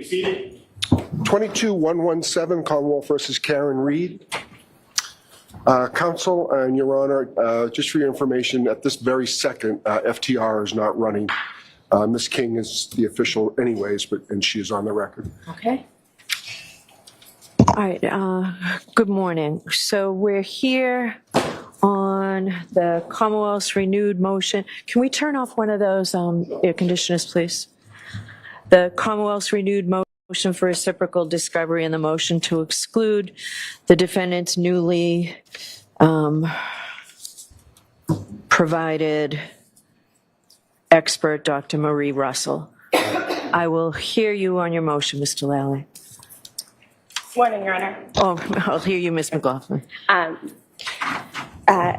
be seated. 22-117 Commonwealth versus Karen Reed. Counsel and Your Honor, just for your information, at this very second, FTR is not running. Ms. King is the official anyways, and she is on the record. Okay. All right. Good morning. So we're here on the Commonwealth's renewed motion. Can we turn off one of those air conditioners, please? The Commonwealth's renewed motion for reciprocal discovery and the motion to exclude the defendant's newly provided expert, Dr. Marie Russell. I will hear you on your motion, Mr. Lally. Morning, Your Honor. Oh, I'll hear you, Ms. McLaughlin.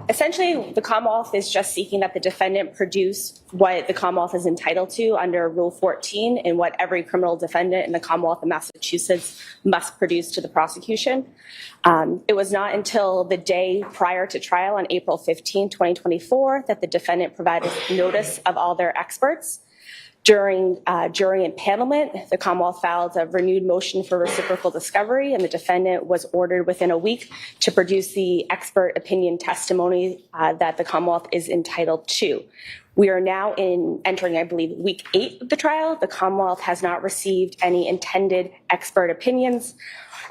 Essentially, the Commonwealth is just seeking that the defendant produce what the Commonwealth is entitled to under Rule 14 and what every criminal defendant in the Commonwealth of Massachusetts must produce to the prosecution. It was not until the day prior to trial on April 15, 2024, that the defendant provided notice of all their experts. During jury impanelment, the Commonwealth filed a renewed motion for reciprocal discovery, and the defendant was ordered within a week to produce the expert opinion testimony that the Commonwealth is entitled to. We are now entering, I believe, week 8 of the trial. The Commonwealth has not received any intended expert opinions,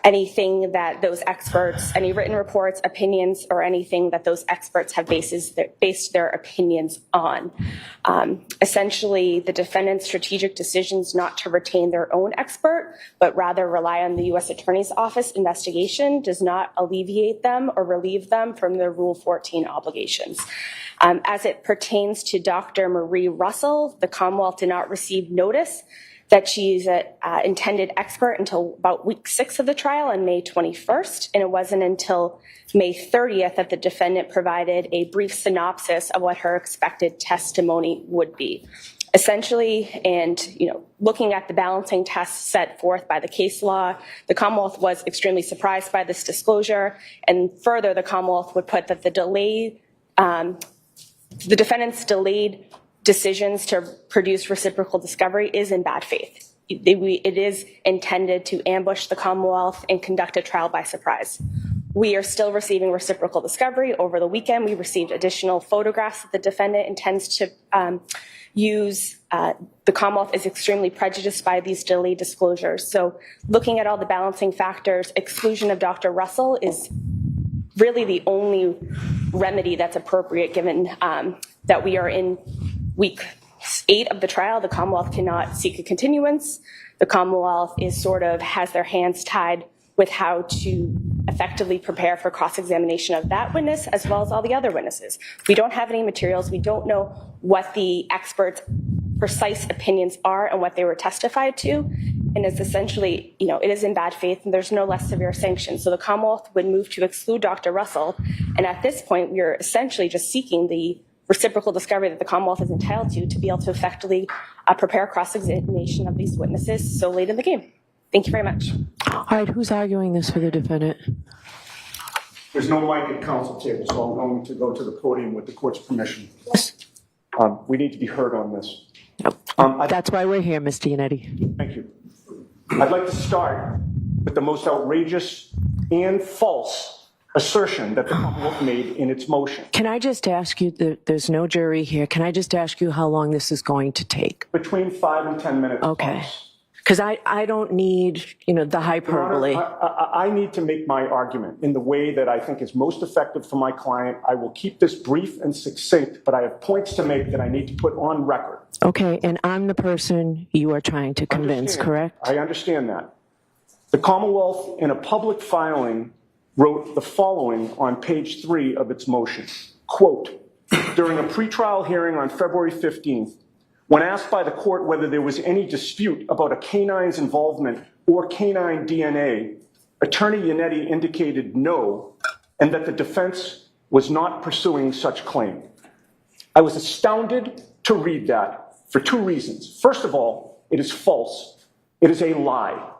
anything that those experts, any written reports, opinions, or anything that those experts have based their opinions on. Essentially, the defendant's strategic decisions not to retain their own expert, but rather rely on the U.S. Attorney's Office investigation does not alleviate them or relieve them from their Rule 14 obligations. As it pertains to Dr. Marie Russell, the Commonwealth did not receive notice that she's an intended expert until about week 6 of the trial on May 21st, and it wasn't until May 30th that the defendant provided a brief synopsis of what her expected testimony would be. Essentially, and looking at the balancing tests set forth by the case law, the Commonwealth was extremely surprised by this disclosure, and further, the Commonwealth would put that the defendant's delayed decisions to produce reciprocal discovery is in bad faith. It is intended to ambush the Commonwealth and conduct a trial by surprise. We are still receiving reciprocal discovery. Over the weekend, we received additional photographs that the defendant intends to use. The Commonwealth is extremely prejudiced by these delayed disclosures. So looking at all the balancing factors, exclusion of Dr. Russell is really the only remedy that's appropriate given that we are in week 8 of the trial. The Commonwealth cannot seek a continuance. The Commonwealth has their hands tied with how to effectively prepare for cross-examination of that witness as well as all the other witnesses. We don't have any materials. We don't know what the experts' precise opinions are and what they were testified to. And it's essentially, it is in bad faith and there's no less severe sanction. So the Commonwealth would move to exclude Dr. Russell. And at this point, we are essentially just seeking the reciprocal discovery that the Commonwealth is entitled to be able to effectively prepare cross-examination of these witnesses so late in the game. Thank you very much. All right, who's arguing this for the defendant? There's no mic at council table, so I'm going to go to the podium with the court's permission. Yes. We need to be heard on this. That's why we're here, Mr. Yannetti. Thank you. I'd like to start with the most outrageous and false assertion that the Commonwealth made in its motion. Can I just ask you, there's no jury here, can I just ask you how long this is going to take? Between 5 and 10 minutes. Okay. Because I don't need, the hyperbole. Your Honor, I need to make my argument in the way that I think is most effective for my client. I will keep this brief and succinct, but I have points to make that I need to put on record. Okay, and I'm the person you are trying to convince, correct? I understand that. The Commonwealth, in a public filing, wrote the following on page 3 of its motion. Quote, during a pretrial hearing on February 15th, when asked by the court whether there was any dispute about a canine's involvement or canine DNA, Attorney Yannetti indicated no, and that the defense was not pursuing such claim. I was astounded to read that for 2 reasons. First of all, it is false. It is a lie.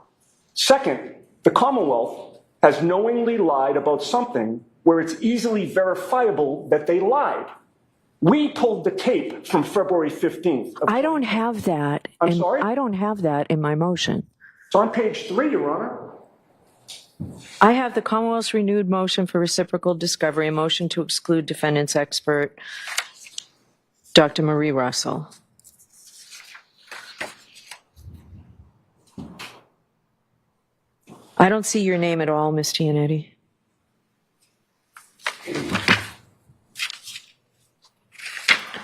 Second, the Commonwealth has knowingly lied about something where it's easily verifiable that they lied. We pulled the tape from February 15th. I don't have that. I'm sorry? I don't have that in my motion. It's on page 3, Your Honor. I have the Commonwealth's renewed motion for reciprocal discovery, a motion to exclude defendant's expert, Dr. Marie Russell. I don't see your name at all, Ms. Giannetti.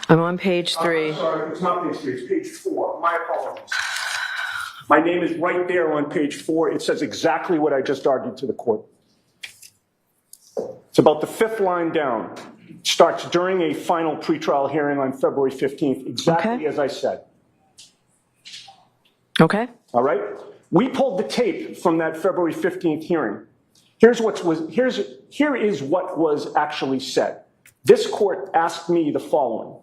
I'm on page 3. Sorry, it's not page 3, it's page 4. My apologies. My name is right there on page 4. It says exactly what I just argued to the court. It's about the 5th line down. It starts during a final pretrial hearing on February 15th, exactly Okay. as I said. Okay? All right? We pulled the tape from that February 15th hearing. Here is what was actually said. This court asked me the following,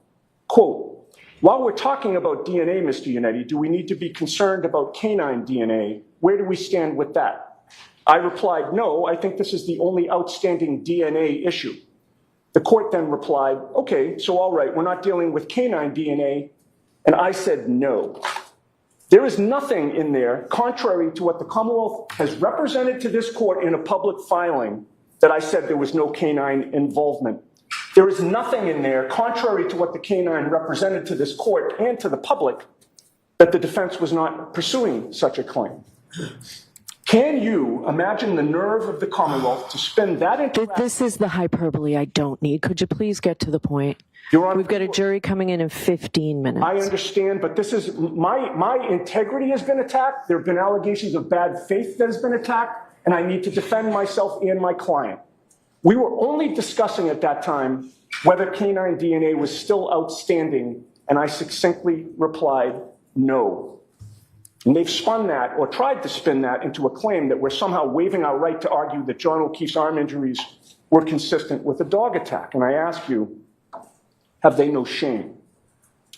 quote, while we're talking about DNA, Mr. Yannetti, do we need to be concerned about canine DNA? Where do we stand with that? I replied, no, I think this is the only outstanding DNA issue. The court then replied, okay, so all right, we're not dealing with canine DNA. And I said, no. There is nothing in there, contrary to what the Commonwealth has represented to this court in a public filing, that I said there was no canine involvement. There is nothing in there, contrary to what the canine represented to this court and to the public, that the defense was not pursuing such a claim. Can you imagine the nerve of the Commonwealth to spend that interaction? This is the hyperbole I don't need. Could you please get to the point? Your Honor, We've got a jury coming in 15 minutes. I understand, but this is my integrity has been attacked. There have been allegations of bad faith that has been attacked, and I need to defend myself and my client. We were only discussing at that time whether canine DNA was still outstanding, and I succinctly replied, no. And they've spun that, or tried to spin that, into a claim that we're somehow waiving our right to argue that John O'Keefe's arm injuries were consistent with a dog attack. And I ask you, have they no shame?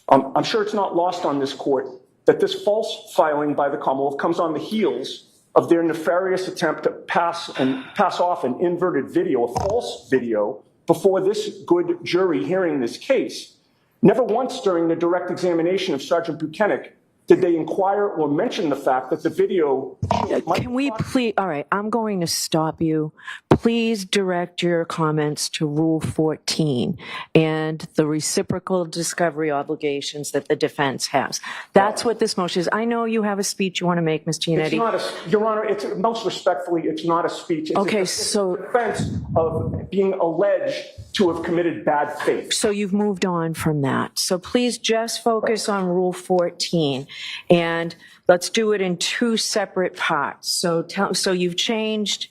I'm sure it's not lost on this court that this false filing by the Commonwealth comes on the heels of their nefarious attempt to pass off an inverted video, a false video, before this good jury hearing this case. Never once during the direct examination of Sergeant Buchanan did they inquire or mention the fact that the video... Can we please, all right, I'm going to stop you. Please direct your comments to Rule 14 and the reciprocal discovery obligations that the defense has. That's what this motion is. I know you have a speech you want to make, Ms. Giannetti. It's not a, Your Honor, most respectfully, it's not a speech. It's Okay, it's a defense of being alleged to have committed bad faith. So you've moved on from that. So please just focus on Rule 14, and let's do it in 2 separate parts. So you've changed.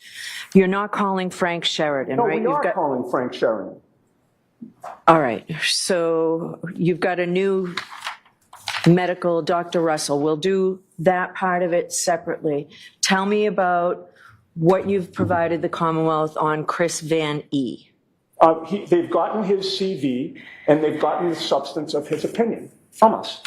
You're not calling Frank Sheridan, No, right? we are calling Frank Sheridan. All right. So you've got a new medical, Dr. Russell. We'll do that part of it separately. Tell me about what you've provided the Commonwealth on Chris Van E. They've gotten his CV, and they've gotten the substance of his opinion from us.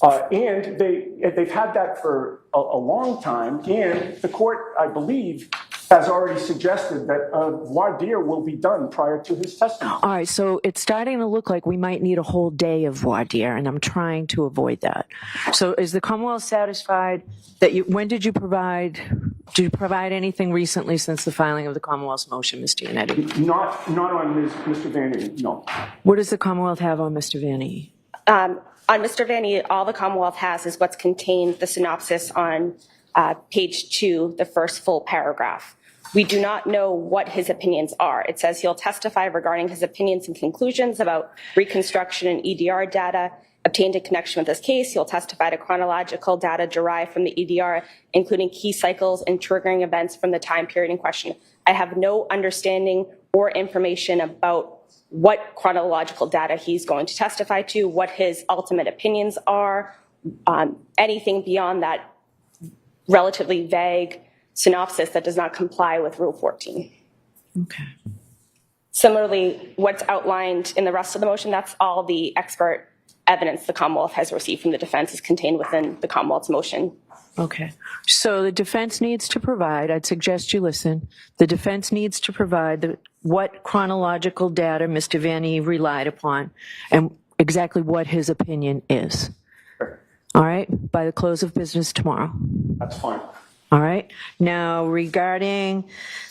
And they've had that for a long time, and the court, I believe, has already suggested that voir dire will be done prior to his testimony. All right, so it's starting to look like we might need a whole day of voir dire, and I'm trying to avoid that. So is the Commonwealth satisfied that when did you provide anything recently since the filing of the Commonwealth's motion, Mr. Yannetti? Not on Mr. Van E, no. What does the Commonwealth have on Mr. Van E? On Mr. Van E, all the Commonwealth has is what's contained, the synopsis on page 2, the first full paragraph. We do not know what his opinions are. It says he'll testify regarding his opinions and conclusions about reconstruction and EDR data obtained in connection with this case. He'll testify to chronological data derived from the EDR, including key cycles and triggering events from the time period in question. I have no understanding or information about what chronological data he's going to testify to, what his ultimate opinions are, anything beyond that relatively vague synopsis that does not comply with Rule 14. Okay. Similarly, what's outlined in the rest of the motion, that's all the expert evidence the Commonwealth has received from the defense is contained within the Commonwealth's motion. Okay. So the defense needs to provide, I'd suggest you listen, the defense needs to provide what chronological data Mr. Van E relied upon and exactly what his opinion is. All right? By the close of business tomorrow. That's fine. All right. Now, regarding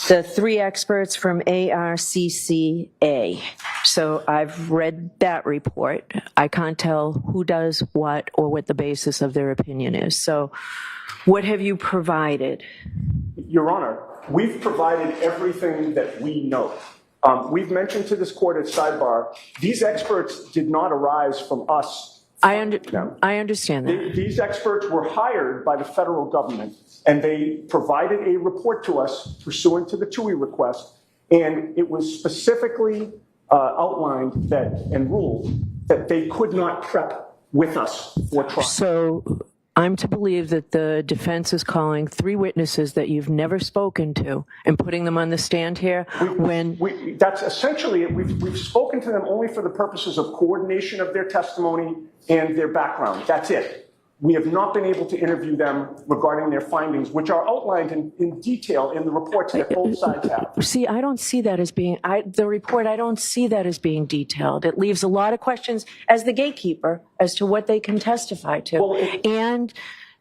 the 3 experts from ARCCA. So I've read that report. I can't tell who does what or what the basis of their opinion is. So what have you provided? Your Honor, we've provided everything that we know. We've mentioned to this court at sidebar, these experts did not arise from us. I understand that. These experts were hired by the federal government, and they provided a report to us pursuant to the TUI request, and it was specifically outlined that and ruled that they could not prep with us for trial. So I'm to believe that the defense is calling 3 witnesses that you've never spoken to and putting them on the stand here when... That's essentially it. We've spoken to them only for the purposes of coordination of their testimony and their background. That's it. We have not been able to interview them regarding their findings, which are outlined in detail in the reports that both sides have. See, I don't see that as being, the report, I don't see that as being detailed. It leaves a lot of questions as the gatekeeper as to what they can testify to. Well, and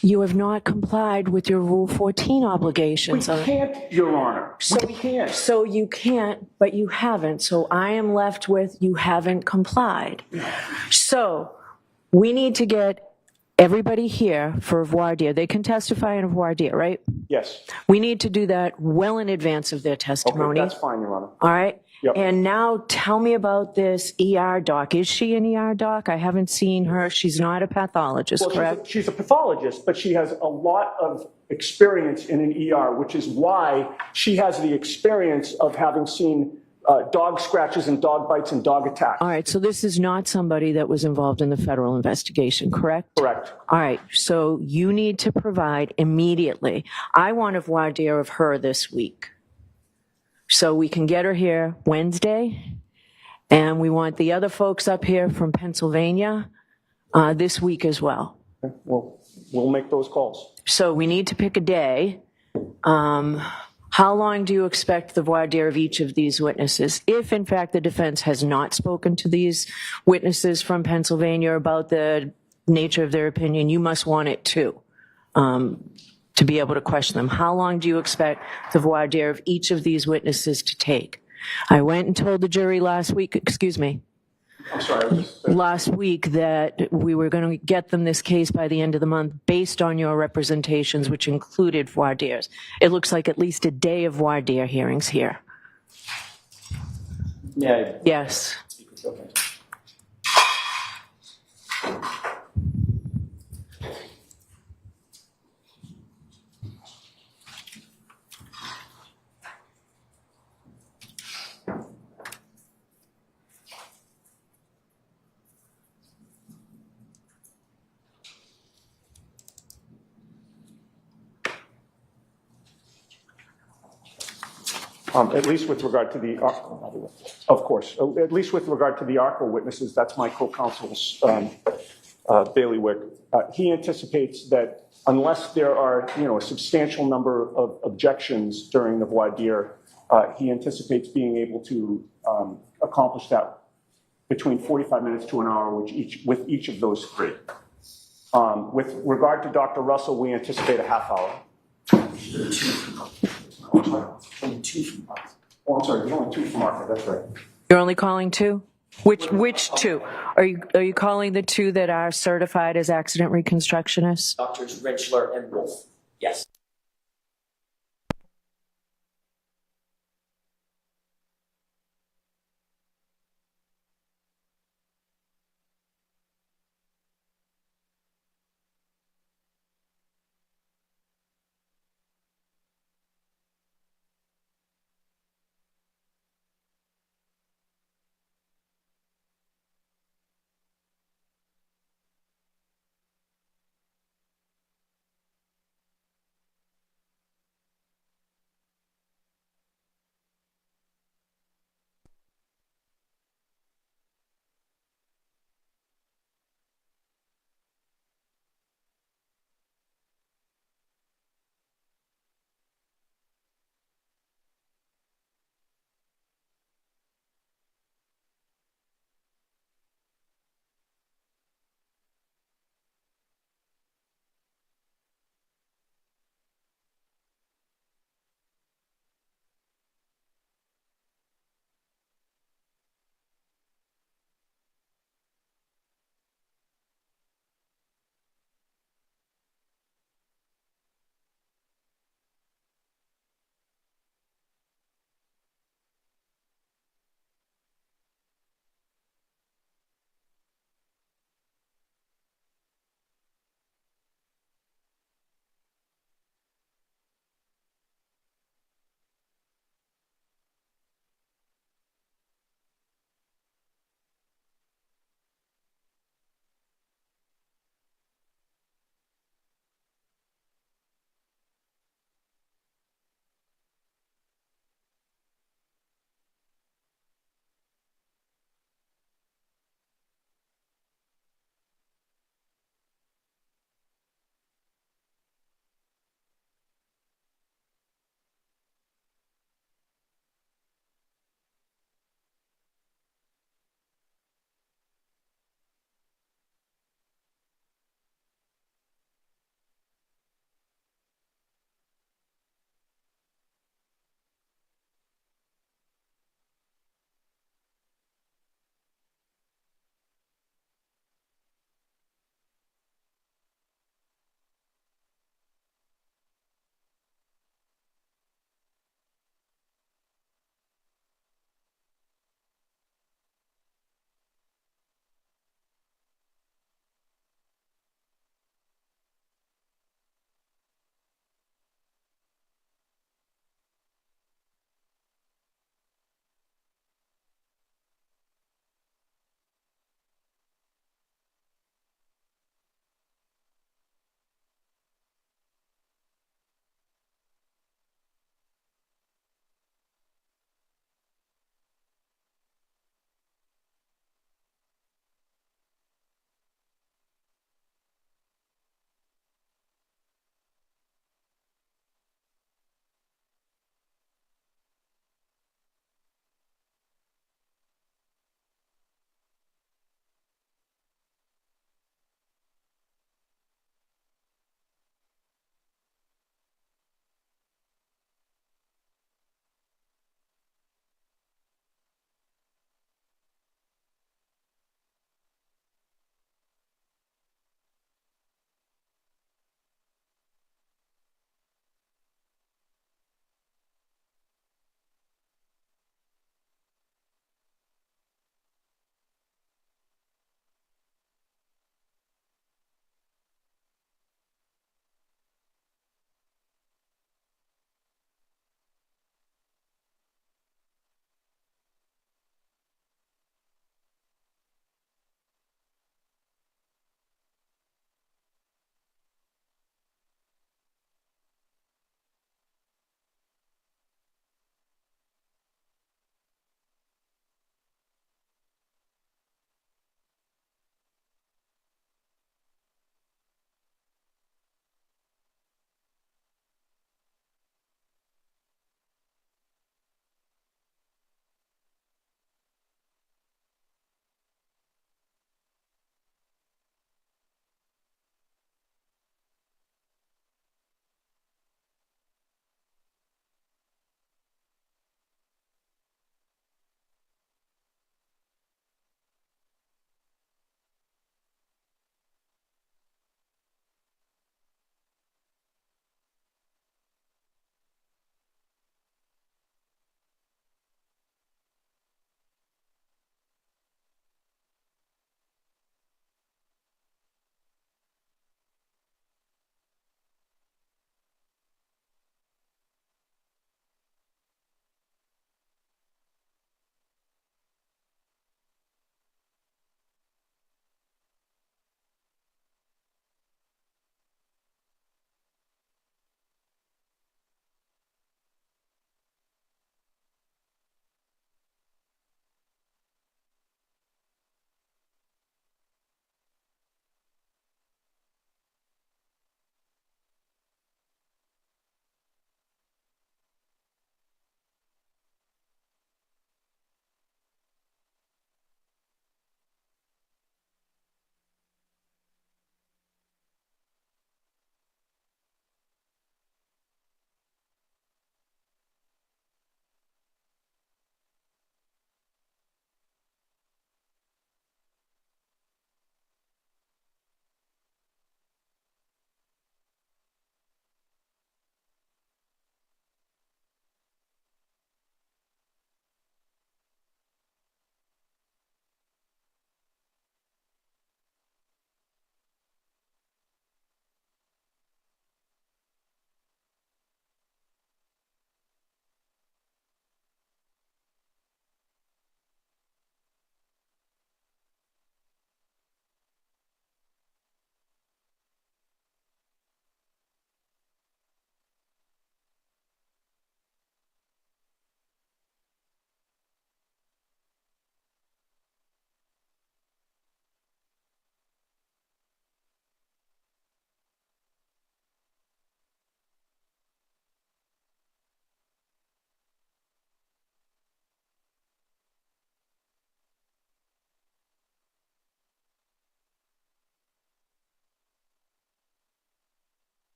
you have not complied with your Rule 14 obligations. We can't, Your Honor. We can't. So you can't, but you haven't. So I am left with you haven't complied. So we need to get everybody here for voir dire. They can testify in a voir dire, right? Yes. We need to do that well in advance of their testimony. Okay, that's fine, Your Honor. All right? Yep. And now tell me about this ER doc. Is she an ER doc? I haven't seen her. She's not a pathologist, Well, correct? she's a pathologist, but she has a lot of experience in an ER, which is why she has the experience of having seen dog scratches and dog bites and dog attacks. All right, so this is not somebody that was involved in the federal investigation, correct? Correct. All right, so you need to provide immediately. I want a voir dire of her this week. So we can get her here Wednesday, and we want the other folks up here from Pennsylvania this week as well. Okay. Well, we'll make those calls. So we need to pick a day. How long do you expect the voir dire of each of these witnesses? If, in fact, the defense has not spoken to these witnesses from Pennsylvania about the nature of their opinion, you must want it too, to be able to question them. How long do you expect the voir dire of each of these witnesses to take? I went and told the jury last week, I'm sorry. last week that we were going to get them this case by the end of the month based on your representations, which included voir dires. It looks like at least a day of voir dire hearings here. Yeah. Yes. Okay. At least with regard to the, of course, at least with regard to the ARCO witnesses, that's my co-counsel's bailiwick. He anticipates that unless there are, a substantial number of objections during the voir dire, he anticipates being able to accomplish that between 45 minutes to an hour with each of those 3. With regard to Dr. Russell, we anticipate a half hour. Only 2 from us. Oh, I'm sorry, there's only 2 from ARCO, that's right. You're only calling 2? Which 2? Are you calling the 2 that are certified as accident reconstructionists? Doctors Rentschler and Wolf. Yes.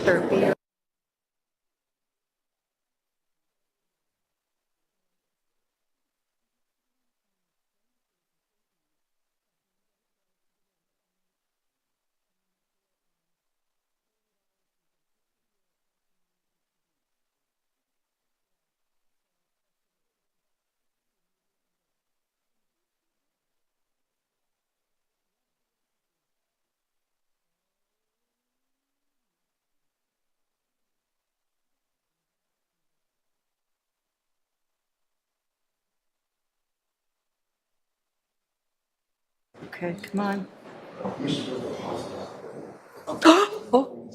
Okay, come on. Oh,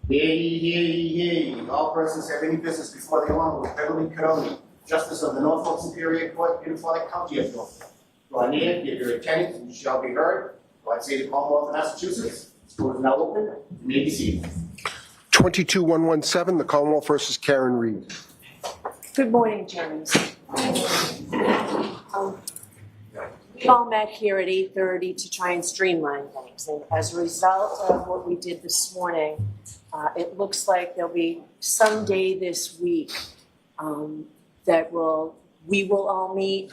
Hear ye, hear ye, hear ye. All persons have any business before the Honorable Beverly Cody, Justice of the Norfolk Superior Court, Unified County of Norfolk. Draw near, give your attendance, and you shall be heard. God save the Commonwealth of Massachusetts. School is now open. You may be seated. 22117, the Commonwealth versus Karen Reed. Good morning, James. We all met here at 8:30 to try and streamline things, and as a result of what we did this morning, it looks like there'll be some day this week that we will all meet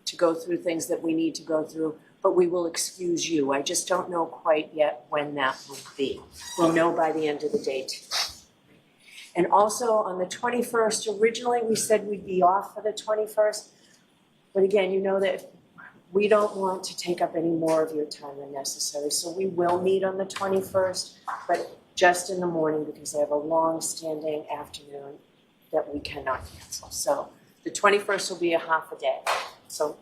to go through things that we need to go through, but we will excuse you. I just don't know quite yet when that will be. We'll know by the end of the day today. And also on the 21st, originally we said we'd be off for the 21st, but again, you know that we don't want to take up any more of your time than necessary, so we will meet on the 21st, but just in the morning because I have a long-standing afternoon that we cannot cancel. So the 21st will be a half a day, so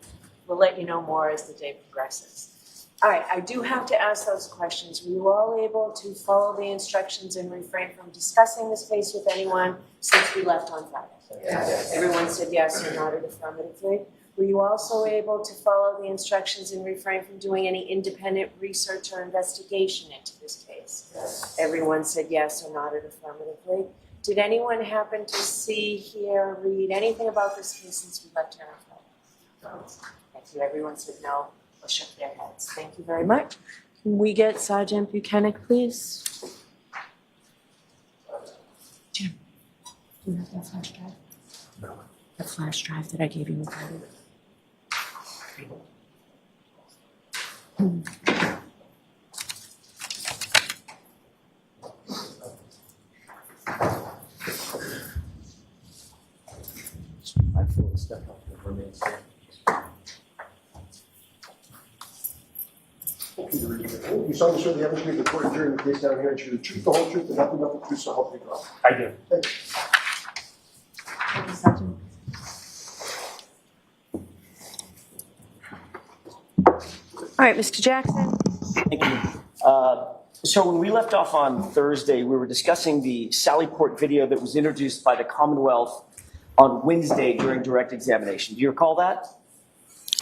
we'll let you know more as the day progresses. All right, I do have to ask those questions. Were you all able to follow the instructions and refrain from discussing this case with anyone since we left on Friday? Yes. Everyone said yes or nodded affirmatively. Were you also able to follow the instructions and refrain from doing any independent research or investigation into this case? Yes. Everyone said yes or nodded affirmatively. Did anyone happen to see, hear, read anything about this case since we left here on Friday? No. Thank you. Everyone said no or shook their heads. Thank you very much. Can we get Sergeant Buchanan, please? Jim, do you have that flash drive? No. The flash drive that I gave you on Friday? I feel the step up that remains there. You solemnly swear the evidence being recorded during the case down here and should the truth, the whole truth, and nothing but the truth, so help you God. I do. Thank you. Thank you, Sergeant. All right, Mr. Jackson. Thank you. So when we left off on Thursday, we were discussing the Sallyport video that was introduced by the Commonwealth on Wednesday during direct examination. Do you recall that?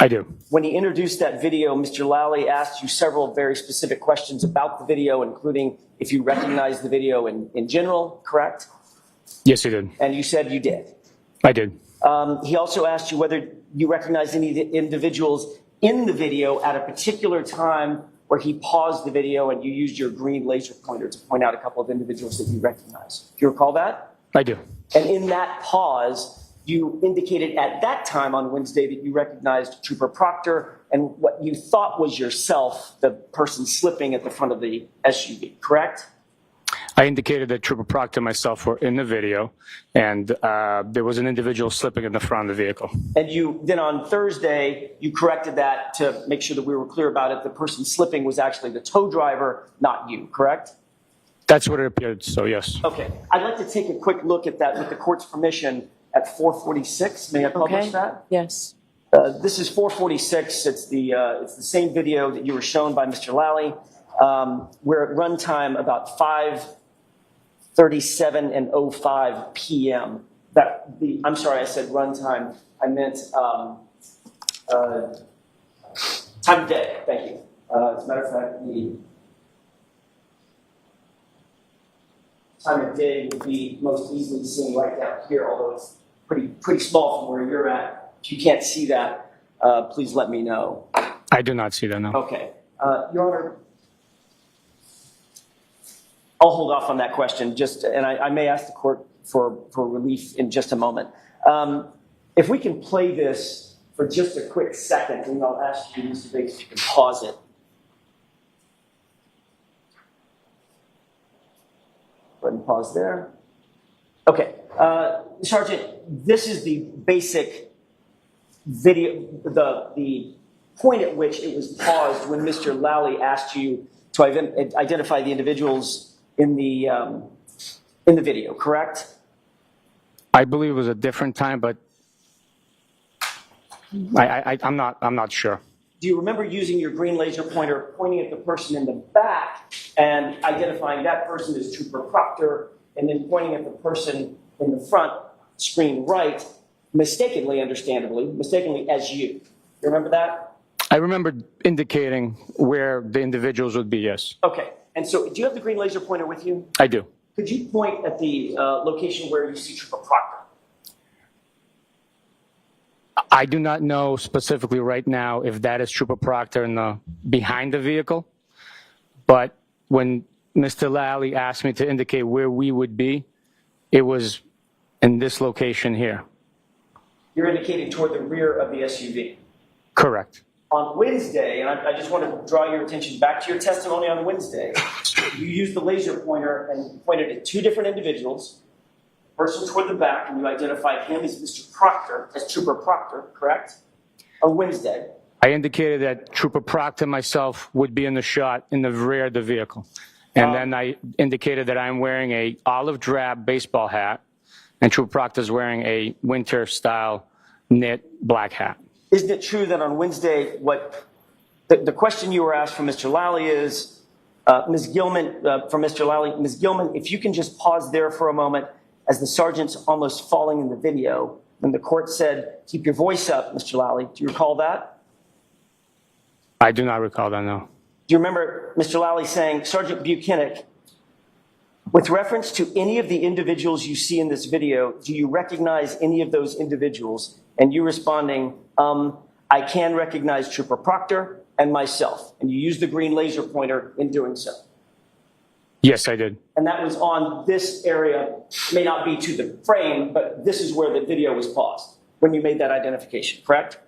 I do. When he introduced that video, Mr. Lally asked you several very specific questions about the video, including if you recognized the video in general, correct? Yes, he did. And you said you did. I did. He also asked you whether you recognized any individuals in the video at a particular time where he paused the video and you used your green laser pointer to point out a couple of individuals that you recognize. Do you recall that? I do. And in that pause, you indicated at that time on Wednesday that you recognized Trooper Proctor and what you thought was yourself, the person slipping at the front of the SUV, correct? I indicated that Trooper Proctor and myself were in the video, and there was an individual slipping in the front of the vehicle. And you then on Thursday, you corrected that to make sure that we were clear about it. The person slipping was actually the tow driver, not you, correct? That's what it appeared, so yes. Okay. I'd like to take a quick look at that with the court's permission at 4:46. May I publish that? Yes. This is 4:46. It's the same video that you were shown by Mr. Lally. We're at runtime about 5:37 and 05 p.m. I'm sorry, I said runtime. I meant time of day. Thank you. As a matter of fact, the time of day would be most easily seen right down here, although it's pretty small from where you're at. If you can't see that, please let me know. I do not see that, no. Okay. Your Honor, I'll hold off on that question, and I may ask the court for relief in just a moment. If we can play this for just a quick second, and I'll ask you, Mr. Biggs, if you can pause it. Go ahead and pause there. Okay. Sergeant, this is the basic video, the point at which it was paused when Mr. Lally asked you to identify the individuals in the video, correct? I believe it was a different time, but I'm not sure. Do you remember using your green laser pointer, pointing at the person in the back and identifying that person as Trooper Proctor, and then pointing at the person in the front, screen right, mistakenly as you? You remember that? I remember indicating where the individuals would be, yes. Okay. And so do you have the green laser pointer with you? I do. Could you point at the location where you see Trooper Proctor? I do not know specifically right now if that is Trooper Proctor behind the vehicle, but when Mr. Lally asked me to indicate where we would be, it was in this location here. You're indicating toward the rear of the SUV. Correct. On Wednesday, and I just want to draw your attention back to your testimony on Wednesday, you used the laser pointer and pointed at two different individuals, person toward the back, and you identified him as Mr. Proctor, as Trooper Proctor, correct? On Wednesday. I indicated that Trooper Proctor and myself would be in the shot in the rear of the vehicle. And then I indicated that I'm wearing a olive drab baseball hat, and Trooper Proctor's wearing a winter-style knit black hat. Isn't it true that on Wednesday, what the question you were asked from Mr. Lally is, Ms. Gilman, from Mr. Lally, Ms. Gilman, if you can just pause there for a moment, as the sergeant's almost falling in the video, when the court said, keep your voice up, Mr. Lally. Do you recall that? I do not recall that, no. Do you remember Mr. Lally saying, Sergeant Buchanan, with reference to any of the individuals you see in this video, do you recognize any of those individuals? And you responding, I can recognize Trooper Proctor and myself. And you used the green laser pointer in doing so. Yes, I did. And that was on this area, may not be to the frame, but this is where the video was paused when you made that identification, correct?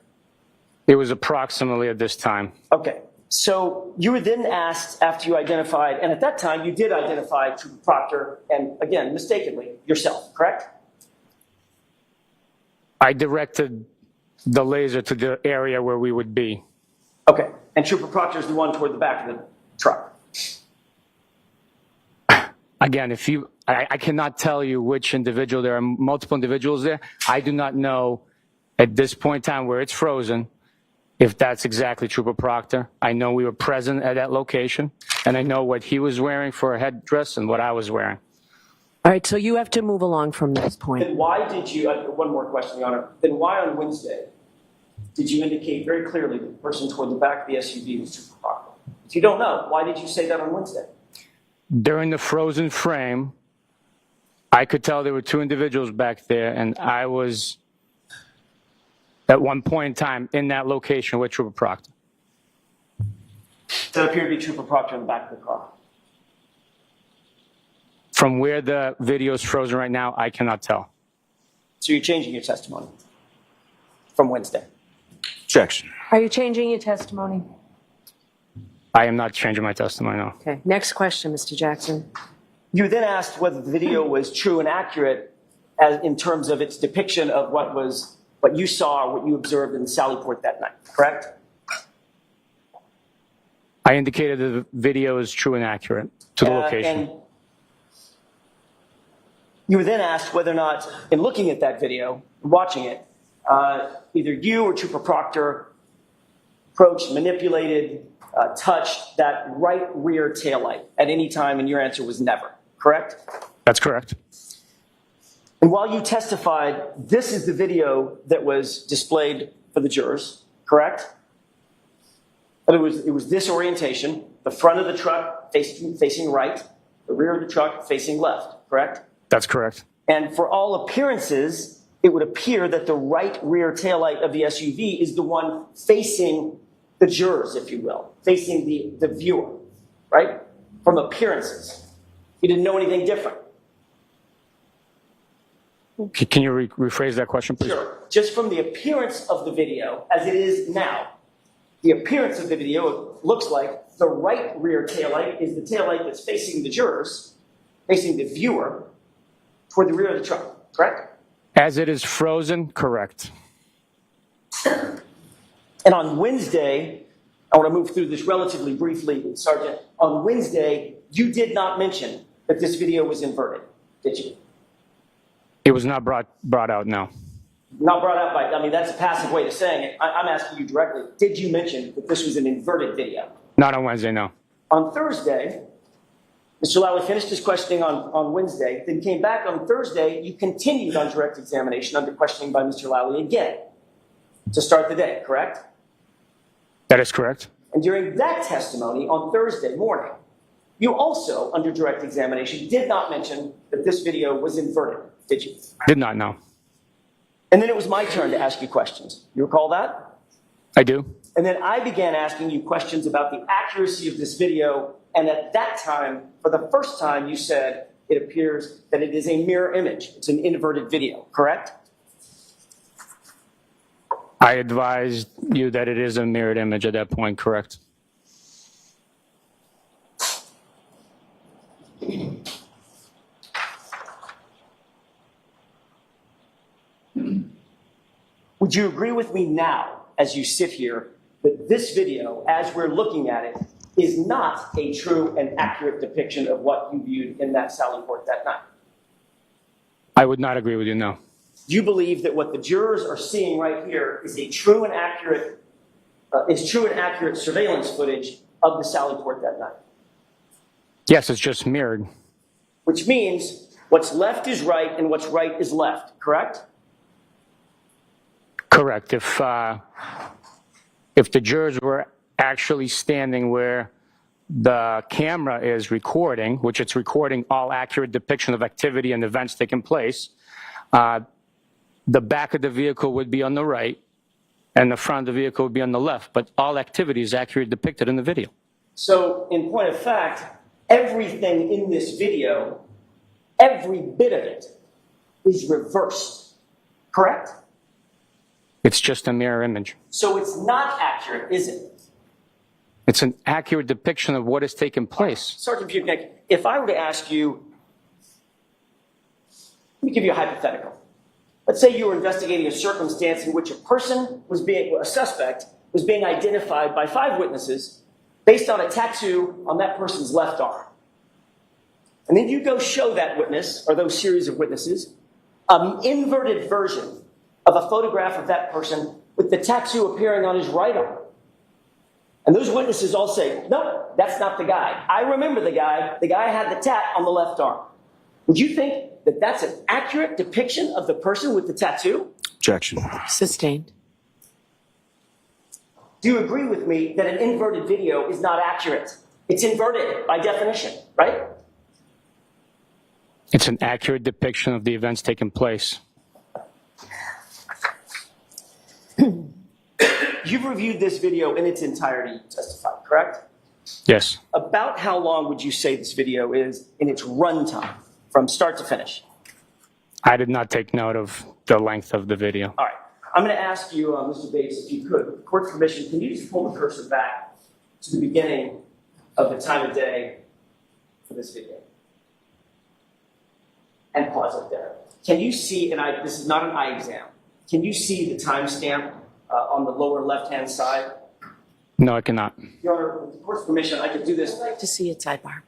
It was approximately at this time. Okay. So you were then asked after you identified, and at that time you did identify Trooper Proctor, and again, mistakenly, yourself, correct? I directed the laser to the area where we would be. Okay. And Trooper Proctor is the one toward the back of the truck. Again, I cannot tell you which individual. There are multiple individuals there. I do not know at this point in time where it's frozen if that's exactly Trooper Proctor. I know we were present at that location, and I know what he was wearing for a headdress and what I was wearing. All right, so you have to move along from this point. Then why did you, one more question, Your Honor, then why on Wednesday did you indicate very clearly the person toward the back of the SUV was Trooper Proctor? If you don't know, why did you say that on Wednesday? During the frozen frame, I could tell there were two individuals back there, and I was, at one point in time, in that location with Trooper Proctor. That appeared to be Trooper Proctor in the back of the car. From where the video is frozen right now, I cannot tell. So you're changing your testimony from Wednesday. Objection. Are you changing your testimony? I am not changing my testimony, no. Okay, next question, Mr. Jackson. You then asked whether the video was true and accurate as in terms of its depiction of what you saw, what you observed in Sallyport that night, correct? I indicated that the video is true and accurate to the location. And you were then asked whether or not, in looking at that video, watching it, either you or Trooper Proctor approached, manipulated, touched that right rear taillight at any time, and your answer was never, correct? That's correct. And while you testified, this is the video that was displayed for the jurors, correct? But it was this orientation, the front of the truck facing right, the rear of the truck facing left, correct? That's correct. And for all appearances, it would appear that the right rear taillight of the SUV is the one facing the jurors, if you will, facing the viewer, right? From appearances. You didn't know anything different. Can you rephrase that question, please? Sure. Just from the appearance of the video, as it is now, the appearance of the video looks like the right rear taillight is the taillight that's facing the jurors, facing the viewer, toward the rear of the truck, correct? As it is frozen, correct. And on Wednesday, I want to move through this relatively briefly, Sergeant. On Wednesday, you did not mention that this video was inverted, did you? It was not brought out, no. Not brought up by, I mean, that's a passive way of saying it. I'm asking you directly. Did you mention that this was an inverted video? Not on Wednesday, no. On Thursday, Mr. Lally finished his questioning on Wednesday, then came back on Thursday. You continued on direct examination under questioning by Mr. Lally again to start the day, correct? That is correct. And during that testimony on Thursday morning, you also, under direct examination, did not mention that this video was inverted, did you? Did not know. And then it was my turn to ask you questions. You recall that? I do. And then I began asking you questions about the accuracy of this video. And at that time, for the first time, you said it appears that it is a mirror image. It's an inverted video, correct? I advised you that it is a mirrored image at that point, correct? Would you agree with me now, as you sit here, that this video, as we're looking at it, is not a true and accurate depiction of what you viewed in that Sally Port that night? I would not agree with you, no. Do you believe that what the jurors are seeing right here is a true and accurate, surveillance footage of the Sally Port that night? Yes, it's just mirrored. Which means what's left is right and what's right is left, correct? Correct. If the jurors were actually standing where the camera is recording, which it's recording all accurate depiction of activity and events taking place, the back of the vehicle would be on the right and the front of the vehicle would be on the left, but all activity is accurately depicted in the video. So, in point of fact, everything in this video, every bit of it, is reversed, correct? It's just a mirror image. So it's not accurate, is it? It's an accurate depiction of what has taken place. Sergeant Pupnik, if I were to ask you, let me give you a hypothetical. Let's say you were investigating a circumstance in which a suspect was being identified by 5 witnesses based on a tattoo on that person's left arm. And then you go show that witness, or those series of witnesses, an inverted version of a photograph of that person with the tattoo appearing on his right arm. And those witnesses all say, no, that's not the guy. I remember the guy. The guy had the tat on the left arm. Would you think that that's an accurate depiction of the person with the tattoo? Objection. Sustained. Do you agree with me that an inverted video is not accurate? It's inverted by definition, right? It's an accurate depiction of the events taking place. You've reviewed this video in its entirety, you testified, correct? Yes. About how long would you say this video is in its runtime, from start to finish? I did not take note of the length of the video. All right. I'm going to ask you, Mr. Bates, if you could, with the court's permission, can you just pull the cursor back to the beginning of the time of day for this video? And pause it there. Can you see, and this is not an eye exam, can you see the timestamp on the lower left-hand side? No, I cannot. Your Honor, with the court's permission, I could do this. To see it sidebar.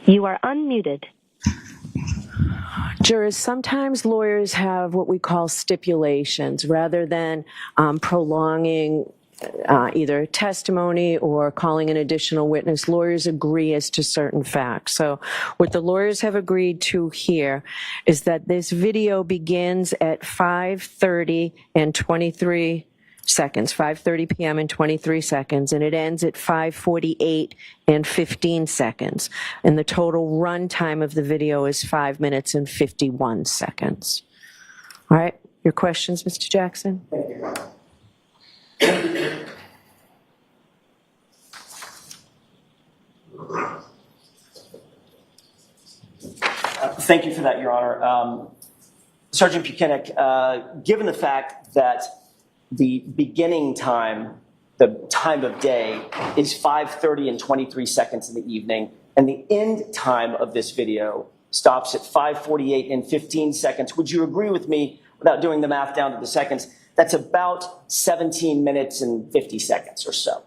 You are unmuted. Jurors, sometimes lawyers have what we call stipulations rather than prolonging either testimony or calling an additional witness. Lawyers agree as to certain facts. So what the lawyers have agreed to here is that this video begins at 5:30 and 23 seconds, 5:30 p.m. and 23 seconds, and it ends at 5:48 and 15 seconds. And the total run time of the video is 5 minutes and 51 seconds. All right, your questions, Mr. Jackson? Thank you for that, Your Honor. Sergeant Buchanan, given the fact that the beginning time, the time of day, is 5:30 and 23 seconds in the evening, and the end time of this video stops at 5:48 and 15 seconds, would you agree with me, without doing the math down to the seconds, that's about 17 minutes and 50 seconds or so?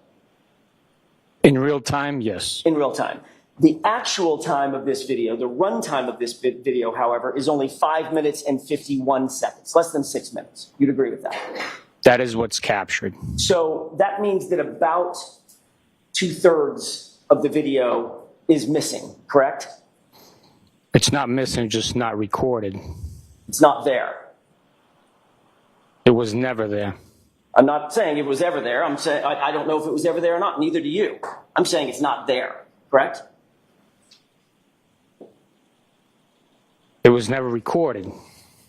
In real time, yes. In real time. The actual time of this video, the run time of this video, however, is only 5 minutes and 51 seconds, less than 6 minutes. You'd agree with that? That is what's captured. So that means that about 2/3 of the video is missing, correct? It's not missing, just not recorded. It's not there. It was never there. I'm not saying it was ever there. I'm saying I don't know if it was ever there or not. Neither do you. I'm saying it's not there, correct? It was never recorded.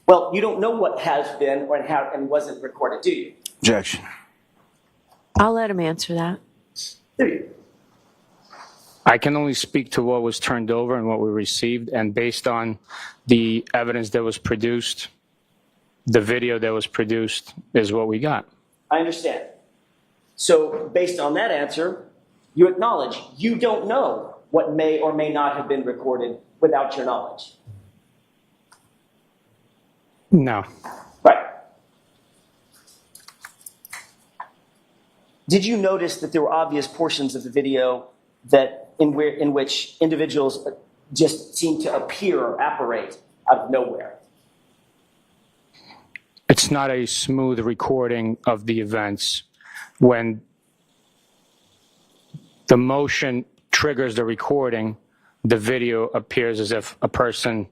Well, you don't know what has been or and wasn't recorded, do you? Objection. I'll let him answer that. Do you? I can only speak to what was turned over and what we received, and based on the evidence that was produced, the video that was produced is what we got. I understand. So based on that answer, you acknowledge you don't know what may or may not have been recorded without your knowledge. No. Right. Did you notice that there were obvious portions of the video that in which individuals just seemed to appear or apparate out of nowhere? It's not a smooth recording of the events. When the motion triggers the recording, the video appears as if a person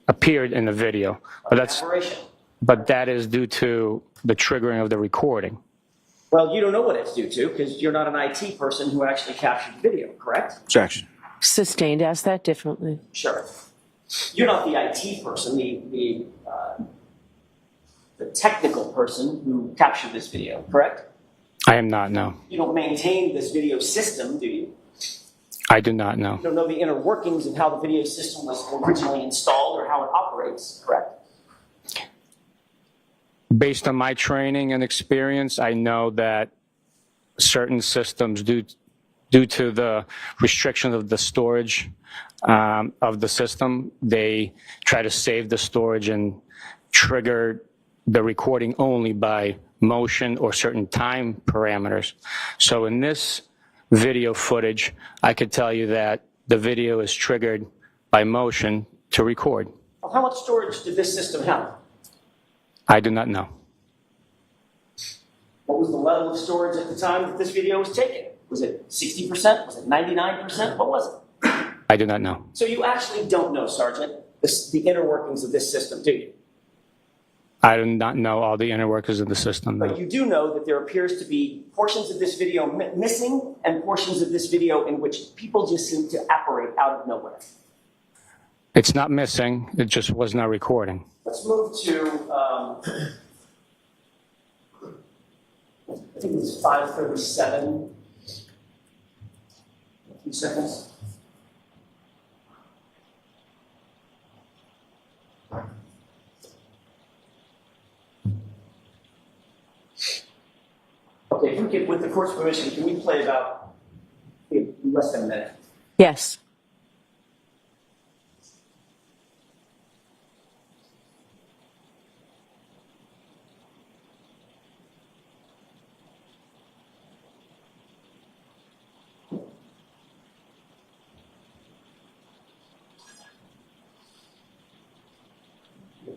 appeared in the video. But that is due to the triggering of the recording. Well, you don't know what it's due to because you're not an IT person who actually captured the video, correct? Objection. Sustained. Ask that differently. Sure. You're not the IT person, the technical person who captured this video, correct? I am not, no. You don't maintain this video system, do you? I do not know. You don't know the inner workings of how the video system was originally installed or how it operates, correct? Based on my training and experience, I know that certain systems, due to the restriction of the storage of the system, they try to save the storage and trigger the recording only by motion or certain time parameters. So in this video footage, I could tell you that the video is triggered by motion to record. How much storage did this system have? I do not know. What was the level of storage at the time that this video was taken? Was it 60%? Was it 99%? What was it? I do not know. So you actually don't know, Sergeant, the inner workings of this system, do you? I do not know all the inner workings of the system. But you do know that there appears to be portions of this video missing and portions of this video in which people just seem to apparate out of nowhere. It's not missing. It just was not recording. Let's move to, I think it was 5:37. A few seconds. Okay, if we could, with the court's permission, can we play about less than a minute? Yes.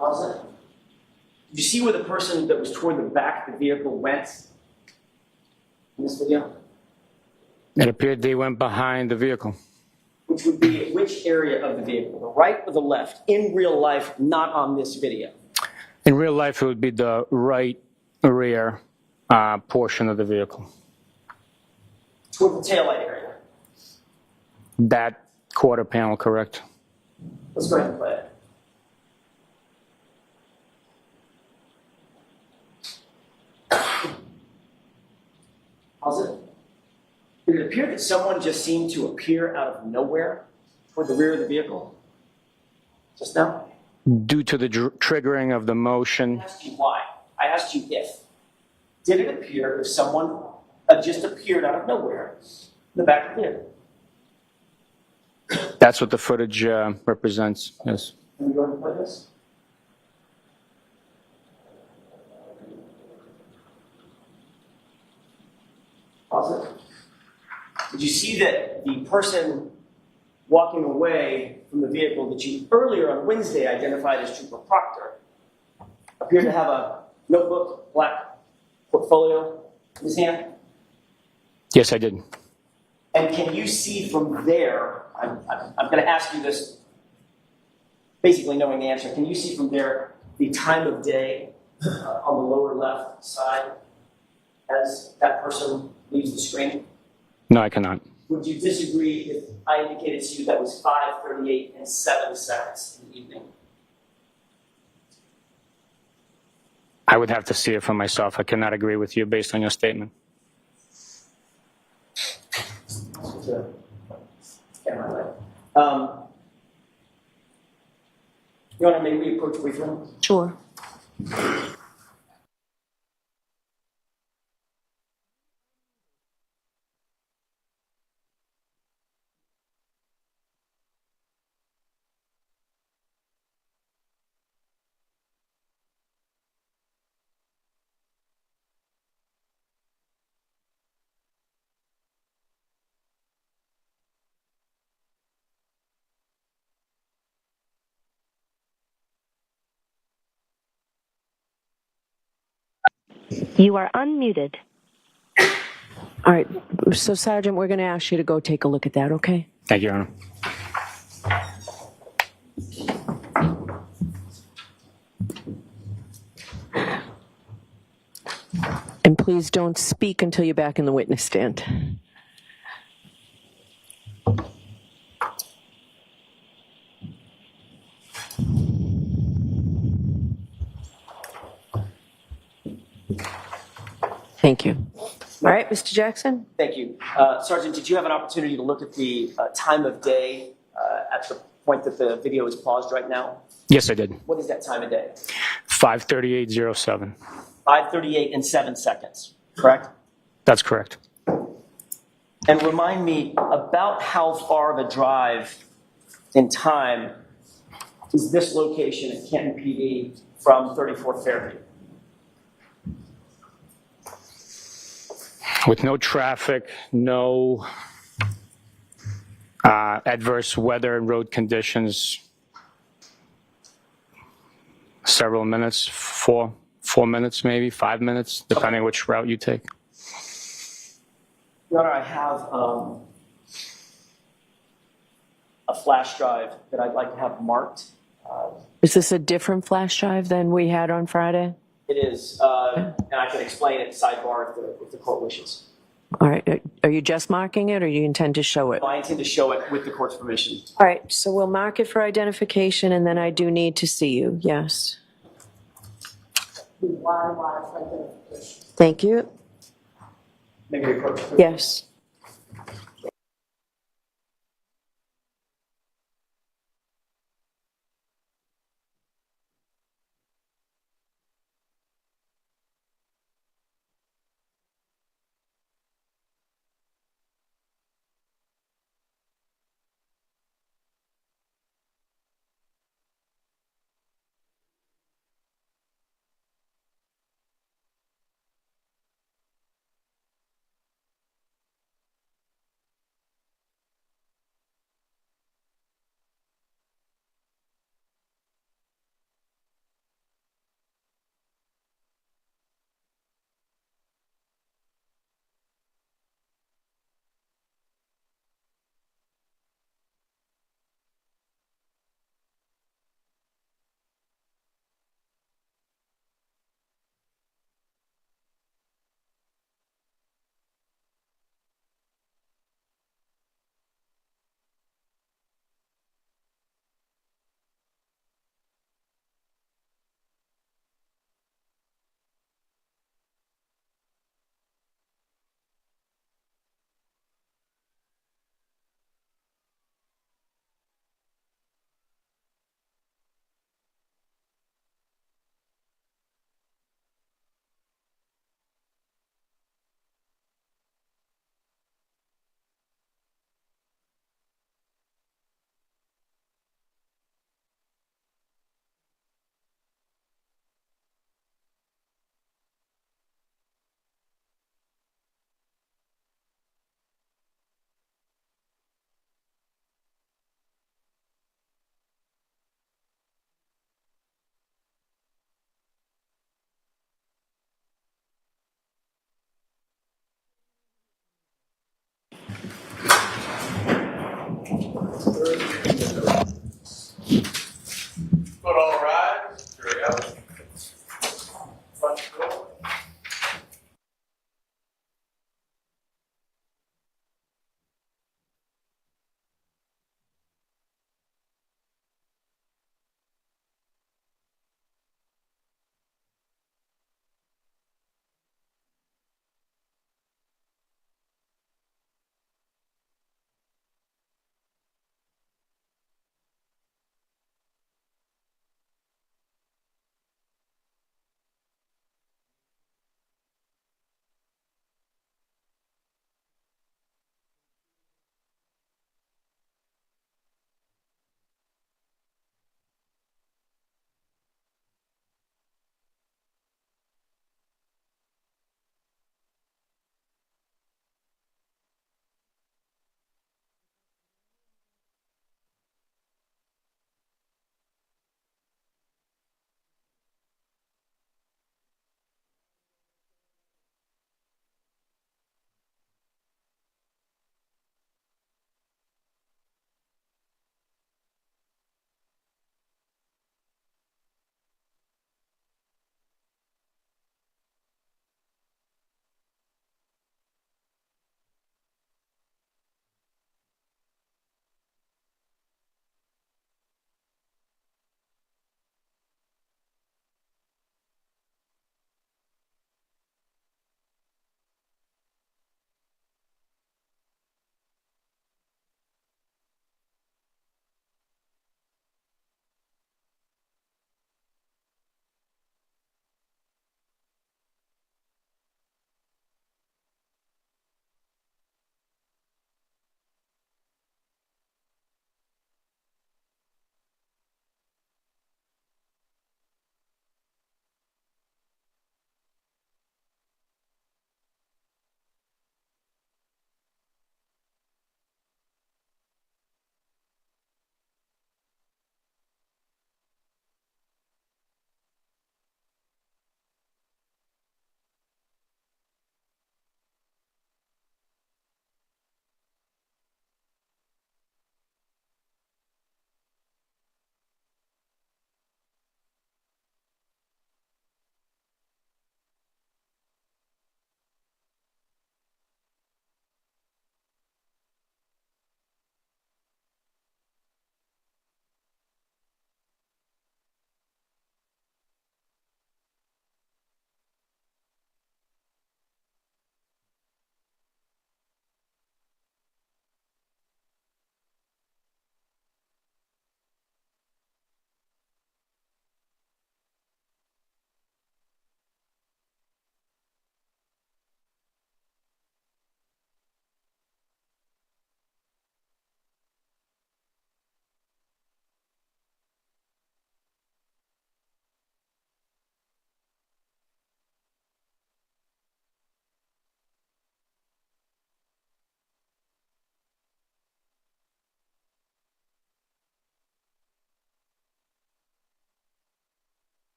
Pause it. Did you see where the person that was toward the back of the vehicle went in this video? It appeared they went behind the vehicle. Which would be which area of the vehicle, the right or the left, in real life, not on this video? In real life, it would be the right rear portion of the vehicle. Toward the taillight area. That quarter panel, correct? Let's go ahead and play it. Pause it. Did it appear that someone just seemed to appear out of nowhere toward the rear of the vehicle? Just now? Due to the triggering of the motion, I asked you why. I asked you if. Did it appear if someone just appeared out of nowhere in the back of the vehicle? that's what the footage represents, yes. Can we go ahead and play this? Pause it. Did you see that the person walking away from the vehicle that you earlier on Wednesday identified as Trooper Proctor appeared to have a notebook, black portfolio in his hand? Yes, I did. And can you see from there, I'm going to ask you this basically knowing the answer, can you see from there the time of day on the lower left side as that person leaves the screen? No, I cannot. Would you disagree if I indicated to you that was 5:38 and 7 seconds in the evening? I would have to see it for myself. I cannot agree with you based on your statement. Your Honor, may we approach briefly? Sure. You are unmuted. All right, so Sergeant, we're going to ask you to go take a look at that, okay? Thank you, Your Honor. And please don't speak until you're back in the witness stand. Thank you. All right, Mr. Jackson? Thank you. Sergeant, did you have an opportunity to look at the time of day at the point that the video is paused right now? Yes, I did. What is that time of day? 5:38:07. 5:38 and 7 seconds, correct? That's correct. And remind me about how far of a drive in time is this location at Canton PD from 34th Fairview? With no traffic, no adverse weather and road conditions, several minutes, four minutes, maybe 5 minutes, depending which route you take. Your Honor, I have a flash drive that I'd like to have marked. Is this a different flash drive than we had on Friday? It is, and I can explain it sidebar if the court wishes. All right, are you just marking it or you intend to show it? I intend to show it with the court's permission. All right, so we'll mark it for identification and then I do need to see you, yes. Thank you. May we approach? Yes.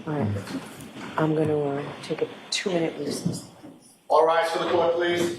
All right. I'm going to take a 2-minute recess. All rise for the court, please.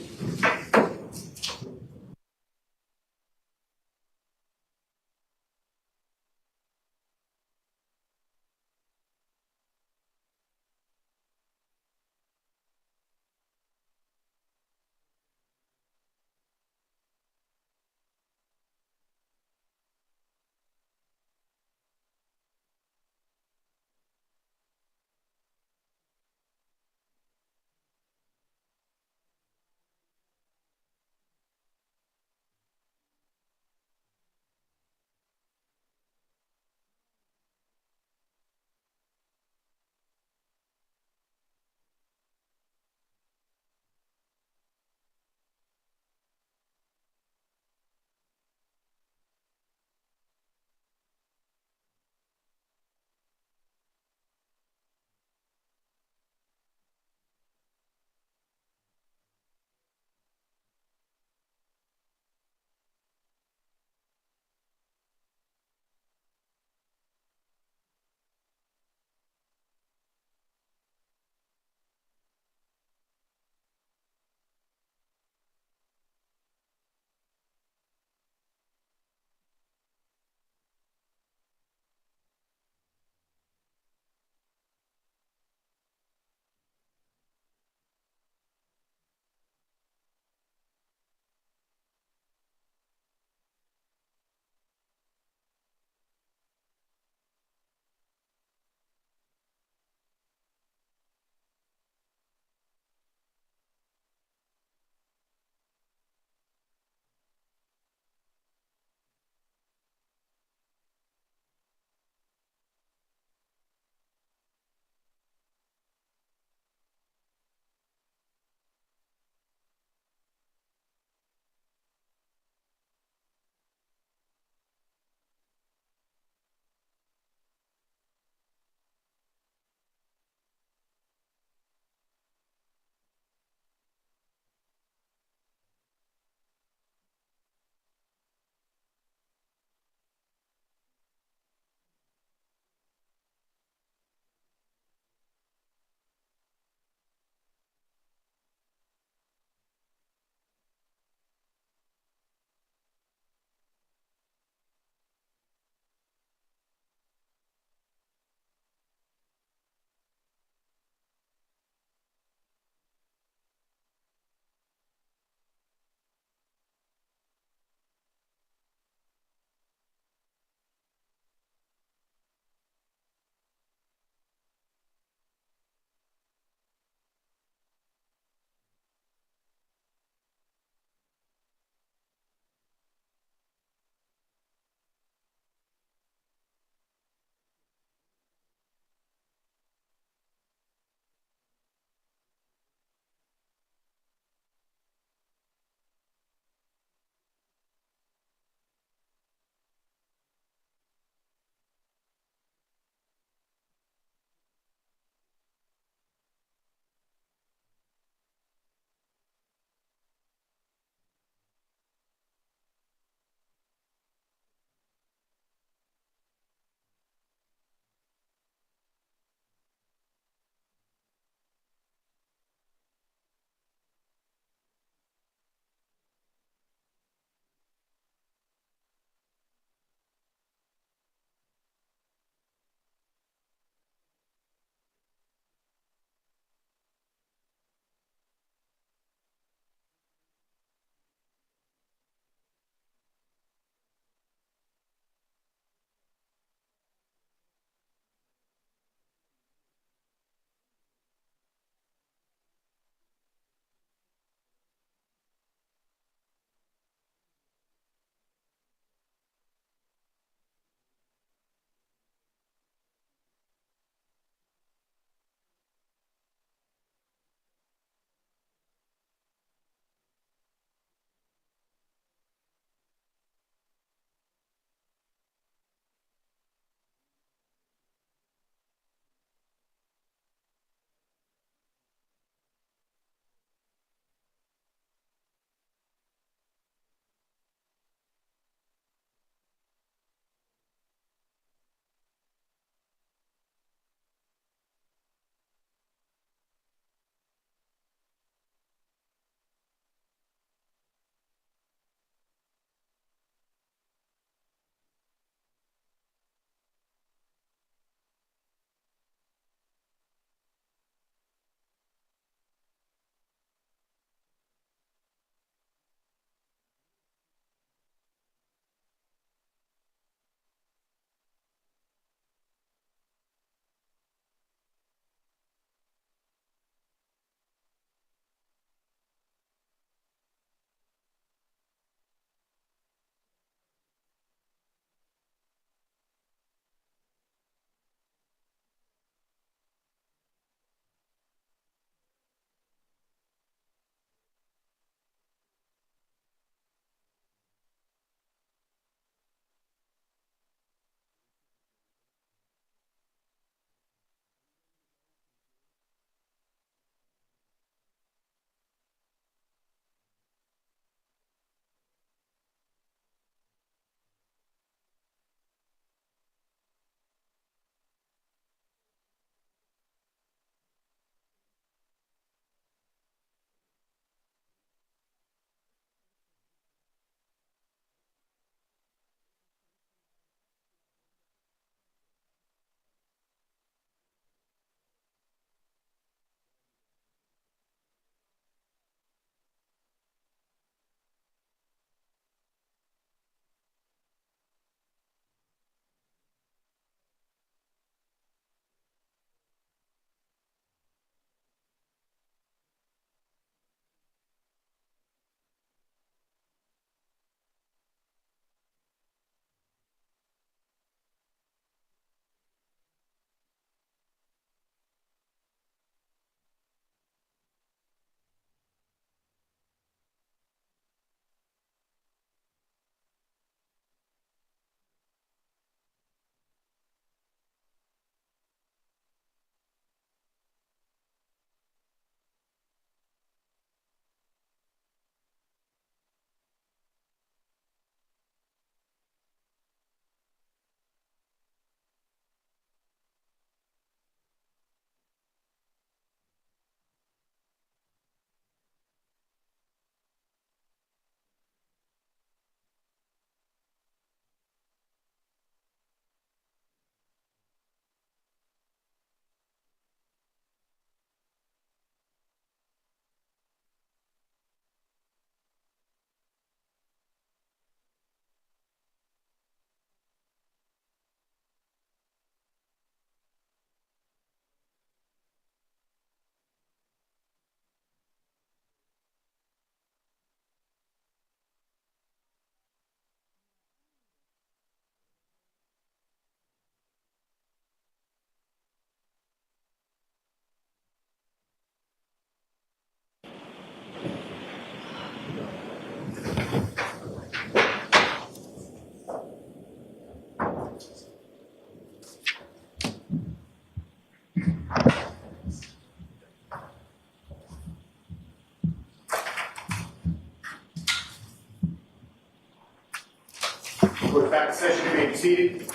back to session. You may be seated.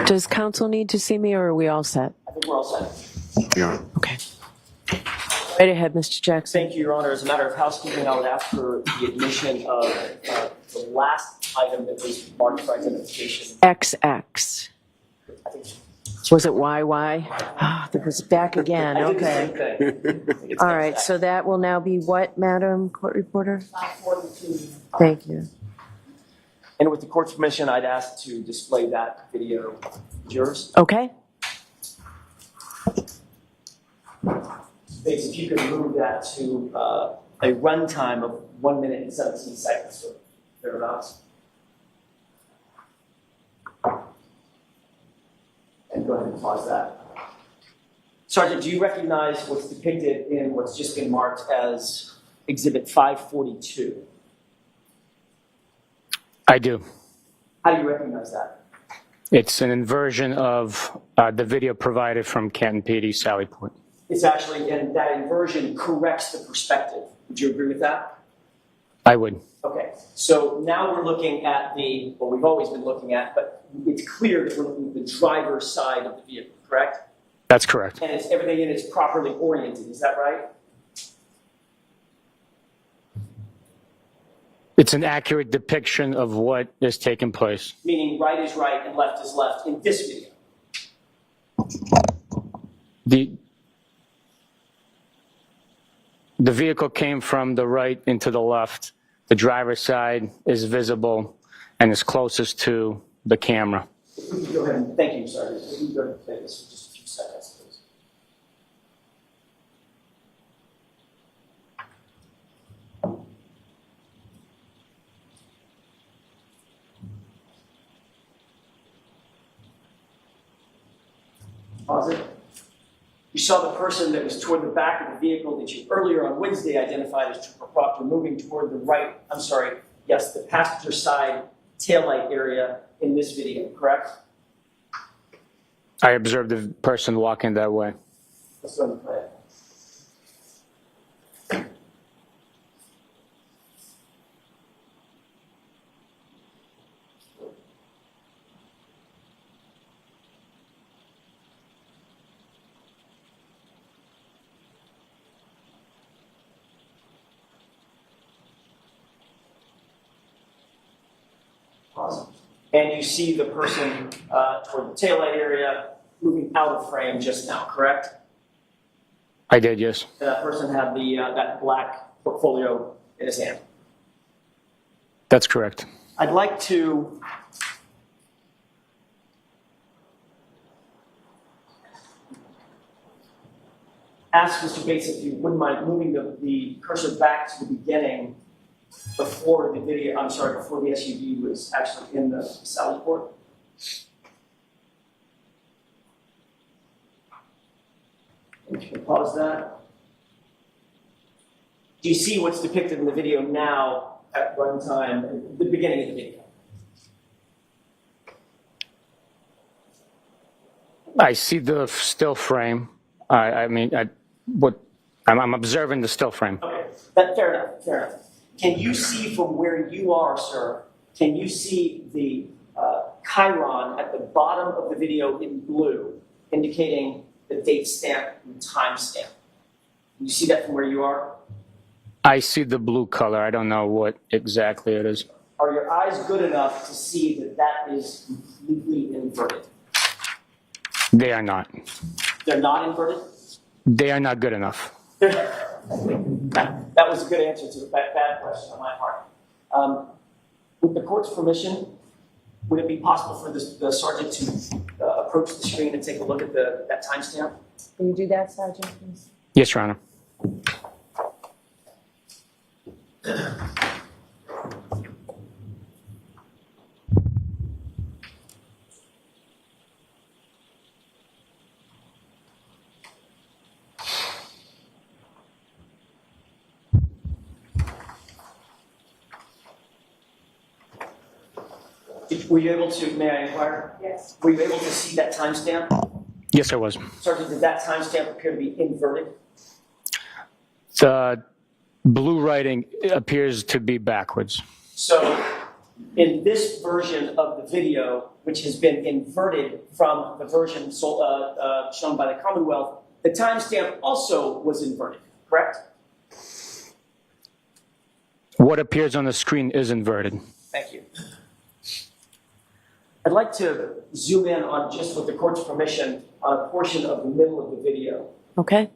Does council need to see me, or are we all set? I think we're all set. Okay. Right ahead, Mr. Jackson. Thank you, Your Honor. As a matter of housekeeping, I would ask for the admission of the last item that was marked for identification. XX. I think Was it YY? Ah, it was back again, I did the same okay. thing. I think it's All right, exact. so that will now be what, Madam Court Reporter? 542. Thank you. And with the court's permission, I'd ask to display that video. Yours? Okay. Bates, if you could move that to a runtime of 1 minute and 17 seconds, so thereabouts. And go ahead and pause that. Sergeant, do you recognize what's depicted in what's just been marked as Exhibit 542? I do. How do you recognize that? It's an inversion of the video provided from Canton PD, Sally Port. It's actually, and that inversion corrects the perspective. Would you agree with that? I would. Okay, so now we're looking at what we've always been looking at, but it's clear that we're looking at the driver's side of the vehicle, correct? That's correct. And everything in it's properly oriented, is that right? It's an accurate depiction of what is taking place. Meaning right is right and left is left in this video. The vehicle came from the right into the left. The driver's side is visible and is closest to the camera. If we could go ahead and, thank you, Sergeant. If we could go ahead and play this for just a few seconds, please. Pause it. You saw the person that was toward the back of the vehicle that you earlier on Wednesday identified as Trooper Proctor moving toward the right, yes, the passenger side taillight area in this video, correct? I observed the person walking that way. Let's go ahead and play it. Awesome. And you see the person toward the taillight area moving out of frame just now, correct? I did, yes. And that person had that black portfolio in his hand. That's correct. I'd like to ask Mr. Bates if you wouldn't mind moving the cursor back to the beginning before the SUV was actually in the Sally Port. And you can pause that. Do you see what's depicted in the video now at runtime, at the beginning of the video? I see the still frame. I'm observing the still frame. Okay, fair enough, fair enough. Can you see from where you are, sir, can you see the chyron at the bottom of the video in blue, indicating the date stamp and time stamp? Can you see that from where you are? I see the blue color. I don't know what exactly it is. Are your eyes good enough to see that that is completely inverted? They are not. They're not inverted? They are not good enough. That was a good answer to a bad question on my part. With the court's permission, would it be possible for the sergeant to approach the screen and take a look at that timestamp? Can you do that, Sergeant, please? Yes, Your Honor. Were you able to, may I inquire? Yes. Were you able to see that timestamp? Yes, I was. Sergeant, did that timestamp appear to be inverted? The blue writing appears to be backwards. So in this version of the video, which has been inverted from the version shown by the Commonwealth, the timestamp also was inverted, correct? What appears on the screen is inverted. Thank you. I'd like to zoom in on, just with the court's permission, on a portion of the middle of the video. Okay.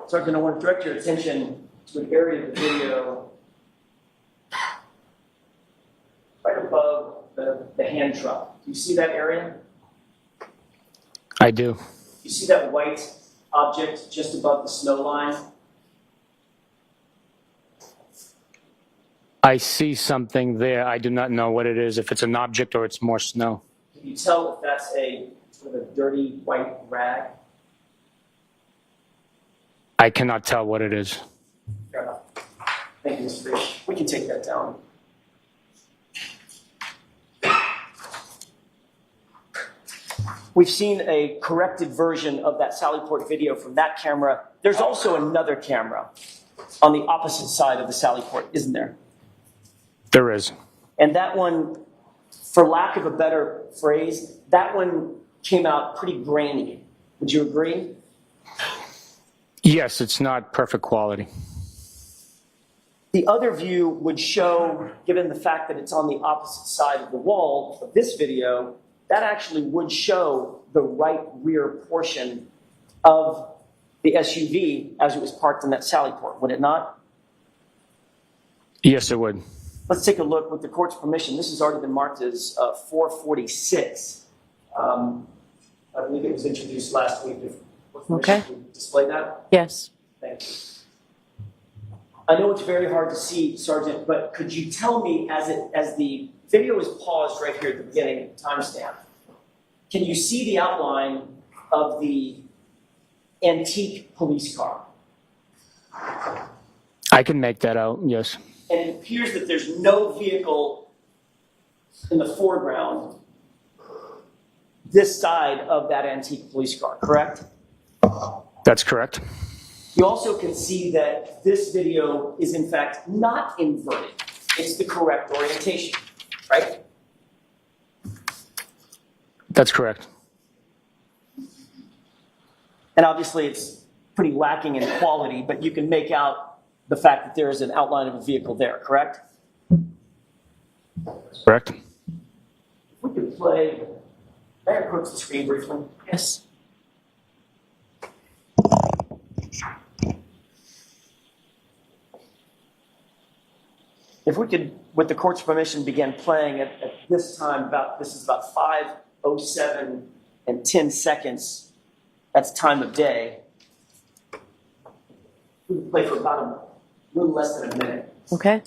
Sergeant, I want to direct your attention to an area of the video right above the hand truck. Do you see that area? I do. You see that white object just above the snow line? I see something there. I do not know what it is, if it's an object or it's more snow. Can you tell if that's a sort of a dirty white rag? I cannot tell what it is. Fair enough. Thank you, Mr. Fish. We can take that down. We've seen a corrected version of that Sallyport video from that camera. There's also another camera on the opposite side of the Sallyport, isn't there? There is. And that one, for lack of a better phrase, that one came out pretty grainy. Would you agree? Yes, it's not perfect quality. The other view would show, given the fact that it's on the opposite side of the wall of this video, that actually would show the right rear portion of the SUV as it was parked in that Sallyport, would it not? Yes, it would. Let's take a look with the court's permission. This has already been marked as 446. I believe it was introduced last week. Okay. Display that? Yes. Thank you. I know it's very hard to see, Sergeant, but could you tell me, as the video is paused right here at the beginning, timestamp, can you see the outline of the antique police car? I can make that out, yes. And it appears that there's no vehicle in the foreground this side of that antique police car, correct? That's correct. You also can see that this video is in fact not inverted. It's the correct orientation, right? That's correct. And obviously it's pretty lacking in quality, but you can make out the fact that there is an outline of a vehicle there, correct? Correct. If we could play, may I approach the screen briefly? Yes. If we could, with the court's permission, begin playing at this time, this is about 5:07 and 10 seconds. That's time of day. We can play for about a little less than a minute. Okay.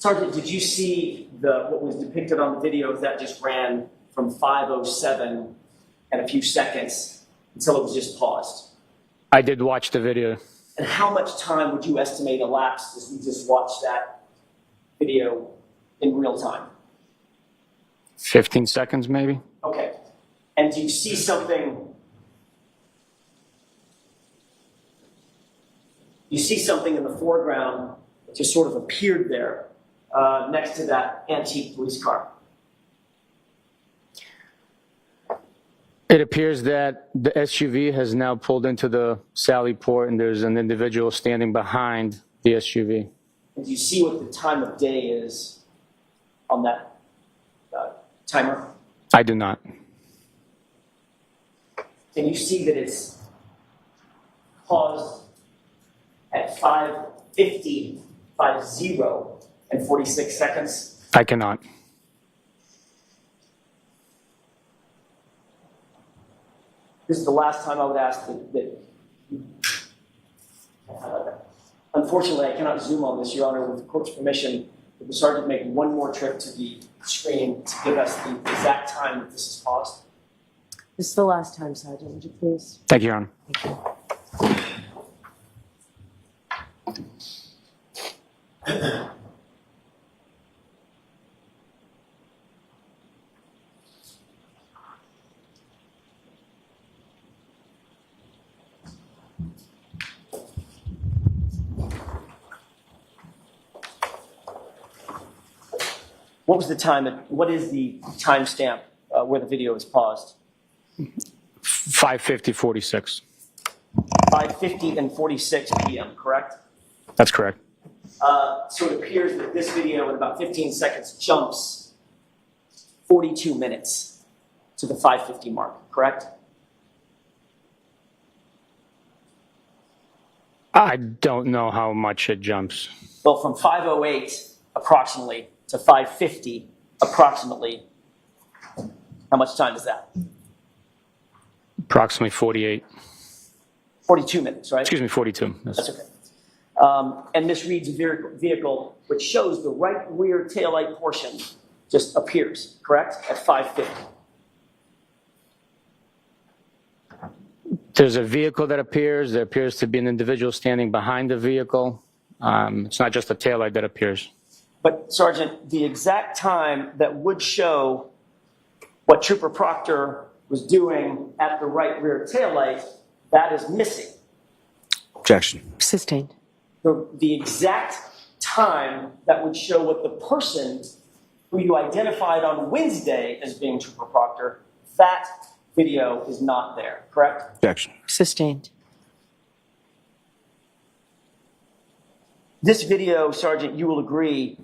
Sergeant, did you see what was depicted on the video that just ran from 5:07 and a few seconds until it was just paused? I did watch the video. And how much time would you estimate elapsed as we just watched that video in real time? 15 seconds, maybe? Okay. And do you see something? You see something in the foreground that just sort of appeared there next to that antique police car? It appears that the SUV has now pulled into the Sallyport and there's an individual standing behind the SUV. And do you see what the time of day is on that timer? I do not. Can you see that it's paused at 5:50 and 46 seconds? I cannot. This is the last time I would ask that Unfortunately, I cannot zoom on this, Your Honor. With the court's permission, would the sergeant make one more trip to the screen to give us the exact time that this is paused? This is the last time, Sergeant. Would you please? Thank you, Your Honor. Thank you. What was the time? What is the timestamp where the video is paused? 5:50:46. 5:50 and 46 p.m. Correct. That's correct. So it appears that this video, in about 15 seconds, jumps 42 minutes to the 5:50 mark. Correct. I don't know how much it jumps. Well, from 5:08 approximately to 5:50 approximately. How much time is that? Approximately 48. 42 minutes, right? Excuse me, 42. Yes. That's okay. And Miss Reed's vehicle, which shows the right rear taillight portion, just appears, correct, at 5:50. There's a vehicle that appears. There appears to be an individual standing behind the vehicle. It's not just a taillight that appears. But Sergeant, the exact time that would show what Trooper Proctor was doing at the right rear taillight, that is missing. Objection. Sustained. The exact time that would show what the person who you identified on Wednesday as being Trooper Proctor, that video is not there, correct? Objection. Sustained. This video, Sergeant, you will agree,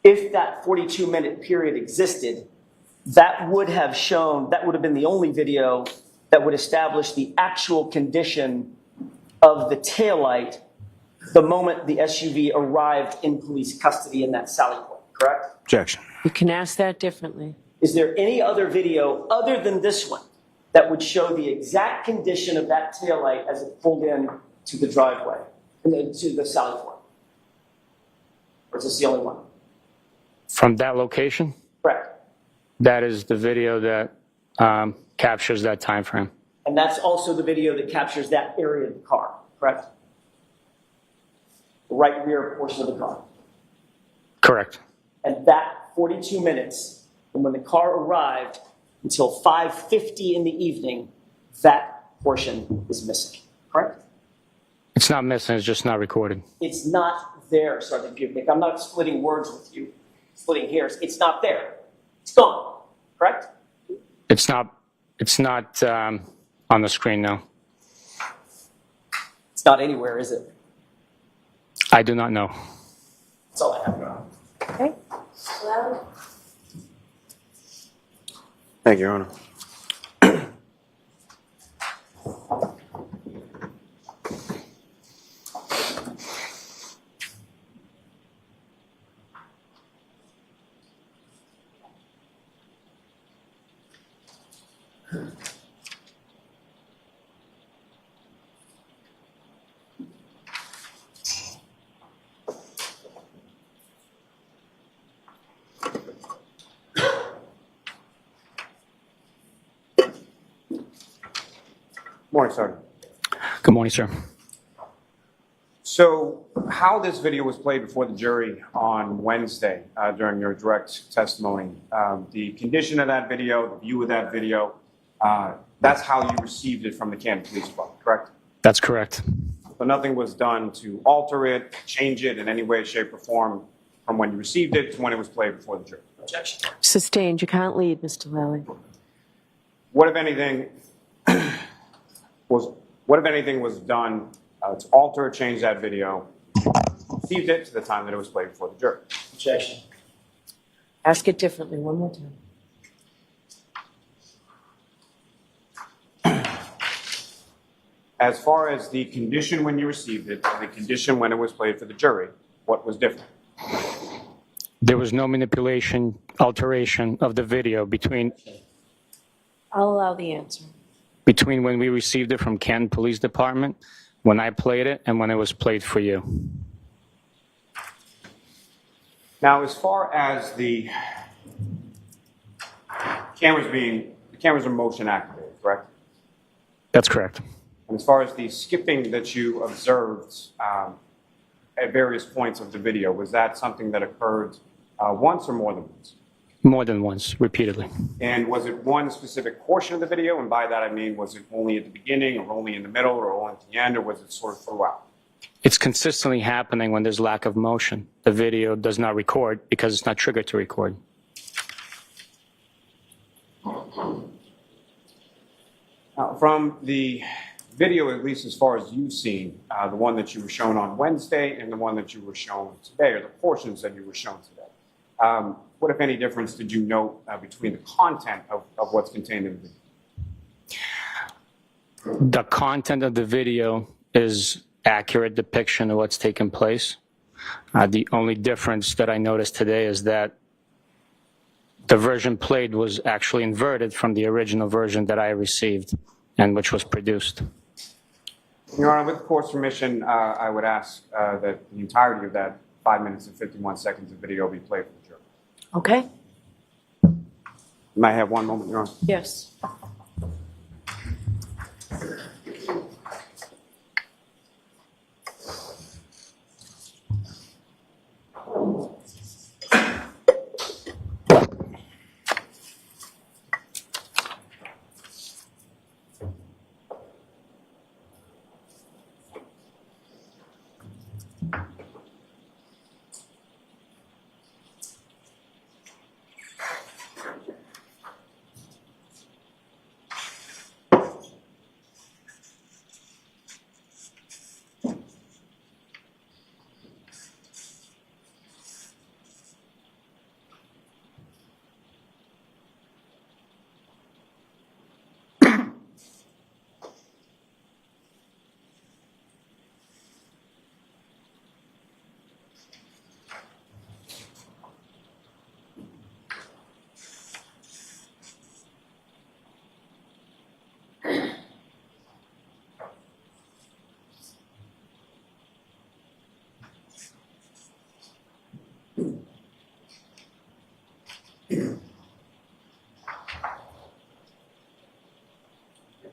if that 42-minute period existed, that would have been the only video that would establish the actual condition of the taillight the moment the SUV arrived in police custody in that sally point, correct? Objection. You can ask that differently. Is there any other video other than this one that would show the exact condition of that taillight as it pulled in to the driveway, to the sally point? Or is this the only one? From that location, Correct. that is the video that captures that time frame. And that's also the video that captures that area of the car, correct? The right rear portion of the car. Correct. And that 42 minutes from when the car arrived until 5:50 in the evening, that portion is missing, correct? It's not missing. It's just not recorded. It's not there, Sergeant Bubnik. I'm not splitting words with you, splitting hairs. It's not there. It's gone, correct? It's not on the screen now. It's not anywhere, is it? I do not know. That's all I have. Okay. Thank you, Your Honor. Morning, Sergeant. Good morning, sir. So how this video was played before the jury on Wednesday during your direct testimony, the condition of that video, the view of that video, that's how you received it from the Canton Police Department, correct? That's correct. So nothing was done to alter it, change it in any way, shape, or form from when you received it to when it was played before the jury? Objection. Sustained. You can't lead, Mr. Lally. What, if anything, was done to alter or change that video, received it to the time that it was played before the jury? Objection. Ask it differently one more time. As far as the condition when you received it and the condition when it was played for the jury, what was different? There was no manipulation, alteration of the video between I'll allow the answer. when we received it from Canton Police Department when I played it and when it was played for you. Now, as far as the cameras are motion activated, correct? That's correct. And as far as the skipping that you observed at various points of the video, was that something that occurred once or more than once? More than once, repeatedly. And was it one specific portion of the video? And by that I mean, was it only at the beginning or only in the middle or only at the end, or was it sort of throughout? It's consistently happening when there's lack of motion. The video does not record because it's not triggered to record. From the video, at least as far as you've seen, the one that you were shown on Wednesday and the one that you were shown today, or the portions that you were shown today, what, if any, difference did you note between the content of what's contained in the video? The content of the video is accurate depiction of what's taken place. The only difference that I noticed today is that the version played was actually inverted from the original version that I received and which was produced. Your Honor, with the court's permission, I would ask that the entirety of that 5 minutes and 51 seconds of video be played for the jury. Okay? You might have one moment, Your Honor. Yes.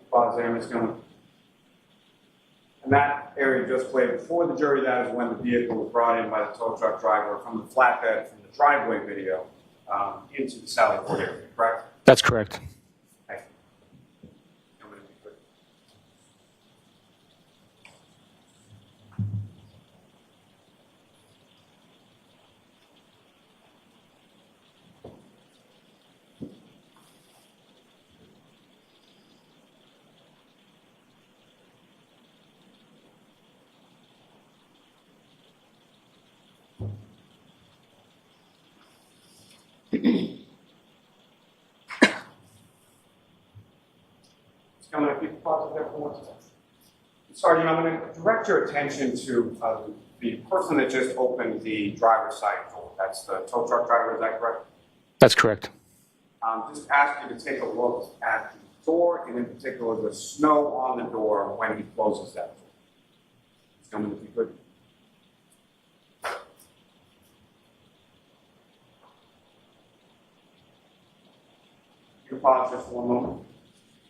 Pause there, Ms. Gilman. And that area just played before the jury, that is when the vehicle was brought in by the tow truck driver from the flatbed, from the driveway video, into the Sally Port area, correct? That's correct. Thank you. Gentlemen, if you could. Gentlemen, if you could pause there for 1 second. Sergeant, I'm going to direct your attention to the person that just opened the driver's side door. That's the tow truck driver, is that correct? That's correct. Just ask you to take a look at the door, and in particular, the snow on the door when he closes that door. Gentlemen, if you could. You can pause just for 1 moment.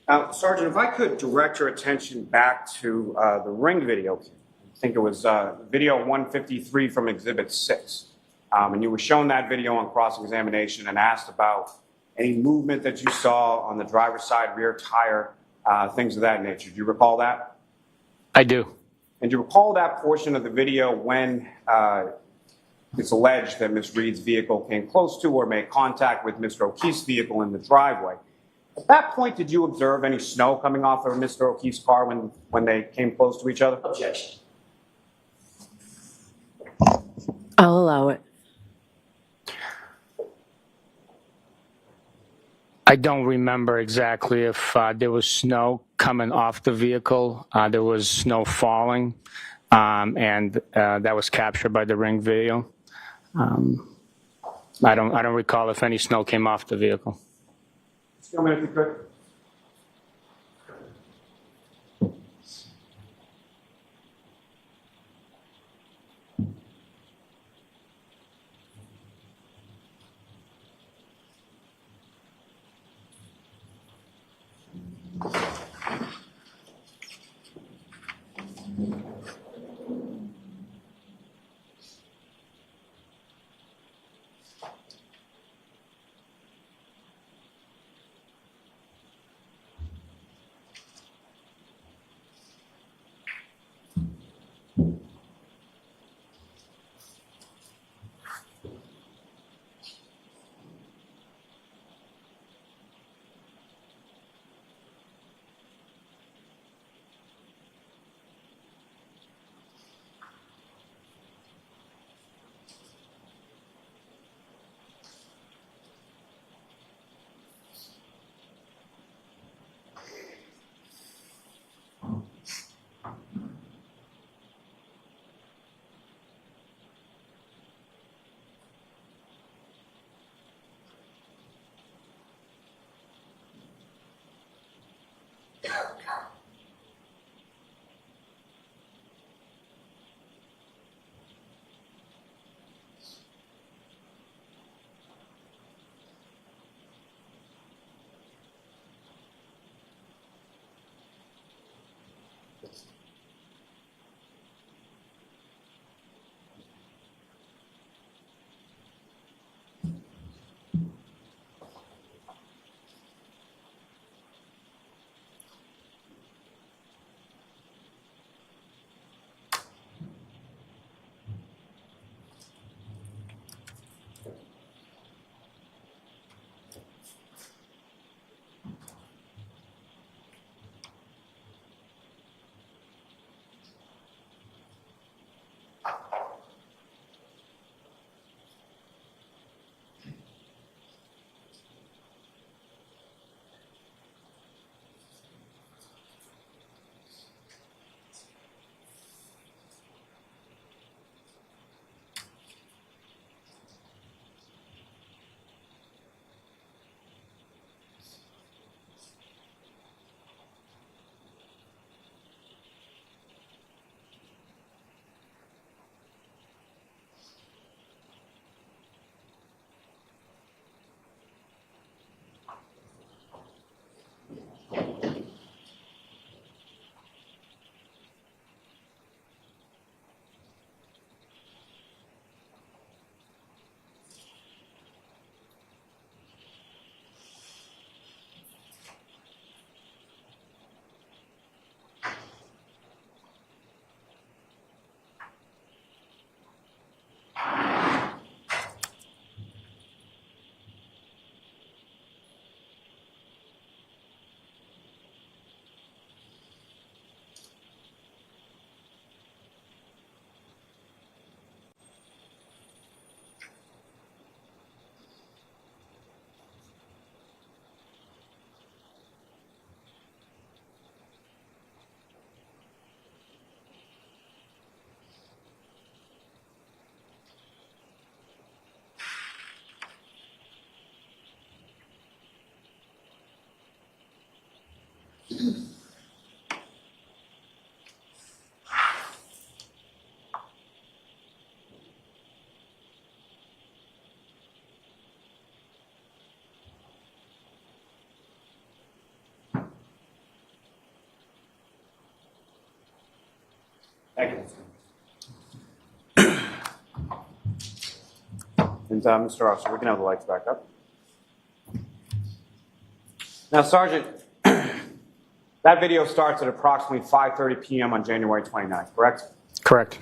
Now, Sergeant, if I could direct your attention back to the ring video. I think it was video 153 from Exhibit 6. And you were shown that video on cross-examination and asked about any movement that you saw on the driver's side rear tire, things of that nature. Do you recall that? I do. And do you recall that portion of the video when it's alleged that Ms. Reed's vehicle came close to or made contact with Mr. O'Keefe's vehicle in the driveway? At that point, did you observe any snow coming off of Mr. O'Keefe's car when they came close to each other? Objection. I'll allow it. I don't remember exactly if there was snow coming off the vehicle. There was snow falling, and that was captured by the ring video. I don't recall if any snow came off the vehicle. Gentlemen, if you could. Thank you. And Mr. Officer, we can have the lights back up. Now, Sergeant, that video starts at approximately 5:30 p.m. on January 29th, correct? Correct.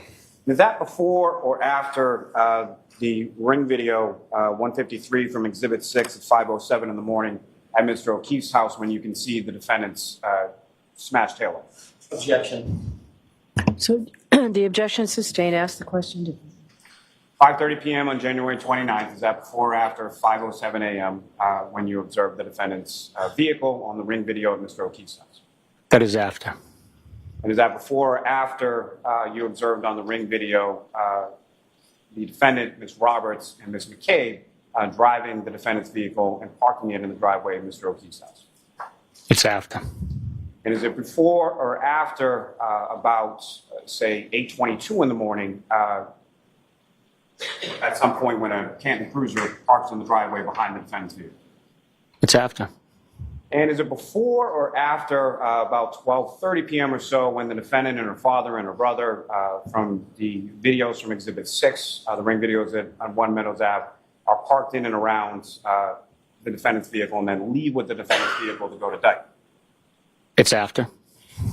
Is that before or after the ring video 153 from Exhibit 6 at 5:07 in the morning at Mr. O'Keefe's house when you can see the defendant's smashed taillight? Objection. So the objection is sustained. Ask the question. 5:30 p.m. on January 29th, is that before or after 5:07 a.m. When you observed the defendant's vehicle on the ring video of Mr. O'Keefe's house? That is after. And is that before or after you observed on the ring video the defendant, Ms. Roberts, and Ms. McCabe driving the defendant's vehicle and parking it in the driveway of Mr. O'Keefe's house? It's after. And is it before or after about, say, 8:22 in the morning, at some point when a Canton Cruiser parks in the driveway behind the defendant's vehicle? It's after. And is it before or after about 12:30 p.m. or so when the defendant and her father and her brother, from the videos from Exhibit 6, the ring videos on 1 Meadows Ave, are parked in and around the defendant's vehicle and then leave with the defendant's vehicle to go to Dyke? It's after.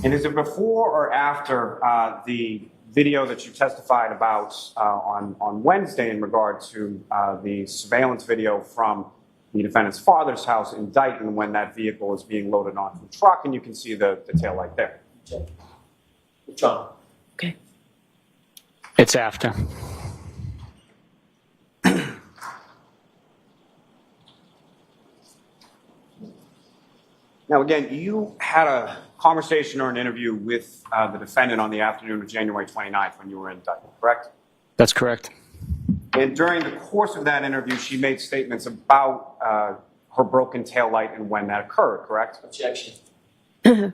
And is it before or after the video that you testified about on Wednesday in regard to the surveillance video from the defendant's father's house in Dayton when that vehicle is being loaded onto a truck and you can see the taillight there? John. Okay. It's after. Now, again, you had a conversation or an interview with the defendant on the afternoon of January 29th when you were in Dayton, correct? That's correct. And during the course of that interview, she made statements about her broken taillight and when that occurred, correct? Objection. Do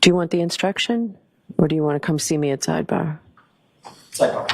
you want the instruction, or do you want to come see me at sidebar? Sidebar.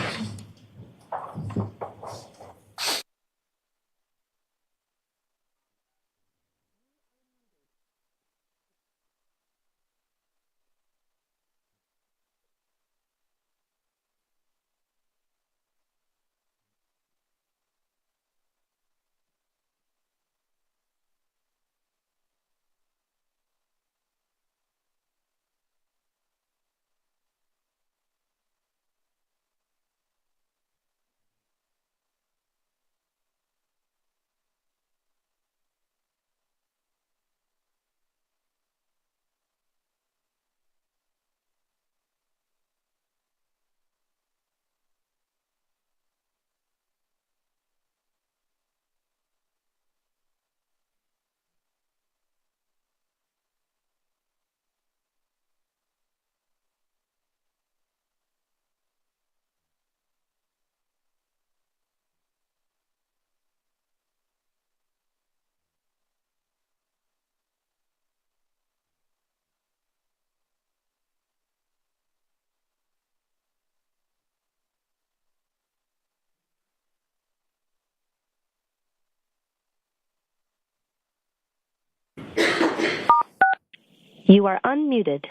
You are unmuted.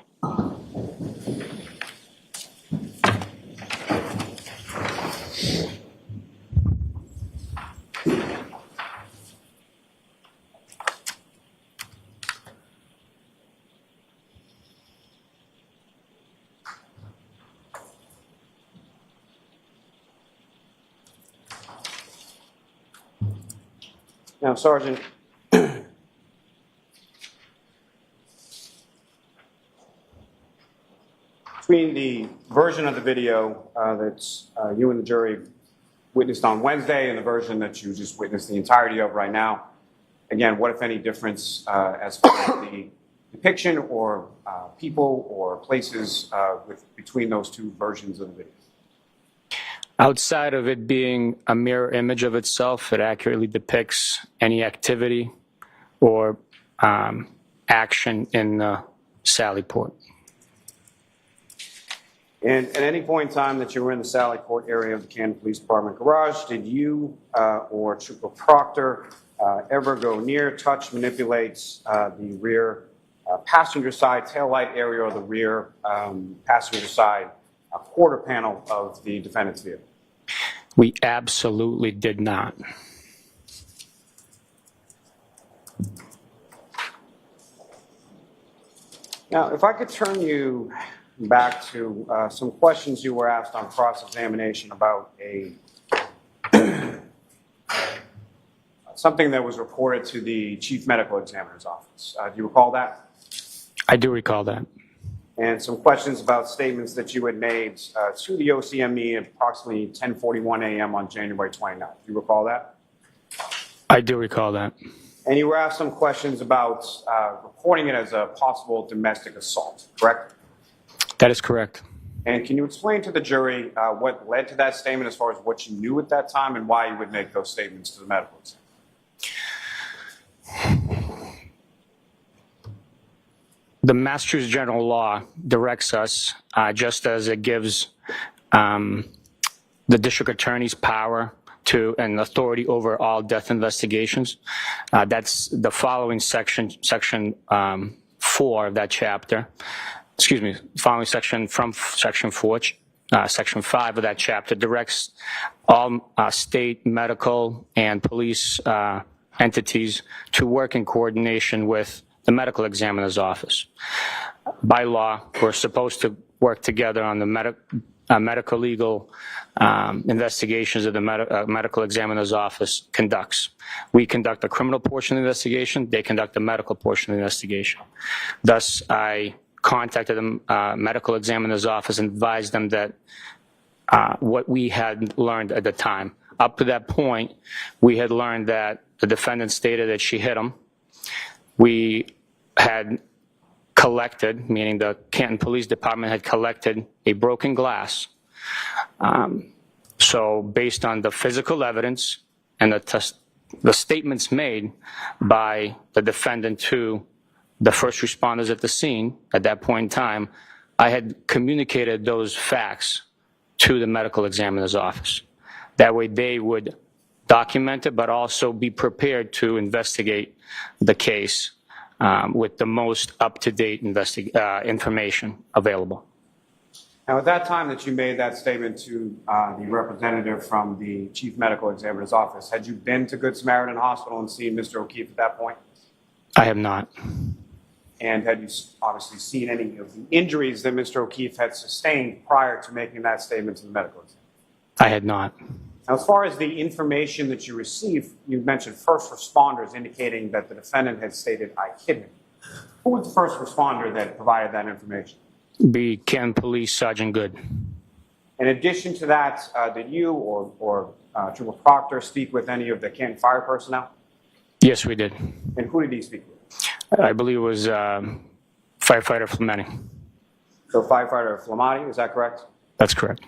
Now, Sergeant, between the version of the video that you and the jury witnessed on Wednesday and the version that you just witnessed the entirety of right now, again, what, if any, difference as far as the depiction or people or places between those two versions of the video? Outside of it being a mirror image of itself, it accurately depicts any activity or action in the Sally Port. And at any point in time that you were in the Sally Port area of the Canton Police Department garage, did you or Trooper Proctor ever go near, touch, manipulate the rear passenger side taillight area or the rear passenger side quarter panel of the defendant's vehicle? We absolutely did not. Now, if I could turn you back to some questions you were asked on cross-examination about something that was reported to the chief medical examiner's office. Do you recall that? I do recall that. And some questions about statements that you had made to the OCME at approximately 10:41 a.m. on January 29th. Do you recall that? I do recall that. And you were asked some questions about reporting it as a possible domestic assault, correct? That is correct. And can you explain to the jury what led to that statement as far as what you knew at that time and why you would make those statements to the medical examiner? The Massachusetts General Law directs us, just as it gives the district attorney's power to and authority over all death investigations. That's the following section 4 of that chapter. Excuse me, following section from section 4, section 5 of that chapter directs all state medical and police entities to work in coordination with the medical examiner's office. By law, we're supposed to work together on the medical legal investigations that the medical examiner's office conducts. We conduct the criminal portion of the investigation, they conduct the medical portion of the investigation. Thus, I contacted the medical examiner's office and advised them that what we had learned at the time. Up to that point, we had learned that the defendant stated that she hit him. We had collected, meaning the Canton Police Department had collected a broken glass. So based on the physical evidence and the statements made by the defendant to the first responders at the scene at that point in time, I had communicated those facts to the medical examiner's office. That way they would document it, but also be prepared to investigate the case with the most up-to-date information available. Now, at that time that you made that statement to the representative from the chief medical examiner's office, had you been to Good Samaritan Hospital and seen Mr. O'Keefe at that point? I have not. And had you obviously seen any of the injuries that Mr. O'Keefe had sustained prior to making that statement to the medical examiner? I had not. Now, as far as the information that you received, you mentioned first responders indicating that the defendant had stated, "I hit him." Who was the first responder that provided that information? Be Canton Police Sergeant Good. In addition to that, did you or Trooper Proctor speak with any of the Canton fire personnel? Yes, we did. And who did he speak with? I believe it was firefighter Fleming. So firefighter Flamati, is that correct? That's correct.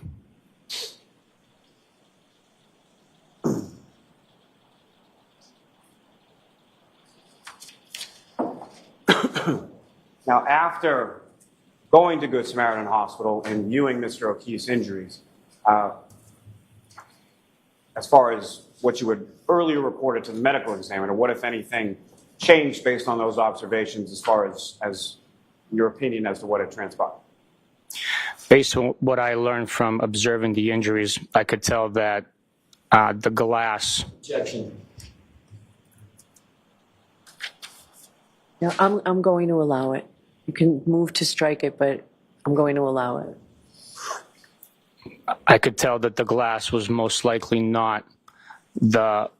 Now, after going to Good Samaritan Hospital and viewing Mr. O'Keefe's injuries, as far as what you had earlier reported to the medical examiner, what, if anything, changed based on those observations as far as your opinion as to what had transpired? Based on what I learned from observing the injuries, I could tell that the glass. Objection. Yeah, I'm going to allow it. You can move to strike it, but I'm going to allow it. I could tell that the glass was most likely not the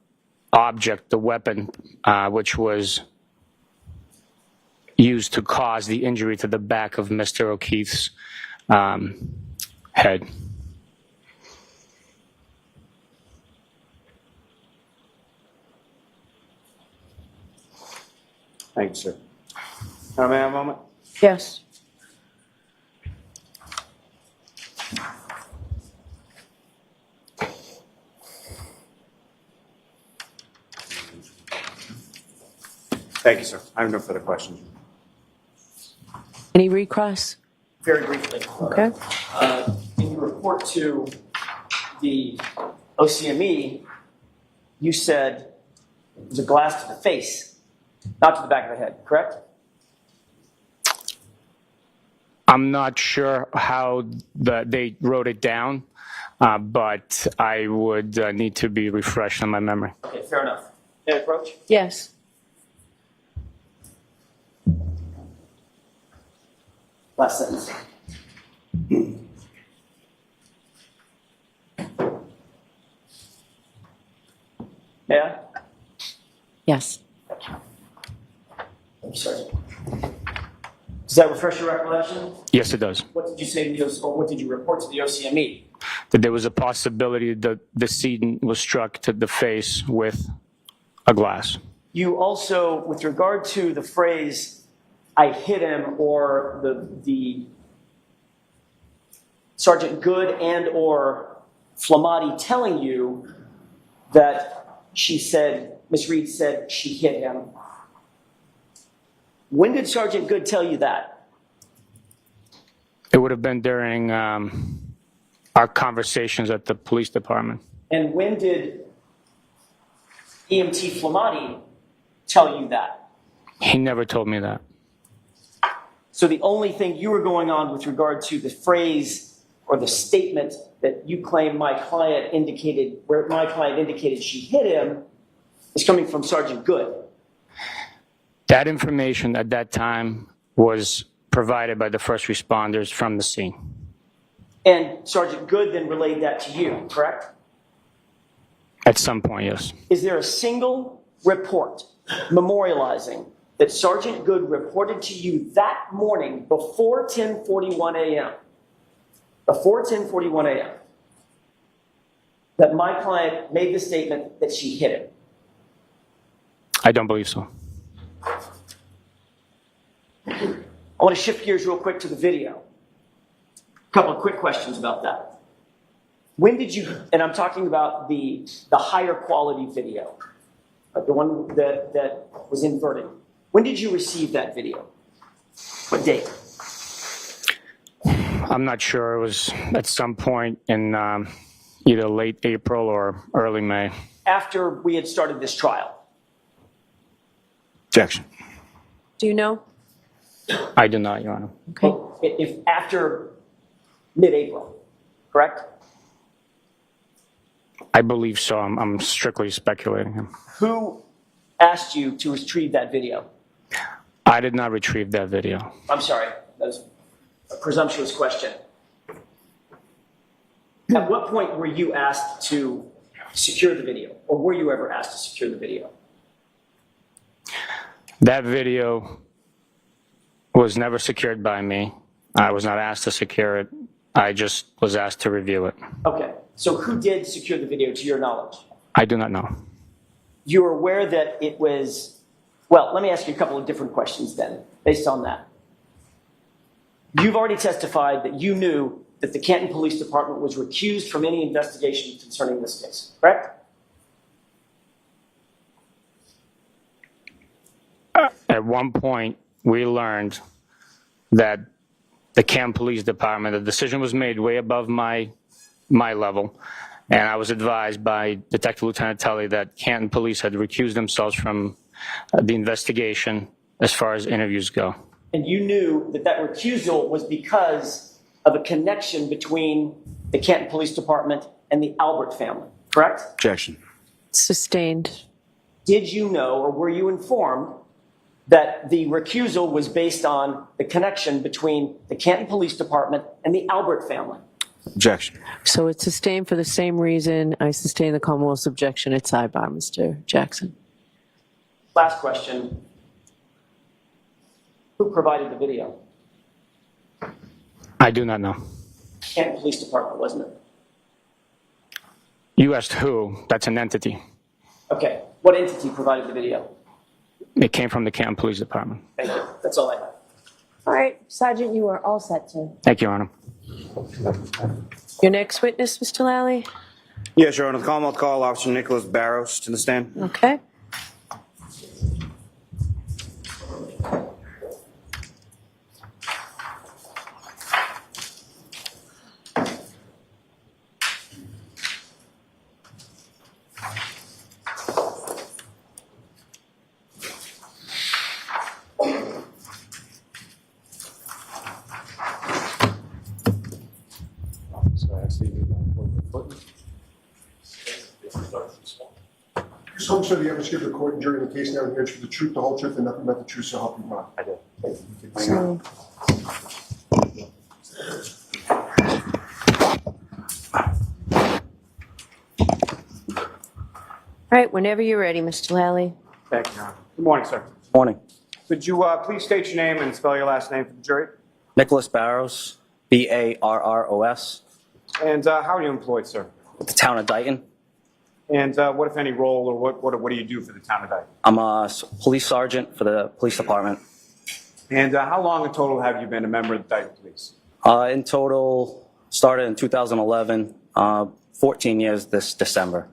object, the weapon, which was used to cause the injury to the back of Mr. O'Keefe's head. Thank you, sir. May I have a moment? Yes. Thank you, sir. I have no further questions. Any recross? Very briefly. Okay. In your report to the OCME, you said it was a glass to the face, not to the back of the head, correct? I'm not sure how they wrote it down, but I would need to be refreshed on my memory. Okay, fair enough. May I approach? Yes. Last sentence. May I? Yes. Thank you, Sergeant. Does that refresh your recollection? Yes, it does. What did you say to the or what did you report to the OCME? That there was a possibility that the decedent was struck to the face with a glass. You also, with regard to the phrase, I hit him, or the Sergeant Good and or Flamati telling you that she said, Ms. Reed said she hit him. When did Sergeant Good tell you that? It would have been during our conversations at the police department. And when did EMT Flamati tell you that? He never told me that. So the only thing you were going on with regard to the phrase or the statement that you claim my client indicated, where my client indicated she hit him, is coming from Sergeant Good. That information at that time was provided by the first responders from the scene. And Sergeant Good then relayed that to you, correct? At some point, yes. Is there a single report memorializing that Sergeant Good reported to you that morning before 10:41 a.m., before 10:41 a.m., that my client made the statement that she hit him? I don't believe so. I want to shift gears real quick to the video. A couple of quick questions about that. When did you, and I'm talking about the higher quality video, the one that was inverted. When did you receive that video? What date? I'm not sure. It was at some point in either late April or early May. After we had started this trial. Objection. Do you know? I do not, Your Honor. Okay. If after mid-April, correct? I believe so. I'm strictly speculating. Who asked you to retrieve that video? I did not retrieve that video. I'm sorry, that was a presumptuous question. At what point were you asked to secure the video, or were you ever asked to secure the video? That video was never secured by me. I was not asked to secure it. I just was asked to review it. Okay, so who did secure the video to your knowledge? I do not know. You were aware that it was, well, let me ask you a couple of different questions then, based on that. You've already testified that you knew that the Canton Police Department was recused from any investigation concerning this case, correct? At one point, we learned that the Canton Police Department, the decision was made way above my level, and I was advised by Detective Lieutenant Tully that Canton Police had recused themselves from the investigation as far as interviews go. And you knew that that recusal was because of a connection between the Canton Police Department and the Albert family, correct? Objection. Sustained. Did you know, or were you informed, that the recusal was based on the connection between the Canton Police Department and the Albert family? Objection. So it's sustained for the same reason I sustain the Commonwealth's objection at sidebar, Mr. Jackson. Last question. Who provided the video? I do not know. Canton Police Department, wasn't it? You asked who. That's an entity. Okay. What entity provided the video? It came from the Canton Police Department. Thank you. That's all I have. All right, Sergeant, you are all set to. Thank you, Your Honor. Your next witness, Mr. Lally? Yes, Your Honor. The Commonwealth call Officer Nicholas Barrows to the stand. Okay. You so swear the evidence give the court and jury in the case now and here's for the truth, the whole truth, and nothing but the truth, so help you God. I did. So, all right, whenever you're ready, Mr. Lally. Thank you, Your Honor. Good morning, sir. Morning. Could you please state your name and spell your last name for the jury? Nicholas Barrows, Barros, And how are you employed, sir? with the town of Dayton. And what, if any, role or what do you do for the town of Dayton? I'm a police sergeant for the police department. And how long in total have you been a member of the Dayton Police? In total, started in 2011, 14 years this December.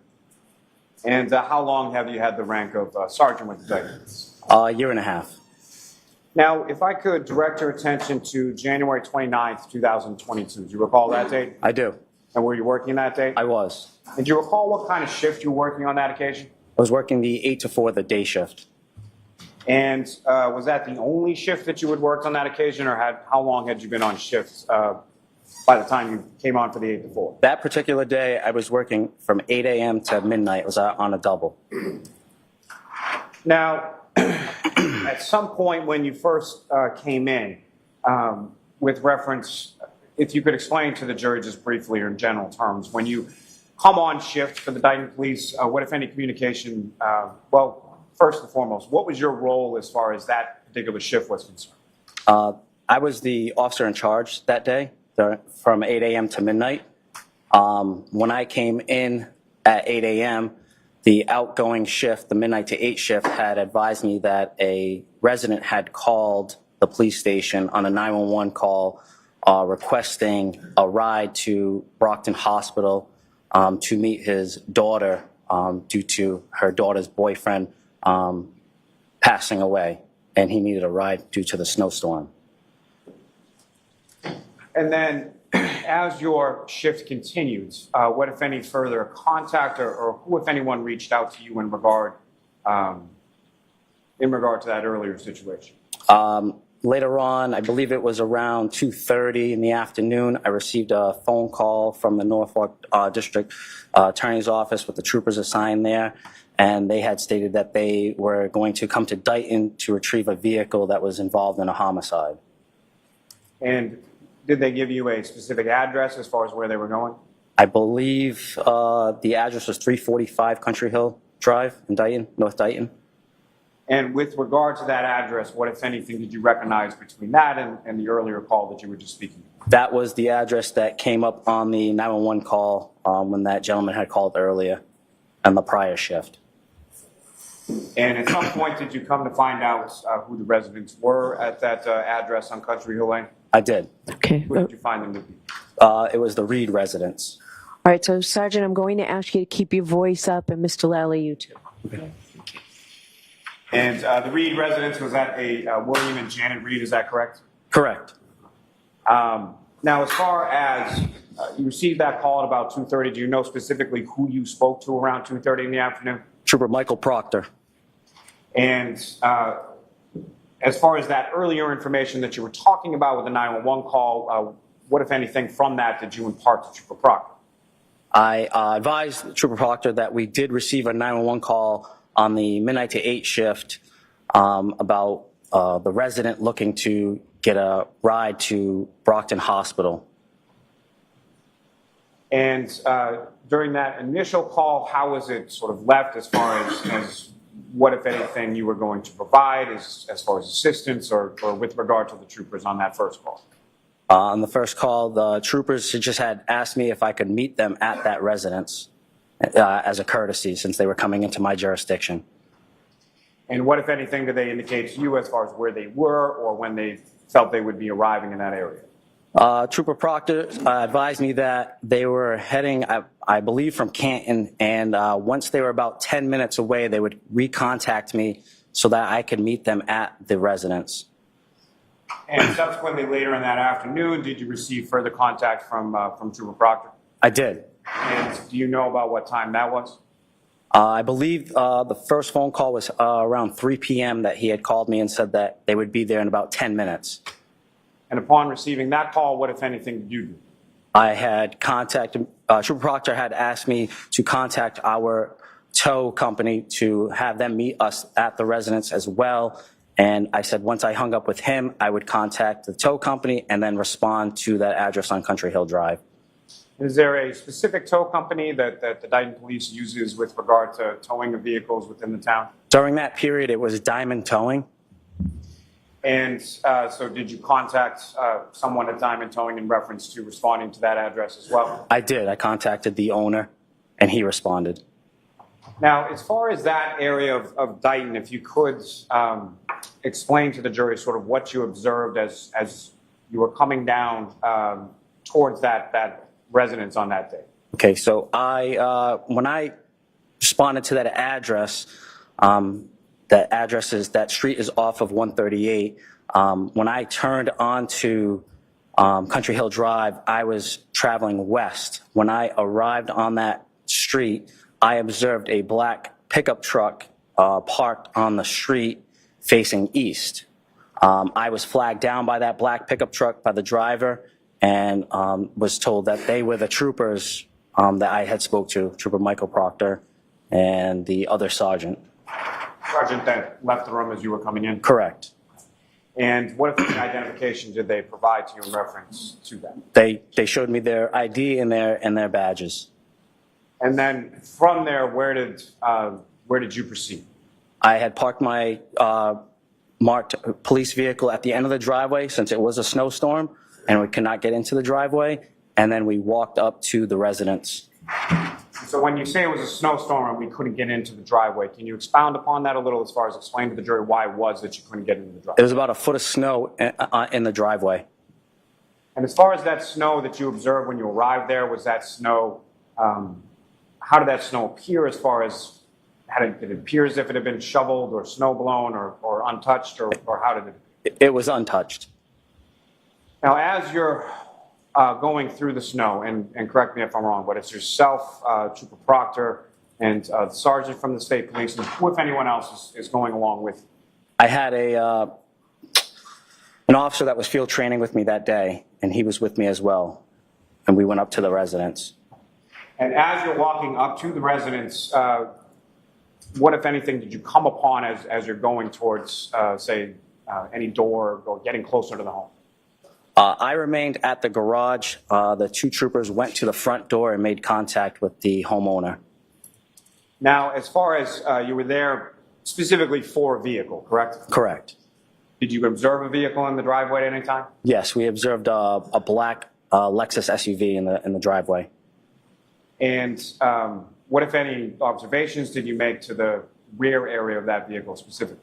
And how long have you had the rank of sergeant with the Dayton Police? A year and a half. Now, if I could direct your attention to January 29th, 2022. Do you recall that date? I do. And were you working that date? I was. And do you recall what kind of shift you were working on that occasion? I was working the 8 to 4, the day shift. And was that the only shift that you had worked on that occasion, or how long had you been on shift by the time you came on for the 8 to 4? That particular day, I was working from 8 a.m. to midnight. It was on a double. Now, at some point when you first came in, with reference, if you could explain to the jury just briefly or in general terms, when you come on shift for the Dayton Police, what, if any, communication, first and foremost, what was your role as far as that particular shift was concerned? I was the officer in charge that day from 8 a.m. to midnight. When I came in at 8 a.m., the outgoing shift, the midnight to 8 shift, had advised me that a resident had called the police station on a 911 call requesting a ride to Brockton Hospital to meet his daughter due to her daughter's boyfriend passing away, and he needed a ride due to the snowstorm. And then, as your shift continues, what, if any, further contact or who, if anyone, reached out to you in regard to that earlier situation? Later on, I believe it was around 2:30 in the afternoon, I received a phone call from the Norfolk District Attorney's Office with the troopers assigned there, and they had stated that they were going to come to Dayton to retrieve a vehicle that was involved in a homicide. And did they give you a specific address as far as where they were going? I believe the address was 345 Country Hill Drive in Dayton, North Dayton. And with regard to that address, what, if anything, did you recognize between that and the earlier call that you were just speaking of? That was the address that came up on the 911 call when that gentleman had called earlier on the prior shift. And at some point, did you come to find out who the residents were at that address on Country Hill Lane? I did. Okay. Who did you find them to be? It was the Reed residence. All right, so Sergeant, I'm going to ask you to keep your voice up, and Mr. Lally, you too. Okay. And the Reed residence, was that a William and Janet Reed, is that correct? Correct. Now, as far as you received that call at about 2:30, do you know specifically who you spoke to around 2:30 in the afternoon? Trooper Michael Proctor. And as far as that earlier information that you were talking about with the 911 call, what, if anything, from that did you impart to Trooper Proctor? I advised Trooper Proctor that we did receive a 911 call on the midnight to 8 shift about the resident looking to get a ride to Brockton Hospital. And during that initial call, how was it sort of left as far as what, if anything, you were going to provide as far as assistance or with regard to the troopers on that first call? On the first call, the troopers just had asked me if I could meet them at that residence as a courtesy since they were coming into my jurisdiction. And what, if anything, did they indicate to you as far as where they were or when they felt they would be arriving in that area? Trooper Proctor advised me that they were heading, I believe, from Canton, and once they were about 10 minutes away, they would recontact me so that I could meet them at the residence. And subsequently, later in that afternoon, did you receive further contact from Trooper Proctor? I did. And do you know about what time that was? I believe the first phone call was around 3 p.m. that he had called me and said that they would be there in about 10 minutes. And upon receiving that call, what, if anything, did you do? I had contacted, Trooper Proctor had asked me to contact our tow company to have them meet us at the residence as well. And I said once I hung up with him, I would contact the tow company and then respond to that address on Country Hill Drive. Is there a specific tow company that the Dayton Police uses with regard to towing of vehicles within the town? During that period, it was Diamond Towing. And so did you contact someone at Diamond Towing in reference to responding to that address as well? I did. I contacted the owner, and he responded. Now, as far as that area of Dayton, if you could explain to the jury sort of what you observed as you were coming down towards that residence on that day. Okay, so when I responded to that address, that street is off of 138. When I turned onto Country Hill Drive, I was traveling west. When I arrived on that street, I observed a black pickup truck parked on the street facing east. I was flagged down by that black pickup truck by the driver and was told that they were the troopers that I had spoke to, Trooper Michael Proctor and the other sergeant. Sergeant that left the room as you were coming in? Correct. And what identification did they provide to you in reference to that? They showed me their ID and their badges. And then from there, where did you proceed? I had parked my marked police vehicle at the end of the driveway since it was a snowstorm and we could not get into the driveway. And then we walked up to the residence. So when you say it was a snowstorm and we couldn't get into the driveway, can you expound upon that a little as far as explain to the jury why it was that you couldn't get into the driveway? There was about a foot of snow in the driveway. And as far as that snow that you observed when you arrived there, was that snow, how did that snow appear as far as, did it appear as if it had been shoveled or snow blown or untouched, or how did it? It was untouched. Now, as you're going through the snow, and correct me if I'm wrong, but it's yourself, Trooper Proctor, and the sergeant from the state police, and who, if anyone else, is going along with you? I had an officer that was field training with me that day, and he was with me as well. And we went up to the residence. And as you're walking up to the residence, what, if anything, did you come upon as you're going towards, say, any door or getting closer to the home? I remained at the garage. The two troopers went to the front door and made contact with the homeowner. Now, as far as you were there specifically for a vehicle, correct? Correct. Did you observe a vehicle in the driveway at any time? Yes, we observed a black Lexus SUV in the driveway. And what, if any, observations did you make to the rear area of that vehicle specifically?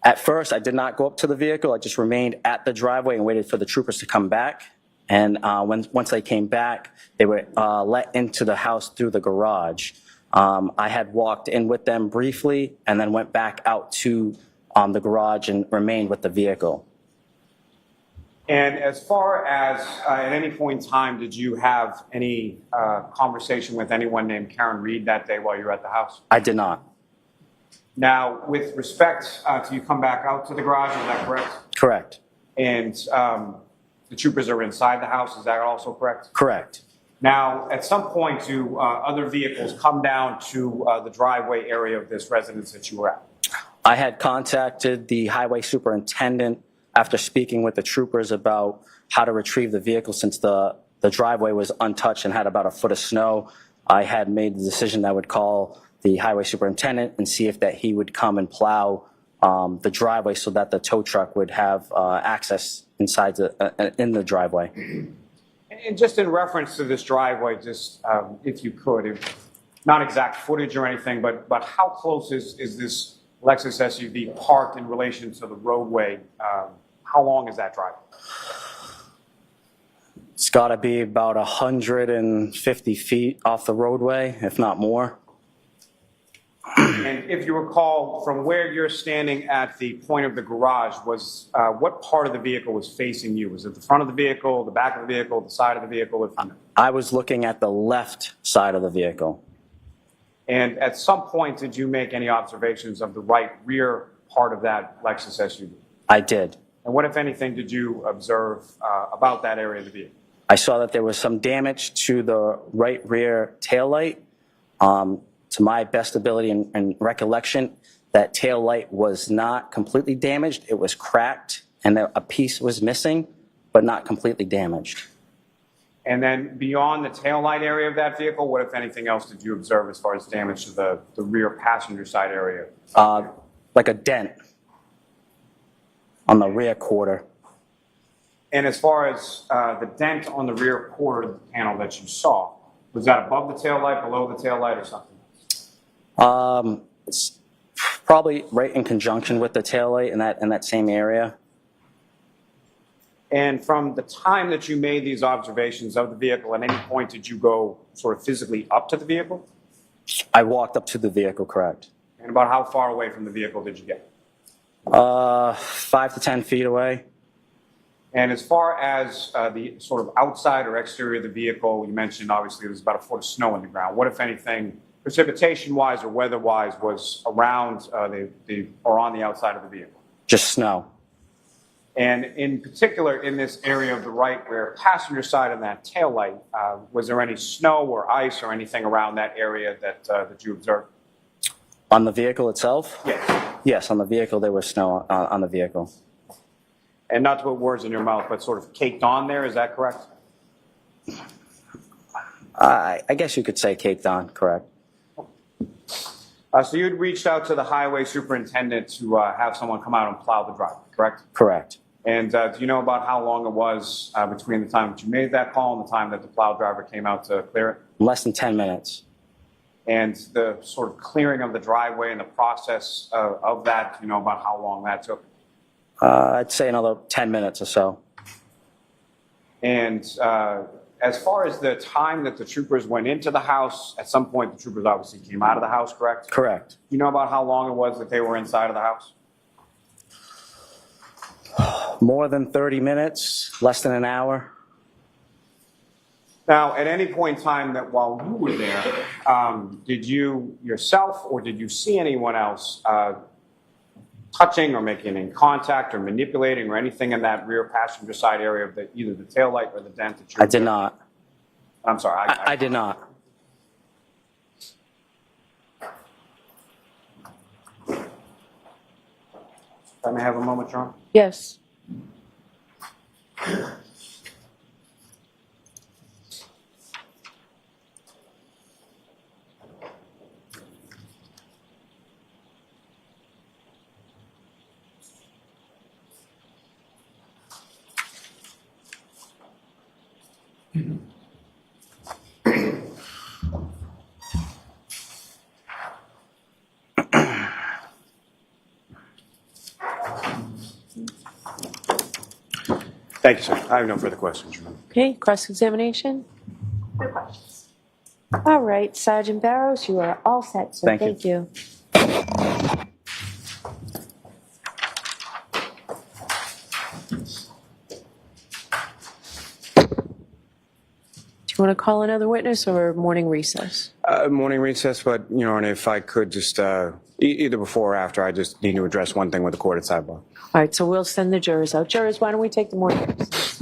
At first, I did not go up to the vehicle. I just remained at the driveway and waited for the troopers to come back. And once they came back, they were let into the house through the garage. I had walked in with them briefly and then went back out to the garage and remained with the vehicle. And as far as at any point in time, did you have any conversation with anyone named Karen Reed that day while you were at the house? I did not. Now, with respect to you come back out to the garage, is that correct? Correct. And the troopers are inside the house, is that also correct? Correct. Now, at some point, do other vehicles come down to the driveway area of this residence that you were at? I had contacted the highway superintendent after speaking with the troopers about how to retrieve the vehicle since the driveway was untouched and had about a foot of snow. I had made the decision that I would call the highway superintendent and see if that he would come and plow the driveway so that the tow truck would have access inside in the driveway. And just in reference to this driveway, just if you could, not exact footage or anything, but how close is this Lexus SUV parked in relation to the roadway? How long is that driveway? It's got to be about 150 feet off the roadway, if not more. And if you recall, from where you're standing at the point of the garage, was what part of the vehicle was facing you? Was it the front of the vehicle, the back of the vehicle, the side of the vehicle? If you know? I was looking at the left side of the vehicle. And at some point, did you make any observations of the right rear part of that Lexus SUV? I did. And what, if anything, did you observe about that area of the vehicle? I saw that there was some damage to the right rear taillight. to my best ability and recollection, that tail light was not completely damaged. It was cracked, and a piece was missing, but not completely damaged. And then beyond the taillight area of that vehicle, what, if anything else, did you observe as far as damage to the rear passenger side area? Like a dent on the rear quarter. And as far as the dent on the rear quarter of the panel that you saw, was that above the taillight, below the taillight, or something? It's probably right in conjunction with the taillight in that same area. And from the time that you made these observations of the vehicle, at any point did you go sort of physically up to the vehicle? I walked up to the vehicle, correct. And about how far away from the vehicle did you get? 5 to 10 feet away. And as far as the sort of outside or exterior of the vehicle, you mentioned obviously there's about a foot of snow on the ground. What, if anything, precipitation-wise or weather-wise, was around or on the outside of the vehicle? Just snow. And in particular, in this area of the right rear passenger side of that taillight, was there any snow or ice or anything around that area that you observed? On the vehicle itself? Yes. Yes, on the vehicle there was snow on the vehicle. And not to put words in your mouth, but sort of caked on there, is that correct? I guess you could say caked on, correct. So you'd reached out to the highway superintendent to have someone come out and plow the driveway, correct? Correct. And do you know about how long it was between the time that you made that call and the time that the plow driver came out to clear it? Less than 10 minutes. And the sort of clearing of the driveway and the process of that, do you know about how long that took? I'd say another 10 minutes or so. And as far as the time that the troopers went into the house, at some point the troopers obviously came out of the house, correct? Correct. Do you know about how long it was that they were inside of the house? More than 30 minutes, less than an hour. Now, at any point in time that while you were there, did you yourself or did you see anyone else touching or making any contact or manipulating or anything in that rear passenger side area of either the taillight or the dent that you I did not. I'm sorry. I did not. If I may have a moment, John? Yes. Thank you, sir. I have no further questions, Your Honor. Okay, cross-examination? No questions. All right, Sergeant Barrows, you are all set, sir. Thank you. Thank you. Do you want to call another witness or morning recess? Morning recess, but, Your Honor, if I could just, either before or after, I just need to address one thing with the court at sidebar. All right, so we'll send the jurors out. Jurors, why don't we take the morning recess?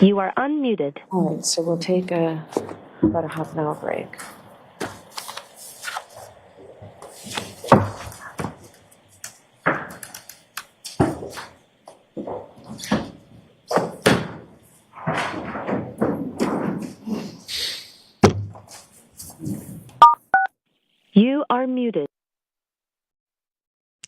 You are unmuted. All right, so we'll take about a half an hour break. You are muted.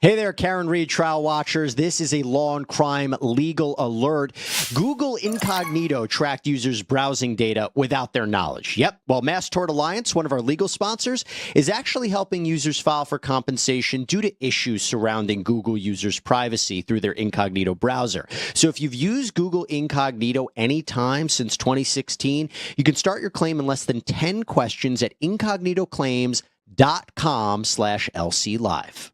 Hey there, Karen Reed, trial watchers. This is a Law and Crime legal alert. Google Incognito tracked users' browsing data without their knowledge. Yep. Well, Mass Tort Alliance, one of our legal sponsors, is actually helping users file for compensation due to issues surrounding Google users' privacy through their Incognito browser. So if you've used Google Incognito anytime since 2016, you can start your claim in less than 10 questions at incognitoclaims.com/LC Live.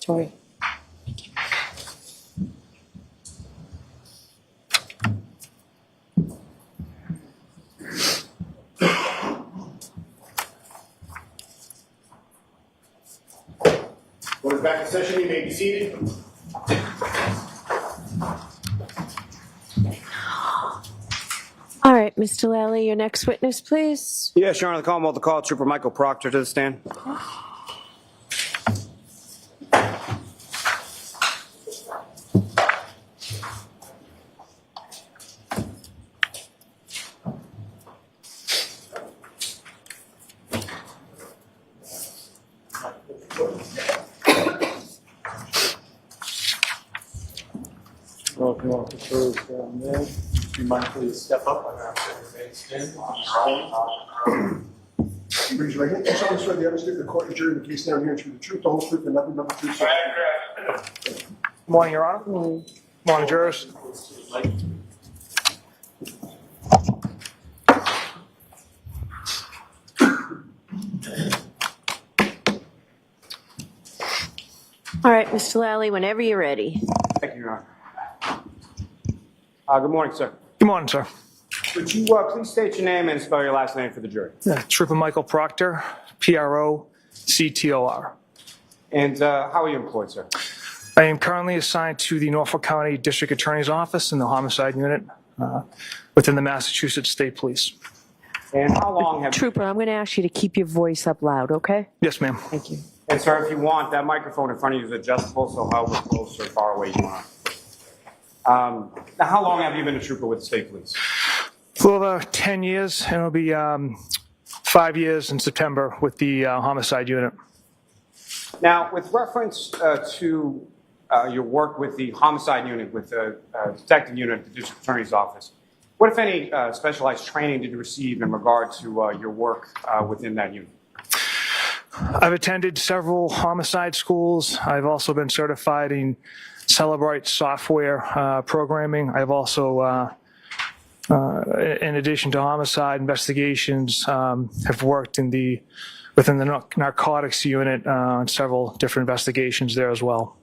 Sorry. Court is back in session. You may be seated. All right, Mr. Lally, your next witness, please. Yes, Your Honor, the Commonwealth will call Trooper Michael Proctor to the stand. Welcome, officers down there. Do you mind please step up? Raise your right hand. You solemnly swear the evidence the court and jury in the case now hearing to be the truth, the whole truth, and nothing but the truth. So Good morning, Your Honor. Good morning, jurors. All right, Mr. Lally, whenever you're ready. Thank you, Your Honor. Good morning, sir. Good morning, sir. Would you please state your name and spell your last name for the jury? Trooper Michael Proctor, Proctor. And how are you employed, sir? I am currently assigned to the Norfolk County District Attorney's Office in the Homicide Unit within the Massachusetts State Police. And how long have Trooper, I'm going to ask you to keep your voice up loud, okay? Yes, ma'am. Thank you. And sir, if you want, that microphone in front of you is adjustable, so however close or far away you want. Now, how long have you been a trooper with the state police? For over 10 years, and it'll be 5 years in September with the Homicide Unit. Now, with reference to your work with the homicide unit, with the detective unit at the district attorney's office, what, if any, specialized training did you receive in regard to your work within that unit? I've attended several homicide schools. I've also been certified in Celebrite software programming. I've also, in addition to homicide investigations, have worked within the narcotics unit on several different investigations there as well.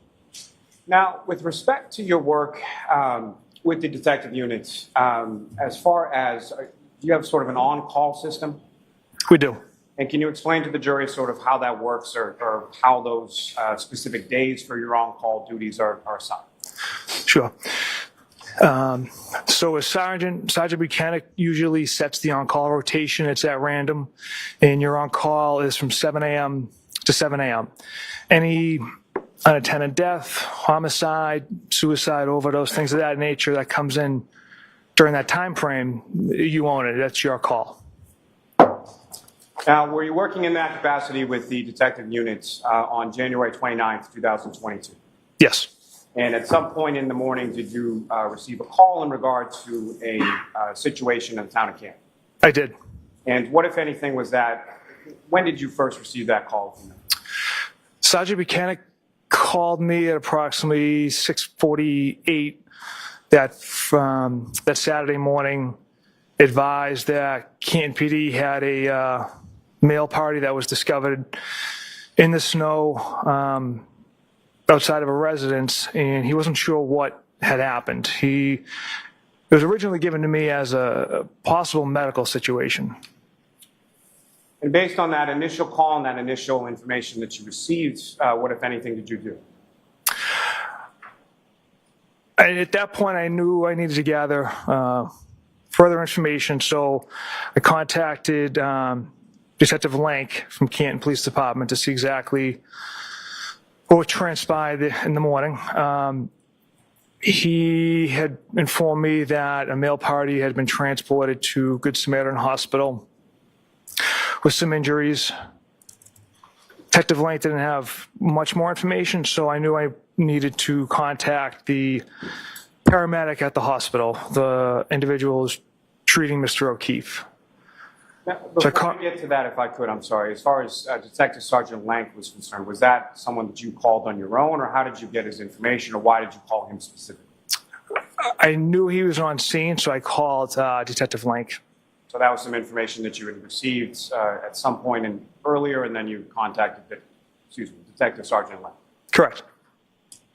Now, with respect to your work with the detective units, as far as, do you have sort of an on-call system? We do. And can you explain to the jury sort of how that works or how those specific days for your on-call duties are assigned? Sure. So a Sergeant Buchanan usually sets the on-call rotation. It's at random, and your on-call is from 7 a.m. to 7 a.m. Any unattended death, homicide, suicide, overdose, things of that nature that comes in during that time frame, you own it. That's your call. Now, were you working in that capacity with the detective units on January 29th, 2022? Yes. And at some point in the morning, did you receive a call in regard to a situation in the town of Canton? I did. And what, if anything, was that? When did you first receive that call from them? Sergeant Buchanan called me at approximately 6:48 that Saturday morning, advised that Canton PD had a mail party that was discovered in the snow outside of a residence, and he wasn't sure what had happened. It was originally given to me as a possible medical situation. And based on that initial call and that initial information that you received, what, if anything, did you do? At that point, I knew I needed to gather further information, so I contacted Detective Lank from Canton Police Department to see exactly what transpired in the morning. He had informed me that a male party had been transported to Good Samaritan Hospital with some injuries. Detective Lank didn't have much more information, so I knew I needed to contact the paramedic at the hospital, the individual who's treating Mr. O'Keefe. Now, before I get to that, if I could, I'm sorry. As far as Detective Sergeant Lank was concerned, was that someone that you called on your own, or how did you get his information, or why did you call him specifically? I knew he was on scene, so I called Detective Lank. So that was some information that you had received at some point earlier, and then you contacted Detective Sergeant Lank. Correct.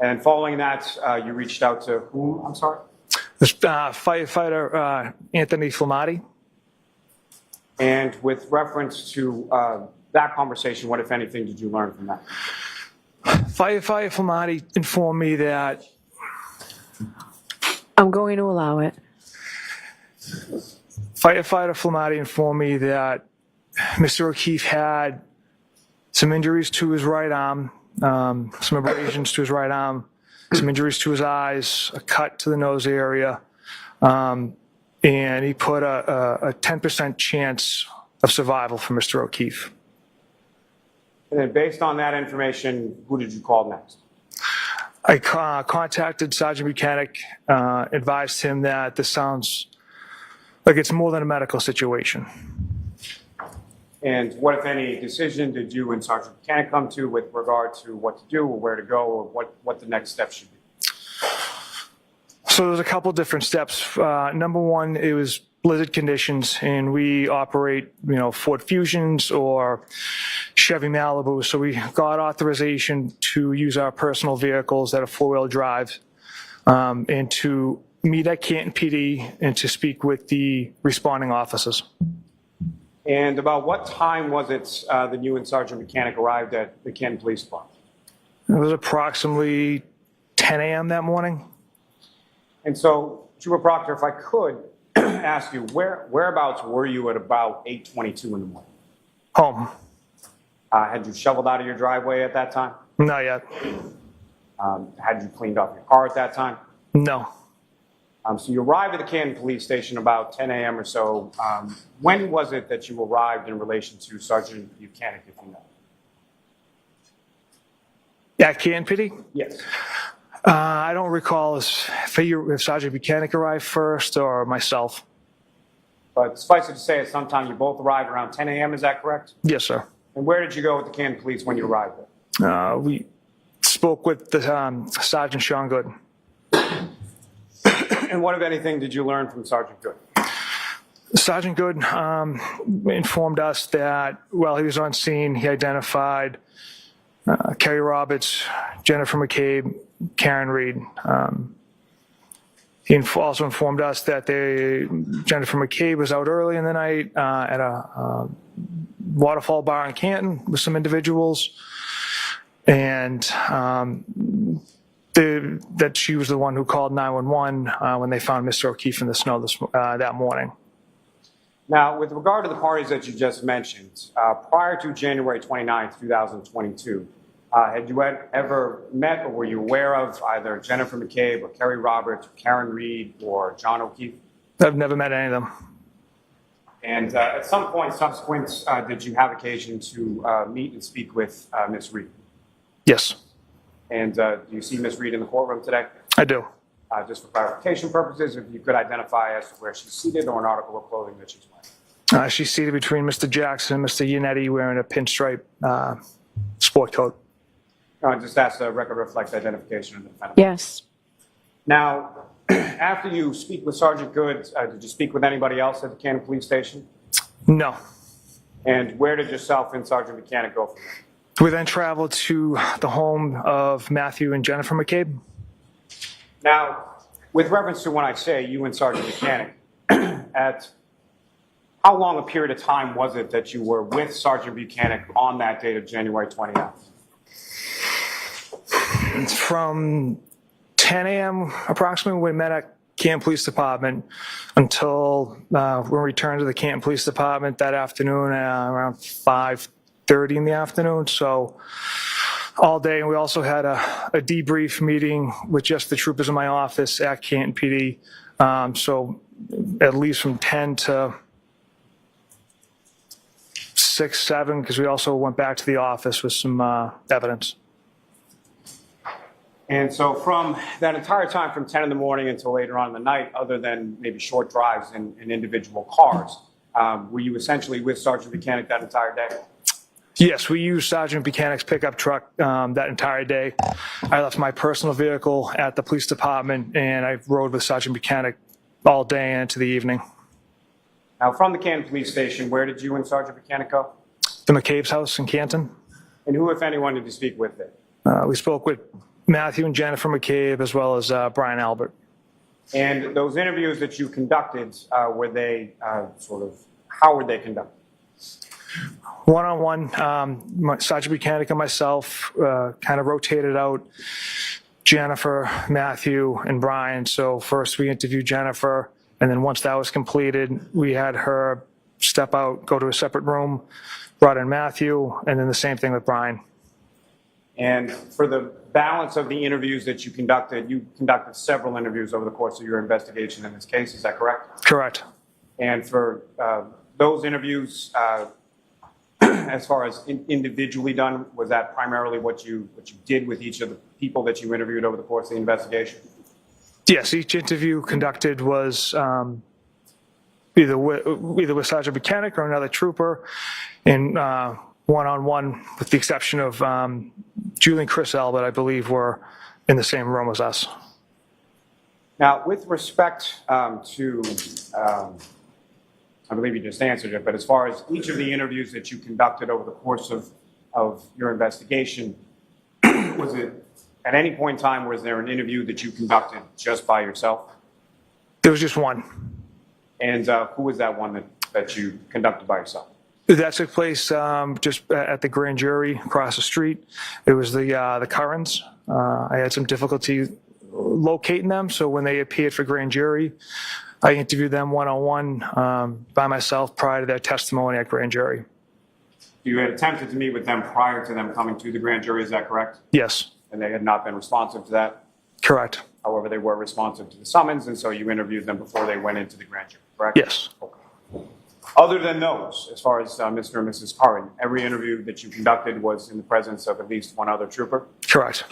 And following that, you reached out to whom? I'm sorry? This firefighter Anthony Flamati. And with reference to that conversation, what, if anything, did you learn from that? Firefighter Flamati informed me that I'm going to allow it. Firefighter Flamati informed me that Mr. O'Keefe had some injuries to his right arm, some abrasions to his right arm, some injuries to his eyes, a cut to the nose area, and he put a 10% chance of survival for Mr. O'Keefe. And then based on that information, who did you call next? I contacted Sergeant Buchanan, advised him that this sounds like it's more than a medical situation. And what, if any, decision did you and Sergeant Buchanan come to with regard to what to do or where to go or what the next steps should be? So there's a couple different steps. Number one, it was blizzard conditions, and we operate, Ford Fusions or Chevy Malibu. So we got authorization to use our personal vehicles that are four-wheel drive, and to meet at Canton PD and to speak with the responding officers. And about what time was it that you and Sergeant Buchanan arrived at the Canton Police Department? It was approximately 10 a.m. that morning. And so, Trooper Proctor, if I could ask you, whereabouts were you at about 8:22 in the morning? Home. Had you shoveled out of your driveway at that time? Not yet. Had you cleaned off your car at that time? No. So you arrived at the Canton Police Station about 10 a.m. or so. When was it that you arrived in relation to Sergeant Buchanan, if you know? At Canton PD? Yes. I don't recall if Sergeant Buchanan arrived first or myself. But suffice it to say, at some time you both arrived around 10 a.m., is that correct? Yes, sir. And where did you go with the Canton Police when you arrived there? We spoke with the Sergeant Sean Good. And what, if anything, did you learn from Sergeant Good? Sergeant Good informed us that while he was on scene, he identified Kerry Roberts, Jennifer McCabe, Karen Reed. He also informed us that Jennifer McCabe was out early in the night at a waterfall bar in Canton with some individuals, and that she was the one who called 911 when they found Mr. O'Keefe in the snow that morning. Now, with regard to the parties that you just mentioned, prior to January 29th, 2022, had you ever met or were you aware of either Jennifer McCabe or Kerry Roberts or Karen Reed or John O'Keefe? I've never met any of them. And at some point subsequent, did you have occasion to meet and speak with Ms. Reed? Yes. And do you see Ms. Reed in the courtroom today? I do. Just for clarification purposes, if you could identify as to where she's seated or an article of clothing that she's wearing. She's seated between Mr. Jackson and Mr. Yannetti wearing a pinstripe sport coat. Just ask the record reflect identification of the defendant. Yes. Now, after you speak with Sergeant Good, did you speak with anybody else at the Canton Police Station? No. And where did yourself and Sergeant Buchanan go from there? We then traveled to the home of Matthew and Jennifer McCabe. Now, with reference to when I say you and Sergeant Buchanan, at how long a period of time was it that you were with Sergeant Buchanan on that date of January 29th? It's from 10 a.m. approximately when we met at Canton Police Department until we returned to the Canton Police Department that afternoon around 5:30 in the afternoon. So all day. And we also had a debrief meeting with just the troopers in my office at Canton PD. So at least from 10 to 6, 7, because we also went back to the office with some evidence. And so from that entire time, from 10 in the morning until later on in the night, other than maybe short drives in individual cars, were you essentially with Sergeant Buchanan that entire day? Yes, we used Sergeant Buchanan's pickup truck that entire day. I left my personal vehicle at the police department, and I rode with Sergeant Buchanan all day and into the evening. Now, from the Canton Police Station, where did you and Sergeant Buchanan go? The McCabe's house in Canton. And who, if anyone, did you speak with there? We spoke with Matthew and Jennifer McCabe, as well as Brian Albert. And those interviews that you conducted, were they how were they conducted? One-on-one, Sergeant Buchanan and myself kind of rotated out Jennifer, Matthew, and Brian. So first we interviewed Jennifer, and then once that was completed, we had her step out, go to a separate room, brought in Matthew, and then the same thing with Brian. And for the balance of the interviews that you conducted several interviews over the course of your investigation in this case, is that correct? Correct. And for those interviews, as far as individually done, was that primarily what you did with each of the people that you interviewed over the course of the investigation? Yes, each interview conducted was either with Sergeant Buchanan or another trooper, and one-on-one, with the exception of Julie and Chris Albert, I believe, were in the same room as us. Now, with respect to, I believe you just answered it, but as far as each of the interviews that you conducted over the course of your investigation, was it at any point in time, was there an interview that you conducted just by yourself? There was just one. And who was that one that you conducted by yourself? That took place just at the grand jury across the street. It was the Currans. I had some difficulty locating them, so when they appeared for grand jury, I interviewed them one-on-one by myself prior to their testimony at grand jury. You had attempted to meet with them prior to them coming to the grand jury, is that correct? Yes. And they had not been responsive to that? Correct. However, they were responsive to the summons, and so you interviewed them before they went into the grand jury, correct? Yes. Okay. Other than those, as far as Mr. and Mrs. Curran, every interview that you conducted was in the presence of at least one other trooper? Correct.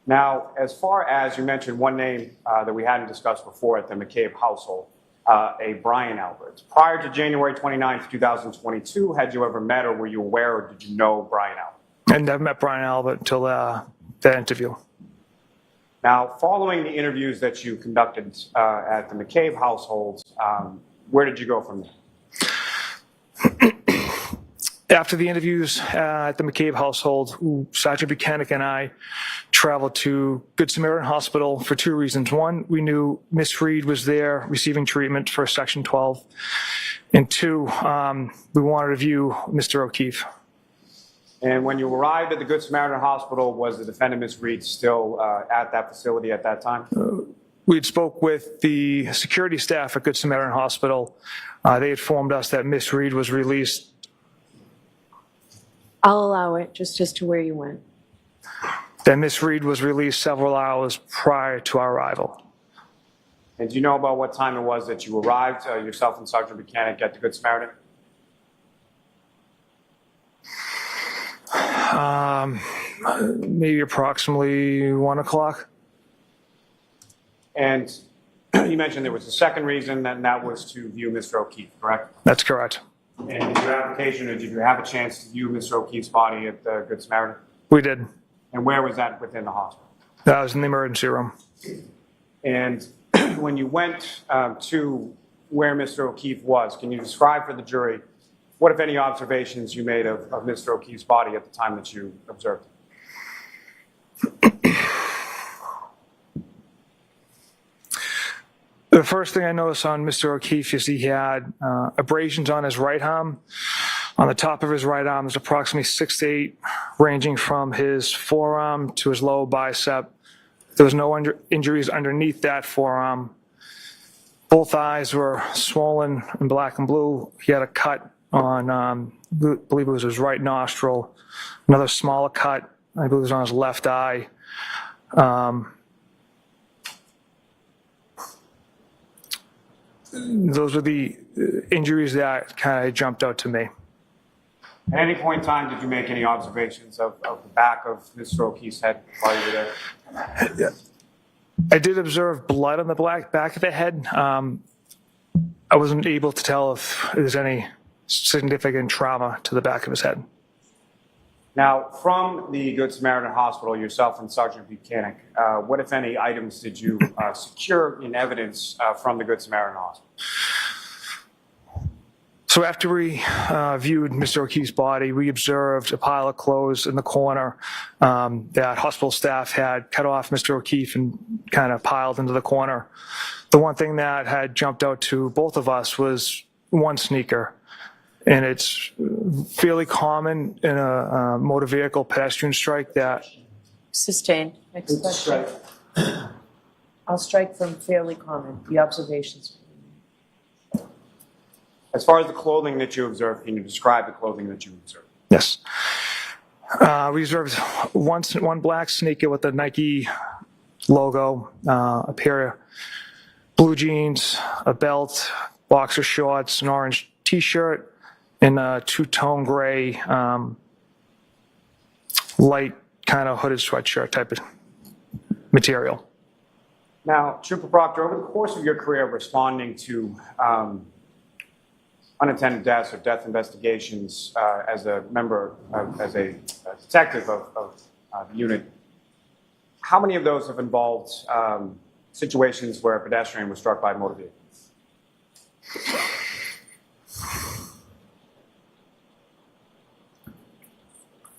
Now, as far as you mentioned one name that we hadn't discussed before at the McCabe household, a Brian Albert. Prior to January 29th, 2022, had you ever met or were you aware or did you know Brian Albert? I never met Brian Albert until that interview. Now, following the interviews that you conducted at the McCabe household, where did you go from there? After the interviews at the McCabe household, Sergeant Buchanan and I traveled to Good Samaritan Hospital for two reasons. One, we knew Miss Reed was there receiving treatment for Section 12. And two, we wanted to view Mr. O'Keefe. And when you arrived at the Good Samaritan Hospital, was the defendant, Miss Reed, still at that facility at that time? We had spoke with the security staff at Good Samaritan Hospital. They informed us that Miss Reed was released. I'll allow it, just to where you went. That Miss Reed was released several hours prior to our arrival. And do you know about what time it was that you arrived, yourself and Sergeant Buchanan, at the Good Samaritan? Maybe approximately 1 o'clock. And you mentioned there was a second reason, and that was to view Mr. O'Keefe, correct? That's correct. And did your application, or did you have a chance to view Mr. O'Keefe's body at the Good Samaritan? We did. And where was that within the hospital? That was in the emergency room. And when you went to where Mr. O'Keefe was, can you describe for the jury what, if any, observations you made of Mr. O'Keefe's body at the time that you observed it? The first thing I noticed on Mr. O'Keefe is he had abrasions on his right arm. On the top of his right arm, there's approximately 6 to 8, ranging from his forearm to his lower bicep. There was no injuries underneath that forearm. Both eyes were swollen and black and blue. He had a cut on, I believe it was his right nostril. Another smaller cut, I believe it was on his left eye. Those were the injuries that kind of jumped out to me. At any point in time, did you make any observations of the back of Mr. O'Keefe's head while you were there? Yeah. I did observe blood on the back of the head. I wasn't able to tell if there's any significant trauma to the back of his head. Now, from the Good Samaritan Hospital, yourself and Sergeant Buchanan, what, if any, items did you secure in evidence from the Good Samaritan Hospital? So after we viewed Mr. O'Keefe's body, we observed a pile of clothes in the corner that hospital staff had cut off Mr. O'Keefe and kind of piled into the corner. The one thing that had jumped out to both of us was one sneaker. And it's fairly common in a motor vehicle pedestrian strike that... Sustained. Next question. I'll strike from fairly common, the observations. As far as the clothing that you observed, can you describe the clothing that you observed? Yes. We observed one black sneaker with the Nike logo, a pair of blue jeans, a belt, boxer shorts, an orange T-shirt, and a two-tone gray, light kind of hooded sweatshirt type of material. Now, Trooper Proctor, over the course of your career responding to unattended deaths or death investigations as a member, as a detective of the unit, how many of those have involved situations where a pedestrian was struck by a motor vehicle?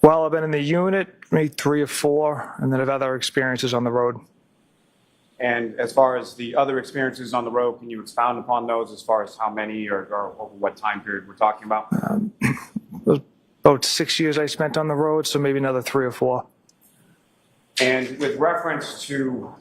Well, I've been in the unit, maybe 3 or 4, and then I've had other experiences on the road. And as far as the other experiences on the road, can you expound upon those as far as how many or over what time period we're talking about? About 6 years I spent on the road, so maybe another 3 or 4. And with reference to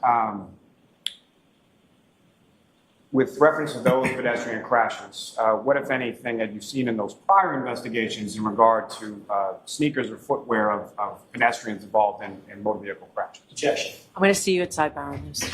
those pedestrian crashes, what, if anything, had you seen in those prior investigations in regard to sneakers or footwear of pedestrians involved in motor vehicle crashes? Objection. I'm going to see you at sidebar on this.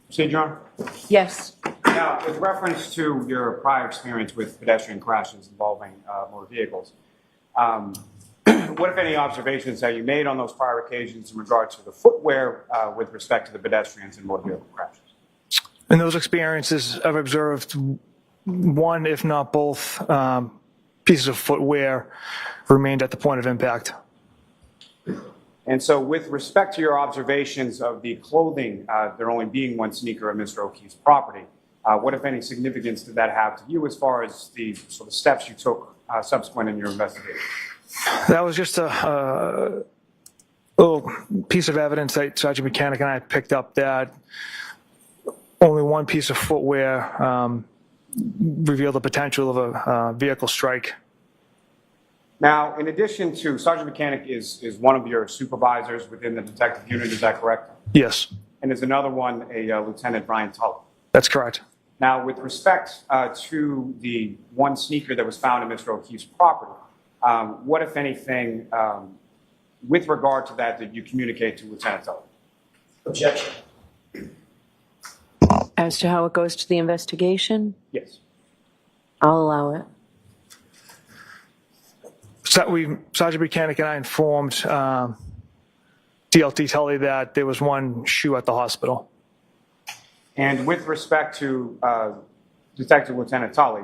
Proceed, Your Honor. Yes. Now, with reference to your prior experience with pedestrian crashes involving motor vehicles, what, if any, observations have you made on those prior occasions in regard to the footwear with respect to the pedestrians in motor vehicle crashes? In those experiences, I've observed one, if not both, pieces of footwear remained at the point of impact. And so with respect to your observations of the clothing, there only being one sneaker on Mr. O'Keefe's property, what, if any, significance did that have to you as far as the sort of steps you took subsequent in your investigation? That was just a little piece of evidence that Sergeant Mechanic and I picked up that only one piece of footwear revealed the potential of a vehicle strike. Now, in addition to, Sergeant Mechanic is one of your supervisors within the detective unit, is that correct? Yes. And is another one a Lieutenant Brian Tully? That's correct. Now, with respect to the one sneaker that was found in Mr. O'Keefe's property, what, if anything, with regard to that, did you communicate to Lieutenant Tully? Objection. As to how it goes to the investigation, Yes. I'll allow it. Sergeant Buchanan and I informed DLT Tully that there was one shoe at the hospital. And with respect to Detective Lieutenant Tully,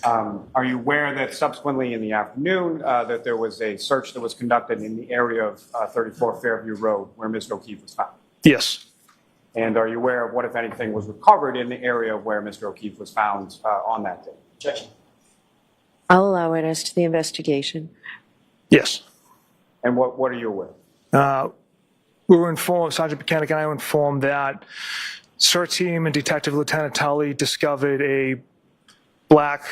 are you aware that subsequently in the afternoon that there was a search that was conducted in the area of 34 Fairview Road where Mr. O'Keefe was found? Yes. And are you aware of what, if anything, was recovered in the area where Mr. O'Keefe was found on that day? Objection. I'll allow it as to the investigation. Yes. And what are you aware of? We were informed, Sergeant Buchanan and I were informed that SIR team and Detective Lieutenant Tully discovered a black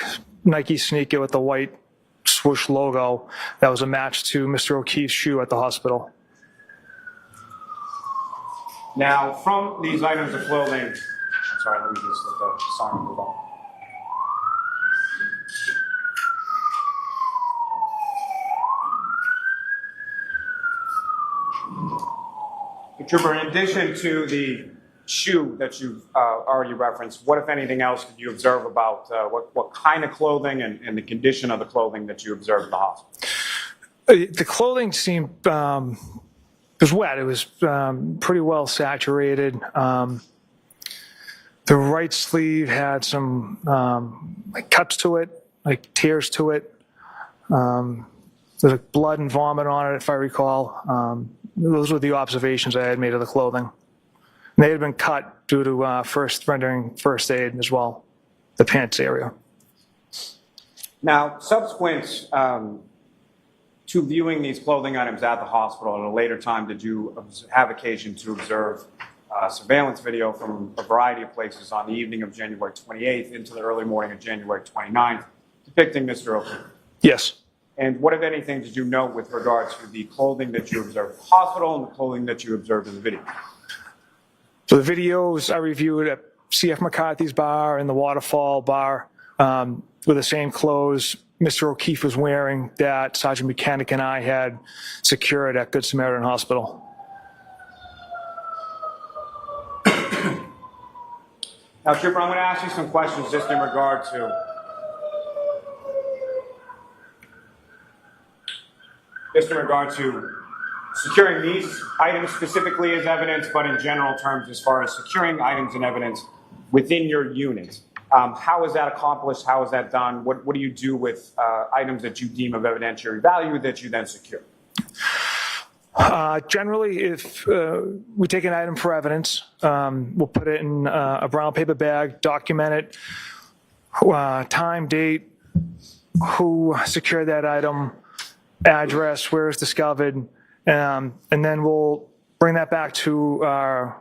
Nike sneaker with the white swoosh logo that was a match to Mr. O'Keefe's shoe at the hospital. Now, from these items of clothing, I'm sorry, let me just let the siren move on. Trooper, in addition to the shoe that you've already referenced, what, if anything else, did you observe about what kind of clothing and the condition of the clothing that you observed at the hospital? The clothing seemed, it was wet. It was pretty well saturated. The right sleeve had some like cuts to it, like tears to it. There's like blood and vomit on it, if I recall. Those were the observations I had made of the clothing. And they had been cut due to rendering first aid as well, the pants area. Now, subsequent to viewing these clothing items at the hospital at a later time, did you have occasion to observe surveillance video from a variety of places on the evening of January 28th into the early morning of January 29th depicting Mr. O'Keefe? Yes. And what, if anything, did you note with regard to the clothing that you observed at the hospital and the clothing that you observed in the video? So the videos I reviewed at C.F. McCarthy's bar and the Waterfall bar were the same clothes Mr. O'Keefe was wearing that Sergeant Buchanan and I had secured at Good Samaritan Hospital. Now, Trooper, I'm going to ask you some questions just in regard to securing these items specifically as evidence, but in general terms as far as securing items and evidence within your unit. How is that accomplished? How is that done? What do you do with items that you deem of evidentiary value that you then secure? Generally, if we take an item for evidence, we'll put it in a brown paper bag, document it, time, date, who secured that item, address, where it's discovered, and then we'll bring that back to our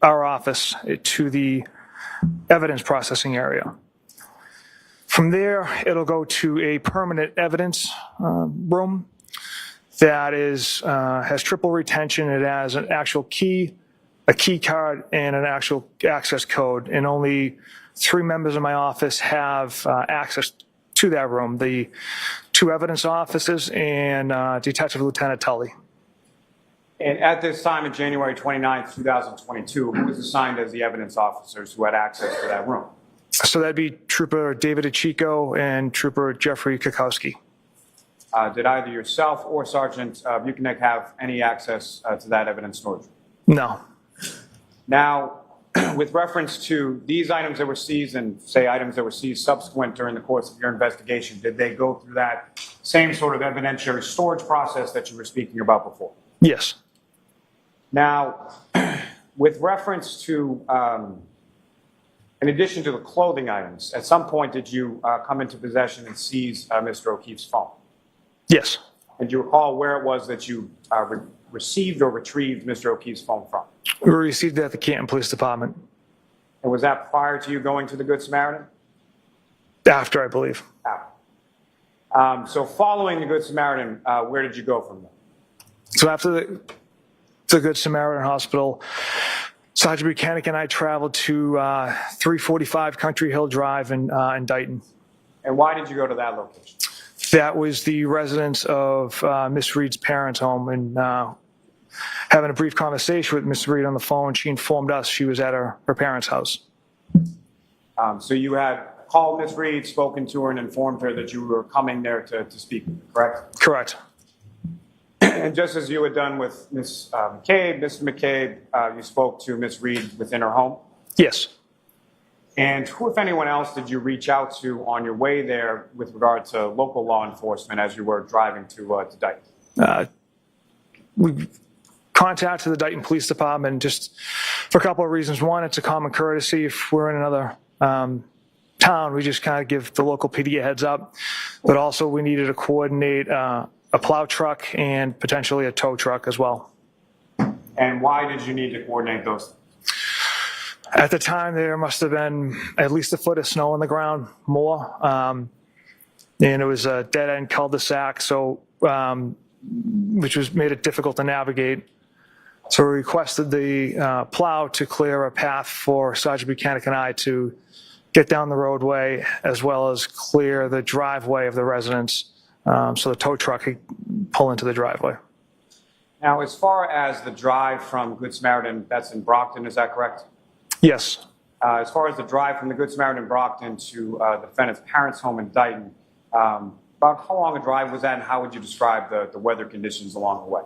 office, to the evidence processing area. From there, it'll go to a permanent evidence room that has triple retention. It has an actual key, a key card, and an actual access code, and only 3 members of my office have access to that room, the 2 evidence officers and Detective Lieutenant Tully. And at this time, in January 29th, 2022, who was assigned as the evidence officers who had access to that room? So that'd be Trooper David Ichiko and Trooper Jeffrey Kukowski. Did either yourself or Sergeant Buchanan have any access to that evidence storage room? No. Now, with reference to these items that were seized and, say, items that were seized subsequent during the course of your investigation, did they go through that same sort of evidentiary storage process that you were speaking about before? Yes. Now, with reference to, in addition to the clothing items, at some point did you come into possession and seize Mr. O'Keefe's phone? Yes. And do you recall where it was that you received or retrieved Mr. O'Keefe's phone from? We received it at the Canton Police Department. And was that prior to you going to the Good Samaritan? After, I believe. After. So following the Good Samaritan, where did you go from there? So after the Good Samaritan Hospital, Sergeant Buchanan and I traveled to 345 Country Hill Drive in Dighton. And why did you go to that location? That was the residence of Miss Reed's parents' home, and having a brief conversation with Miss Reed on the phone, she informed us she was at her parents' house. So you had called Ms. Reed, spoken to her, and informed her that you were coming there to speak with her, correct? Correct. And just as you had done with Ms. McCabe, Mr. McCabe, you spoke to Ms. Reed within her home? Yes. And who, if anyone else, did you reach out to on your way there with regard to local law enforcement as you were driving to Dayton? We contacted the Dayton Police Department just for a couple of reasons. One, it's a common courtesy. If we're in another town, we just kind of give the local PD a heads up. But also, we needed to coordinate a plow truck and potentially a tow truck as well. And why did you need to coordinate those? At the time, there must have been at least a foot of snow on the ground, more. And it was a dead-end cul-de-sac, so which made it difficult to navigate. So we requested the plow to clear a path for Sergeant Buchanan and I to get down the roadway, as well as clear the driveway of the residence, so the tow truck could pull into the driveway. Now, as far as the drive from Good Samaritan, that's in Brockton, is that correct? Yes. As far as the drive from the Good Samaritan Brockton to the defendant's parents' home in Dayton, about how long a drive was that, and how would you describe the weather conditions along the way?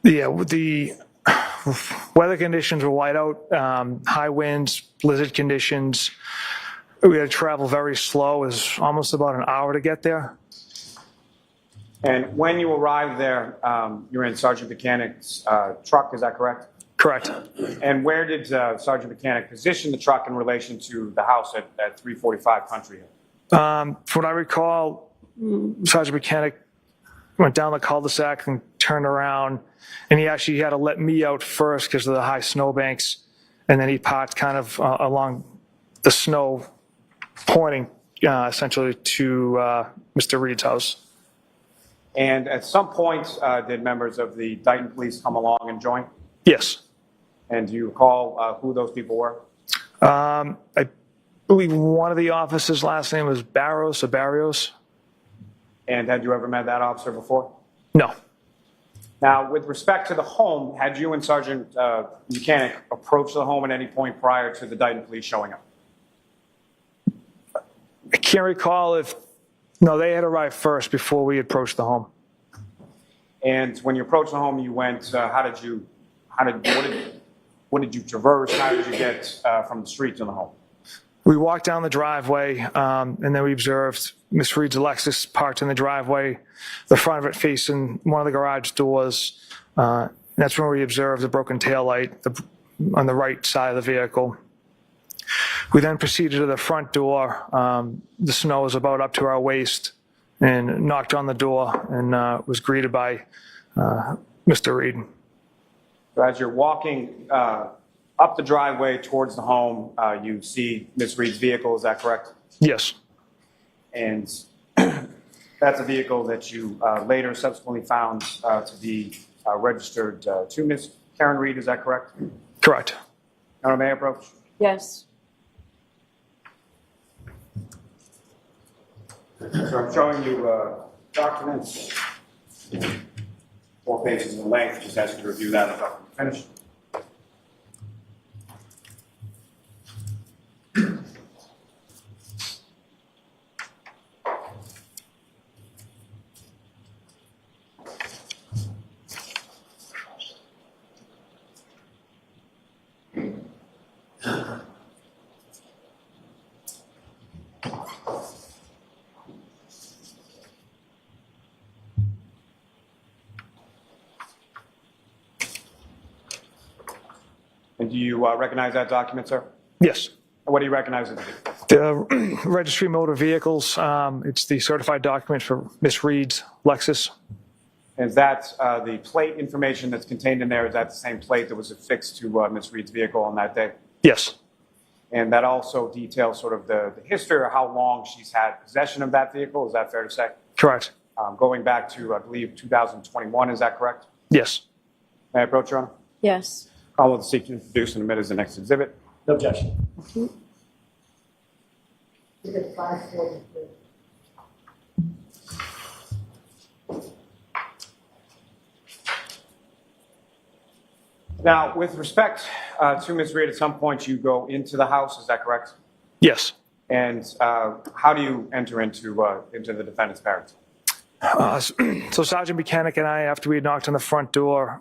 Yeah, the weather conditions were whiteout, high winds, blizzard conditions. We had to travel very slow. It was almost about an hour to get there. And when you arrived there, you were in Sergeant Buchanan's truck, is that correct? Correct. And where did Sergeant Buchanan position the truck in relation to the house at 345 Country Hill? From what I recall, Sergeant Buchanan went down the cul-de-sac and turned around, and he actually had to let me out first because of the high snowbanks, and then he parked kind of along the snow, pointing essentially to Mr. Reed's house. And at some point, did members of the Dayton police come along and join? Yes. And do you recall who those people were? I believe one of the officers' last name was Barrios. And had you ever met that officer before? No. Now, with respect to the home, had you and Sergeant Buchanan approached the home at any point prior to the Dayton police showing up? I can't recall if, no, they had arrived first before we approached the home. And when you approached the home, you went, what did you traverse? How did you get from the street to the home? We walked down the driveway, and then we observed Miss Reed's Lexus parked in the driveway, the front of it facing one of the garage doors. That's when we observed the broken taillight on the right side of the vehicle. We then proceeded to the front door. The snow was about up to our waist, and knocked on the door and was greeted by Mr. Reed. So as you're walking up the driveway towards the home, you see Ms. Reed's vehicle, is that correct? Yes. And that's a vehicle that you later subsequently found to be registered to Ms. Karen Reed, is that correct? Correct. Now, may I approach? Yes. So I'm showing you documents, 4 pages in length, just ask you to review that after you finish. And do you recognize that document, sir? Yes. What do you recognize it to be? The Registry of Motor Vehicles, it's the certified document for Miss Reed's Lexus. Is that the plate information that's contained in there, is that the same plate that was affixed to Ms. Reed's vehicle on that day? Yes. And that also details sort of the history or how long she's had possession of that vehicle, is that fair to say? Correct. Going back to, I believe, 2021, is that correct? Yes. May I approach, Your Honor? Yes. Call will seek to introduce and admit as the next exhibit. No objection. Exhibit 543. Now, with respect to Ms. Reed, at some point you go into the house, is that correct? Yes. And how do you enter into the defendant's parents? So Sergeant Mechanic and I, after we had knocked on the front door,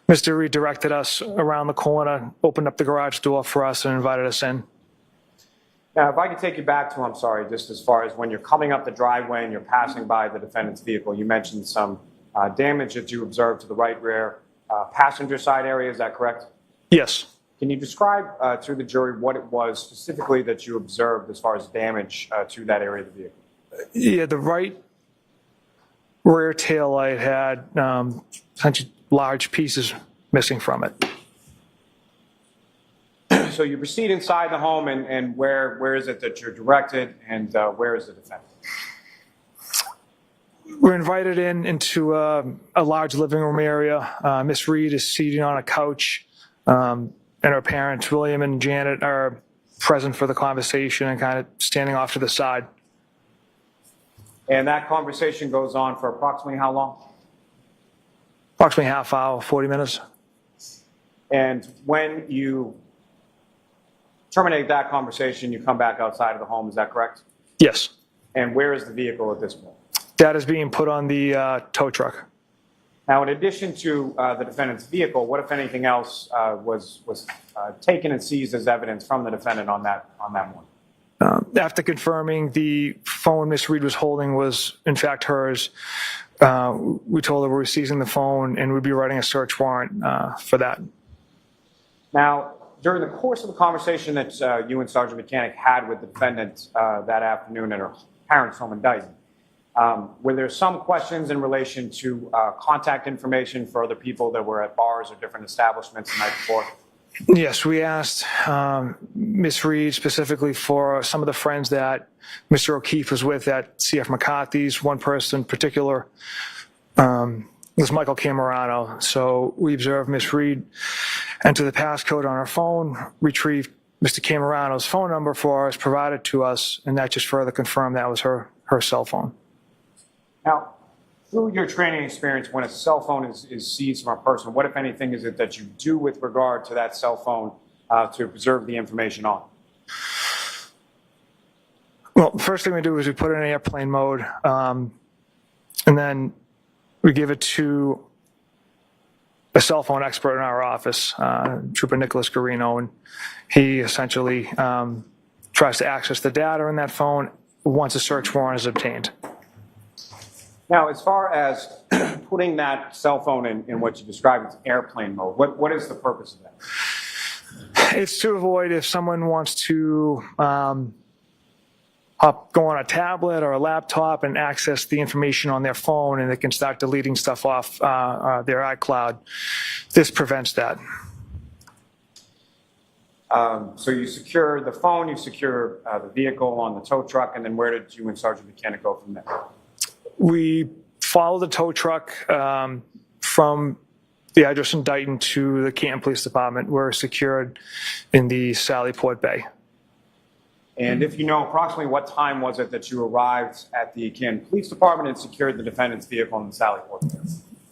Mr. Reed directed us around the corner, opened up the garage door for us, and invited us in. Now, if I could take you back to, I'm sorry, just as far as when you're coming up the driveway and you're passing by the defendant's vehicle, you mentioned some damage that you observed to the right rear passenger side area, is that correct? Yes. Can you describe to the jury what it was specifically that you observed as far as damage to that area of the vehicle? Yeah, the right rear tail light had essentially large pieces missing from it. So you proceed inside the home, and where is it that you're directed, and where is the defendant? We're invited into a large living room area. Miss Reed is seated on a couch, and her parents, William and Janet, are present for the conversation and kind of standing off to the side. And that conversation goes on for approximately how long? Approximately half hour, 40 minutes. And when you terminate that conversation, you come back outside of the home, is that correct? Yes. And where is the vehicle at this point? That is being put on the tow truck. Now, in addition to the defendant's vehicle, what, if anything else, was taken and seized as evidence from the defendant on that morning? After confirming the phone Miss Reed was holding was, in fact, hers, we told her we were seizing the phone and we'd be writing a search warrant for that. Now, during the course of the conversation that you and Sergeant Mechanic had with the defendant that afternoon at her parents' home in Dayton, were there some questions in relation to contact information for other people that were at bars or different establishments the night before? Yes, we asked Miss Reed specifically for some of the friends that Mr. O'Keefe was with at C.F. McCarthy's. One person in particular was Michael Camerano. So we observed Miss Reed enter the passcode on her phone, retrieve Mr. Camerano's phone number for us, provided to us, and that just further confirmed that was her cell phone. Now, through your training experience, when a cell phone is seized from a person, what, if anything, is it that you do with regard to that cell phone to preserve the information on? Well, the first thing we do is we put it in airplane mode, and then we give it to a cell phone expert in our office, Trooper Nicholas Garino, and he essentially tries to access the data in that phone once a search warrant is obtained. Now, as far as putting that cell phone in what you described as airplane mode, what is the purpose of that? It's to avoid if someone wants to go on a tablet or a laptop and access the information on their phone, and they can start deleting stuff off their iCloud. This prevents that. So you secure the phone, you secure the vehicle on the tow truck, and then where did you and Sergeant Mechanic go from there? We followed the tow truck from the address in Dayton to the Canton Police Department. We're secured in the Sallyport Bay. And if you know approximately what time was it that you arrived at the Canton Police Department and secured the defendant's vehicle in the Sallyport Bay?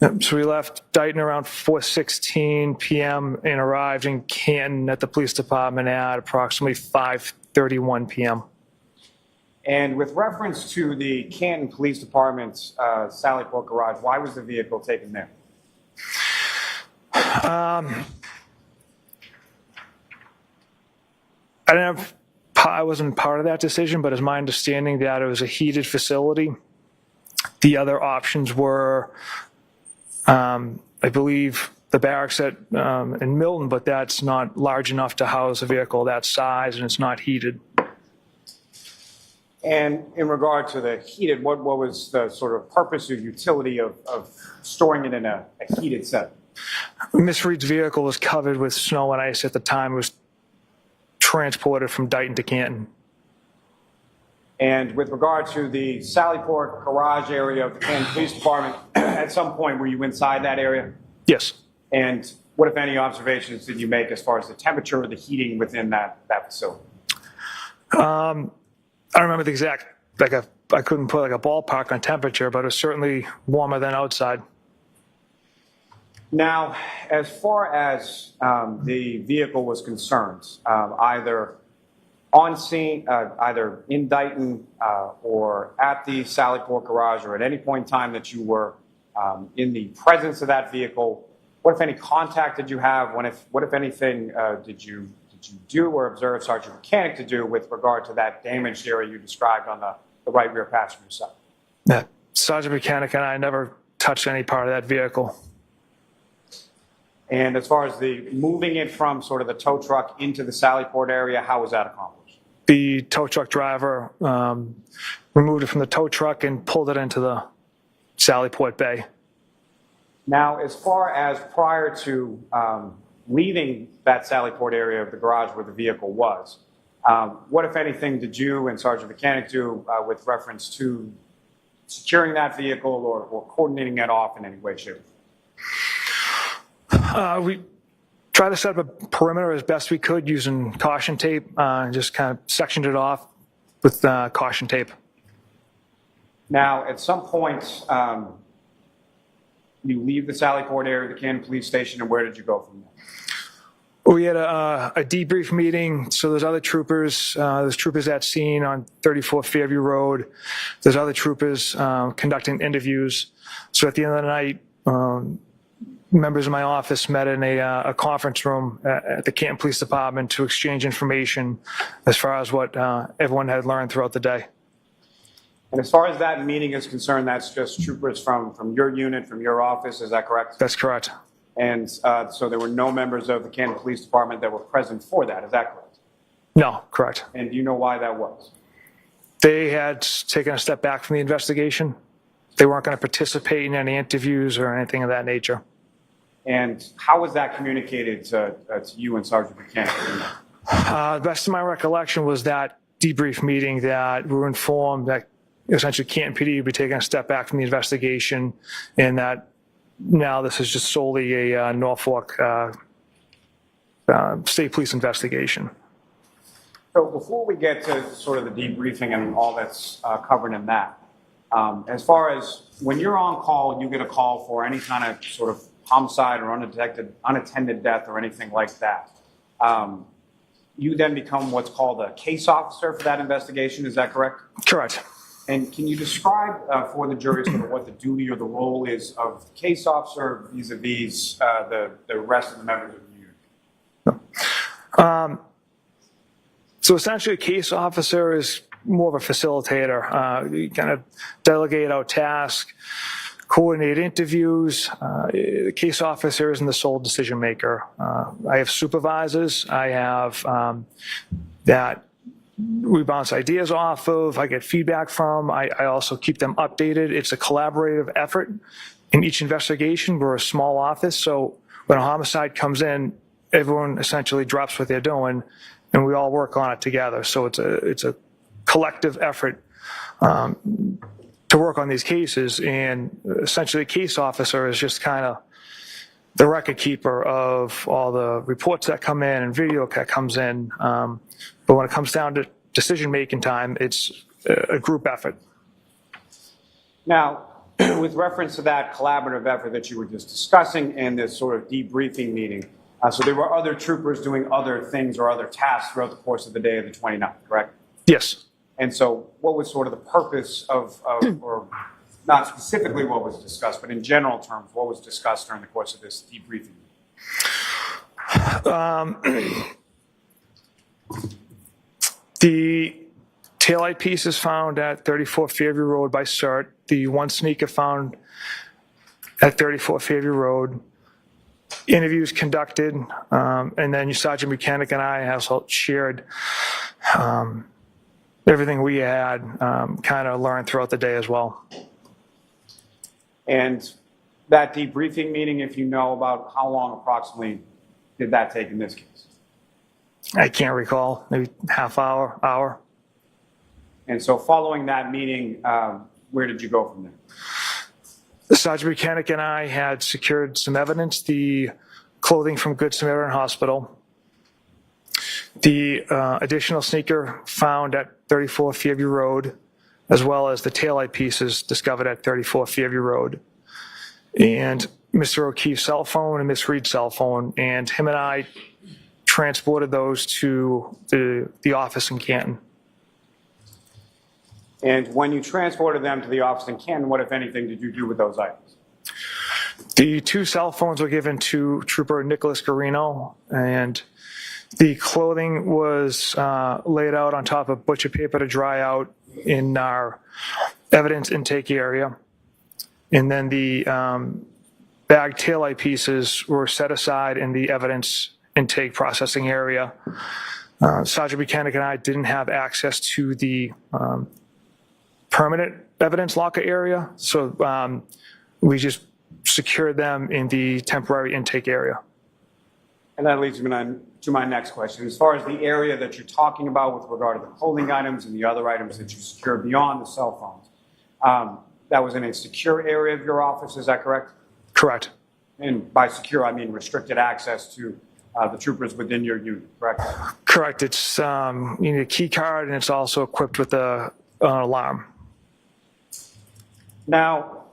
Yep, so we left Dayton around 4:16 p.m. and arrived in Canton at the police department at approximately 5:31 p.m. And with reference to the Canton Police Department's Sallyport garage, why was the vehicle taken there? I wasn't part of that decision, but it's my understanding that it was a heated facility. The other options were, I believe, the barracks in Milton, but that's not large enough to house a vehicle that size, and it's not heated. And in regard to the heated, what was the sort of purpose or utility of storing it in a heated setting? Miss Reed's vehicle was covered with snow and ice at the time. It was transported from Dayton to Canton. And with regard to the Sallyport garage area of the Canton Police Department, at some point were you inside that area? Yes. And what, if any, observations did you make as far as the temperature or the heating within that facility? I don't remember the exact, I couldn't put like a ballpark on temperature, but it was certainly warmer than outside. Now, as far as the vehicle was concerned, either on scene, either in Dayton or at the Sallyport garage, or at any point in time that you were in the presence of that vehicle, what, if any, contact did you have? What, if anything, did you do or observe Sergeant Mechanic to do with regard to that damaged area you described on the right rear passenger side? Yeah. Sergeant Mechanic and I never touched any part of that vehicle. And as far as the moving it from sort of the tow truck into the Sallyport area, how was that accomplished? The tow truck driver removed it from the tow truck and pulled it into the Sallyport Bay. Now, as far as prior to leaving that Sallyport area of the garage where the vehicle was, what, if anything, did you and Sergeant Mechanic do with reference to securing that vehicle or coordinating it off in any way, shape, or form? We tried to set up a perimeter as best we could using caution tape, just kind of sectioned it off with caution tape. Now, at some point, you leave the Sallyport area, the Canton Police Station, and where did you go from there? We had a debrief meeting, so there's other troopers. There's troopers at scene on 34 Fairview Road. There's other troopers conducting interviews. So at the end of the night, members of my office met in a conference room at the Canton Police Department to exchange information as far as what everyone had learned throughout the day. And as far as that meeting is concerned, that's just troopers from your unit, from your office, is that correct? That's correct. And so there were no members of the Canton Police Department that were present for that, is that correct? No, correct. And do you know why that was? They had taken a step back from the investigation. They weren't going to participate in any interviews or anything of that nature. And how was that communicated to you and Sergeant Mechanic? The best of my recollection was that debrief meeting that we were informed that essentially Canton PD would be taking a step back from the investigation, and that now this is just solely a Norfolk State Police investigation. So before we get to sort of the debriefing and all that's covered in that, as far as when you're on call, you get a call for any kind of sort of homicide or unattended death or anything like that. You then become what's called a case officer for that investigation, is that correct? Correct. And can you describe for the jury sort of what the duty or the role is of the case officer vis-a-vis the rest of the members of the unit? So essentially a case officer is more of a facilitator. You kind of delegate out tasks, coordinate interviews. The case officer isn't the sole decision maker. I have supervisors. I have that we bounce ideas off of, I get feedback from. I also keep them updated. It's a collaborative effort in each investigation. We're a small office, so when a homicide comes in, everyone essentially drops what they're doing, and we all work on it together. So it's a collective effort to work on these cases, and essentially a case officer is just kind of the record keeper of all the reports that come in and video that comes in. But when it comes down to decision-making time, it's a group effort. Now, with reference to that collaborative effort that you were just discussing and this sort of debriefing meeting, so there were other troopers doing other things or other tasks throughout the course of the day of the 29th, correct? Yes. And so what was sort of the purpose of or not specifically what was discussed, but in general terms, what was discussed during the course of this debriefing? The taillight piece is found at 34 Fairview Road by CERT. The one sneaker found at 34 Fairview Road. Interviews conducted, and then Sergeant Mechanic and I have shared everything we had kind of learned throughout the day as well. And that debriefing meeting, if you know about how long approximately did that take in this case? I can't recall, maybe half hour, hour. And so following that meeting, where did you go from there? Sergeant Mechanic and I had secured some evidence, the clothing from Good Samaritan Hospital. The additional sneaker found at 34 Fairview Road, as well as the taillight pieces discovered at 34 Fairview Road. And Mr. O'Keefe's cell phone and Miss Reed's cell phone, and him and I transported those to the office in Canton. And when you transported them to the office in Canton, what, if anything, did you do with those items? The 2 cell phones were given to Trooper Nicholas Garino, and the clothing was laid out on top of butcher paper to dry out in our evidence intake area. And then the bag taillight pieces were set aside in the evidence intake processing area. Sergeant Buchanan and I didn't have access to the permanent evidence locker area, so we just secured them in the temporary intake area. And that leads me to my next question. As far as the area that you're talking about with regard to the clothing items and the other items that you secured beyond the cell phones, that was in a secure area of your office, is that correct? Correct. And by secure, I mean restricted access to the troopers within your unit, correct? Correct. It's you need a key card, and it's also equipped with an alarm. Now,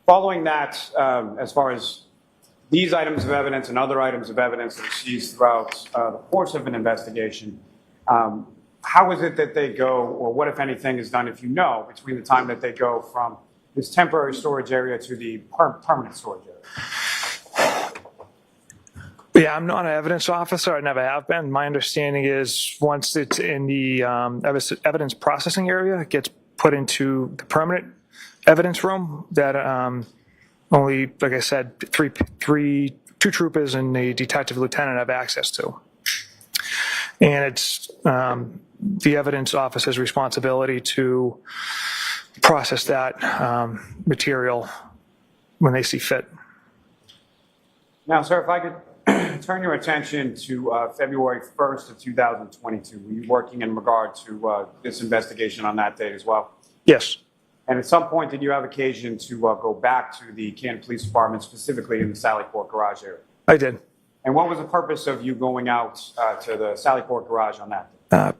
following that, as far as these items of evidence and other items of evidence that are seized throughout the course of an investigation, how is it that they go, or what, if anything, is done, if you know, between the time that they go from this temporary storage area to the permanent storage area? Yeah, I'm not an evidence officer. I never have been. My understanding is once it's in the evidence processing area, it gets put into the permanent evidence room that only, like I said, two troopers and a detective lieutenant have access to. And it's the evidence officer's responsibility to process that material when they see fit. Now, sir, if I could turn your attention to February 1st of 2022. Were you working in regard to this investigation on that date as well? Yes. And at some point, did you have occasion to go back to the Canton Police Department, specifically in the Sallyport garage area? I did. And what was the purpose of you going out to the Sallyport garage on that day?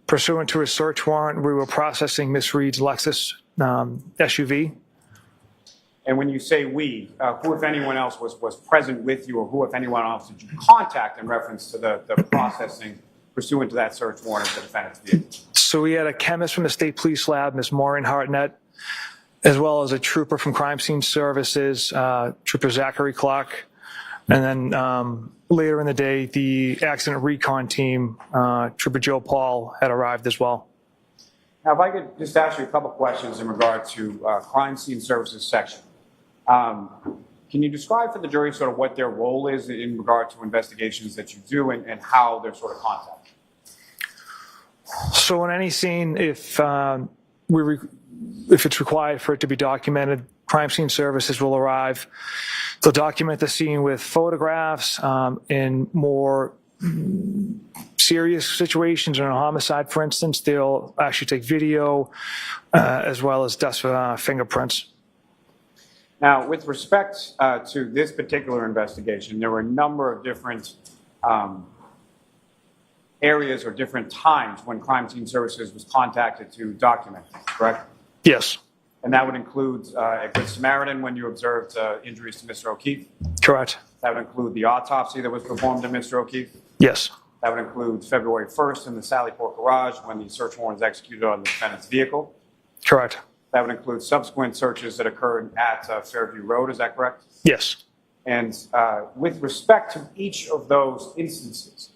Pursuant to a search warrant, we were processing Miss Reed's Lexus SUV. And when you say we, who, if anyone else, was present with you, or who, if anyone else, did you contact in reference to the processing pursuant to that search warrant of the defendant's vehicle? So we had a chemist from the State Police Lab, Ms. Maureen Hartnett, as well as a trooper from Crime Scene Services, Trooper Zachary Clark. And then later in the day, the accident recon team, Trooper Joe Paul, had arrived as well. Now, if I could just ask you a couple questions in regard to Crime Scene Services section. Can you describe for the jury sort of what their role is in regard to investigations that you do and how they're sort of contacted? So in any scene, if it's required for it to be documented, Crime Scene Services will arrive. They'll document the scene with photographs. In more serious situations, in a homicide, for instance, they'll actually take video as well as dust fingerprints. Now, with respect to this particular investigation, there were a number of different areas or different times when Crime Scene Services was contacted to document things, correct? Yes. And that would include a Good Samaritan when you observed injuries to Mr. O'Keefe? Correct. That would include the autopsy that was performed to Mr. O'Keefe? Yes. That would include February 1st in the Sallyport garage when the search warrant was executed on the defendant's vehicle? Correct. That would include subsequent searches that occurred at Fairview Road, is that correct? Yes. And with respect to each of those instances,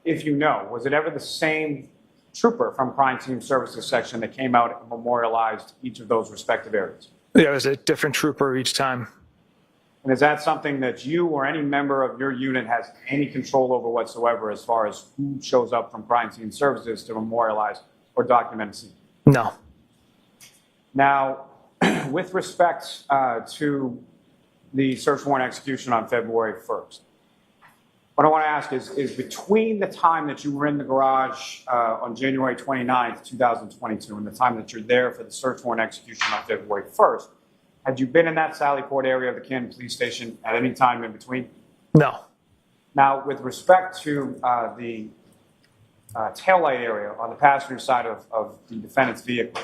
if you know, was it ever the same trooper from Crime Scene Services section that came out and memorialized each of those respective areas? Yeah, it was a different trooper each time. And is that something that you or any member of your unit has any control over whatsoever as far as who shows up from Crime Scene Services to memorialize or document a scene? No. Now, with respect to the search warrant execution on February 1st, what I want to ask is between the time that you were in the garage on January 29th, 2022, and the time that you're there for the search warrant execution on February 1st, had you been in that Sallyport area of the Canton Police Station at any time in between? No. Now, with respect to the taillight area on the passenger side of the defendant's vehicle,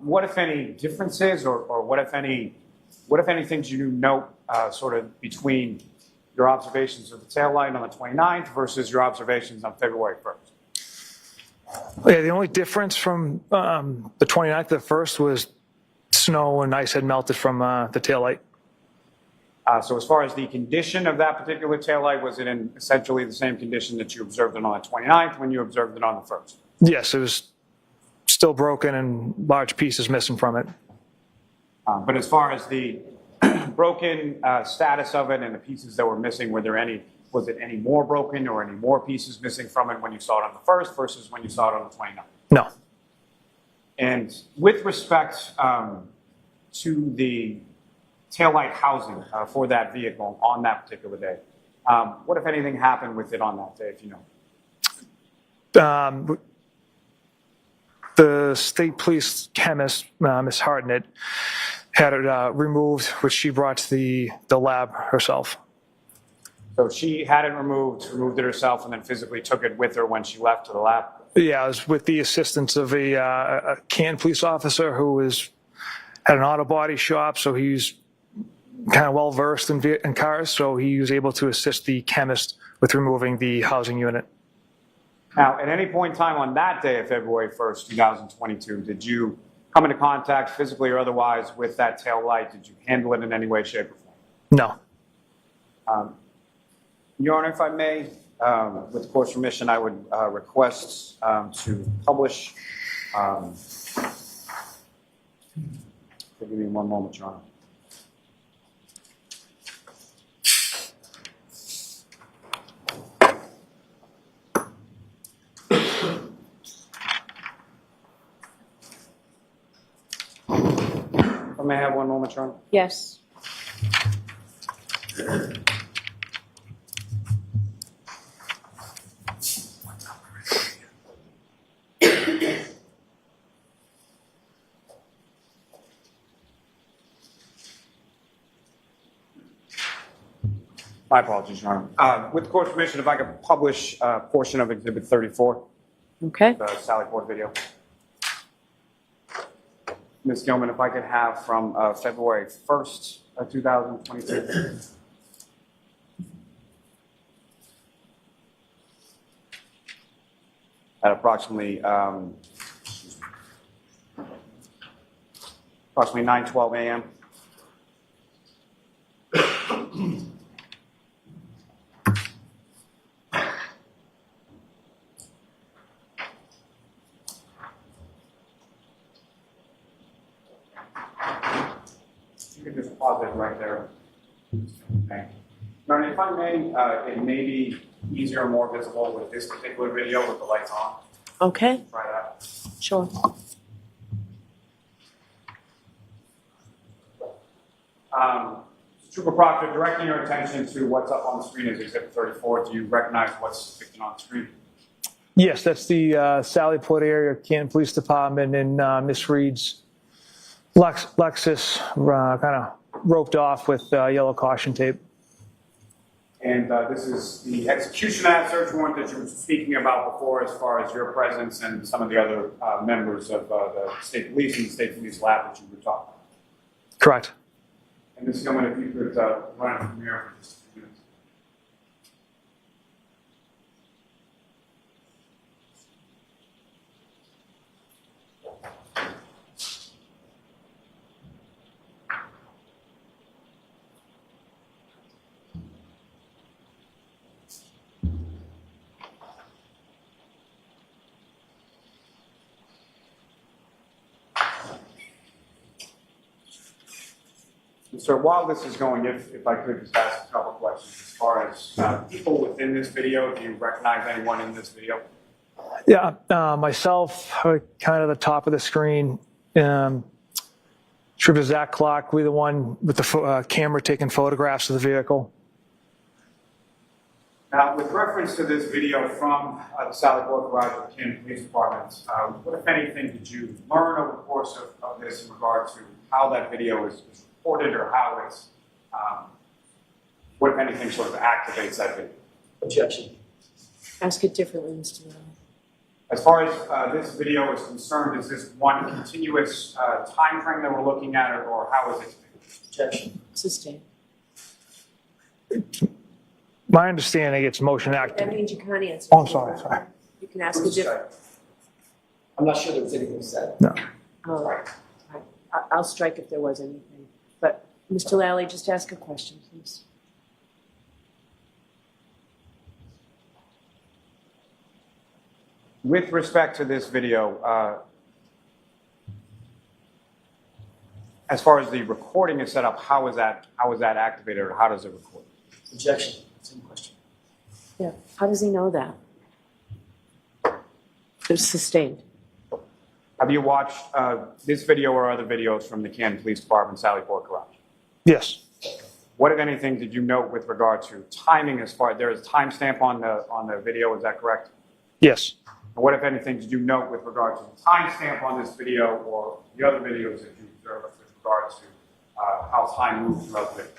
what, if any, differences or what, if any things you note sort of between your observations of the taillight on the 29th versus your observations on February 1st? Yeah, the only difference from the 29th to the 1st was snow and ice had melted from the taillight. So as far as the condition of that particular taillight, was it in essentially the same condition that you observed it on the 29th when you observed it on the 1st? Yes, it was still broken and large pieces missing from it. But as far as the broken status of it and the pieces that were missing, was it any more broken or any more pieces missing from it when you saw it on the 1st versus when you saw it on the 29th? No. And with respect to the taillight housing for that vehicle on that particular day, what, if anything, happened with it on that day, if you know? The state police chemist, Ms. Hartnett, had it removed, which she brought to the lab herself. So she had it removed it herself, and then physically took it with her when she left to the lab? Yeah, it was with the assistance of a Canton police officer who had an auto body shop, so he's kind of well versed in cars, so he was able to assist the chemist with removing the housing unit. Now, at any point in time on that day of February 1st, 2022, did you come into contact physically or otherwise with that tail light? Did you handle it in any way, shape, or form? No. Your Honor, if I may, with the court's permission, I would request to publish. Give me one moment, Your Honor. If I may have one moment, Your Honor. Yes. My apologies, Your Honor. With the court's permission, if I could publish a portion of Exhibit 34, Okay. the Sally Port video. Ms. Gilman, if I could have from February 1st, 2022. At approximately 9:12 a.m. You can just pause it right there. Okay. Now, if I may, it may be easier and more visible with this particular video with the lights on. Okay. Try that. Sure. Trooper Proctor, directing your attention to what's up on the screen is Exhibit 34. Do you recognize what's depicted on the screen? Yes, that's the Sally Port area Canton Police Department and Miss Reed's Lexus kind of roped off with yellow caution tape. And this is the execution of that search warrant that you were speaking about before, as far as your presence and some of the other members of the state police and the state police lab that you were talking about. Correct. And Ms. Gilman, if you could run it from here for just a few minutes. Sir, while this is going, if I could just ask a couple questions as far as people within this video, do you recognize anyone in this video? Yeah, myself, kind of the top of the screen. Trooper Zach Clark, we the one with the camera taking photographs of the vehicle. Now, with reference to this video from the Sally Port Garage of the Canton Police Department, what, if anything, did you learn over the course of this in regard to how that video is reported or how it's, what, if anything, sort of activates that video? Objection. Ask it differently, Mr. Miller. As far as this video is concerned, is this one continuous time frame that we're looking at, or how is it? Objection. Sustained. My understanding, it's motion That activated. means you can't answer. Oh, I'm sorry. You can ask a different. I'm not sure there was anything said. No. Oh, right. I'll strike if there was anything. But, Mr. Lally, just ask a question, please. With respect to this video, as far as the recording is set up, how is that activated, or how does it record? Objection. Same question. Yeah. How does he know that? It's sustained. Have you watched this video or other videos from the Canton Police Department, Sally Port Garage? Yes. What, if anything, did you note with regard to timing? As far there is a timestamp on the video, is that correct? Yes. And what, if anything, did you note with regard to the timestamp on this video or the other videos that you observed with regard to how time moves throughout the video?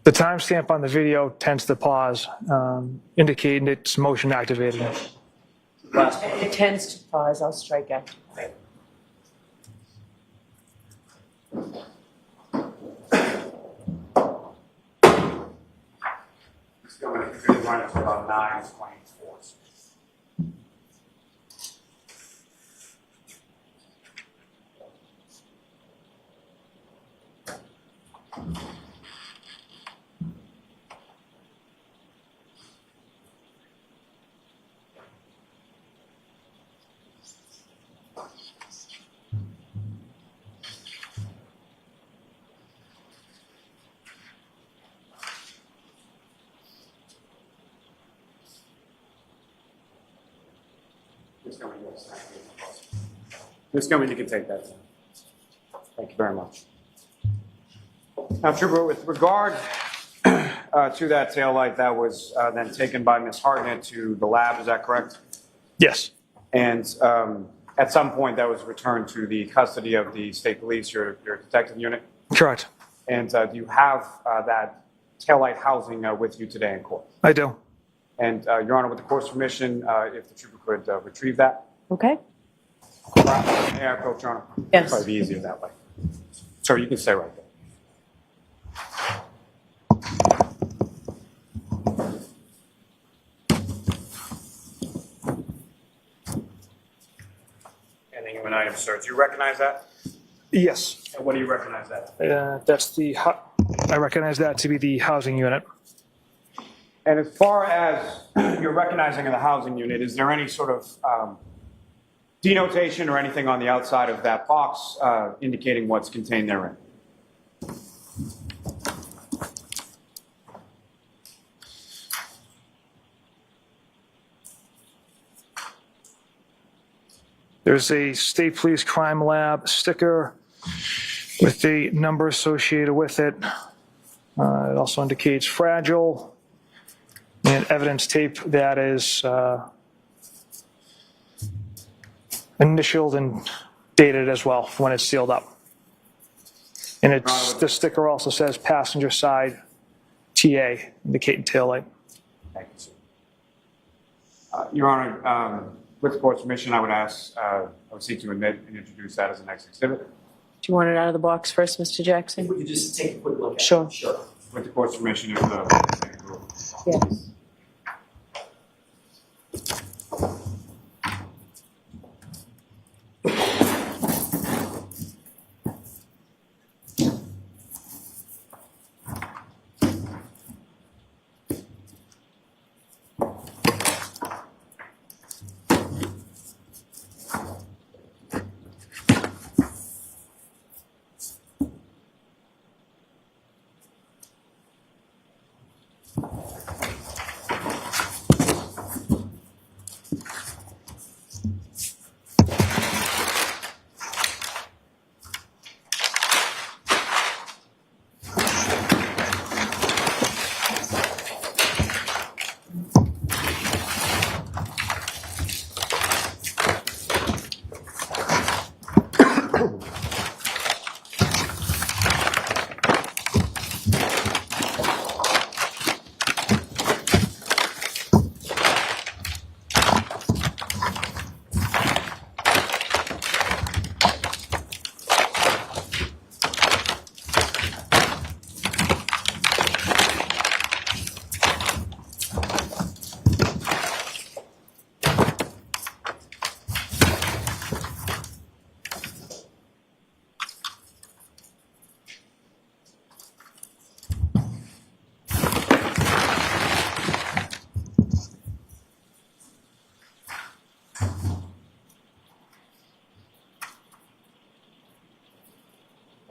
The timestamp on the video tends to pause, indicating it's motion activated. It tends to pause. I'll strike out. It's going to run it to about 9:24. Ms. Gilman, you can take that. Thank you very much. Now, Trooper, with regard to that taillight that was then taken by Ms. Hartnett to the lab, is that correct? Yes. And at some point that was returned to the custody of the state police, your detective unit? Correct. And do you have that taillight housing with you today in court? I do. And Your Honor, with the court's permission, if the trooper could retrieve that. Okay? May I approach, Your Honor? Yes. Probably be easier that way. Sir, you can stay right there. Handing you an item, sir. Do you recognize that? Yes. And what do you recognize that? That's I recognize that to be the housing unit. And as far as your recognizing of the housing unit, is there any sort of denotation or anything on the outside of that box indicating what's contained therein? There's a State Police Crime Lab sticker with the number associated with it. It also indicates fragile and evidence tape that is initialed and dated as well when it's sealed up. And the sticker also says passenger side TA, indicating taillight. Thank you, sir. Your Honor, with the court's permission, I would seek to admit and introduce that as the next exhibit. Do you want it out of the box first, Mr. Jackson? We could just take a quick look at it. Sure. Sure. With the court's permission, if the Yes.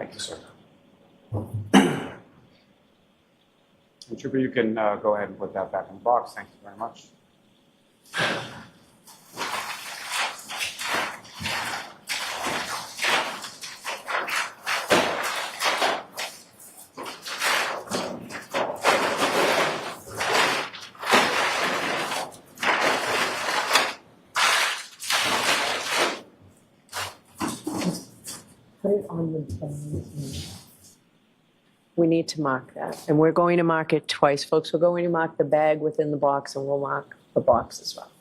Thank you, sir. And Trooper, you can go ahead and put that back in the box. Thank you very much. Put it on the bag. We need to mark that, and we're going to mark it twice, folks. We're going to mark the bag within the box, and we'll mark the box as well.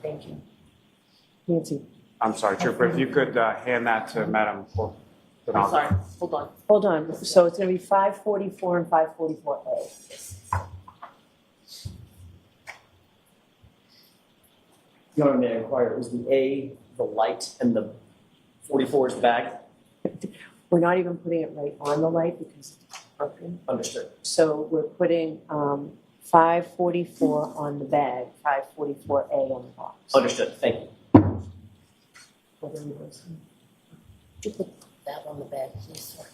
Thank you. Nancy. I'm sorry, Trooper, if you could hand that to Madam Clerk. I'm sorry, hold on. Hold on, so it's gonna be 544 and 544A. Your Honor, may I inquire, is the A the light and the 44 is the bag? We're not even putting it right on the light because it's broken. Understood. So we're putting 544 on the bag, 544A on the box. Understood. Thank you. Could you put that on the bag, please, sir?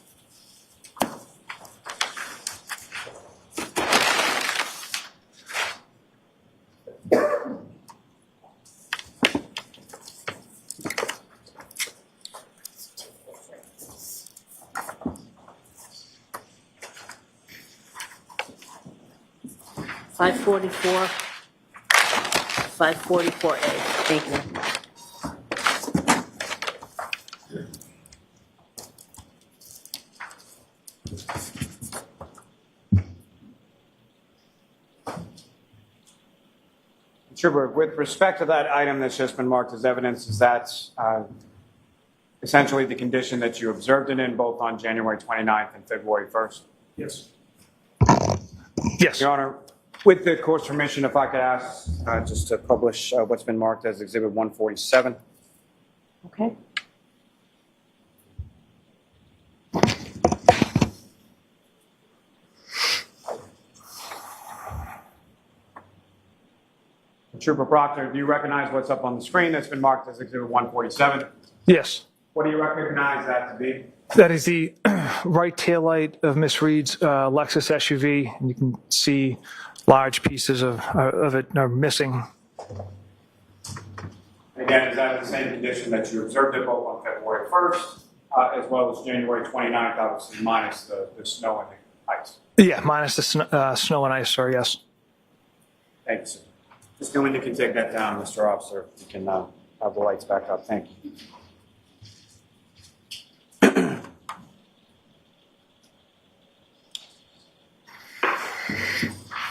$544, $544A. Thank you. Trooper, with respect to that item that's just been marked as evidence, is that essentially the condition that you observed it in both on January 29th and February 1st? Yes. Yes. Your Honor, with the court's permission, if I could ask just to publish what's been marked as Exhibit 147. Okay. Trooper Proctor, do you recognize what's up on the screen that's been marked as Exhibit 147? Yes. What do you recognize that to be? That is the right taillight of Miss Reed's Lexus SUV, and you can see large pieces of it are missing. Again, is that the same condition that you observed it both on February 1st as well as January 29th, obviously minus the snow and the ice? Yeah, minus the snow and ice, sir, yes. Thank you, sir. Just when you can take that down, Mr. Officer, you can have the lights back up. Thank you.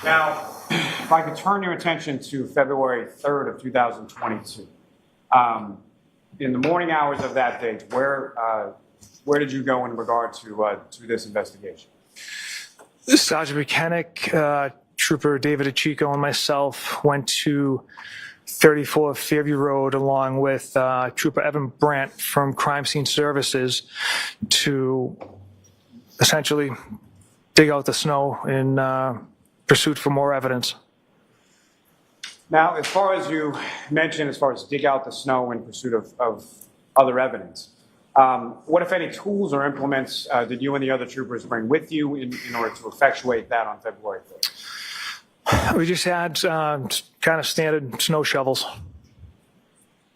Now, if I could turn your attention to February 3rd of 2022. In the morning hours of that date, where did you go in regard to this investigation? Sergeant Mechanic, Trooper David Achico, and myself went to 34 Fairview Road along with Trooper Evan Brandt from Crime Scene Services to essentially dig out the snow in pursuit for more evidence. Now, as far as you mentioned, as far as dig out the snow in pursuit of other evidence, what, if any, tools or implements did you and the other troopers bring with you in order to effectuate that on February 3rd? We just had kind of standard snow shovels.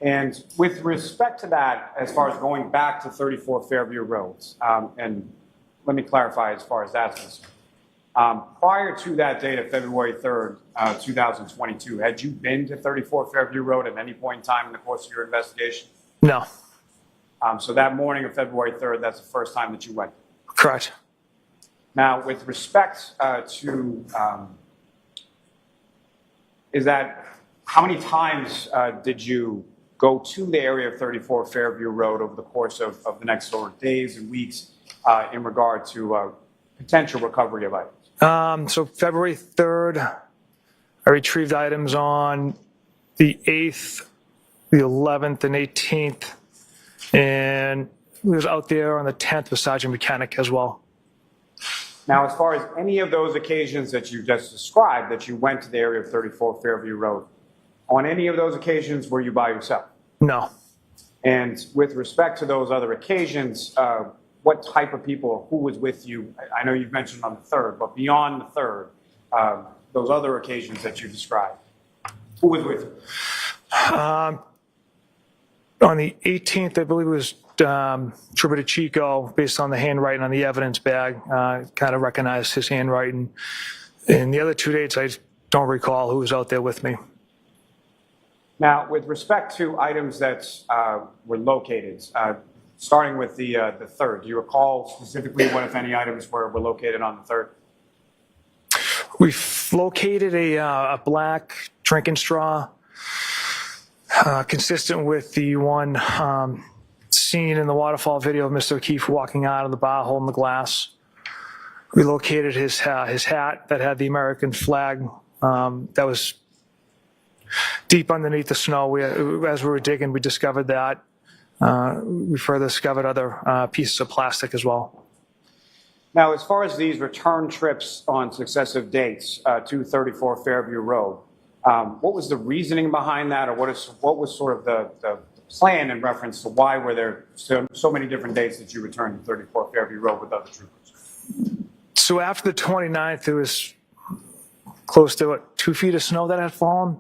And with respect to that, as far as going back to 34 Fairview Roads, and let me clarify as far as that's concerned. Prior to that date of February 3rd, 2022, had you been to 34 Fairview Road at any point in time in the course of your investigation? No. So that morning of February 3rd, that's the first time that you went? Correct. Now, with respect to, is that, how many times did you go to the area of 34 Fairview Road over the course of the next sort of days and weeks in regard to potential recovery of items? So February 3rd, I retrieved items on the 8th, the 11th, and 18th, and we was out there on the 10th with Sergeant Mechanic as well. Now, as far as any of those occasions that you just described, that you went to the area of 34 Fairview Road, on any of those occasions were you by yourself? No. And with respect to those other occasions, what type of people or who was with you? I know you've mentioned on the third, but beyond the third, those other occasions that you described, who was with you? On the 18th, I believe it was Trooper Chico, based on the handwriting on the evidence bag, kind of recognized his handwriting. And the other 2 dates, I don't recall who was out there with me. Now, with respect to items that were located, starting with the third, do you recall specifically what, if any, items were located on the third? We've located a black drinking straw, consistent with the one seen in the waterfall video of Mr. O'Keefe walking out of the bar holding the glass. We located his hat that had the American flag that was deep underneath the snow. As we were digging, we discovered that. We further discovered other pieces of plastic as well. Now, as far as these return trips on successive dates to 34 Fairview Road, what was the reasoning behind that, or what was sort of the plan in reference to why were there so many different dates that you returned to 34 Fairview Road with other troopers? So after the 29th, there was close to 2 feet of snow that had fallen.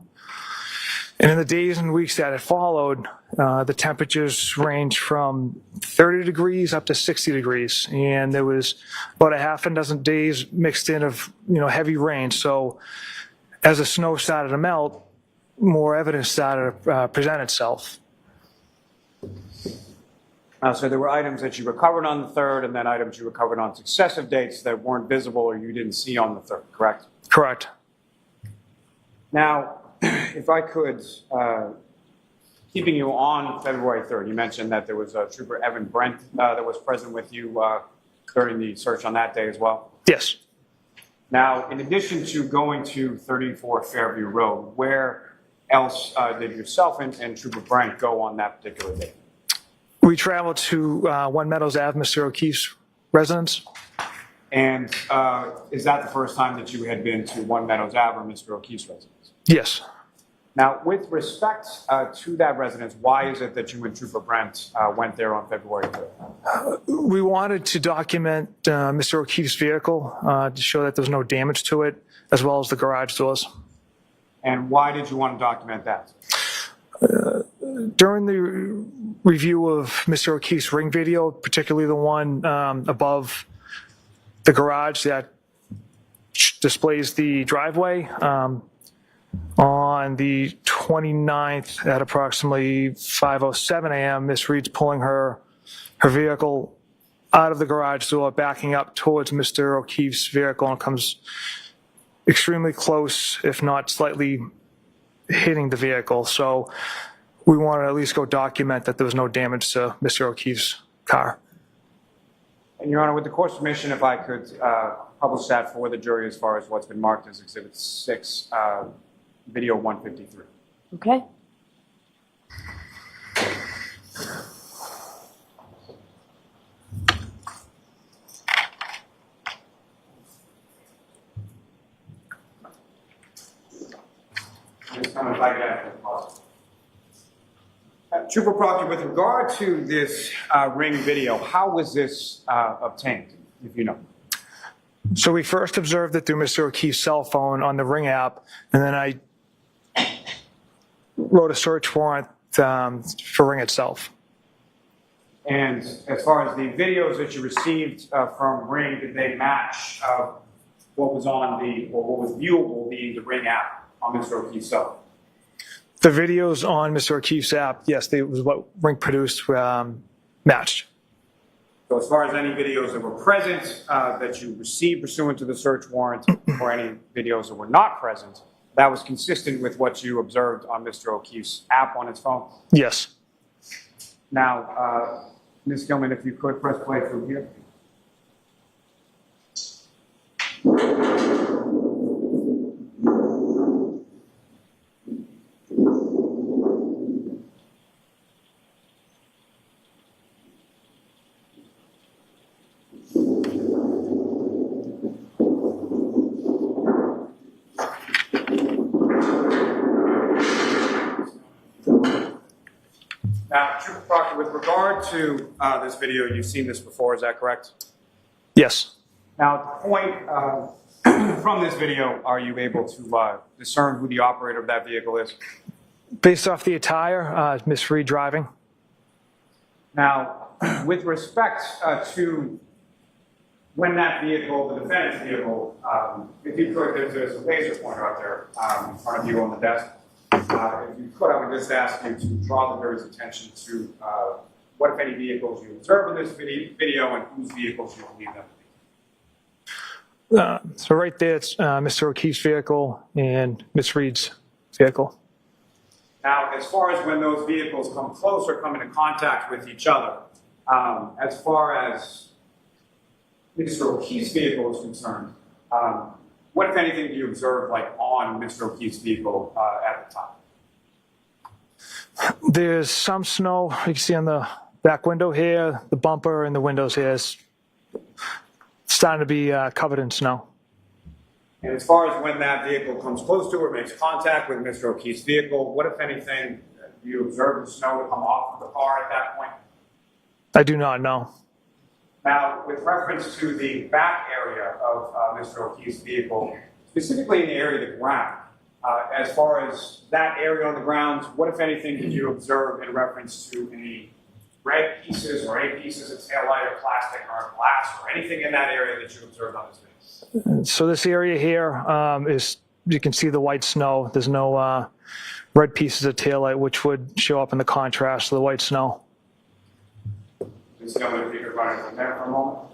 And in the days and weeks that had followed, the temperatures ranged from 30 degrees up to 60 degrees. And there was about a half a dozen days mixed in of, heavy rain. So as the snow started to melt, more evidence started to present itself. So there were items that you recovered on the third, and then items you recovered on successive dates that weren't visible or you didn't see on the third, correct? Correct. Now, if I could, keeping you on February 3rd, you mentioned that there was Trooper Evan Brent that was present with you during the search on that day as well? Yes. Now, in addition to going to 34 Fairview Road, where else did yourself and Trooper Brent go on that particular day? We traveled to One Meadows Ave, Mr. O'Keefe's residence. And is that the first time that you had been to One Meadows Ave or Mr. O'Keefe's residence? Yes. Now, with respect to that residence, why is it that you and Trooper Brent went there on February 3rd? We wanted to document Mr. O'Keefe's vehicle to show that there's no damage to it, as well as the garage doors. And why did you want to document that? During the review of Mr. O'Keefe's ring video, particularly the one above the garage that displays the driveway, on the 29th at approximately 5:07 a.m., Miss Reed's pulling her vehicle out of the garage door, backing up towards Mr. O'Keefe's vehicle, and comes extremely close, if not slightly hitting the vehicle. So we wanted to at least go document that there was no damage to Mr. O'Keefe's car. And Your Honor, with the court's permission, if I could publish that for the jury as far as what's been marked as Exhibit 6, Video 153. Okay. If I could ask a pause. Trooper Proctor, with regard to this ring video, how was this obtained, if you know? So we first observed it through Mr. O'Keefe's cell phone on the Ring app, and then I wrote a search warrant for Ring itself. And as far as the videos that you received from Ring, did they match what was on what was viewable being the Ring app on Mr. O'Keefe's cell phone? The videos on Mr. O'Keefe's app, yes, it was what Ring produced, matched. So as far as any videos that were present that you received pursuant to the search warrant, or any videos that were not present, that was consistent with what you observed on Mr. O'Keefe's app on his phone? Yes. Now, Ms. Gilman, if you could press play through here. Now, Trooper Proctor, with regard to this video, you've seen this before, is that correct? Yes. Now, at the point from this video, are you able to discern who the operator of that vehicle is? Based off the attire, Miss Reed driving. Now, with respect to when that vehicle, the defendant's vehicle, if you could, there's a laser pointer up there in front of you on the desk. If you could, I would just ask you to draw the jury's attention to what, if any, vehicles you observe in this video and whose vehicles you believe them to be. So right there, it's Mr. O'Keefe's vehicle and Miss Reed's vehicle. Now, as far as when those vehicles come close or come into contact with each other, as far as Mr. O'Keefe's vehicle is concerned, what, if anything, do you observe, like, on Mr. O'Keefe's vehicle at the time? There's some snow you can see on the back window here, the bumper and the windows here is starting to be covered in snow. And as far as when that vehicle comes close to or makes contact with Mr. O'Keefe's vehicle, what, if anything, do you observe the snow to come off of the car at that point? I do not know. Now, with reference to the back area of Mr. O'Keefe's vehicle, specifically in the area of the ground, as far as that area on the ground, what, if anything, did you observe in reference to any red pieces or any pieces of taillight or plastic or glass or anything in that area that you observed on this video? So this area here is, you can see the white snow. There's no red pieces of taillight, which would show up in the contrast of the white snow. Ms. Gilman, if you could run it from there for a moment.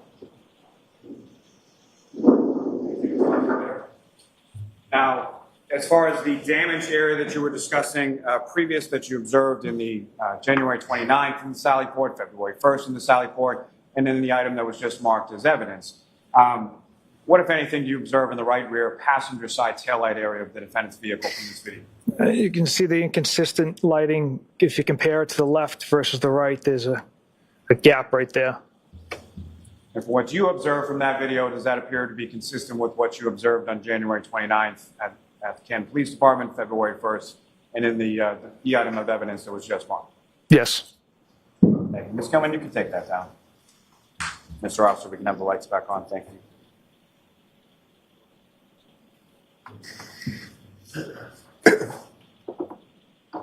Now, as far as the damage area that you were discussing previous that you observed in the January 29th in the Sally Port, February 1st in the Sally Port, and then the item that was just marked as evidence, what, if anything, do you observe in the right rear passenger side taillight area of the defendant's vehicle from this video? You can see the inconsistent lighting. If you compare it to the left versus the right, there's a gap right there. If what you observed from that video, does that appear to be consistent with what you observed on January 29th at the Canton Police Department, February 1st, and in the item of evidence that was just marked? Yes. Thank you. Ms. Gilman, you can take that down. Mr. Officer, we can have the lights back on. Thank you.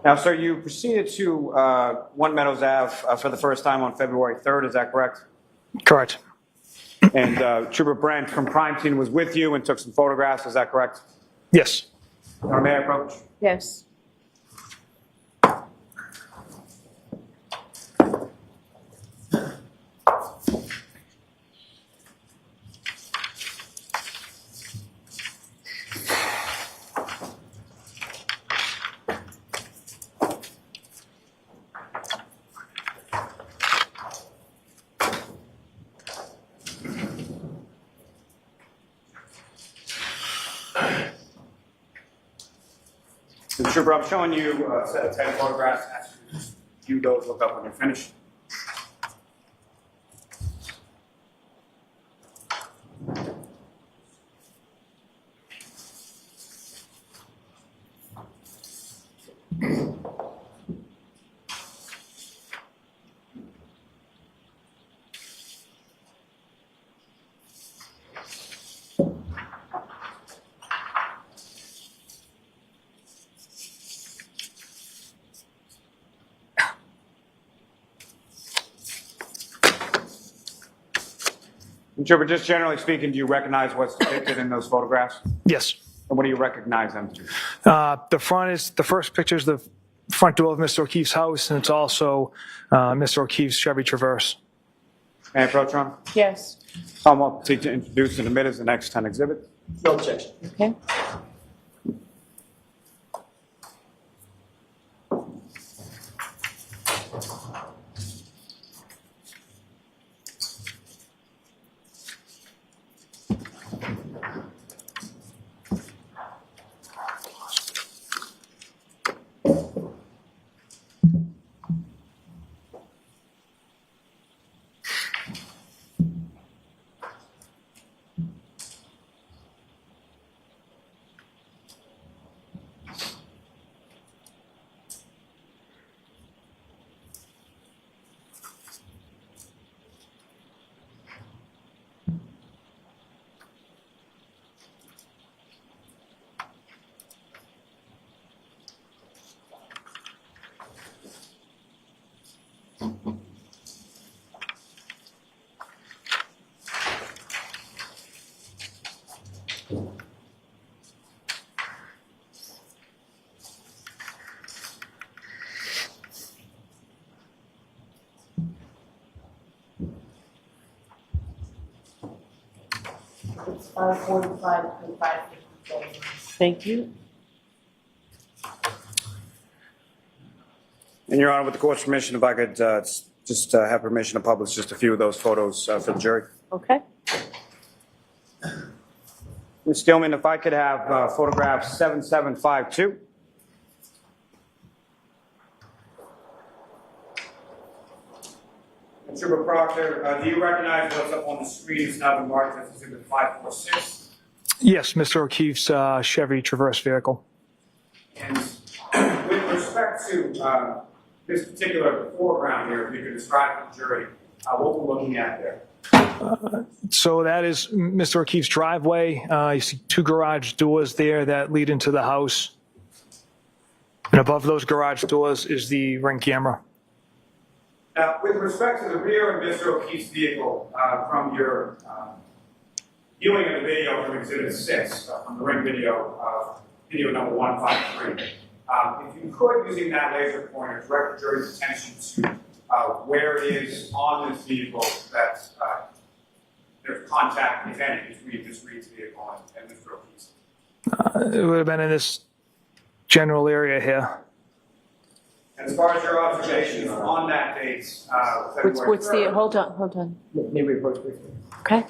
Now, sir, you proceeded to 1 Meadows Ave for the first time on February 3rd, is that correct? Correct. And Trooper Brent from Crime Scene was with you and took some photographs, is that correct? Yes. May I approach? Yes. Trooper, I'm showing you a set of 10 photographs. Ask you to view those, look up when you're finished. Trooper, just generally speaking, do you recognize what's depicted in those photographs? Yes. And what do you recognize them to? The first picture is the front door of Mr. O'Keefe's house, and it's also Mr. O'Keefe's Chevy Traverse. May I approach, Ron? Yes. I'm up to introduce and admit as the next 10 exhibit. No objection. Okay. It's 5:45 to 5:57. Thank you. And Your Honor, with the court's permission, if I could just have permission to publish just a few of those photos for the jury. Okay. Ms. Stillman, if I could have photograph 7752. And Trooper Proctor, do you recognize what's up on the screen is now been marked as Exhibit 546? Yes, Mr. O'Keefe's Chevy Traverse vehicle. And with respect to this particular foreground here, if you could describe to the jury what we're looking at there. So that is Mr. O'Keefe's driveway. You see two garage doors there that lead into the house. And above those garage doors is the Ring camera. Now, with respect to the rear of Mr. O'Keefe's vehicle, from your viewing of the video from Exhibit 6, from the Ring video, video number 153, if you could, using that laser pointer, direct the jury's attention to where it is on this vehicle that there's contact, if any, between Ms. Reed's vehicle and Mr. O'Keefe's. It would have been in this general area here. And as far as your observations on that date, February What's the, 3rd, hold on. May we approach briefly? Okay.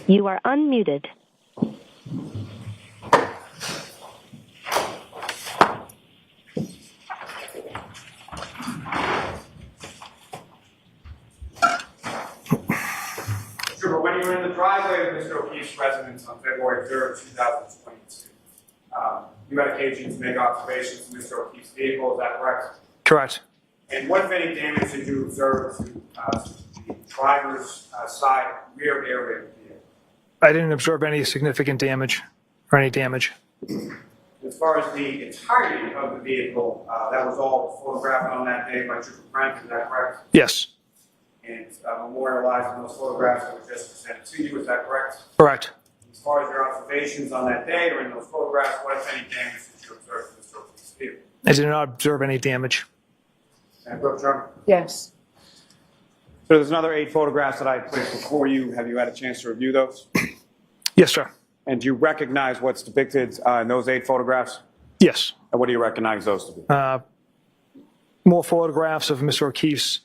You are unmuted. Mr. O'Keefe's residence on February 3rd, 2022. You had occasion to make observations to Mr. O'Keefe's vehicle, is that correct? Correct. And what, if any, damage did you observe to the driver's side rear area of the vehicle? I didn't observe any significant damage or any damage. As far as the entirety of the vehicle, that was all photographed on that day by Trooper Frank, is that correct? Yes. And memorialized in those photographs that were just presented to you, is that correct? Correct. As far as your observations on that day or in those photographs, what, if any, damage did you observe to Mr. O'Keefe's vehicle? I did not observe any damage. And Brooke Drum? Yes. So there's another 8 photographs that I placed before you. Have you had a chance to review those? Yes, sir. And do you recognize what's depicted in those 8 photographs? Yes. And what do you recognize those to be? More photographs of Mr. O'Keefe's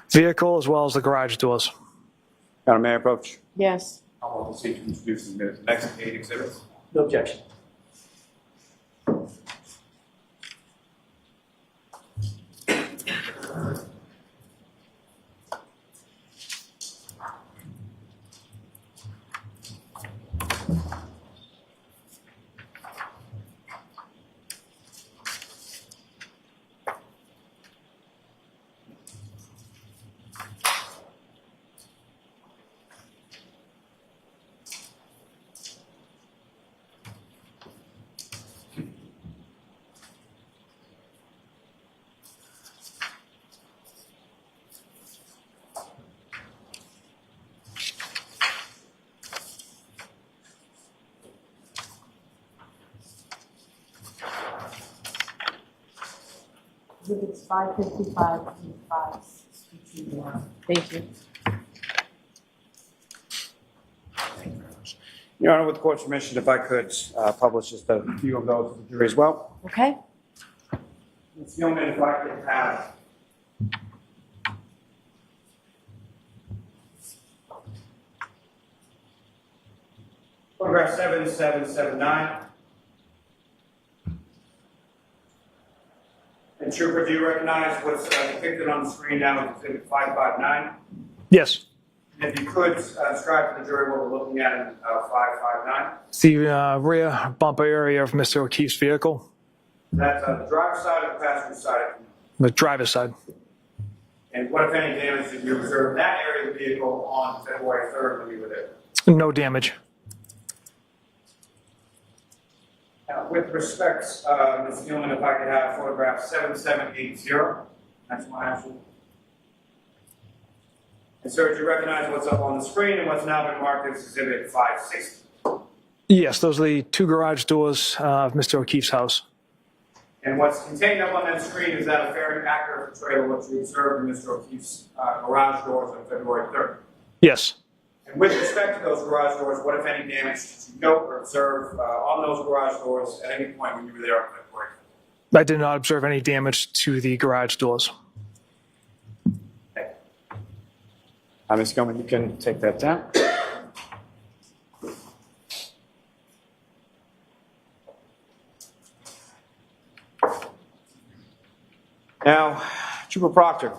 vehicle as well as the garage doors. Madam Mayor, approach. Yes. I will proceed to introduce the next 8 exhibits. No objection. Exhibits 555 and 561. Thank you. Your Honor, with the court's permission, if I could publish just a few of those to the jury as well. Okay. Ms. Gilman, if I could have photograph 7779. And Trooper, do you recognize what's depicted on the screen now as exhibit 559? Yes. And if you could describe to the jury what we're looking at in 559. It's the rear bumper area of Mr. O'Keefe's vehicle, That's the driver's side or the passenger side? the driver's side. And what, if any, damage did you observe in that area of the vehicle on February 3rd when you were there? No damage. Now, with respect, Ms. Gilman, if I could have photograph 7780. That's my actual. And sir, do you recognize what's up on the screen and what's now been marked as exhibit 560? Yes, those are the 2 garage doors of Mr. O'Keefe's house. And what's contained up on that screen, is that a fair and accurate portrayal of what you observed in Mr. O'Keefe's garage doors on February 3rd? Yes. And with respect to those garage doors, what, if any, damage did you note or observe on those garage doors at any point when you were there on February 3rd? I did not observe any damage to the garage doors. Okay. Ms. Gilman, you can take that down. Now, Trooper Proctor,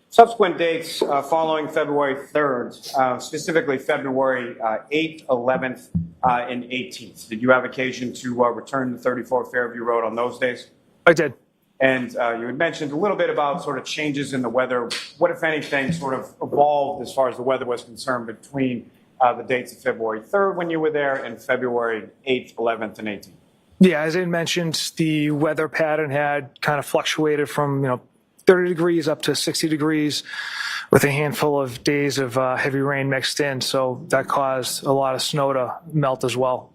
subsequent dates following February 3rd, specifically February 8th, 11th, and 18th. Did you have occasion to return to 34 Fairview Road on those days? I did. And you had mentioned a little bit about sort of changes in the weather. What, if anything, sort of evolved as far as the weather was concerned between the dates of February 3rd when you were there and February 8th, 11th, and 18th? Yeah, as I mentioned, the weather pattern had kind of fluctuated from 30 degrees up to 60 degrees with a handful of days of heavy rain mixed in. So that caused a lot of snow to melt as well.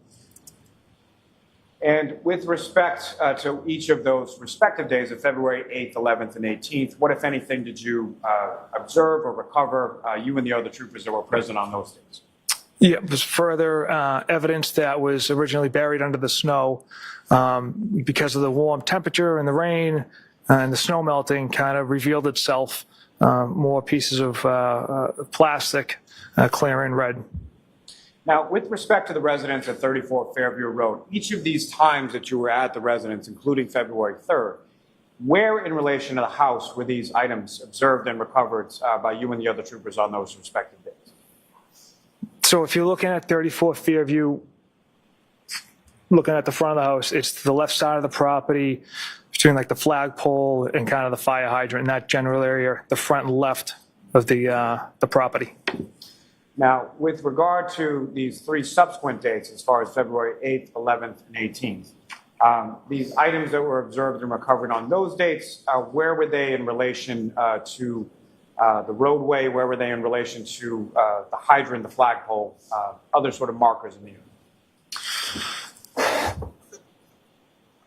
And with respect to each of those respective days of February 8th, 11th, and 18th, what, if anything, did you observe or recover, you and the other troopers that were present on those days? Yeah, it was further evidence that was originally buried under the snow because of the warm temperature and the rain and the snow melting kind of revealed itself, more pieces of plastic, clear and red. Now, with respect to the residents at 34 Fairview Road, each of these times that you were at the residence, including February 3rd, where in relation to the house were these items observed and recovered by you and the other troopers on those respective days? So if you're looking at 34 Fairview, looking at the front of the house, it's the left side of the property between like the flagpole and kind of the fire hydrant in that general area, the front and left of the property. Now, with regard to these three subsequent dates, as far as February 8th, 11th, and 18th, these items that were observed and recovered on those dates, where were they in relation to the roadway? Where were they in relation to the hydrant, the flagpole, other sort of markers in the area?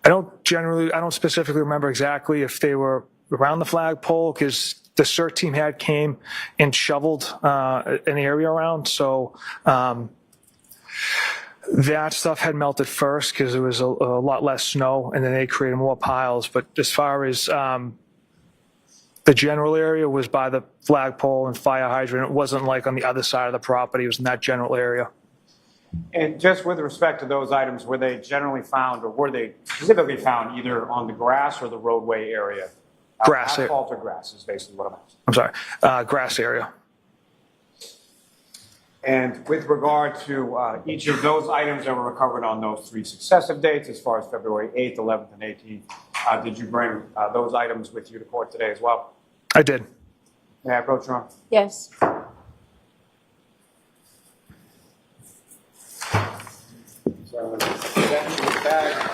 I don't specifically remember exactly if they were around the flagpole, because the CERT team had came and shoveled an area around. So that stuff had melted first because there was a lot less snow, and then they created more piles. But as far as the general area was by the flagpole and fire hydrant, it wasn't like on the other side of the property. It was in that general area. And just with respect to those items, were they generally found, or were they specifically found either on the grass or the roadway area? Grass. Asphalt or grass is basically what I'm asking. I'm sorry, grass area. And with regard to each of those items that were recovered on those three successive dates, as far as February 8th, 11th, and 18th, did you bring those items with you to court today as well? I did. May I approach your honor? Yes. So, present you this bag.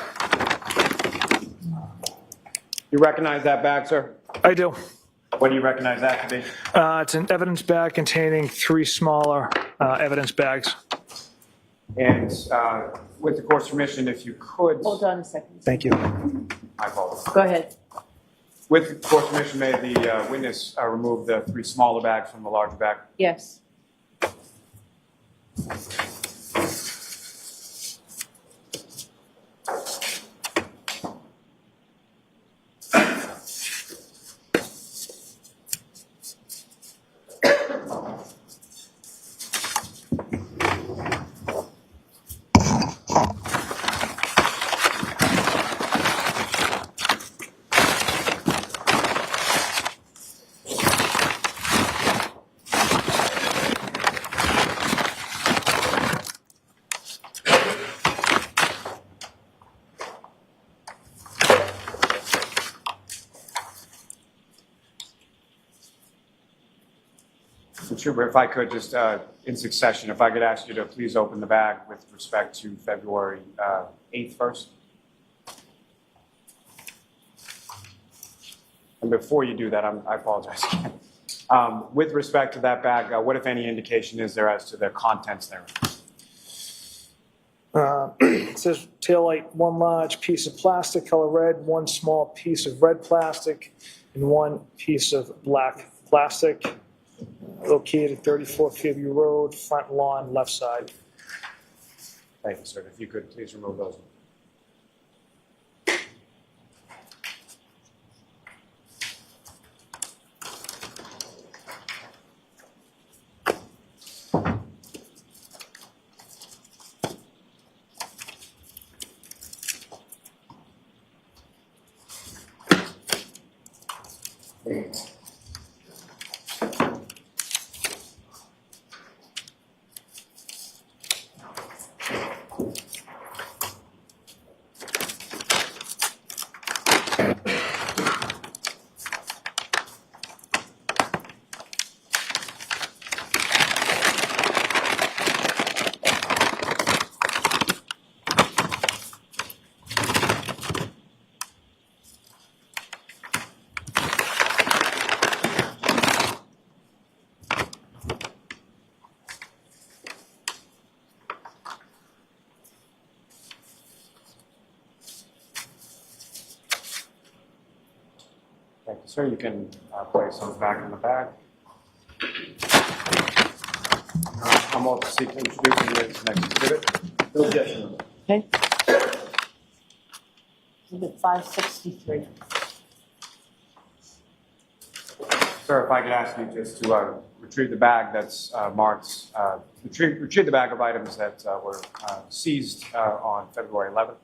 You recognize that bag, sir? I do. What do you recognize that to be? It's an evidence bag containing 3 smaller evidence bags. And with the court's permission, if you could. Hold on a second. Thank you. My apologies. Go ahead. With the court's permission, may the witness remove the 3 smaller bags from the larger bag? Yes. Trooper, if I could just, in succession, if I could ask you to please open the bag with respect to February 8th first. And before you do that, I apologize again. With respect to that bag, what, if any, indication is there as to the contents there? It says taillight, 1 large piece of plastic, color red, 1 small piece of red plastic, and 1 piece of black plastic. Located at 34 Fairview Road, front lawn, left side. Thank you, sir. If you could please remove those. Thank you, sir. You can place those back in the bag. I'm also seeking to introduce you to the next exhibit. Okay. Exhibit 563. Sir, if I could ask you just to retrieve the bag that's marked, retrieve the bag of items that were seized on February 11th.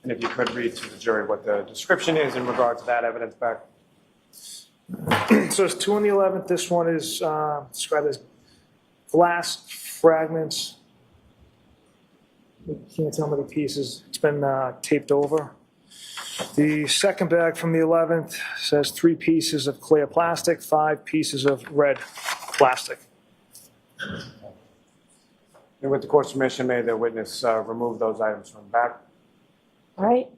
And if you could read to the jury what the description is in regard to that evidence bag. So it's 2 on the 11th. This one is described as glass fragments. You can't tell how many pieces. It's been taped over. The second bag from the 11th says 3 pieces of clear plastic, 5 pieces of red plastic. And with the court's permission, may the witness remove those items from the back. All right.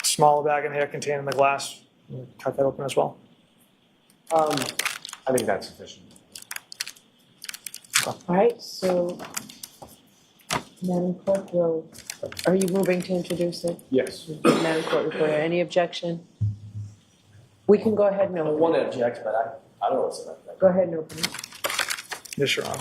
Smaller bag in here containing the glass. Cut that open as well. I think that's sufficient. All right, so Madam Clerk, are you moving to introduce it? Yes. Madam Court Reporter, any objection? We can go ahead and open One it. that objects, but I don't know what's about that. Go ahead and open it. Yes, Your Honor.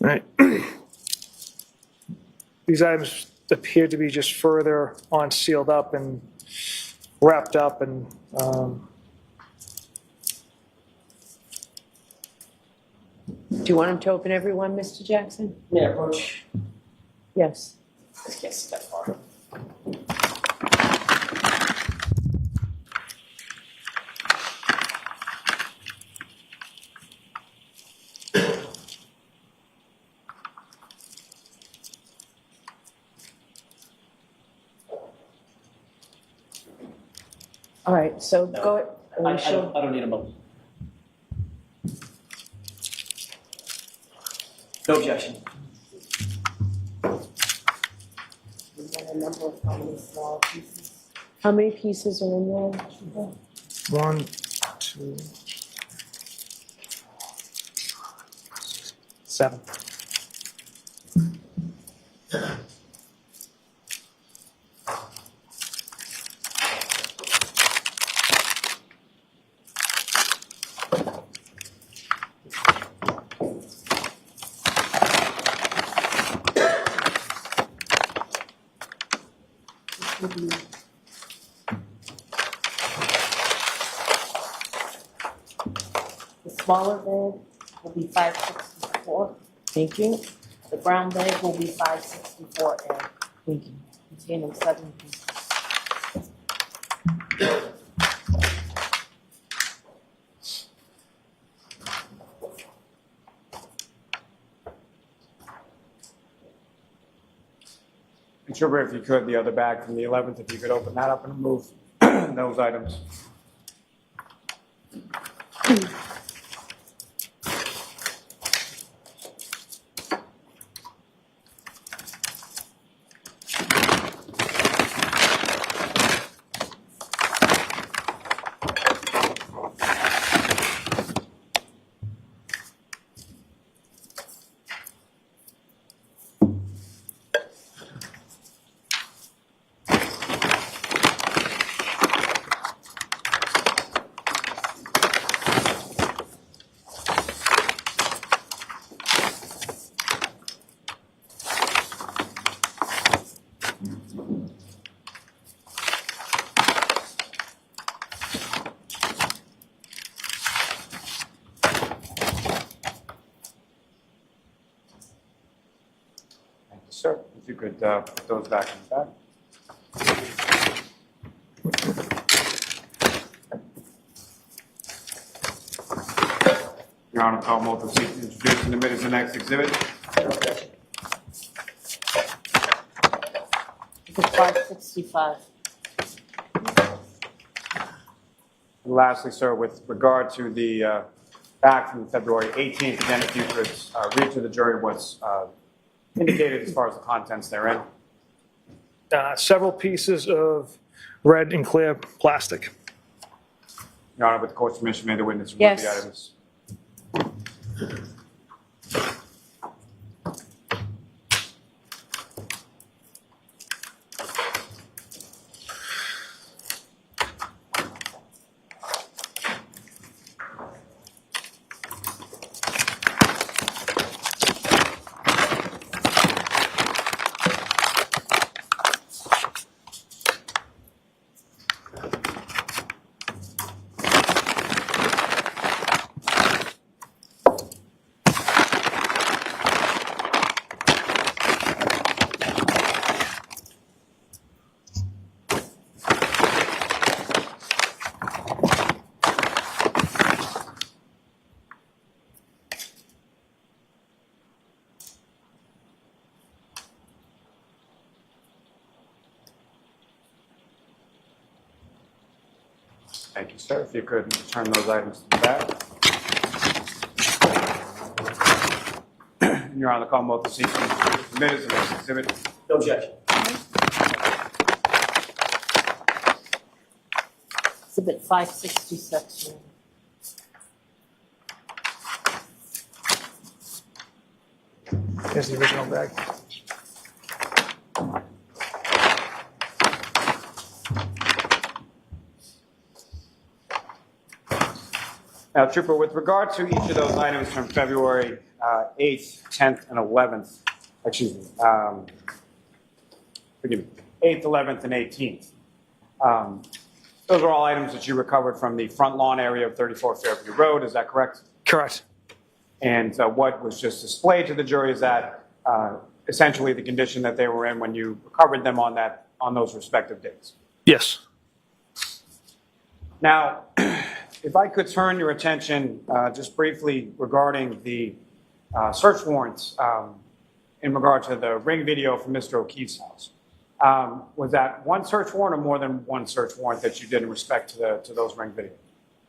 All right. These items appear to be just further on sealed up and wrapped up and Do you want him to open every one, Mr. Jackson? Yeah, approach. Yes. I can't see that far. All right, so No. go. I don't need a motion. No objection. We've got a number of how many small pieces. How many pieces are in there? 1, 2, 7. The smaller bag will be 564. Thank you. The brown bag will be 564A, Thank you. containing 7 pieces. And Trooper, if you could, the other bag from the 11th, if you could open that up and remove those items. Thank you, sir. If you could put those back in the bag. Your Honor, call multiple seats introduced and admitted as the next exhibit. The 565. And lastly, sir, with regard to the back from February 18th. Again, if you could read to the jury what's indicated as far as the contents therein. Several pieces of red and clear plastic. Your Honor, with the court's permission, may the witness remove Yes. the items. Thank you, sir. If you could return those items to the back. Your Honor, the Commonwealth to seek submitted as an exhibit. No objection. Exhibit 566. Here's the original bag. Now, Trooper, with regard to each of those items from February 8th, 10th, and 11th, excuse me, forgive me, 8th, 11th, and 18th, those are all items that you recovered from the front lawn area of 34 Fairview Road, is that correct? Correct. And what was just displayed to the jury is that essentially the condition that they were in when you recovered them on those respective dates. Yes. Now, if I could turn your attention just briefly regarding the search warrants in regard to the ring video from Mr. O'Keefe's house. Was that one search warrant or more than one search warrant that you did in respect to those ring videos?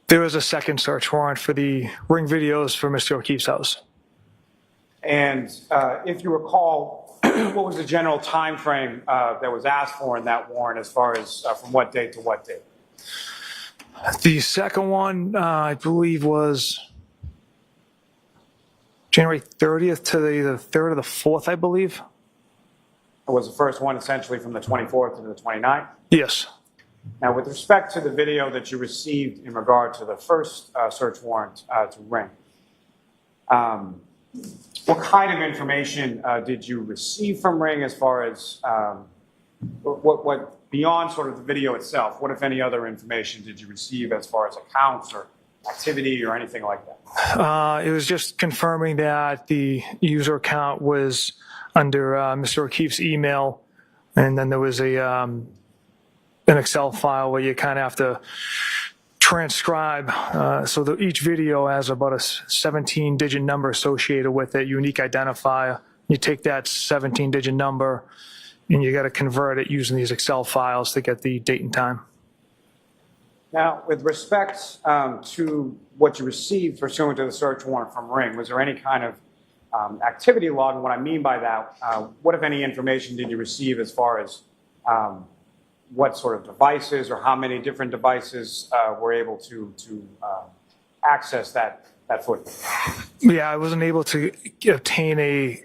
There was a second search warrant for the ring videos for Mr. O'Keefe's house. And if you recall, what was the general time frame that was asked for in that warrant as far as from what date to what date? The second one, I believe, was January 30th to the 3rd or the 4th, I believe. Was the first one essentially from the 24th to the 29th? Yes. Now, with respect to the video that you received in regard to the first search warrant to ring, what kind of information did you receive from Ring as far as what beyond sort of the video itself? What, if any, other information did you receive as far as accounts or activity or anything like that? It was just confirming that the user account was under Mr. O'Keefe's email, and then there was an Excel file where you kind of have to transcribe. So each video has about a 17-digit number associated with it, unique identifier. You take that 17-digit number and you got to convert it using these Excel files to get the date and time. Now, with respect to what you received pursuant to the search warrant from Ring, was there any kind of activity log? And what I mean by that, what, if any, information did you receive as far as what sort of devices or how many different devices were able to access that footage? Yeah, I wasn't able to obtain a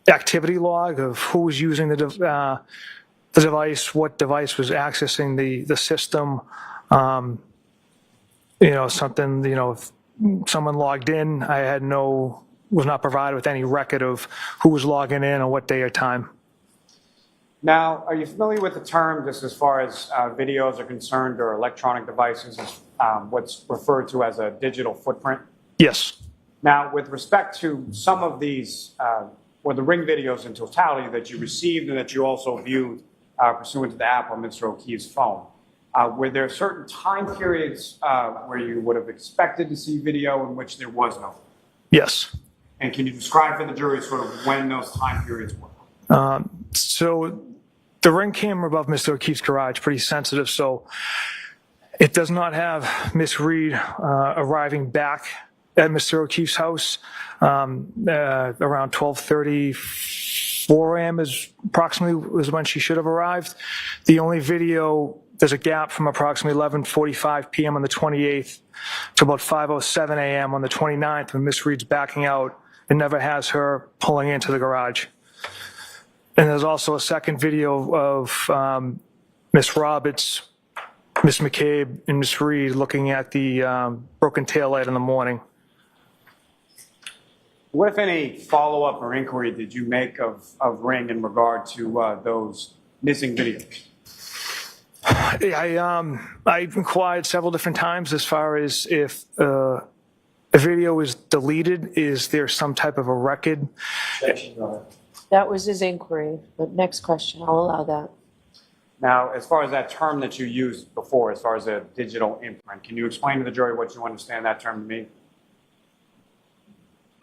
activity log of who was using the device, what device was accessing the system. Something, if someone logged in, was not provided with any record of who was logging in on what day or time. Now, are you familiar with the term, just as far as videos are concerned, or electronic devices, what's referred to as a digital footprint? Yes. Now, with respect to some of these, or the Ring videos in totality that you received and that you also viewed pursuant to the app on Mr. O'Keefe's phone, were there certain time periods where you would have expected to see video in which there was no? Yes. And can you describe for the jury sort of when those time periods were? So the Ring camera above Mr. O'Keefe's garage, pretty sensitive, so it does not have Miss Reed arriving back at Mr. O'Keefe's house around 12:34 a.m. is approximately was when she should have arrived. The only video, there's a gap from approximately 11:45 p.m. on the 28th to about 5:07 a.m. on the 29th when Miss Reed's backing out. It never has her pulling into the garage. And there's also a second video of Miss Roberts, Miss McCabe, and Miss Reed looking at the broken taillight in the morning. What, if any, follow-up or inquiry did you make of Ring in regard to those missing videos? I inquired several different times as far as if a video is deleted, is there some type of a record? That was his inquiry, but next question, I'll allow that. Now, as far as that term that you used before, as far as a digital imprint, can you explain to the jury what you understand that term to mean?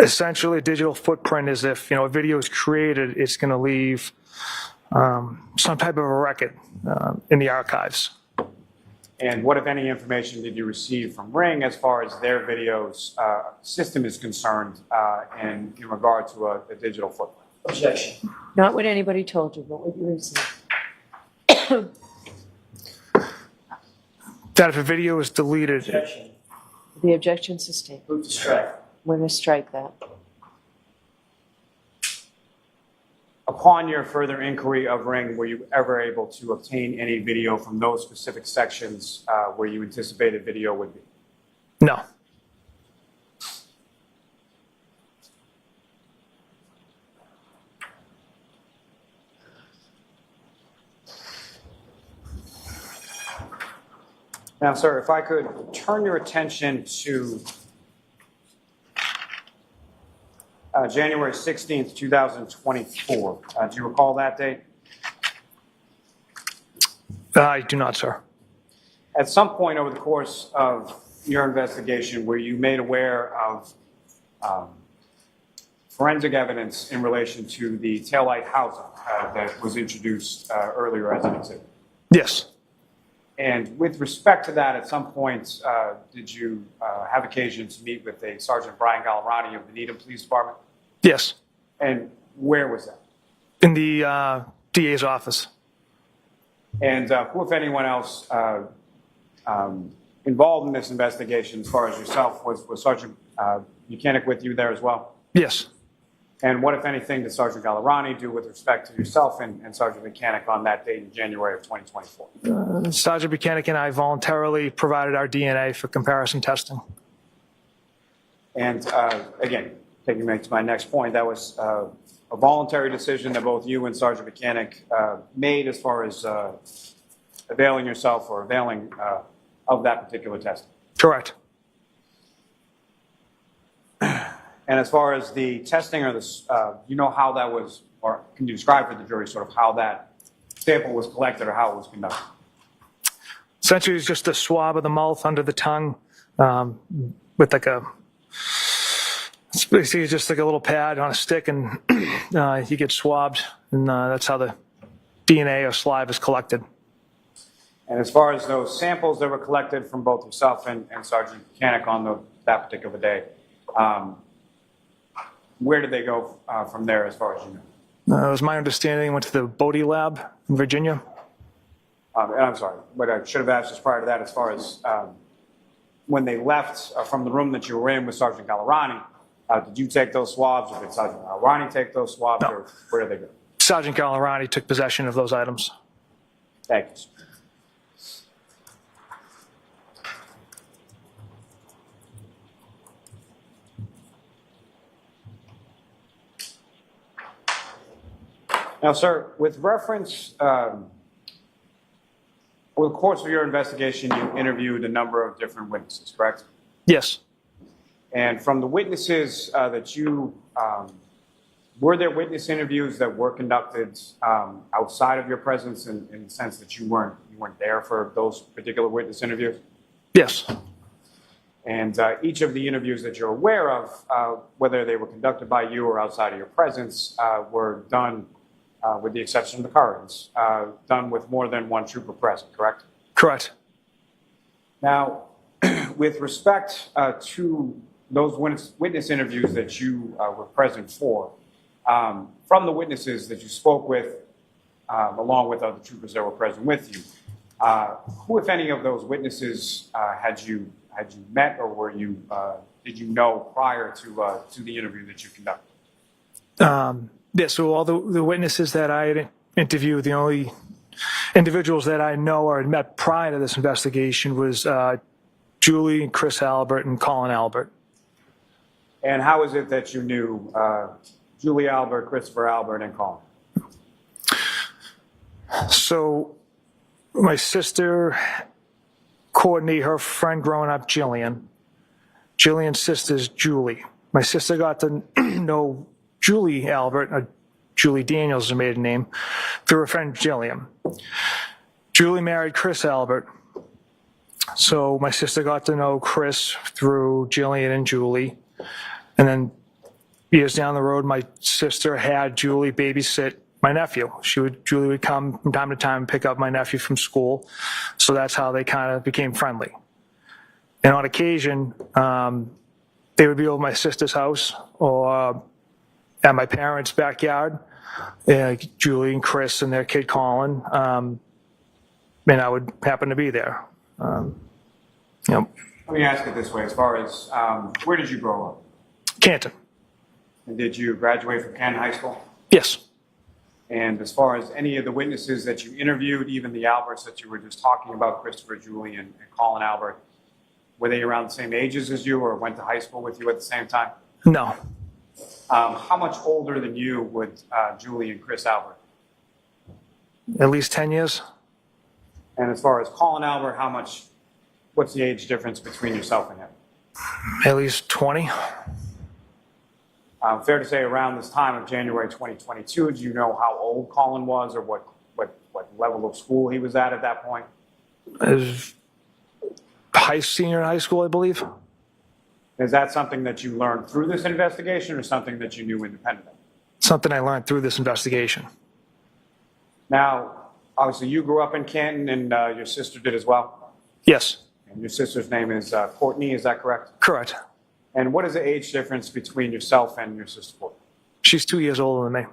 Essentially, a digital footprint is if, a video is created, it's going to leave some type of a record in the archives. And what, if any, information did you receive from Ring as far as their videos system is concerned in regard to a digital footprint? Objection. Not what anybody told you, but what you received. That if a video is deleted, Objection. The objection sustained. Move to strike. We're going to strike that. Upon your further inquiry of Ring, were you ever able to obtain any video from those specific sections where you anticipated video would be? no. Now, sir, if I could turn your attention to January 16th, 2024. Do you recall that date? I do not, sir. At some point over the course of your investigation, were you made aware of forensic evidence in relation to the taillight housing that was introduced earlier as an exhibit? Yes. And with respect to that, at some point, did you have occasion to meet with a Sergeant Brian Gallerani of the Needham Police Department? Yes. And where was that? In the DA's office. And who, if anyone else, involved in this investigation, as far as yourself, was Sergeant Buchanan with you there as well? Yes. And what, if anything, did Sergeant Gallerani do with respect to yourself and Sergeant Buchanan on that date in January of 2024? Sergeant Buchanan and I voluntarily provided our DNA for comparison testing. And again, taking me to my next point, that was a voluntary decision that both you and Sergeant Buchanan made as far as availing yourself or availing of that particular testing. Correct. And as far as the testing or this, you know how that was, or can you describe for the jury sort of how that sample was collected or how it was conducted? Essentially, it's just a swab of the mouth under the tongue with like it's basically just like a little pad on a stick, and you get swabbed, and that's how the DNA or saliva is collected. And as far as those samples that were collected from both yourself and Sergeant Buchanan on that particular day, where did they go from there as far as you know? It was my understanding it went to the Bodie lab in Virginia. And I'm sorry, but I should have asked just prior to that, as far as when they left from the room that you were in with Sergeant Gallerani, did you take those swabs, or did Sergeant Gallerani take those swabs, or where did they go? Sergeant Gallerani took possession of those items. Thank you, sir. Now, sir, with reference, over the course of your investigation, you interviewed a number of different witnesses, correct? Yes. And from the witnesses that you, were there witness interviews that were conducted outside of your presence in the sense that you weren't there for those particular witness interviews? Yes. And each of the interviews that you're aware of, whether they were conducted by you or outside of your presence, were done, with the exception of the currents, done with more than one trooper present, correct? Correct. Now, with respect to those witness interviews that you were present for, from the witnesses that you spoke with, along with other troopers that were present with you, who, if any, of those witnesses had you met, or were you did you know prior to the interview that you conducted? Yeah, so all the witnesses that I had interviewed, the only individuals that I know or had met prior to this investigation was Julie, Chris Albert, and Colin Albert. And how is it that you knew Julie Albert, Christopher Albert, and Colin? So my sister, Courtney, her friend growing up, Jillian's sister's Julie. My sister got to know Julie Albert, Julie Daniels is her maiden name, through her friend Jillian. Julie married Chris Albert. So my sister got to know Chris through Jillian and Julie. And then years down the road, my sister had Julie babysit my nephew. Julie would come from time to time and pick up my nephew from school. So that's how they kind of became friendly. And on occasion, they would be over my sister's house or at my parents' backyard, Julie and Chris and their kid Colin, and I would happen to be there. Let me ask it this way: as far as where did you grow up? Canton. And did you graduate from Canton High School? Yes. And as far as any of the witnesses that you interviewed, even the Alberts that you were just talking about, Christopher, Julie, and Colin Albert, were they around the same ages as you or went to high school with you at the same time? No. How much older than you would Julie and Chris Albert? At least 10 years. And as far as Colin Albert, what's the age difference between yourself and him? At least 20. Fair to say around this time of January 2022, do you know how old Colin was or what level of school he was at that point? Senior in high school, I believe. Is that something that you learned through this investigation or something that you knew independently? Something I learned through this investigation. Now, obviously you grew up in Canton and your sister did as well? Yes. And your sister's name is Courtney, is that correct? Correct. And what is the age difference between yourself and your sister Courtney? She's 2 years older than me.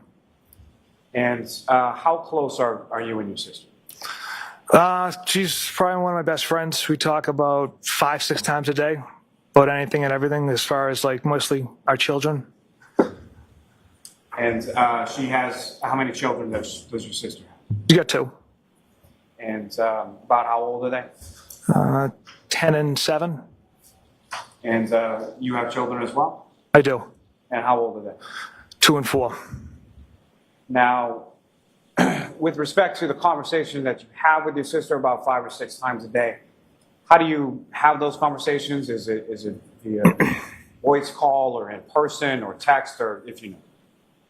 And how close are you and your sister? She's probably one of my best friends. We talk about 5-6 times a day about anything and everything as far as mostly our children. And she has, how many children does your sister have? You got 2. And about how old are they? 10 and 7. And you have children as well? I do. And how old are they? 2 and 4. Now, with respect to the conversation that you have with your sister about 5 or 6 times a day, how do you have those conversations? Is it via voice call or in person or text, or if you know?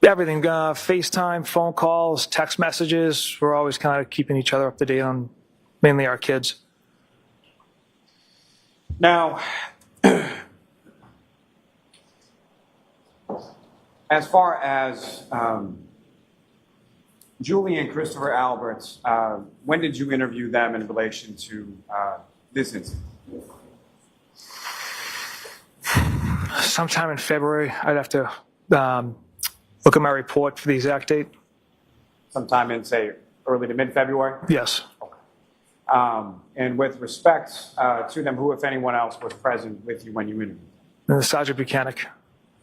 Everything, FaceTime, phone calls, text messages. We're always kind of keeping each other up to date on mainly our kids. Now, as far as Julie and Christopher Alberts, when did you interview them in relation to this incident? Sometime in February. I'd have to look at my report for the exact date. Sometime in, say, early to mid-February? Yes. Okay. And with respect to them, who, if anyone else, was present with you when you interviewed? Sergeant Buchanan.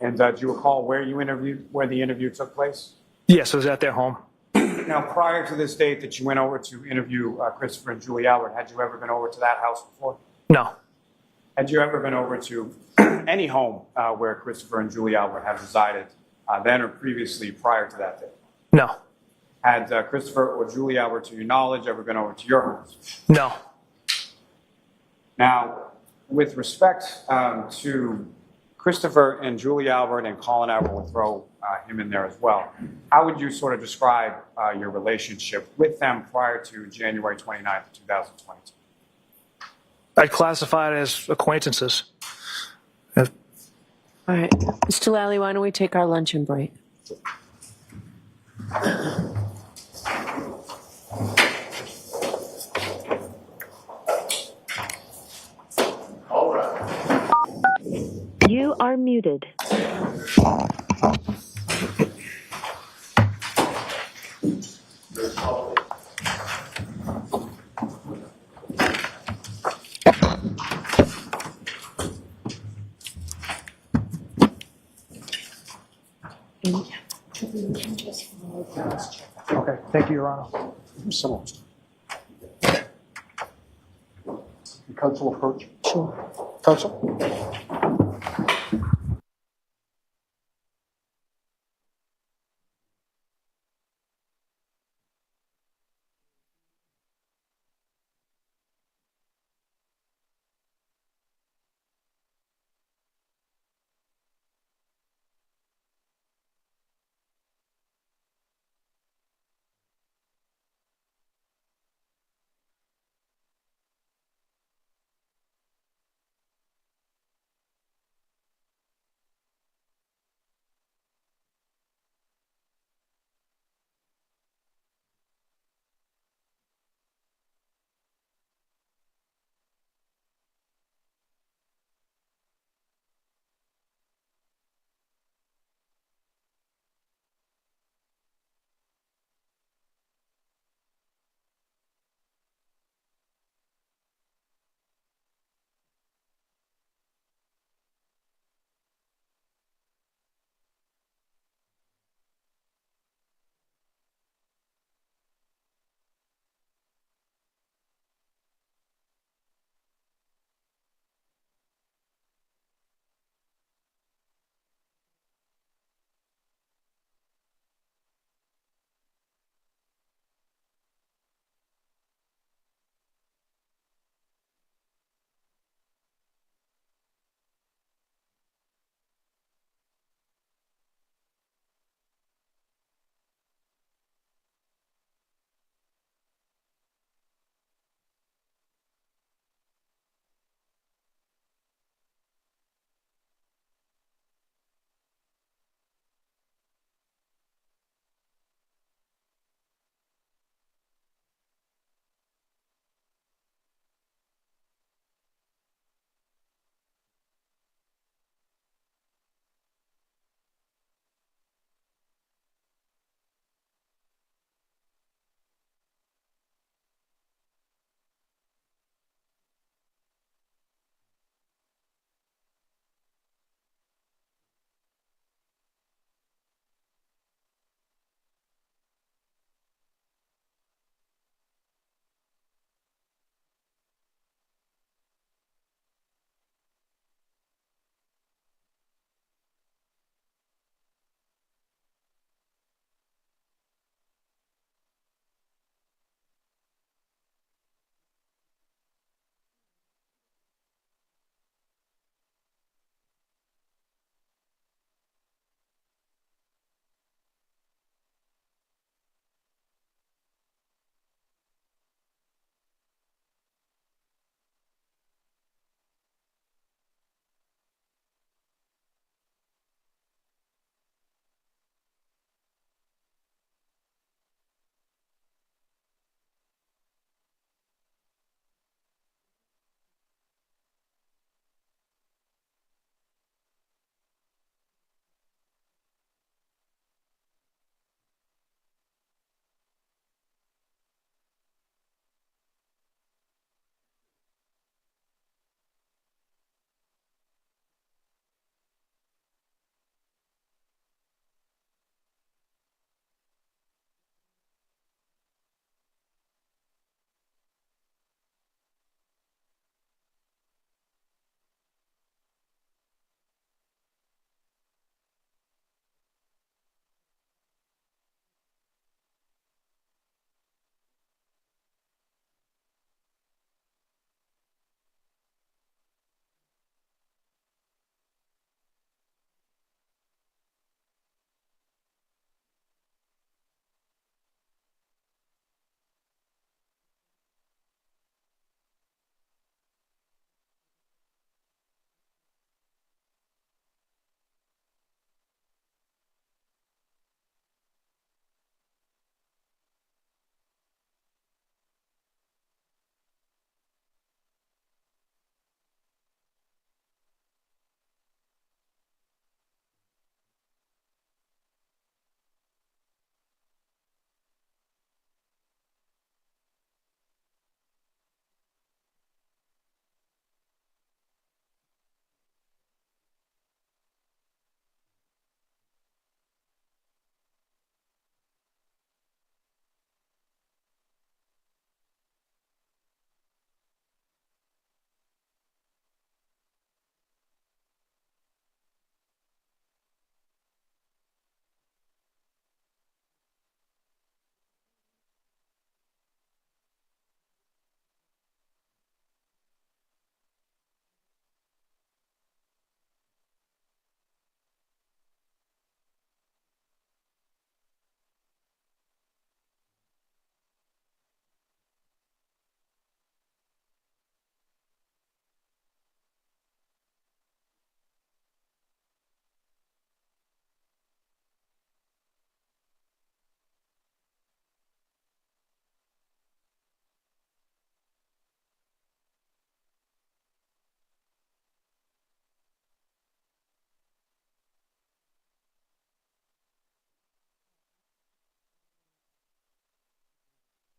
And do you recall where the interview took place? Yes, it was at their home. Now, prior to this date that you went over to interview Christopher and Julie Albert, had you ever been over to that house before? No. Had you ever been over to any home where Christopher and Julie Albert had resided then or previously prior to that date? No. Had Christopher or Julie Albert, to your knowledge, ever been over to your house? No. Now, with respect to Christopher and Julie Albert, and Colin Albert, will throw him in there as well, how would you sort of describe your relationship with them prior to January 29th, 2022? I'd classify it as acquaintances. All right. Mr. Lally, why don't we take our luncheon break? You are muted. Okay, thank you, Your Honor. Someone. Counsel approach. Sure. Counsel?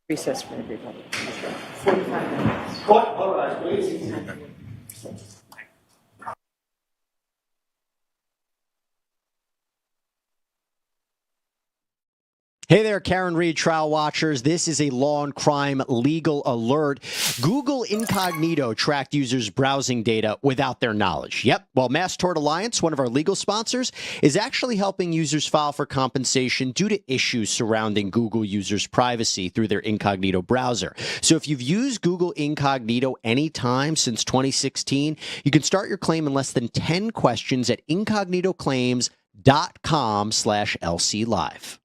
Recess for everybody. 45 minutes. Court, all right, please. Hey there, Karen Reed, trial watchers. This is a Law and Crime legal alert. Google Incognito tracked users' browsing data without their knowledge. Yep. Well, Mass Tort Alliance, one of our legal sponsors, is actually helping users file for compensation due to issues surrounding Google users' privacy through their incognito browser. So if you've used Google Incognito anytime since 2016, you can start your claim in less than 10 questions at incognitoclaims.com/LC Live.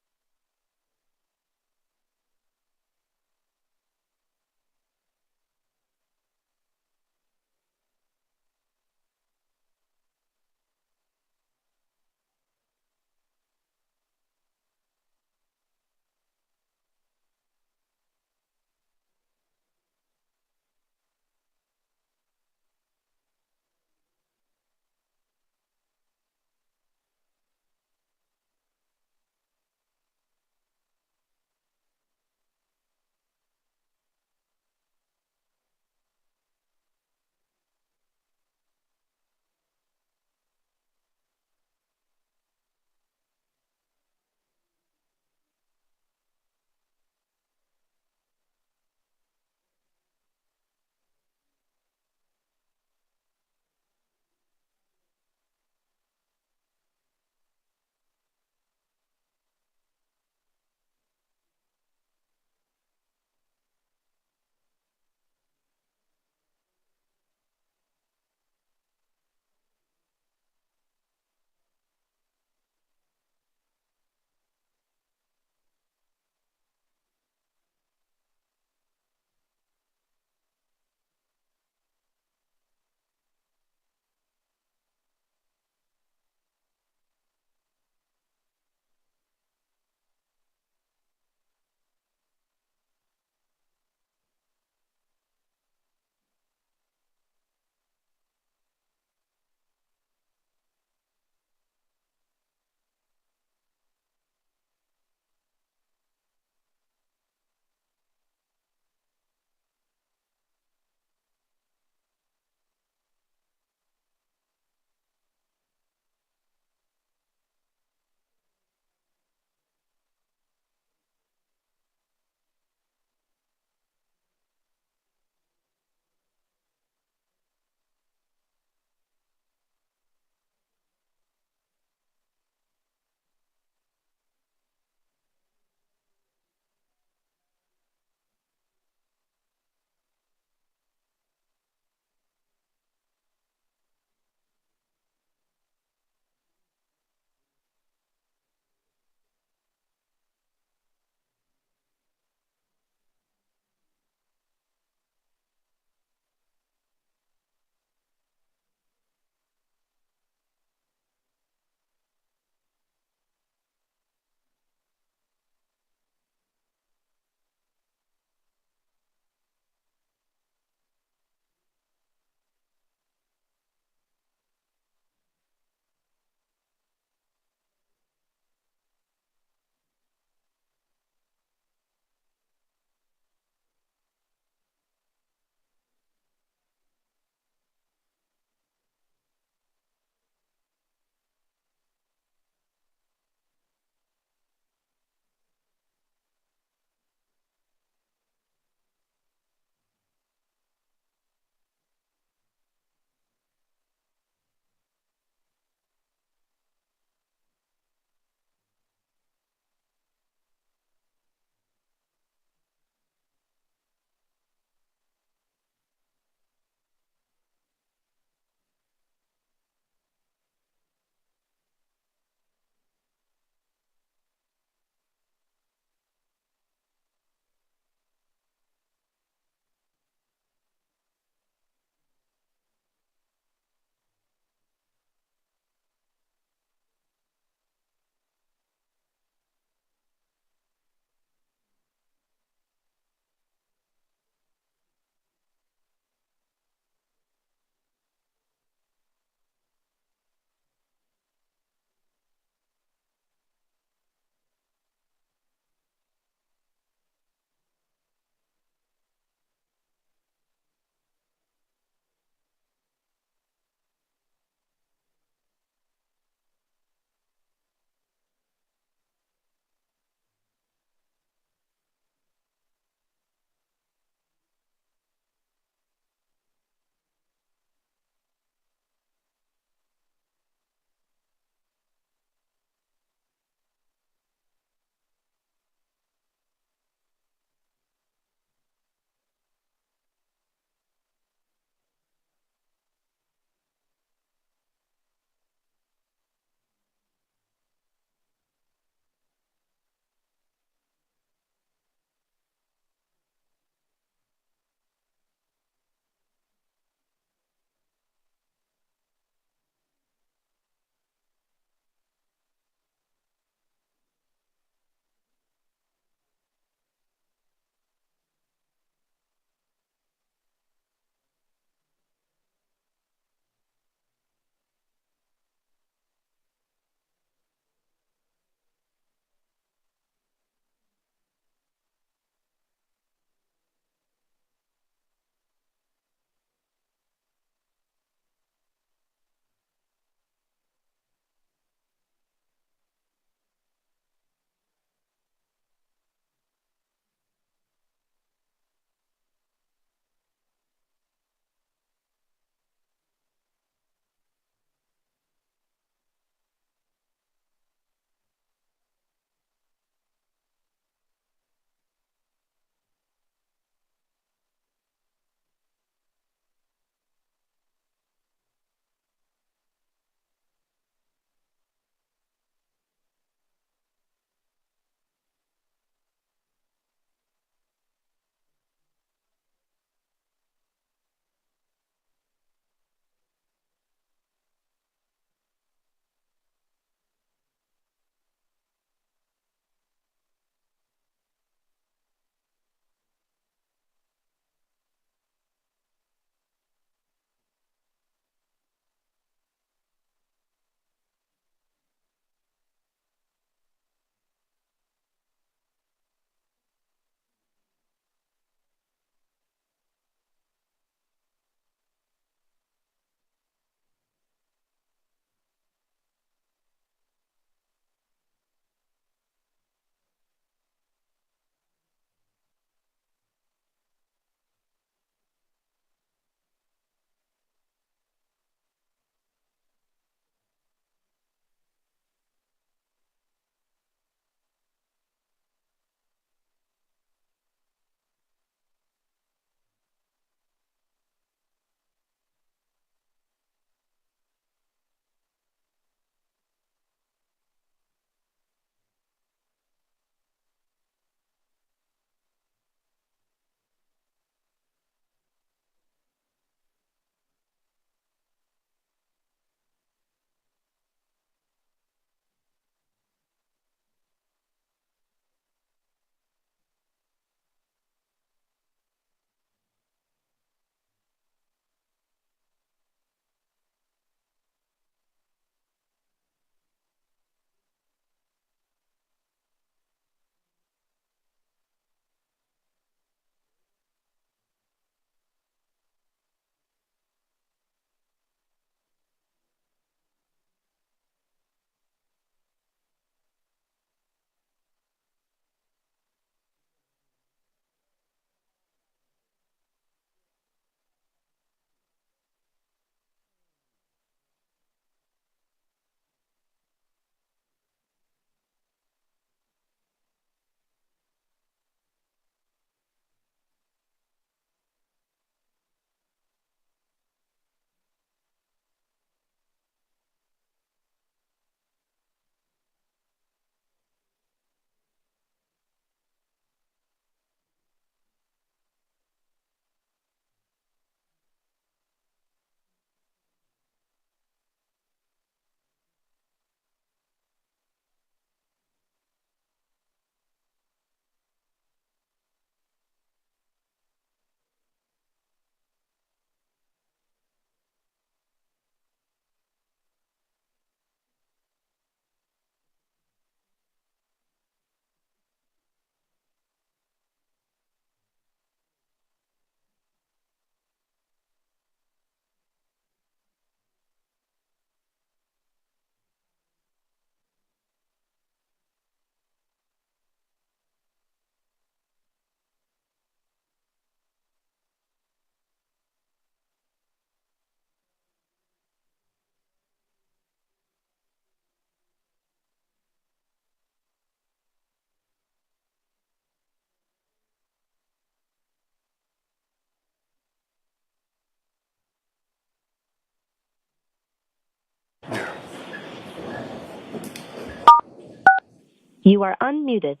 You are unmuted.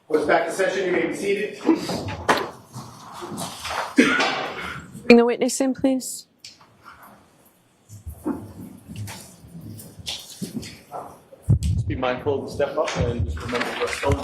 Court's back in session, you may be seated. Bring the witness in, please. Just be mindful to step up and just remember what's phone.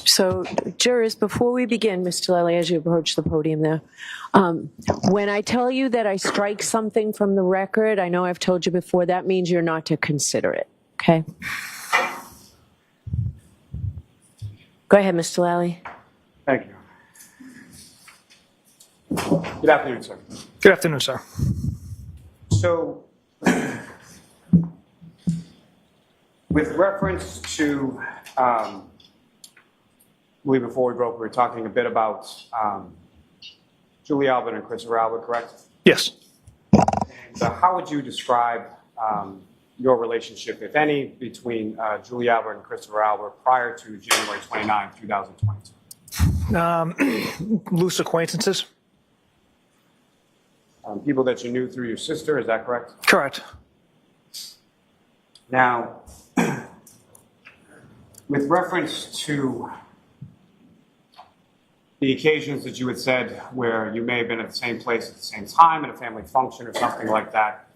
So, jurors, before we begin, Mr. Lally, as you approach the podium there, when I tell you that I strike something from the record, I know I've told you before, that means you're not to consider it, okay? Go ahead, Mr. Lally. Thank you. Good afternoon, sir. Good afternoon, sir. So, with reference to, I believe before we broke, we were talking a bit about Julie Albert and Christopher Albert, correct? Yes. And, how would you describe your relationship, if any, between Julie Albert and Christopher Albert prior to January 29, 2022? Loose acquaintances? People that you knew through your sister, is that correct? Correct. Now, with reference to the occasions that you had said where you may have been at the same place at the same time at a family function or something like that,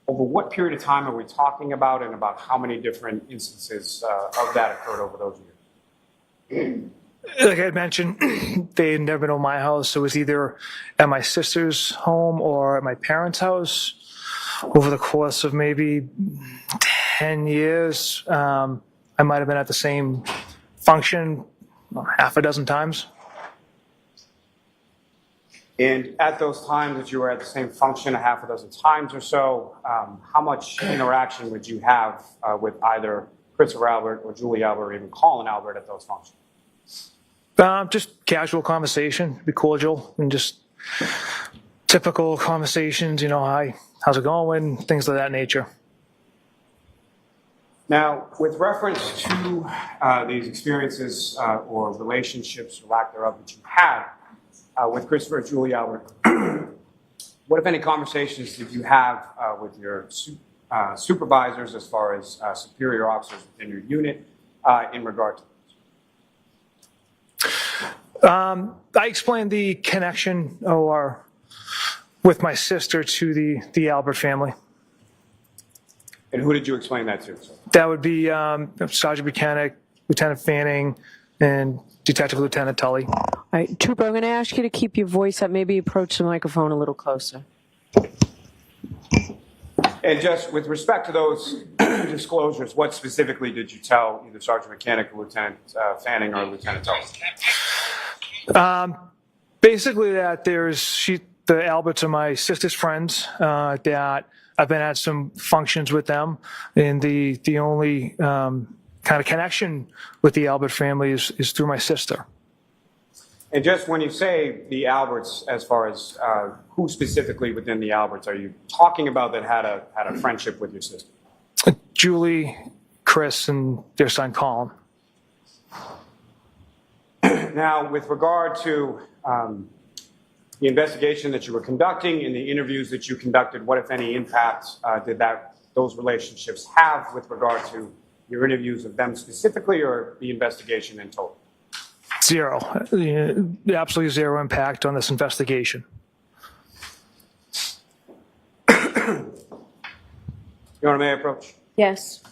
over what period of time are we talking about, and about how many different instances of that occurred over those years? Like I had mentioned, they had never been to my house. It was either at my sister's home or at my parents' house. Over the course of maybe 10 years, I might have been at the same function half a dozen times. And at those times that you were at the same function a half a dozen times or so, how much interaction would you have with either Christopher Albert or Julie Albert, or even Colin Albert at those functions? Just casual conversation, be cordial, and just typical conversations, you know, hi, how's it going, things of that nature. Now, with reference to these experiences or relationships, or lack thereof, that you had with Christopher and Julie Albert, what, if any, conversations did you have with your supervisors, as far as superior officers within your unit, in regard to this? I explained the connection with my sister to the Albert family. And who did you explain that to? That would be Sergeant Mechanic, Lieutenant Fanning, and Detective Lieutenant Tully. All right, Trooper, I'm going to ask you to keep your voice up, maybe approach the microphone a little closer. And just with respect to those disclosures, what specifically did you tell either Sergeant Mechanic, or Lieutenant Fanning, or Lieutenant Tully? Basically that the Alberts are my sister's friends, that I've been at some functions with them, and the only kind of connection with the Albert family is through my sister. And just when you say the Alberts, as far as who specifically within the Alberts are you talking about that had a friendship with your sister? Julie, Chris, and their son Colin. Now, with regard to the investigation that you were conducting and the interviews that you conducted, what, if any, impact did those relationships have with regard to your interviews of them specifically, or the investigation in total? Zero. Absolutely zero impact on this investigation. Your Honor, may I approach? Yes.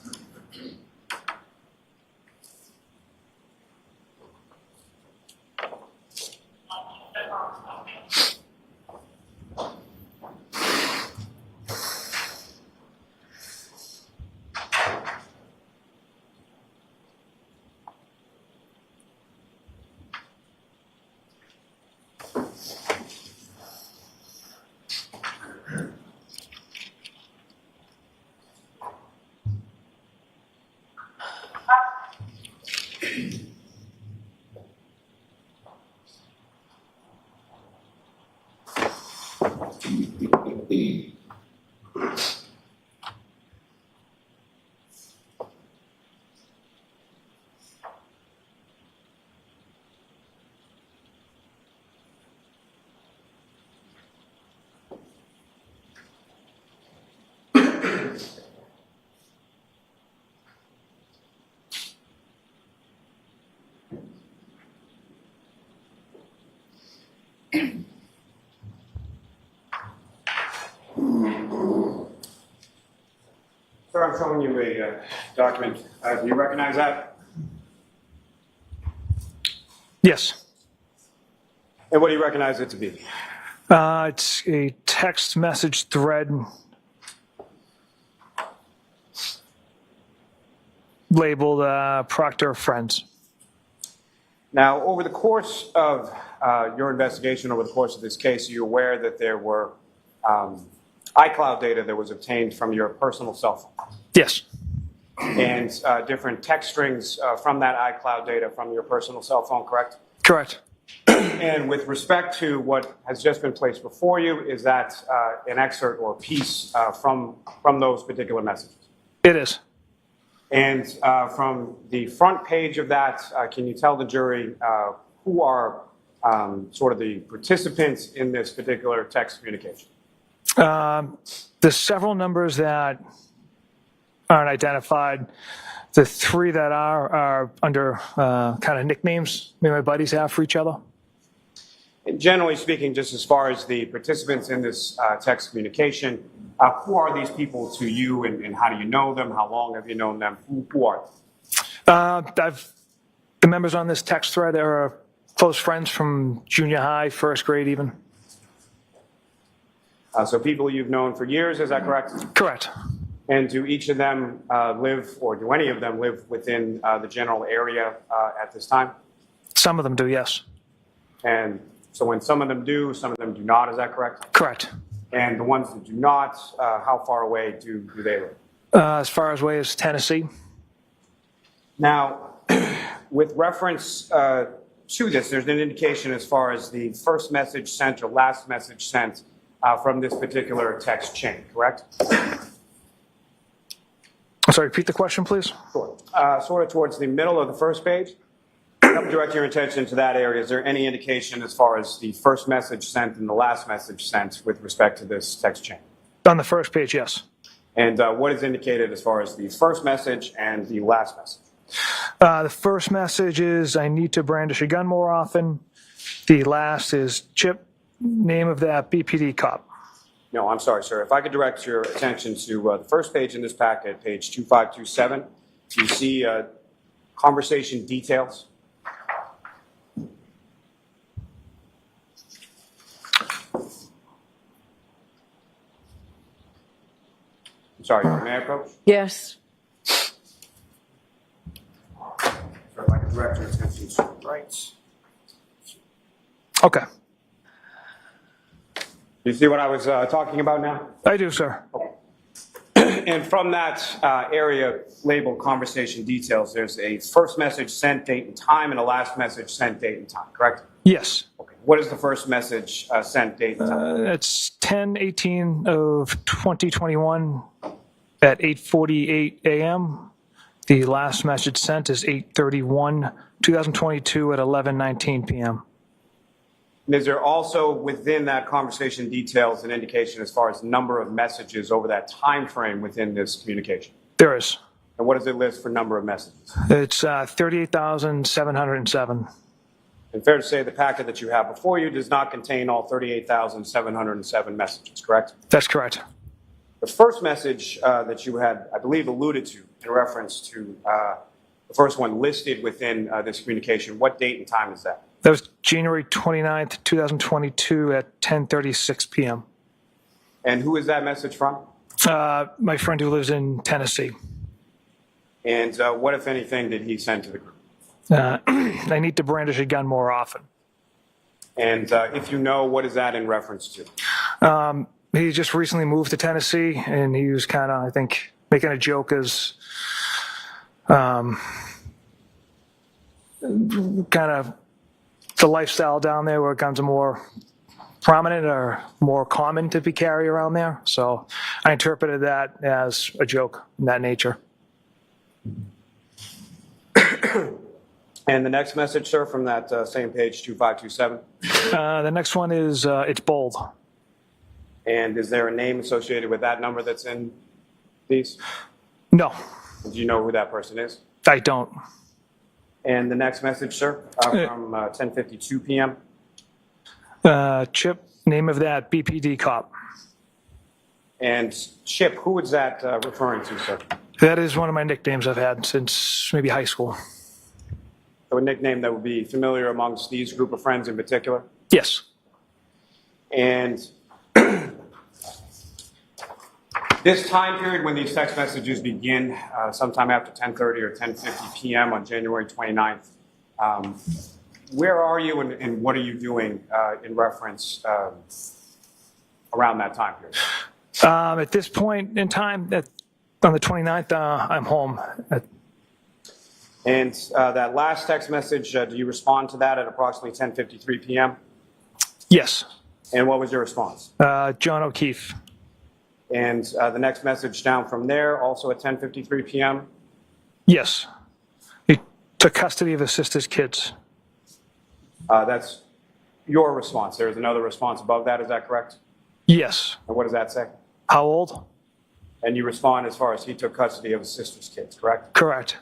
Sir, I'm showing you a document. Do you recognize that? Yes. And what do you recognize it to be? It's a text message thread labeled Proctor Friends. Now, over the course of your investigation, over the course of this case, are you aware that there were iCloud data that was obtained from your personal cell phone? Yes. And different text strings from that iCloud data from your personal cell phone, correct? Correct. And with respect to what has just been placed before you, is that an excerpt or a piece from those particular messages? It is. And from the front page of that, can you tell the jury who are sort of the participants in this particular text communication? There's several numbers that aren't identified. The three that are under kind of nicknames me and my buddies have for each other. And generally speaking, just as far as the participants in this text communication, who are these people to you, and how do you know them? How long have you known them? Who are they? The members on this text thread are close friends from junior high, first grade even. So people you've known for years, is that correct? Correct. And do each of them live, or do any of them live within the general area at this time? Some of them do, yes. And so when some of them do, some of them do not, is that correct? Correct. And the ones that do not, how far away do they live? As far as Tennessee. Now, with reference to this, there's an indication as far as the first message sent or last message sent from this particular text chain, correct? I'm sorry, repeat the question, please. Sure. Sort of towards the middle of the first page. Help direct your attention to that area. Is there any indication as far as the first message sent and the last message sent with respect to this text chain? On the first page, yes. And what is indicated as far as the first message and the last message? The first message is, I need to brandish a gun more often. The last is, Chip, name of that BPD cop. No, I'm sorry, sir. If I could direct your attention to the first page in this packet, page 2527, you see conversation details. Sorry, may I approach? Yes. So if I could direct your attention to the right. Okay. You see what I was talking about now? I do, sir. And from that area labeled conversation details, there's a first message sent, date, and time, and a last message sent, date, and time, correct? Yes. Okay. What is the first message sent, date, and time? It's 10/18 of 2021 at 8:48 a.m. The last message sent is 8/31/2022 at 11:19 p.m. And is there also within that conversation details an indication as far as number of messages over that time frame within this communication? There is. And what does it list for number of messages? It's 38,707. And fair to say the packet that you have before you does not contain all 38,707 messages, correct? That's correct. The first message that you had, I believe, alluded to in reference to the first one listed within this communication, what date and time is that? That was January 29th, 2022 at 10:36 p.m. And who is that message from? My friend who lives in Tennessee. And what, if anything, did he send to the group? I need to brandish a gun more often. And if you know, what is that in reference to? He just recently moved to Tennessee, and he was kind of, I think, making a joke as kind of the lifestyle down there where guns are more prominent or more common to be carried around there. So I interpreted that as a joke in that nature. And the next message, sir, from that same page, 2527? The next one is, it's bold. And is there a name associated with that number that's in these? No. Do you know who that person is? I don't. And the next message, sir, from 10:52 p.m.? Chip, name of that BPD cop. And Chip, who is that referring to, sir? That is one of my nicknames I've had since maybe high school. So a nickname that would be familiar amongst these group of friends in particular? Yes. And this time period when these text messages begin, sometime after 10:30 or 10:50 p.m. on January 29th, where are you and what are you doing in reference around that time period? At this point in time, on the 29th, I'm home. And that last text message, do you respond to that at approximately 10:53 p.m.? Yes. And what was your response? John O'Keefe. And the next message down from there, also at 10:53 p.m.? Yes. He took custody of his sister's kids. That's your response. There's another response above that, is that correct? Yes. And what does that say? How old? And you respond as far as he took custody of his sister's kids, correct? Correct.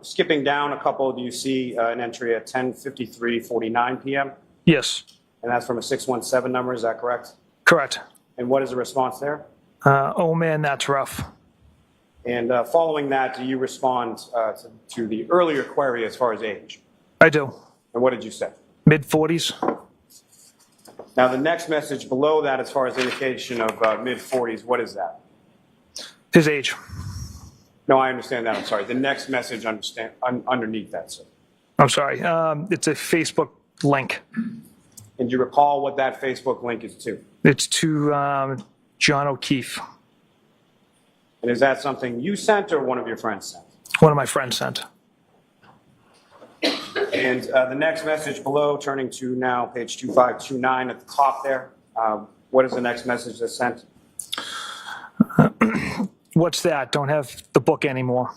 Skipping down a couple, do you see an entry at 10:53:49 p.m.? Yes. And that's from a 617 number, is that correct? Correct. And what is the response there? Oh man, that's rough. And following that, do you respond to the earlier query as far as age? I do. And what did you say? Mid-40s. Now, the next message below that, as far as indication of mid-40s, what is that? His age. No, I understand that. I'm sorry. The next message underneath that, sir. I'm sorry. It's a Facebook link. And do you recall what that Facebook link is to? It's to John O'Keefe. And is that something you sent or one of your friends sent? One of my friends sent. And the next message below, turning to now page 2529 at the top there, what is the next message that's sent? What's that? Don't have the book anymore.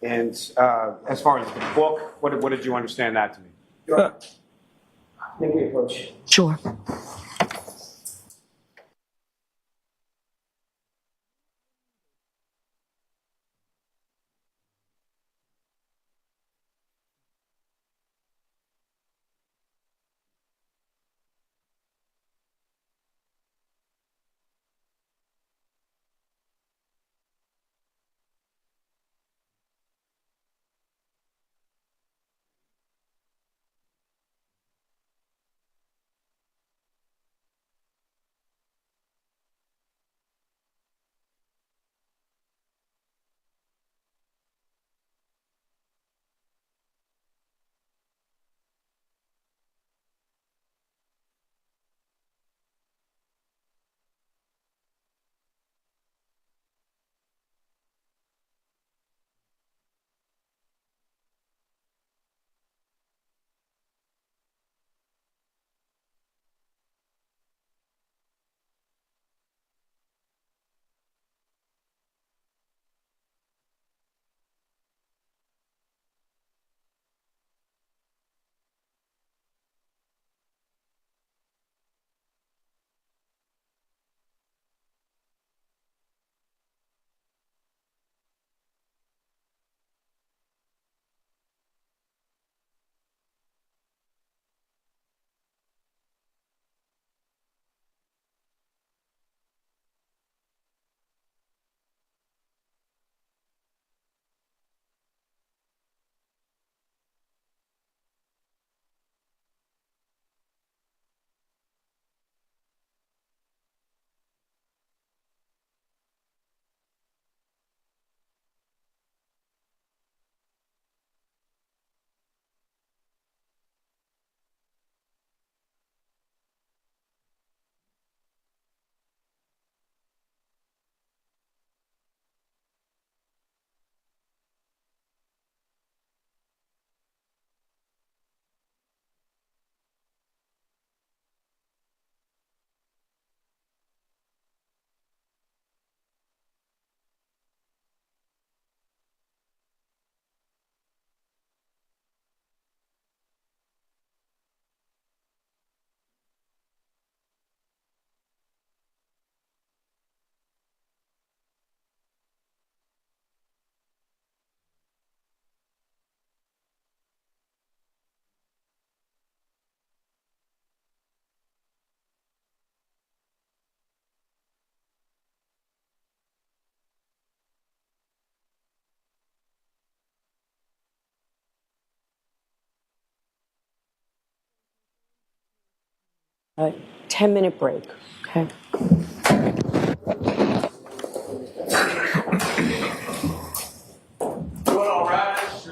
And as far as the book, what did you understand that to mean? May we approach? Sure. a 10-minute break, okay? All rise.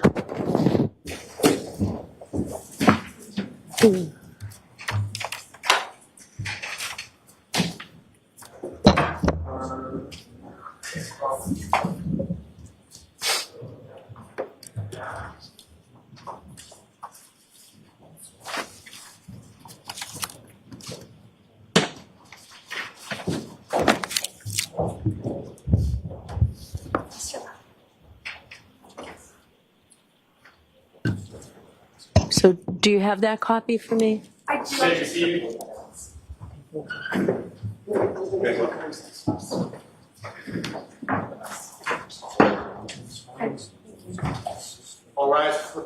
So do you have that copy for me? Take a seat. All rise.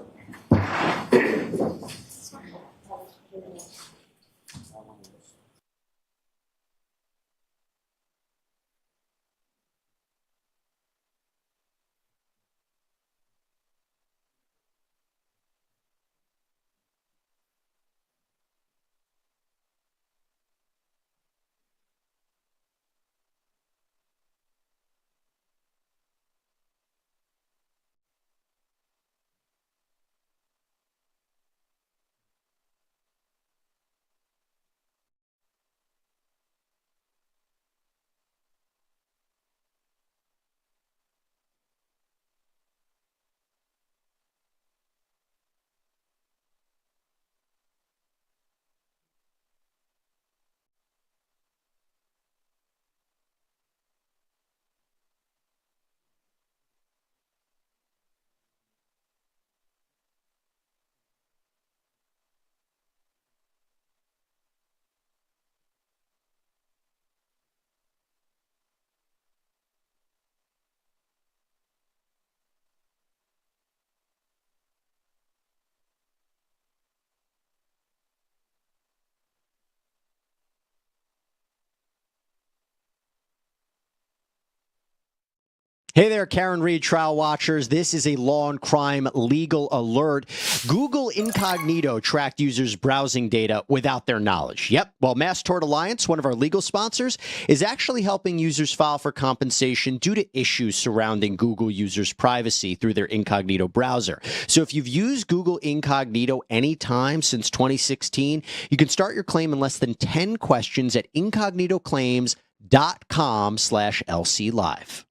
Hey there, Karen Reed, trial watchers. This is a Law and Crime legal alert. Google Incognito tracked users' browsing data without their knowledge. Yep. Well, Mass Tort Alliance, one of our legal sponsors, is actually helping users file for compensation due to issues surrounding Google users' privacy through their incognito browser. So if you've used Google Incognito anytime since 2016, you can start your claim in less than 10 questions at incognitoclaims.com/LC Live.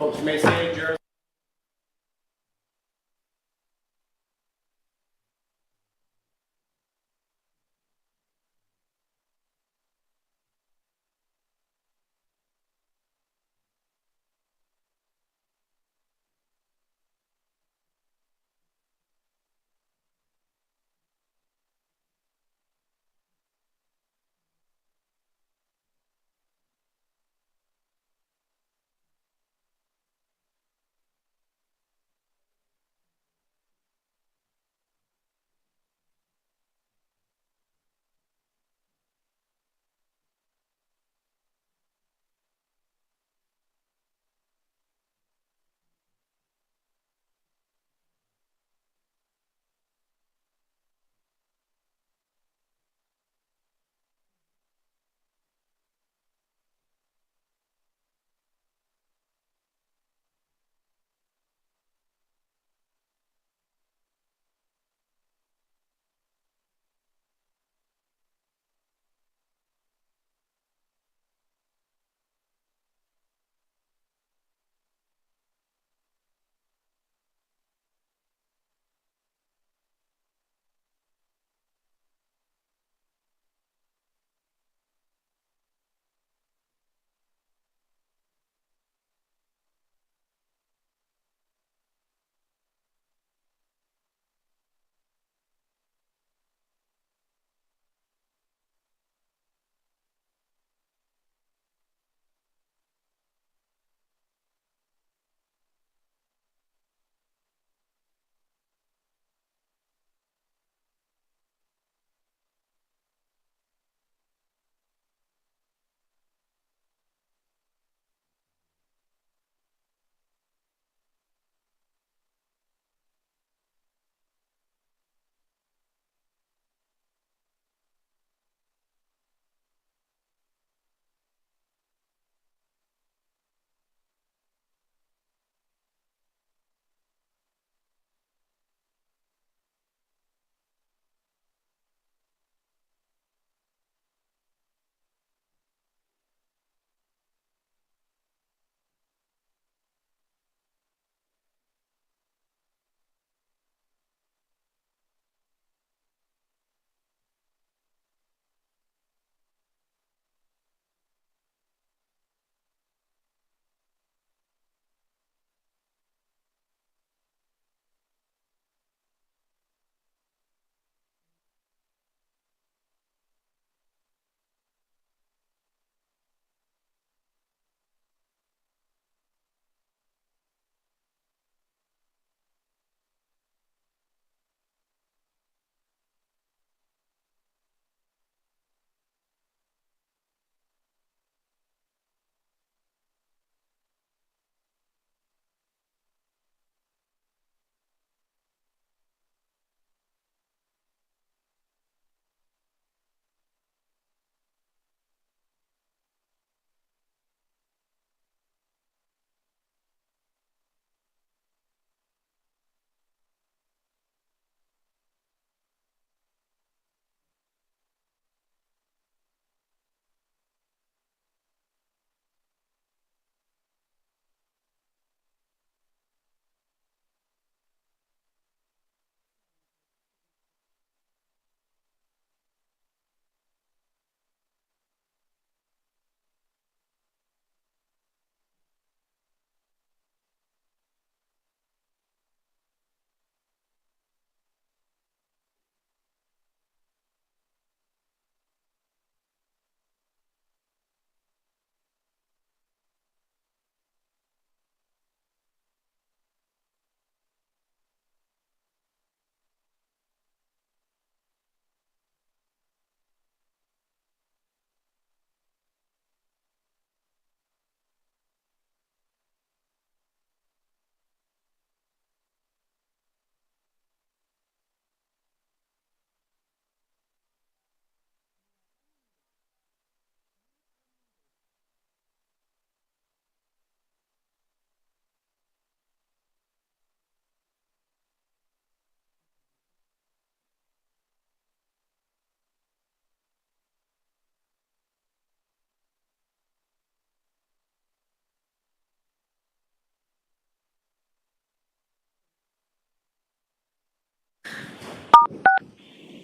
Folks, you may stay adjourned.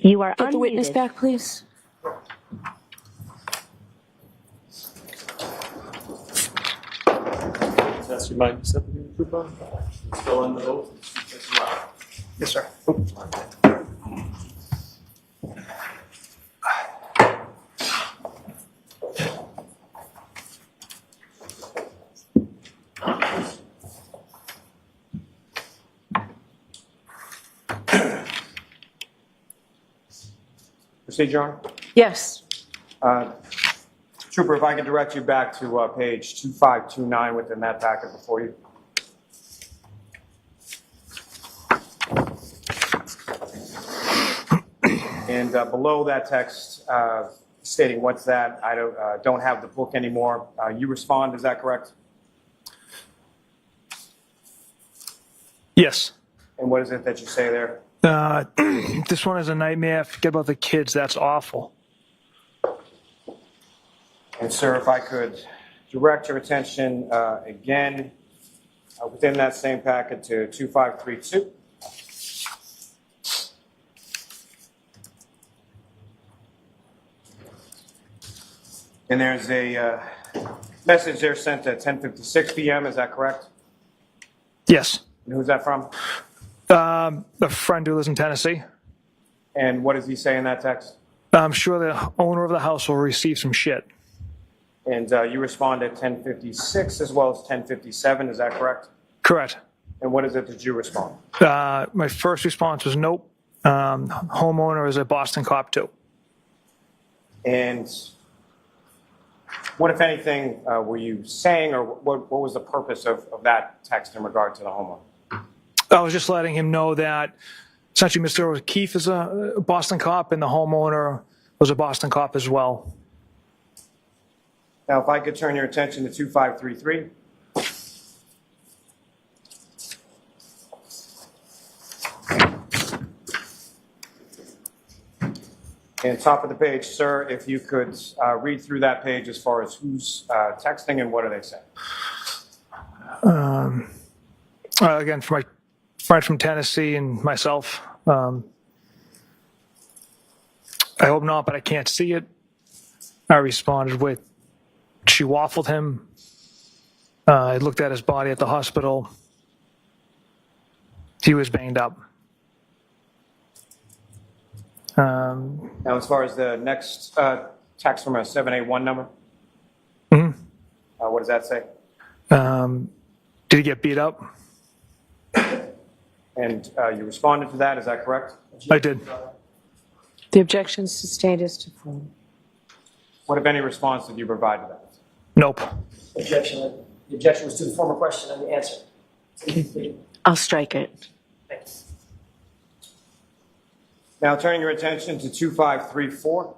You are Get the witness unmuted. back, please. Ask you mind stepping in, Trooper? Still on the oath? Yes, sir. Proceed, Your Honor. Yes. Trooper, if I could direct you back to page 2529 within that packet before you. And below that text stating what's that, I don't have the book anymore. You respond, is that correct? Yes. And what is it that you say there? This one is a nightmare. Forget about the kids. That's awful. And sir, if I could direct your attention again within that same packet to 2532. And there's a message there sent at 10:56 p.m. Is that correct? Yes. And who's that from? A friend who lives in Tennessee. And what does he say in that text? I'm sure the owner of the house will receive some shit. And you respond at 10:56 as well as 10:57. Is that correct? Correct. And what is it that you respond? My first response was nope. Homeowner is a Boston cop too. And what, if anything, were you saying, or what was the purpose of that text in regard to the homeowner? I was just letting him know that essentially Mr. O'Keefe is a Boston cop and the homeowner was a Boston cop as well. Now, if I could turn your attention to 2533. And top of the page, sir, if you could read through that page as far as who's texting and what are they saying? Again, for my friend from Tennessee and myself, I hope not, but I can't see it. I responded with, she waffled him. I looked at his body at the hospital. He was banged up. Now, as far as the next text from a 781 number, what does that say? Did he get beat up? And you responded to that, is that correct? I did. The objection is sustained as to form. What, if any, response did you provide to that? Nope. Objection. The objection was to the former question and the answer. I'll strike it. Thanks. Now, turning your attention to 2534.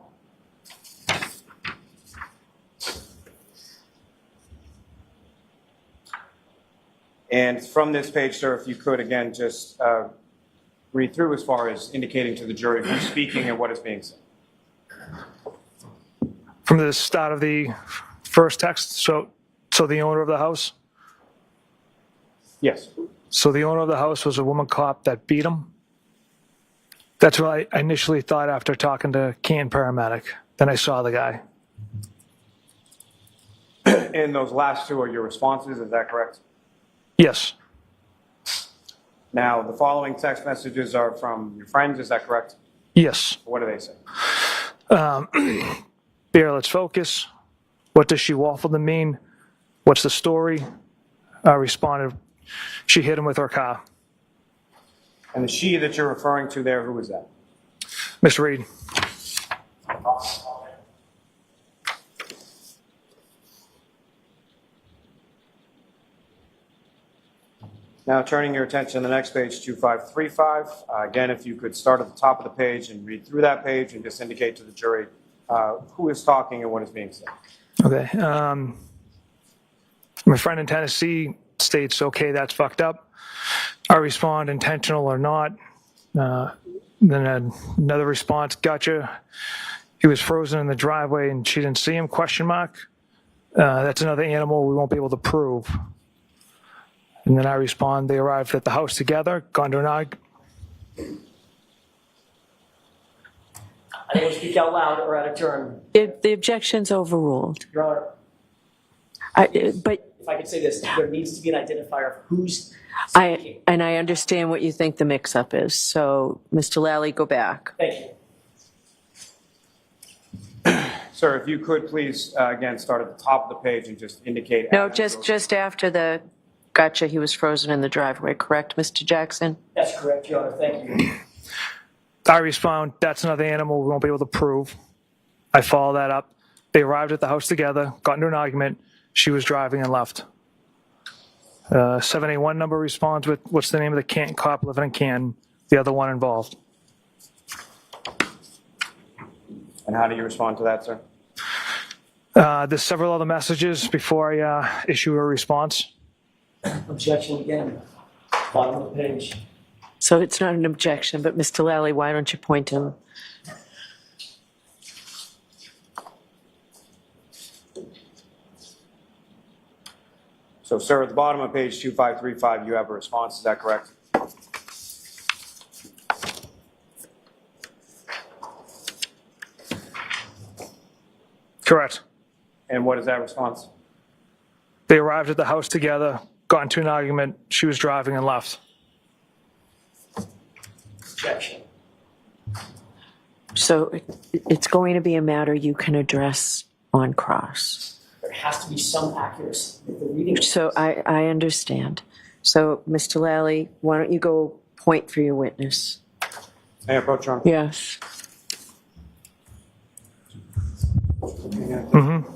And from this page, sir, if you could, again, just read through as far as indicating to the jury who's speaking and what is being said. From the start of the first text, so the owner of the house? Yes. So the owner of the house was a woman cop that beat him? That's what I initially thought after talking to Canton paramedic. Then I saw the guy. And those last two are your responses, is that correct? Yes. Now, the following text messages are from your friends, is that correct? Yes. What do they say? Bear, let's focus. What does she waffle to mean? What's the story? I responded, she hit him with her car. And the she that you're referring to there, who is that? Miss Reed. Now, turning your attention to the next page, 2535. Again, if you could start at the top of the page and read through that page and just indicate to the jury who is talking and what is being said. Okay. My friend in Tennessee states, okay, that's fucked up. I respond, intentional or not. Then another response, gotcha. He was frozen in the driveway and she didn't see him, question mark. That's another animal we won't be able to prove. And then I respond, they arrived at the house together, gone to an I don't want to speak out loud or out of turn. The objection's overruled. Your Honor, But if I could say this, there needs to be an identifier of who's speaking. I understand what you think the mix-up is. So, Mr. Lally, go back. Thank you. Sir, if you could please, again, start at the top of the page and just indicate. No, just after the, gotcha, he was frozen in the driveway, correct, Mr. Jackson? That's correct, Your Honor. Thank you. I respond, that's another animal we won't be able to prove. I follow that up. They arrived at the house together, got into an argument. She was driving and left. 781 number responds with, what's the name of the Canton cop living in Canton, the other one involved. And how do you respond to that, sir? There's several other messages before I issue a response. Objection again. Bottom of the page. So it's not an objection, but Mr. Lally, why don't you point him? So, sir, at the bottom of page 2535, you have a response. Is that correct? Correct. And what is that response? They arrived at the house together, got into an argument. She was driving and left. Objection. So it's going to be a matter you can address on cross. There has to be some accuracy with the reading. So I understand. So, Mr. Lally, why don't you go point for your witness? May I approach, Your Honor? Yes. Mm-hmm.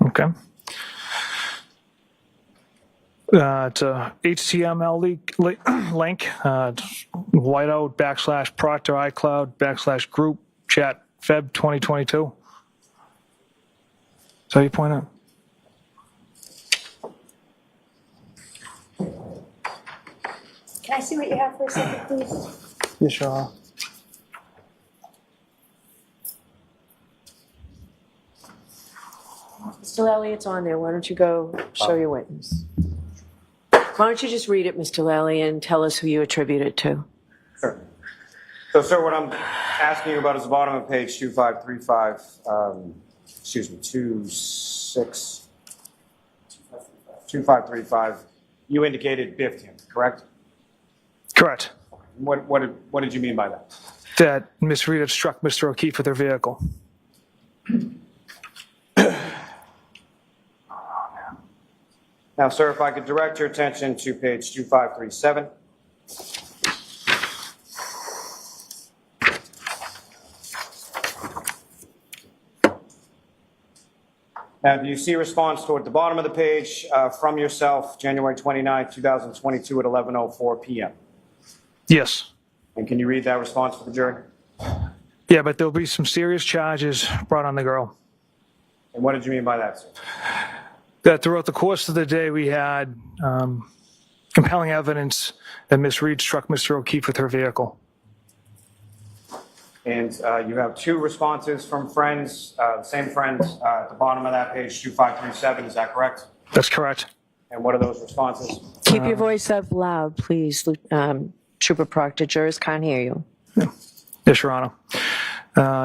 Okay. It's a HTML link, whiteout /Proctor iCloud /group chat Feb 2022. So you point out. Can I see what you have for a second, please? Yeah, sure. Mr. Lally, it's on there. Why don't you go show your witness? Why don't you just read it, Mr. Lally, and tell us who you attribute it to? Sure. So, sir, what I'm asking you about is the bottom of page 2535, 2535. You indicated biffed him, correct? Correct. What did you mean by that? That Miss Rita struck Mr. O'Keefe with her vehicle. Now, sir, if I could direct your attention to page 2537. Now, do you see a response toward the bottom of the page from yourself, January 29, 2022 at 11:04 p.m.? Yes. And can you read that response for the jury? Yeah, but there'll be some serious charges brought on the girl. And what did you mean by that, sir? That throughout the course of the day, we had compelling evidence that Miss Reed struck Mr. O'Keefe with her vehicle. And you have two responses from friends, the same friends, at the bottom of that page, 2537, is that correct? That's correct. And what are those responses? Keep your voice up loud, please, Trooper Proctor. Jurors can't hear you. Yes, Your Honor.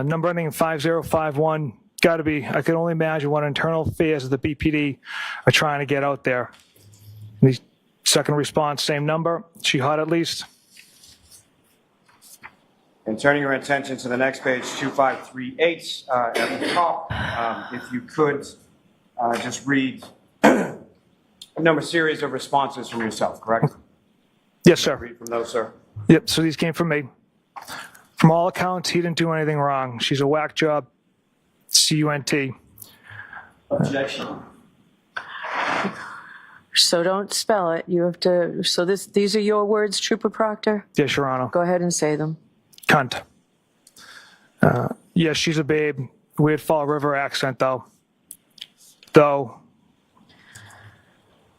Number ending in 5051. Got to be, I can only imagine what internal affairs of the BPD are trying to get out there. The second response, same number. She hot at least. And turning your attention to the next page, 2538, at the top, if you could just read a series of responses from yourself, correct? Yes, sir. Read from those, sir. Yep, so these came from me. From all accounts, he didn't do anything wrong. She's a whack job. CUNT. Objection. So don't spell it. You have to. So these are your words, Trooper Proctor? Yes, Your Honor. Go ahead and say them. Cunt. Yes, she's a babe. Weird Fall River accent, though. No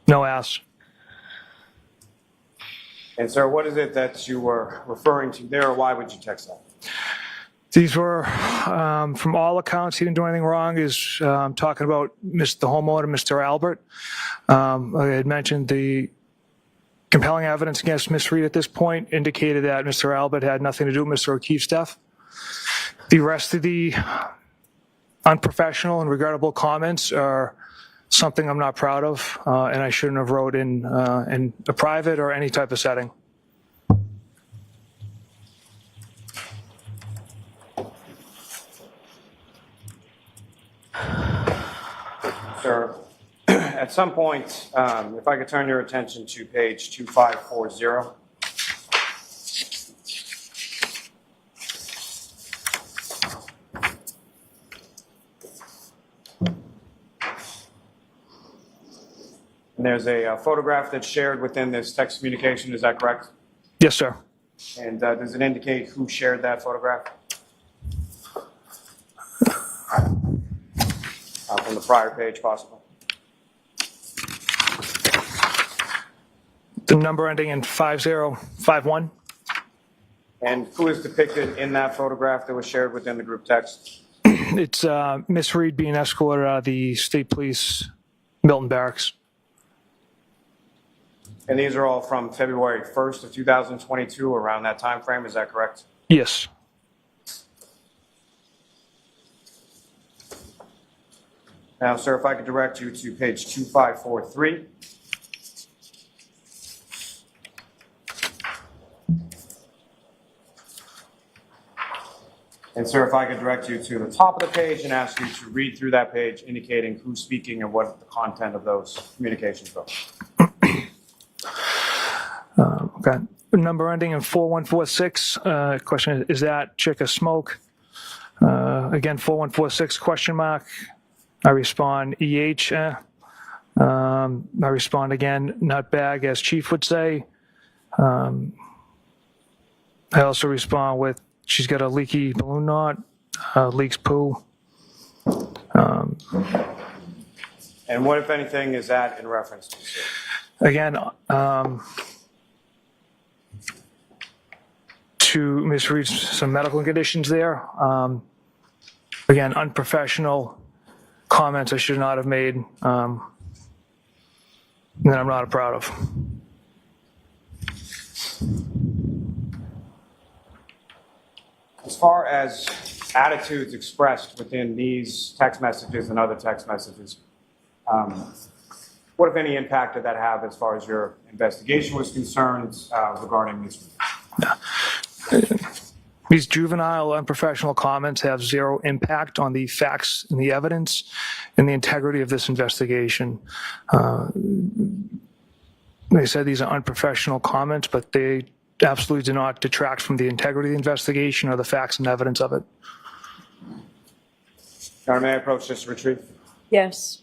ass. And sir, what is it that you were referring to there, or why would you text that? These were, from all accounts, he didn't do anything wrong. Is talking about the homeowner, Mr. Albert. I had mentioned the compelling evidence against Ms. Reed at this point indicated that Mr. Albert had nothing to do with Mr. O'Keefe's death. The rest of the unprofessional and regrettable comments are something I'm not proud of, and I shouldn't have wrote in a private or any type of setting. Sir, at some point, if I could turn your attention to page 2540. And there's a photograph that's shared within this text communication, is that correct? Yes, sir. And does it indicate who shared that photograph? From the prior page, possibly. The number ending in 5051. And who is depicted in that photograph that was shared within the group text? It's Miss Reed being escorted out of the State Police Milton Barracks. And these are all from February 1st of 2022, around that time frame, is that correct? Yes. Now, sir, if I could direct you to page 2543. And sir, if I could direct you to the top of the page and ask you to read through that page, indicating who's speaking and what the content of those communications are. Okay. Number ending in 4146. Question is that chick a smoke? Again, 4146 question mark. I respond EH. I respond again, nutbag, as Chief would say. I also respond with, she's got a leaky balloon knot, leaks poo. And what, if anything, is that in reference to? Again, to Ms. Reed's some medical conditions there. Again, unprofessional comments I should not have made, and that I'm not proud of. As far as attitudes expressed within these text messages and other text messages, what, if any, impact did that have as far as your investigation was concerned regarding this? These juvenile, unprofessional comments have zero impact on the facts and the evidence and the integrity of this investigation. They said these are unprofessional comments, but they absolutely do not detract from the integrity of the investigation or the facts and evidence of it. Your Honor, may I approach this retrieve? Yes.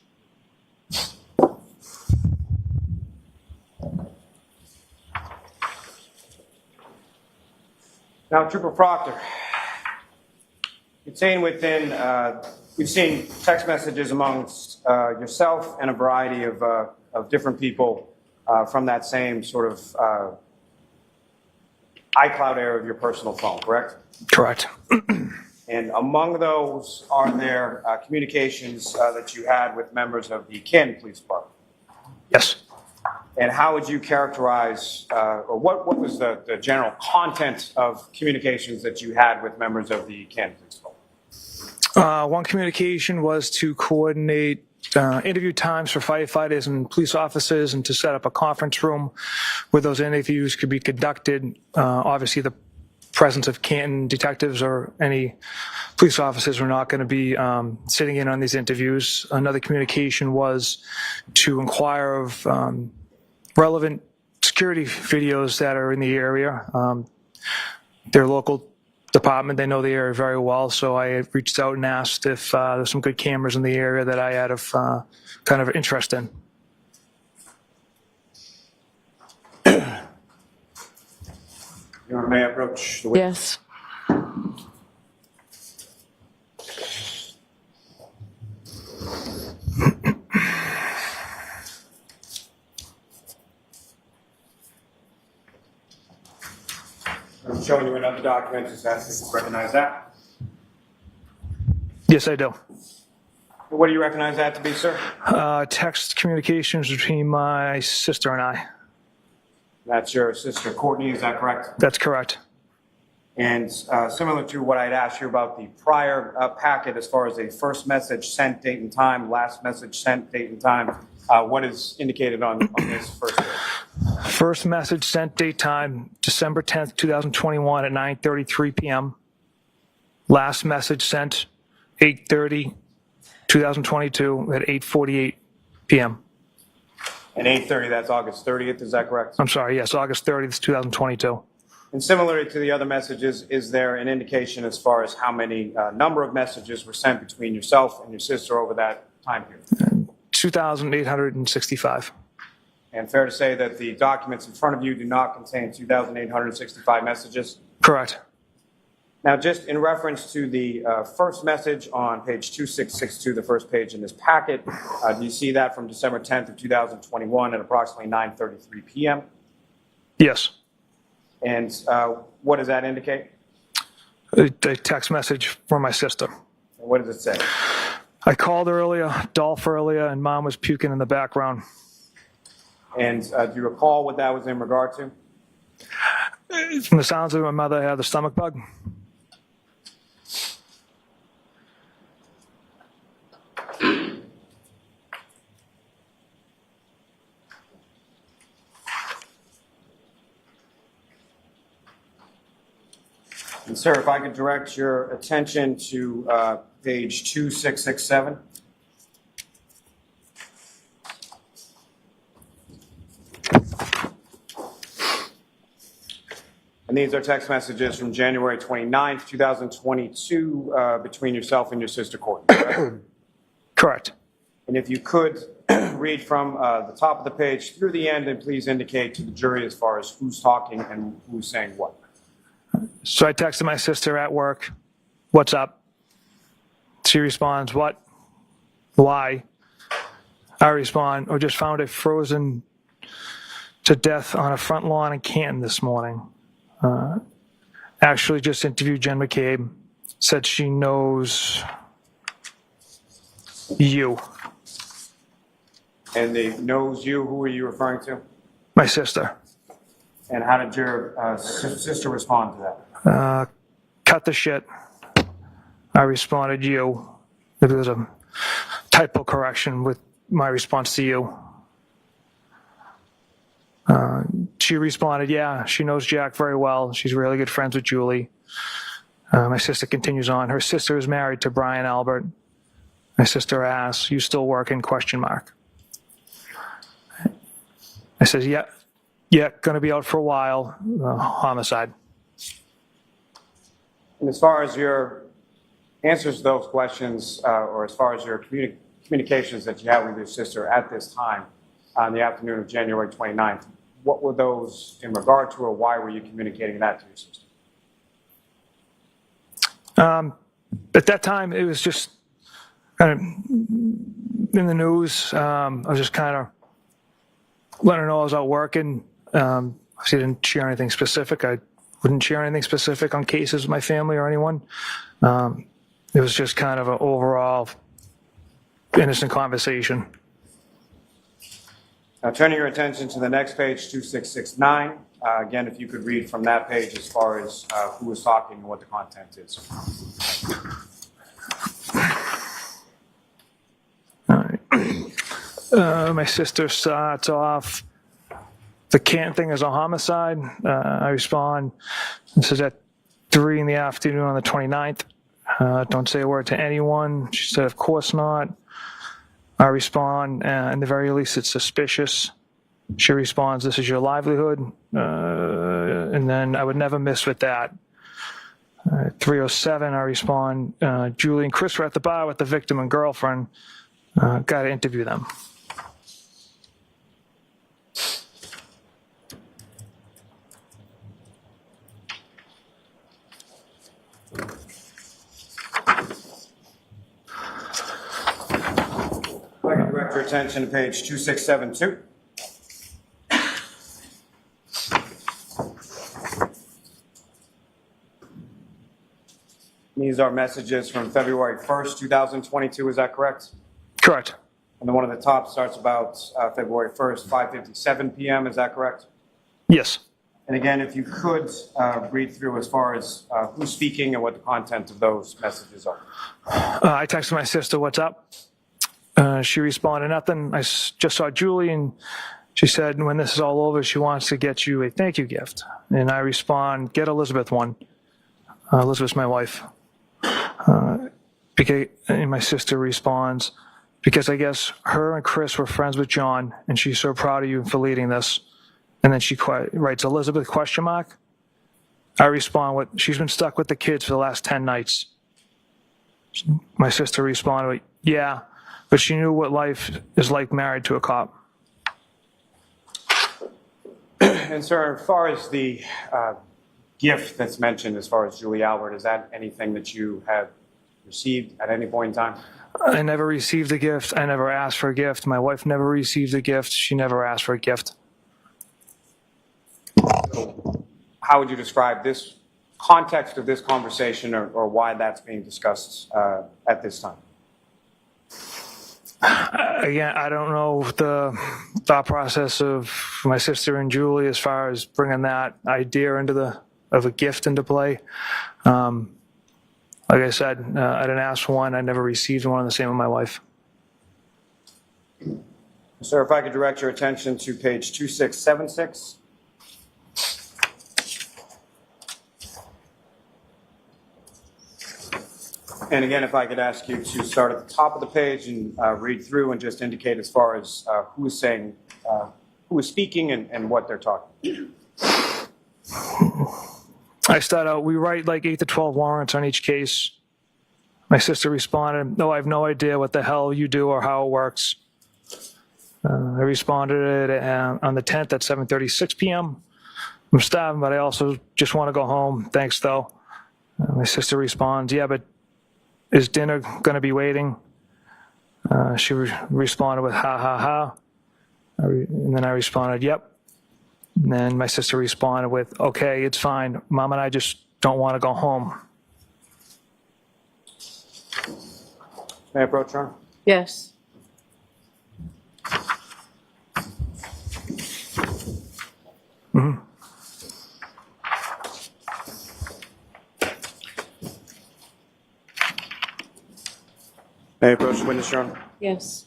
Now, Trooper Proctor, we've seen text messages amongst yourself and a variety of different people from that same sort of iCloud area of your personal phone, correct? Correct. And among those, are there communications that you had with members of the Kin Police Department? Yes. And how would you characterize, or what was the general content of communications that you had with members of the Kin Police Department? One communication was to coordinate interview times for firefighters and police officers and to set up a conference room where those interviews could be conducted. Obviously, the presence of Canton detectives or any police officers were not going to be sitting in on these interviews. Another communication was to inquire of relevant security videos that are in the area. Their local department, they know the area very well, so I reached out and asked if there's some good cameras in the area that I had of kind of interest in. Your Honor, may I approach the witness? Yes. showing you another document, just ask if you recognize that. Yes, I do. What do you recognize that to be, sir? Text communications between my sister and I. That's your sister Courtney, is that correct? That's correct. And similar to what I'd asked you about the prior packet, as far as a first message sent date and time, last message sent date and time, what is indicated on this first page? First message sent date time, December 10th, 2021 at 9:33 p.m. Last message sent, 8:30, 2022 at 8:48 p.m. And 8:30, that's August 30th, is that correct? I'm sorry, yes, August 30th, 2022. And similarly to the other messages, is there an indication as far as how many number of messages were sent between yourself and your sister over that time period? 2,865. And fair to say that the documents in front of you do not contain 2,865 messages? Correct. Now, just in reference to the first message on page 2662, the first page in this packet, do you see that from December 10th of 2021 at approximately 9:33 p.m.? Yes. And what does that indicate? A text message from my sister. And what does it say? I called earlier, Dolph earlier, and Mom was puking in the background. And do you recall what that was in regard to? From the sounds of it, my mother had the stomach bug. And sir, if I could direct your attention to page 2667. And these are text messages from January 29th, 2022, between yourself and your sister Courtney, correct? Correct. And if you could read from the top of the page through the end, and please indicate to the jury as far as who's talking and who's saying what. So I texted my sister at work, "What's up?" She responds, "What? Why?" I respond, "Or just found it frozen to death on a front lawn in Canton this morning. Actually just interviewed Jen McCabe, said she knows you." And the knows you, who are you referring to? My sister. And how did your sister respond to that? Cut the shit. I responded, "You." It was a typo correction with my response to you. She responded, "Yeah, she knows Jack very well. She's really good friends with Julie." My sister continues on. Her sister is married to Brian Albert. My sister asks, "You still working?" ? I says, yeah, gonna be out for a while. Homicide. And as far as your answers to those questions, or as far as your communications that you had with your sister at this time on the afternoon of January 29th, what were those in regard to, or why were you communicating that to your sister? At that time, it was just kind of in the news. I was just kind of letting her know I was out working. She didn't share anything specific. I wouldn't share anything specific on cases with my family or anyone. It was just kind of an overall innocent conversation. Now, turning your attention to the next page, 2669. Again, if you could read from that page as far as who is talking and what the content is. All right. My sister starts off, "The Canton thing is a homicide." I respond, "This is at 3 in the afternoon on the 29th. Don't say a word to anyone." She said, "Of course not." I respond, "In the very least, it's suspicious." She responds, "This is your livelihood." And then I would never miss with that. 3:07, I respond, "Julie and Chris were at the bar with the victim and girlfriend. Got to interview them." I'd like to direct your attention to page 2672. these are messages from February 1st, 2022, is that correct? Correct. And the one at the top starts about February 1st, 5:57 p.m., is that correct? Yes. And again, if you could read through as far as who's speaking and what the content of those messages are. I texted my sister, "What's up?" She responded, "Nothing. I just saw Julie, and she said when this is all over, she wants to get you a thank you gift." And I respond, "Get Elizabeth one." Elizabeth's my wife. And my sister responds, "Because I guess her and Chris were friends with John, and she's so proud of you for leading this." And then she writes, "Elizabeth, question mark?" I respond with, "She's been stuck with the kids for the last 10 nights. My sister responded with, "Yeah, but she knew what life is like married to a cop." And sir, as far as the gift that's mentioned, as far as Julie Albert, is that anything that you have received at any point in time? I never received a gift. I never asked for a gift. My wife never received a gift. She never asked for a gift. So how would you describe this context of this conversation, or why that's being discussed at this time? Again, I don't know the thought process of my sister and Julie as far as bringing that idea of a gift into play. Like I said, I didn't ask for one. I never received one. The same with my wife. Sir, if I could direct your attention to page 2676. And again, if I could ask you to start at the top of the page and read through and just indicate as far as who is saying, who is speaking and what they're talking. I start out, "We write like 8 to 12 warrants on each case." My sister responded, "No, I have no idea what the hell you do or how it works." I responded on the 10th at 7:36 p.m. "I'm starving, but I also just want to go home. Thanks, though." My sister responds, "Yeah, but is dinner going to be waiting?" She responded with, "Ha, ha, ha." And then I responded, "Yep." And then my sister responded with, "Okay, it's fine. Mom and I just don't want to go home." May I approach, Your Honor? Yes. Mm-hmm. May I approach the witness, Your Honor? Yes.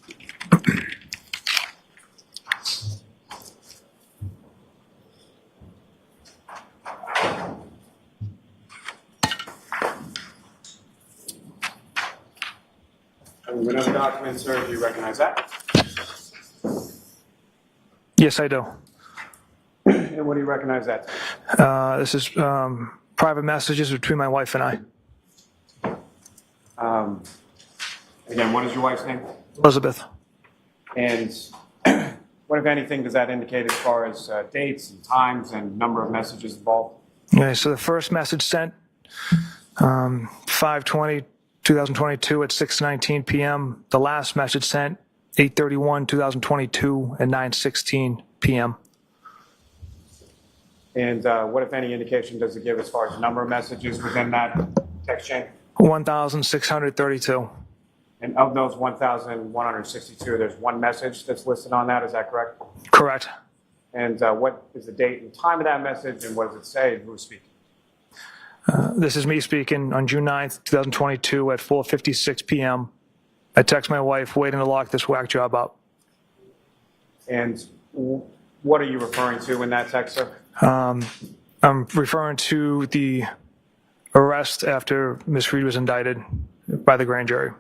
Whatever document, sir, do you recognize that? Yes, I do. And what do you recognize that? This is private messages between my wife and I. Again, what is your wife's name? Elizabeth. And what, if anything, does that indicate as far as dates and times and number of messages involved? Okay, so the first message sent 5/20/2022 at 6:19 p.m. The last message sent 8/31/2022 at 9:16 p.m. And what, if any, indication does it give as far as number of messages within that text chain? 1,632. And of those 1,162, there's one message that's listed on that, is that correct? Correct. And what is the date and time of that message, and what does it say, and who's speaking? This is me speaking on June 9th, 2022 at 4:56 p.m. I text my wife, "Waiting to lock this whack job up." And what are you referring to in that text, sir? I'm referring to the arrest after Ms. Reed was indicted by the grand jury.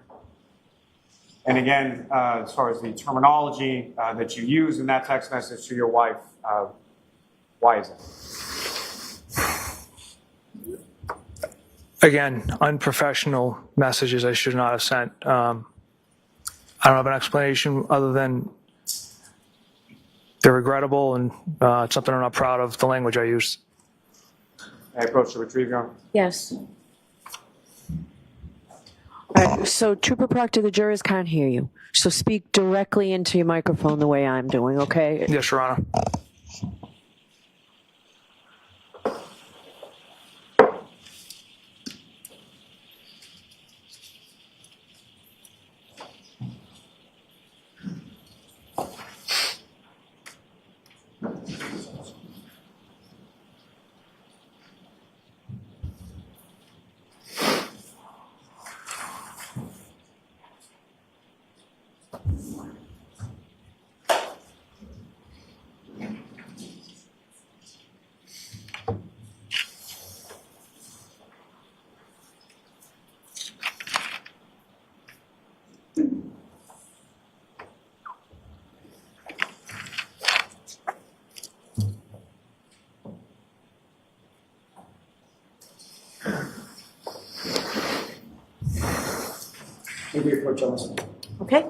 And again, as far as the terminology that you use in that text message to your wife, why is that? Again, unprofessional messages I should not have sent. I don't have an explanation other than they're regrettable and it's something I'm not proud of, the language I used. I approach to retrieve, Your Honor. Yes. All right, so Trooper Proctor, the jurors can't hear you. So speak directly into your microphone the way I'm doing, okay? Yes, Your Honor. Can we approach on this one? Okay.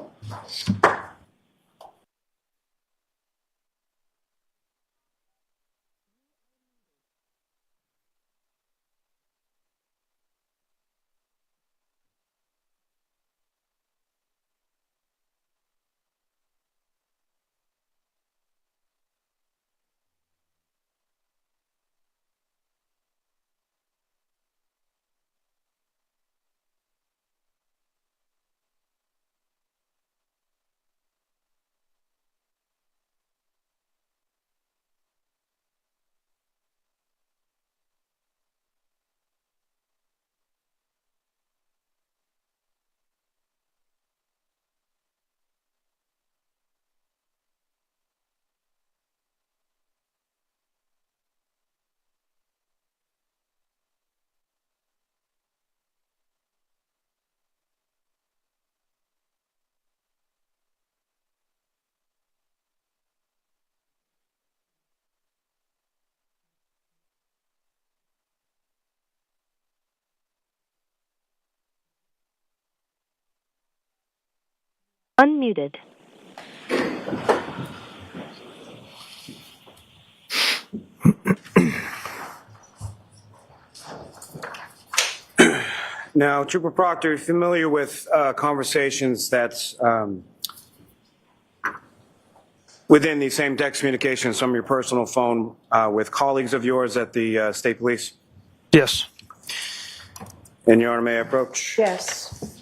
Unmuted. Now, Trooper Proctor, you're familiar with conversations that's within the same text communications from your personal phone with colleagues of yours at the state police? Yes. And Your Honor, may I approach? Yes.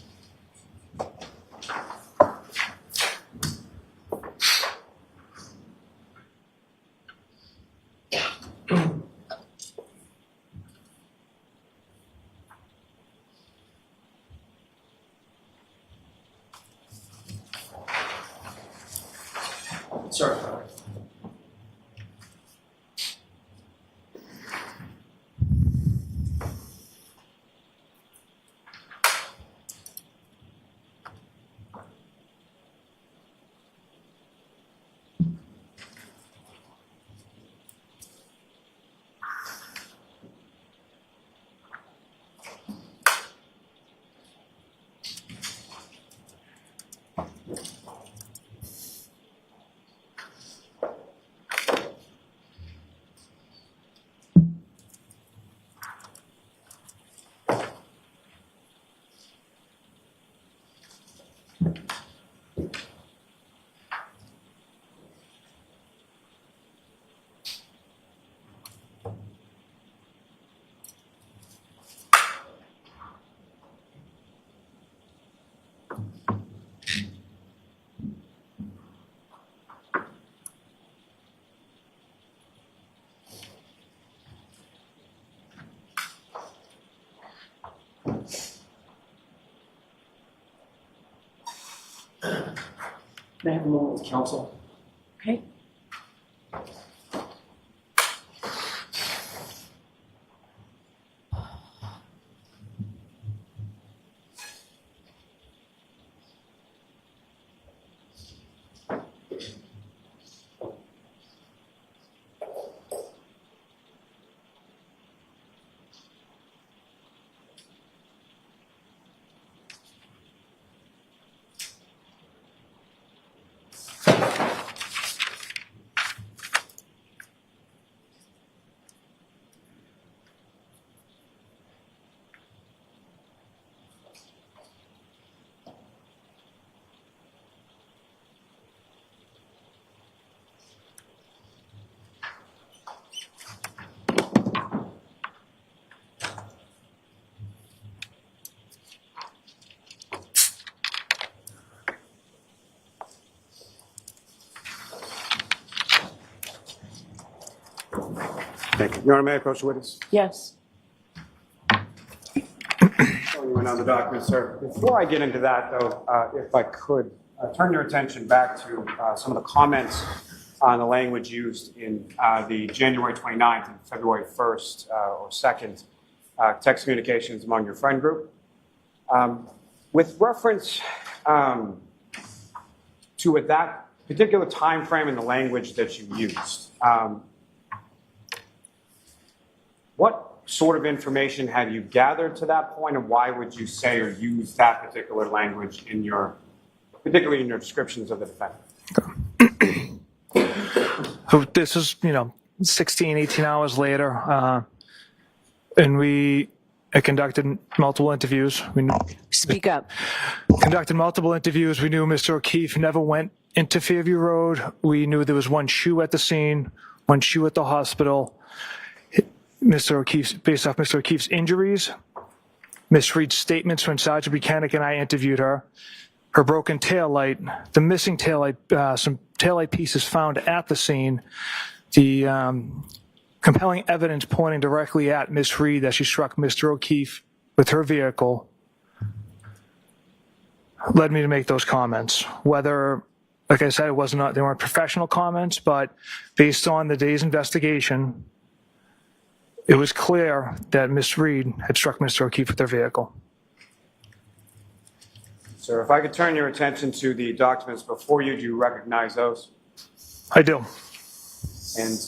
Sir. May I have a moment with counsel? Okay. Thank you. Your Honor, may I approach the witness? Yes. Showing you another document, sir. Before I get into that, though, if I could turn your attention back to some of the comments on the language used in the January 29th and February 1st or 2nd text communications among your friend group. With reference to that particular time frame and the language that you used, what sort of information had you gathered to that point, and why would you say or use that particular language in your, particularly in your descriptions of the defendant? So this is, 16, 18 hours later, and I conducted multiple interviews. Speak up. Conducted multiple interviews. We knew Mr. O'Keefe never went into Fairview Road. We knew there was one shoe at the scene, one shoe at the hospital. Based off Mr. O'Keefe's injuries, Miss Reed's statements when Sergeant Buchanan and I interviewed her, her broken taillight, the missing taillight, some taillight pieces found at the scene, the compelling evidence pointing directly at Miss Reed that she struck Mr. O'Keefe with her vehicle, led me to make those comments. Whether, like I said, they weren't professional comments, but based on the day's investigation, it was clear that Miss Reed had struck Mr. O'Keefe with her vehicle. Sir, if I could turn your attention to the documents before you, do you recognize those? I do. And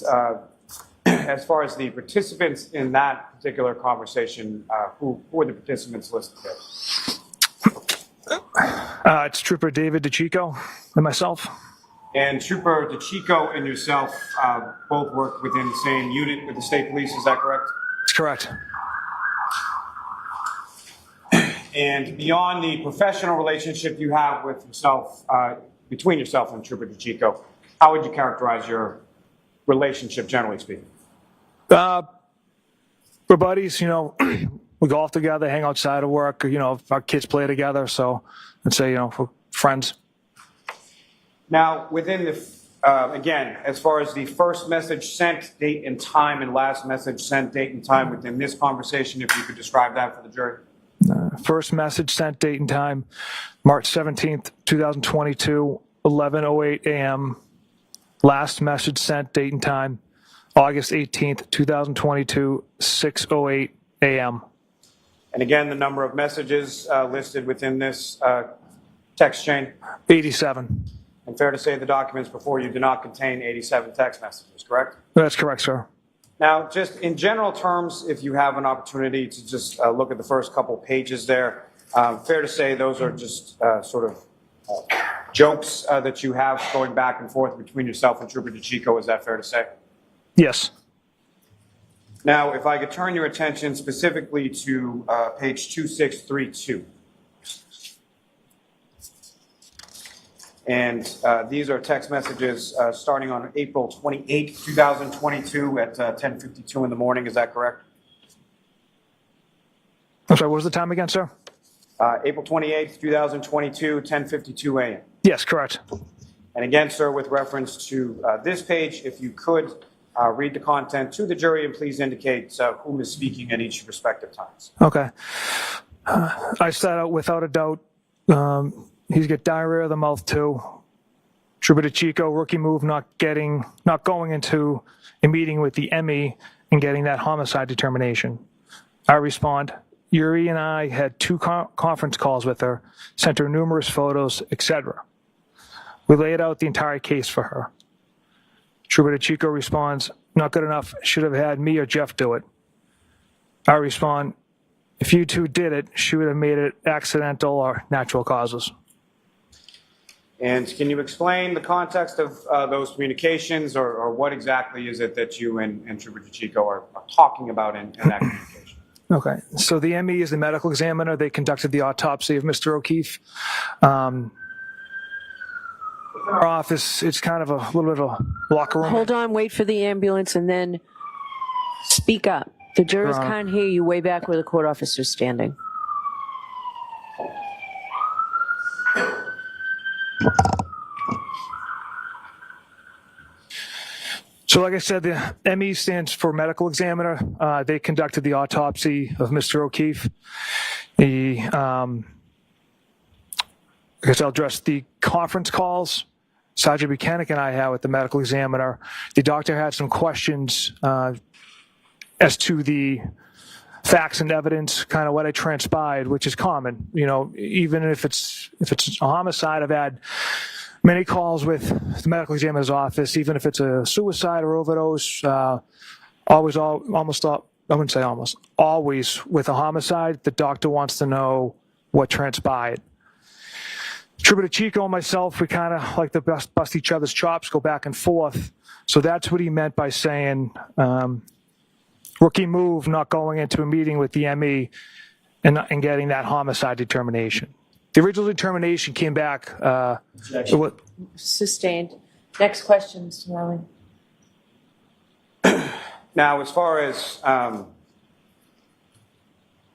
as far as the participants in that particular conversation, who are the participants listed there? It's Trooper David DeChico and myself. And Trooper DeChico and yourself both work within the same unit with the state police, is that correct? That's correct. And beyond the professional relationship you have with yourself, between yourself and Trooper DeChico, how would you characterize your relationship, generally speaking? We're buddies, we go off together, hang outside of work, our kids play together, so I'd say, we're friends. Now, within the, again, as far as the first message sent, date and time, and last message sent, date and time within this conversation, if you could describe that for the jury. First message sent, date and time, March 17th, 2022, 11:08 a.m. Last message sent, date and time, August 18th, 2022, 6:08 a.m. And again, the number of messages listed within this text chain? 87. And fair to say the documents before you do not contain 87 text messages, correct? That's correct, sir. Now, just in general terms, if you have an opportunity to just look at the first couple pages there, fair to say those are just sort of jokes that you have going back and forth between yourself and Trooper DeChico, is that fair to say? Yes. Now, if I could turn your attention specifically to page 2632. And these are text messages starting on April 28, 2022 at 10:52 in the morning. Is that correct? I'm sorry, what was the time again, sir? April 28, 2022, 10:52 a.m. Yes, correct. And again, sir, with reference to this page, if you could read the content to the jury and please indicate whom is speaking at each respective times. Okay. I start out without a doubt. He's got diarrhea of the mouth too. Trooper DeChico, rookie move, not going into a meeting with the ME and getting that homicide determination. I respond, Yuri and I had 2 conference calls with her, sent her numerous photos, etc. We laid out the entire case for her. Trooper DeChico responds, not good enough, should have had me or Jeff do it. I respond, if you two did it, she would have made it accidental or natural causes. And can you explain the context of those communications, or what exactly is it that you and Trooper DeChico are talking about in that communication? Okay, so the ME is the medical examiner. They conducted the autopsy of Mr. O'Keefe. Our office, it's kind of a little bit of a locker room. Hold on, wait for the ambulance and then speak up. The jurors can't hear you way back where the court officer's standing. So like I said, the ME stands for medical examiner. They conducted the autopsy of Mr. O'Keefe. I guess I'll address the conference calls Sergeant Buchanan and I had with the medical examiner. The doctor had some questions as to the facts and evidence, kind of what had transpired, which is common. Even if it's a homicide, I've had many calls with the medical examiner's office, even if it's a suicide or overdose, almost I wouldn't say almost, always with a homicide, the doctor wants to know what transpired. Trooper Chico and myself, we kind of like to bust each other's chops, go back and forth. So that's what he meant by saying, rookie move, not going into a meeting with the ME and getting that homicide determination. The original determination came back. Sustained. Next question, Mr. Rowley. Now, as far as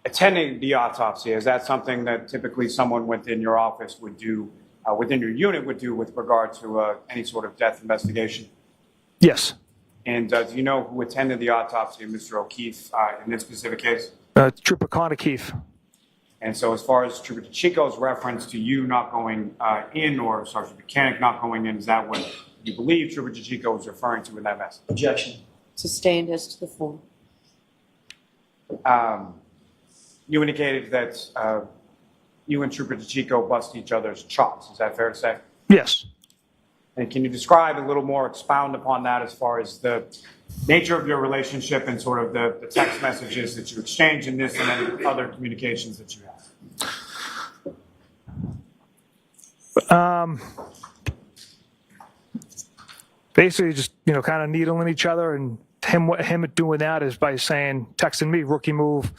attending the autopsy, is that something that typically someone within your office would do, within your unit would do with regard to any sort of death investigation? Yes. And do you know who attended the autopsy of Mr. O'Keefe in this specific case? Trooper Connor Keefe. And so as far as Trooper Chico's reference to you not going in, or Sergeant Mechanic not going in, is that what you believe Trooper Chico was referring to in that message? Objection. Sustained as to the form. You indicated that you and Trooper Chico bust each other's chops. Is that fair to say? Yes. And can you describe a little more, expound upon that as far as the nature of your relationship and sort of the text messages that you exchange in this and any other communications that you have? Basically just, kind of needling each other, and him doing that is by saying, texting me, rookie move,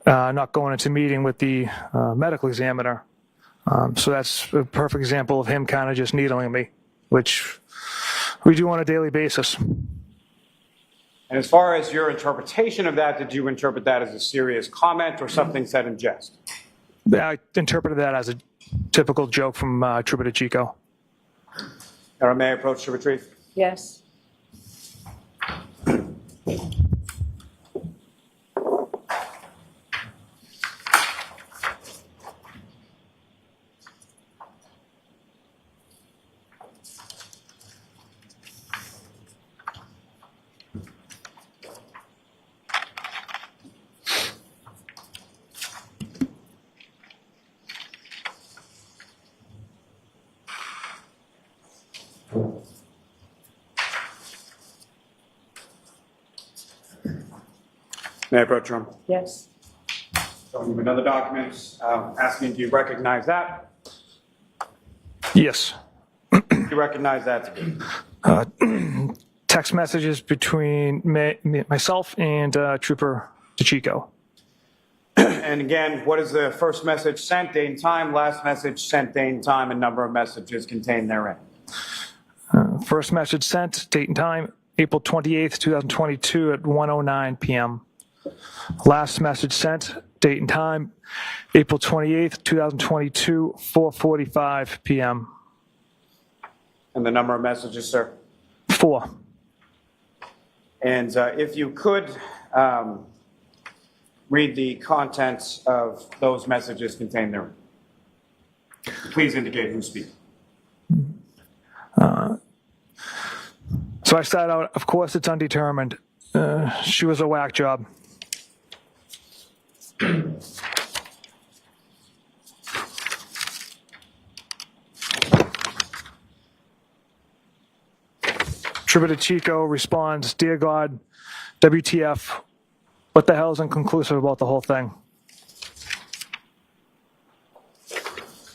not going into meeting with the medical examiner. So that's a perfect example of him kind of just needling me, which we do on a daily basis. And as far as your interpretation of that, did you interpret that as a serious comment or something said in jest? I interpreted that as a typical joke from Trooper Chico. Now, may I approach to retrieve? Yes. May I approach, Your Honor? Yes. Showing you another document, asking, do you recognize that? Yes. Do you recognize that? Text messages between myself and Trooper Chico. And again, what is the first message sent, date and time, last message sent, date and time, and number of messages contained therein? First message sent, date and time, April 28th, 2022 at 1:09 p.m. Last message sent, date and time, April 28th, 2022, 4:45 p.m. And the number of messages, sir? 4. And if you could read the contents of those messages contained therein. Please indicate who's speaking. So I start out, of course it's undetermined. She was a whack job. Trooper Chico responds, "Dear God, WTF, what the hell is inconclusive about the whole thing?"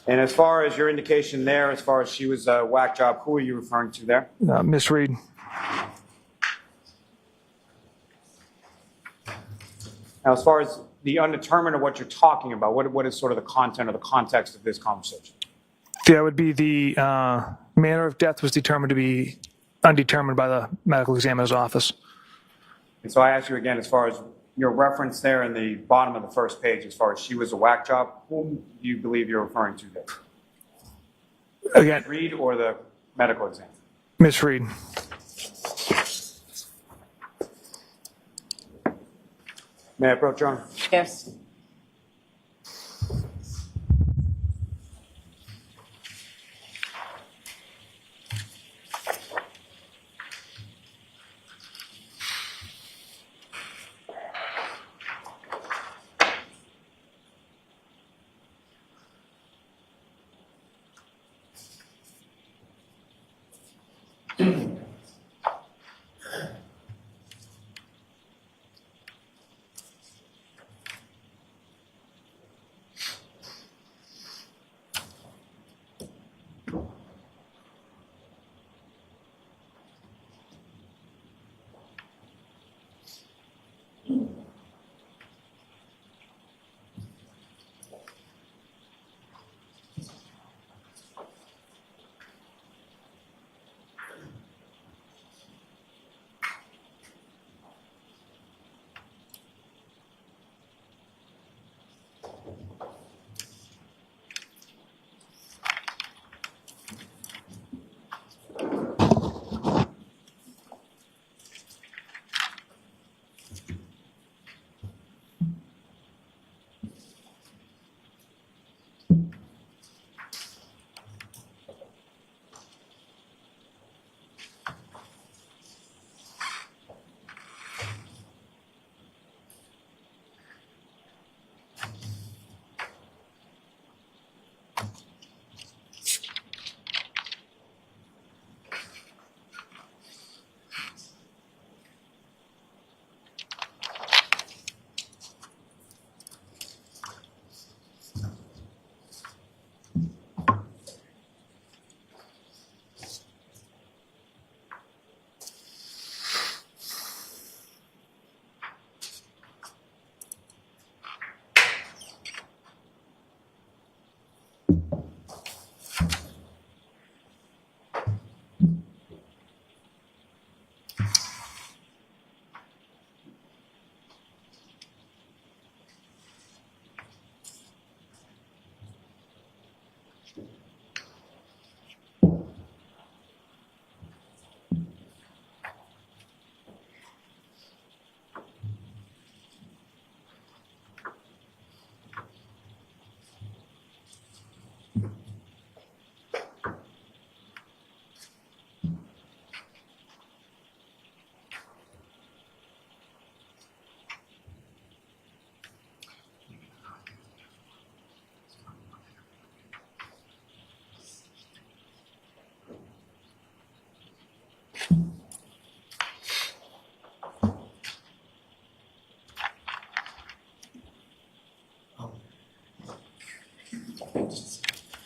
And as far as your indication there, as far as she was a whack job, who are you referring to there? Miss Reed. Now, as far as the undetermined of what you're talking about, what is sort of the content or the context of this conversation? That would be the manner of death was determined to be undetermined by the medical examiner's office. And so I ask you again, as far as your reference there in the bottom of the first page, as far as she was a whack job, whom do you believe you're referring to there? Again, Reed or the medical examiner? Miss Reed. May I approach, Your Honor? Yes.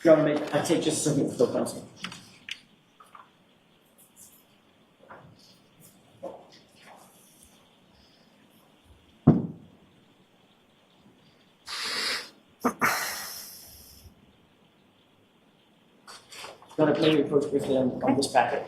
Your Honor, may I take just a second to fill counsel? Your Honor, may we approach briefly on this packet?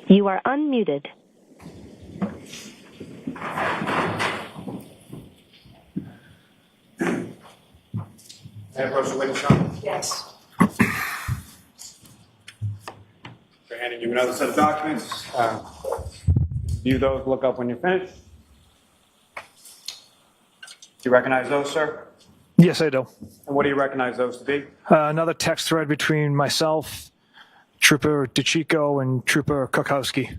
You are unmuted. May I approach the witness, Your Honor? Yes. We're handing you another set of documents. View those, look up when you're finished. Do you recognize those, sir? Yes, I do. And what do you recognize those to be? Another text thread between myself, Trooper DeChico, and Trooper Kukowski.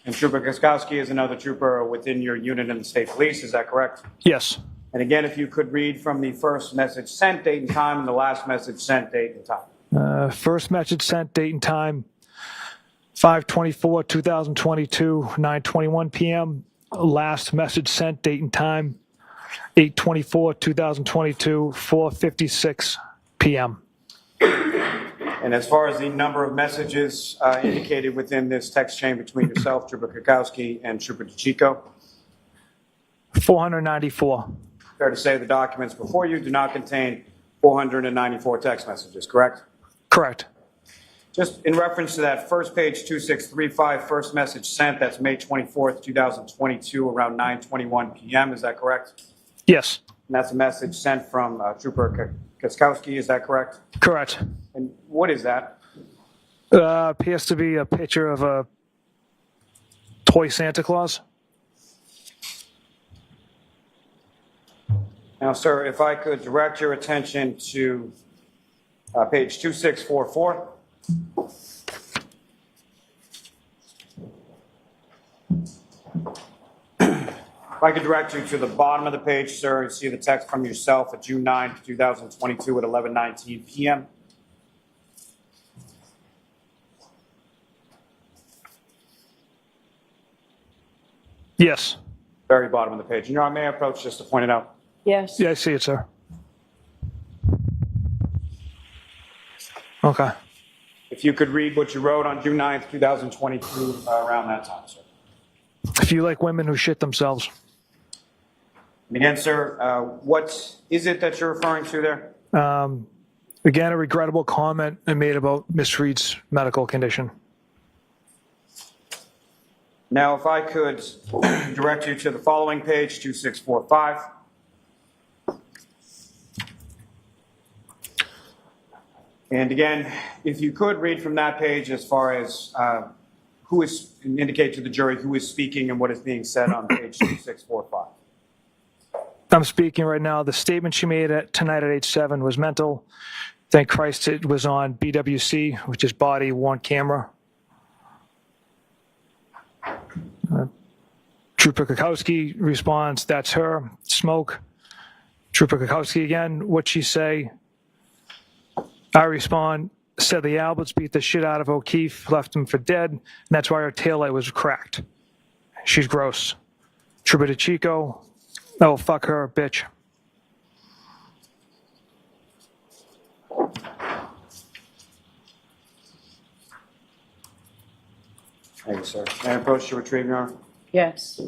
And Trooper Kaskowski is another trooper within your unit in the state police, is that correct? Yes. And again, if you could read from the first message sent, date and time, and the last message sent, date and time. First message sent, date and time, 5/24/2022, 9:21 p.m. Last message sent, date and time, 8/24/2022, 4:56 p.m. And as far as the number of messages indicated within this text chain between yourself, Trooper Kukowski, and Trooper DeChico, 494. fair to say the documents before you do not contain 494 text messages, correct? Correct. Just in reference to that first page 2635, first message sent, that's May 24th, 2022, around 9:21 p.m., is that correct? Yes. And that's a message sent from Trooper Kukowski, is that correct? Correct. And what is that? Appears to be a picture of a toy Santa Claus. Now, sir, if I could direct your attention to page 2644. If I could direct you to the bottom of the page, sir, you see the text from yourself at June 9th, 2022 at 11:19 p.m. Yes. Very bottom of the page. And Your Honor, may I approach just to point it out? Yes. Yeah, I see it, sir. Okay. If you could read what you wrote on June 9th, 2022, around that time, sir. If you like women who shit themselves. And again, sir, what is it that you're referring to there? Again, a regrettable comment I made about Miss Reed's medical condition. Now, if I could direct you to the following page, 2645. And again, if you could read from that page as far as who is, indicate to the jury who is speaking and what is being said on page 2645. I'm speaking right now. The statement she made tonight at H7 was mental. Thank Christ it was on BWC, which is body worn camera. Trooper Kukowski responds, that's her. Smoke. Trooper Kukowski again, what'd she say? I respond, said the Alberts beat the shit out of O'Keefe, left him for dead, and that's why her taillight was cracked. She's gross. Trooper DeChico, oh, fuck her, bitch. Thank you, sir. May I approach to retrieve, Your Honor? Yes.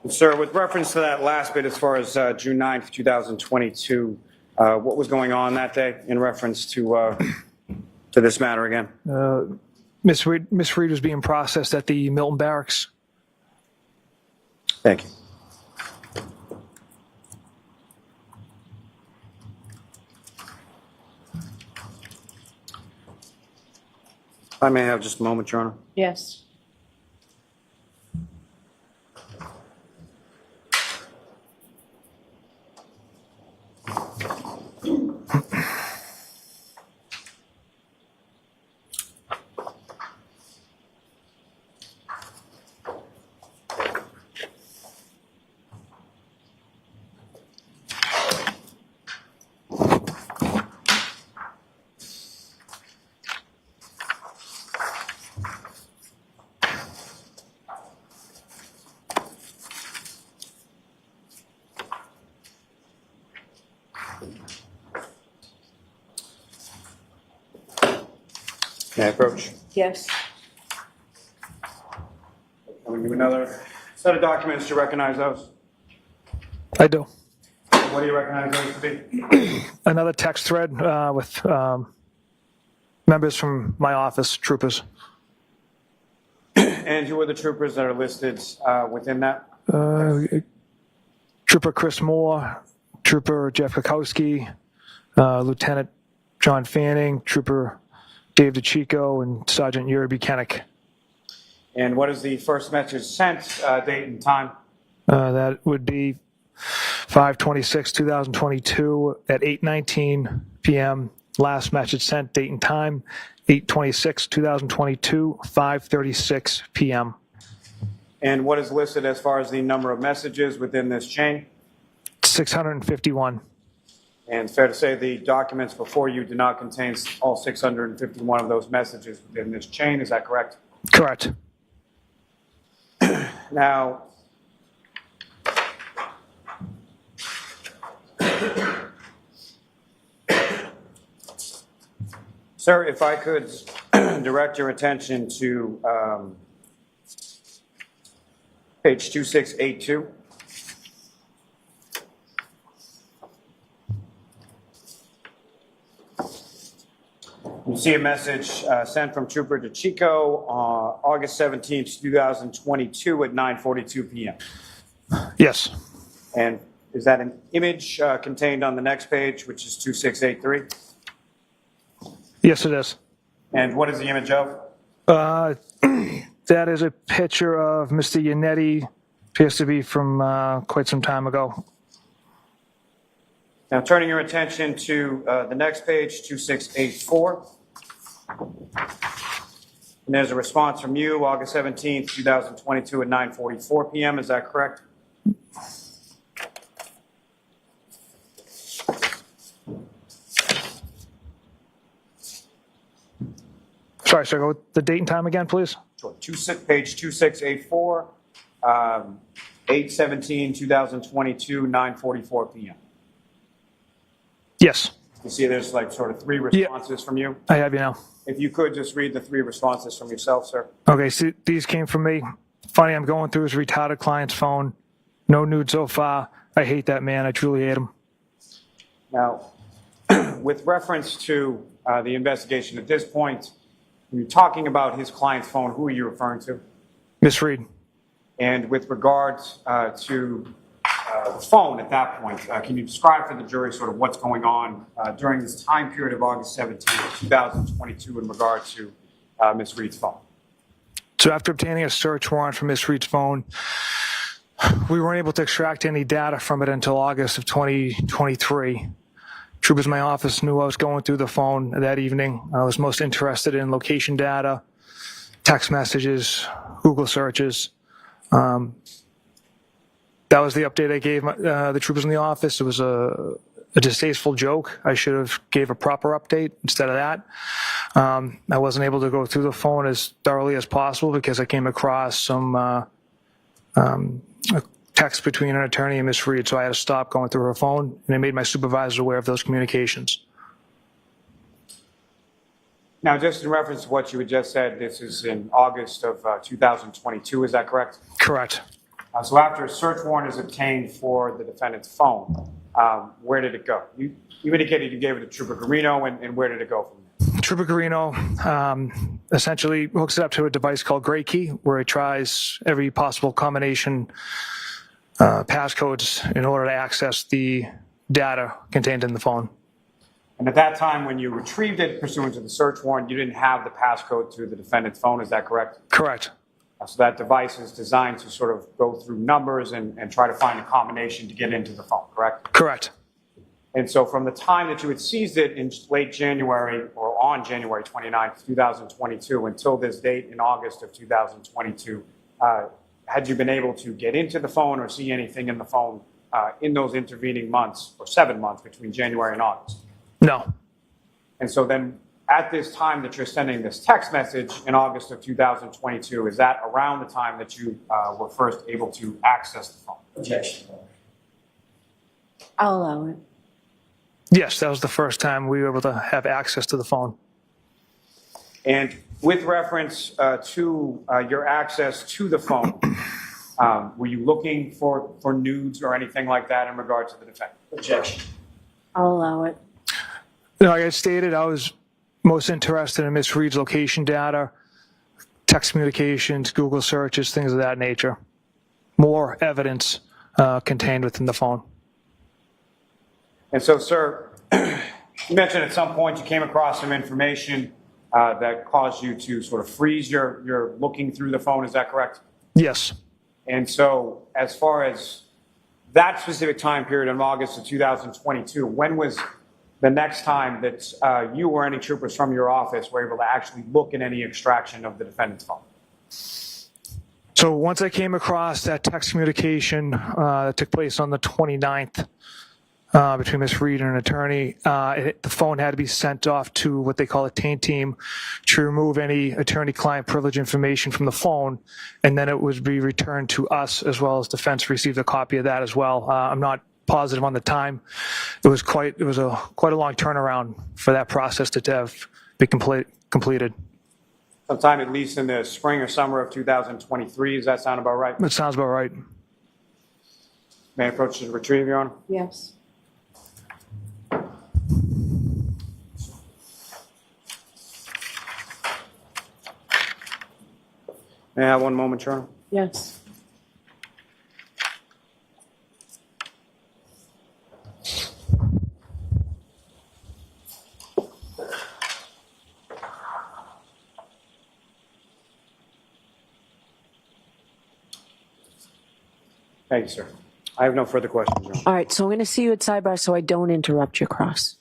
Sir, with reference to that last bit as far as June 9th, 2022, what was going on that day in reference to this matter again? Miss Reed was being processed at the Milton Barracks. Thank you. I may have just a moment, Your Honor. Yes. May I approach? Yes. I'm going to give another set of documents. Do you recognize those? I do. What do you recognize those to be? Another text thread with members from my office, troopers. And who are the troopers that are listed within that? Trooper Chris Moore, Trooper Jeff Kukowski, Lieutenant John Fanning, Trooper Dave DeChico, and Sergeant Yuri Buchanan. And what is the first message sent, date and time? That would be 5/26/2022 at 8:19 p.m. Last message sent, date and time, 8/26/2022, 5:36 p.m. And what is listed as far as the number of messages within this chain? 651. And it's fair to say the documents before you do not contain all 651 of those messages within this chain. Is that correct? Correct. Now, sir, if I could direct your attention to page 2682. You see a message sent from Trooper DeChico on August 17th, 2022 at 9:42 p.m. Yes. And is that an image contained on the next page, which is 2683? Yes, it is. And what is the image of? That is a picture of Mr. Yannetti, appears to be from quite some time ago. Now, turning your attention to the next page, 2684. And there's a response from you, August 17th, 2022 at 9:44 p.m. Is that correct? Sorry, sir, go with the date and time again, please. Sure. Page 2684, 8/17/2022, 9:44 p.m. Yes, You see there's like sort of three responses from you. I have you now. If you could just read the three responses from yourself, sir. Okay, so these came from me. Funny, I'm going through his retarded client's phone. No nude so far. I hate that man. I truly hate him. Now, with reference to the investigation at this point, when you're talking about his client's phone, who are you referring to? Miss Reed. And with regards to the phone at that point, can you describe for the jury sort of what's going on during this time period of August 17th, 2022 in regard to Ms. Reed's phone? So after obtaining a search warrant for Miss Reed's phone, we weren't able to extract any data from it until August of 2023. Troopers in my office knew I was going through the phone that evening. I was most interested in location data, text messages, Google searches. That was the update I gave the troopers in the office. It was a distasteful joke. I should have gave a proper update instead of that. I wasn't able to go through the phone as thoroughly as possible because I came across some a text between an attorney and Ms. Reed, so I had to stop going through her phone, and I made my supervisor aware of those communications. Now, just in reference to what you had just said, this is in August of 2022, is that correct? Correct. So after a search warrant is obtained for the defendant's phone, where did it go? You indicated you gave it to Trooper Garino, and where did it go from there? Trooper Garino essentially hooks it up to a device called Gray Key, where he tries every possible combination passcodes in order to access the data contained in the phone. And at that time, when you retrieved it pursuant to the search warrant, you didn't have the passcode to the defendant's phone, is that correct? Correct. So that device is designed to sort of go through numbers and try to find a combination to get into the phone, correct? Correct. And so from the time that you had seized it in late January or on January 29th, 2022, until this date in August of 2022, had you been able to get into the phone or see anything in the phone in those intervening months or 7 months between January and August? No. And so then at this time that you're sending this text message in August of 2022, is that around the time that you were first able to access the phone? Objection. I'll allow it. Yes, that was the first time we were able to have access to the phone. And with reference to your access to the phone, were you looking for nudes or anything like that in regard to the defendant? Objection. I'll allow it. Like I stated, I was most interested in Ms. Reed's location data, text communications, Google searches, things of that nature. More evidence contained within the phone. And so, sir, you mentioned at some point you came across some information that caused you to sort of freeze your looking through the phone. Is that correct? Yes. And so as far as that specific time period in August of 2022, when was the next time that you or any troopers from your office were able to actually look at any extraction of the defendant's phone? So once I came across that text communication that took place on the 29th, between Ms. Reed and an attorney. The phone had to be sent off to what they call a taint team to remove any attorney-client privilege information from the phone, and then it would be returned to us, as well as defense received a copy of that as well. I'm not positive on the time. It was quite a long turnaround for that process to have be completed. Sometime at least in the spring or summer of 2023. Does that sound about right? That sounds about right. May I approach the retrieve, Your Honor? Yes. May I have one moment, Your Honor? Yes. Thank you, sir. I have no further questions, Your Honor. All right, so I'm going to see you at sidebar so I don't interrupt your cross.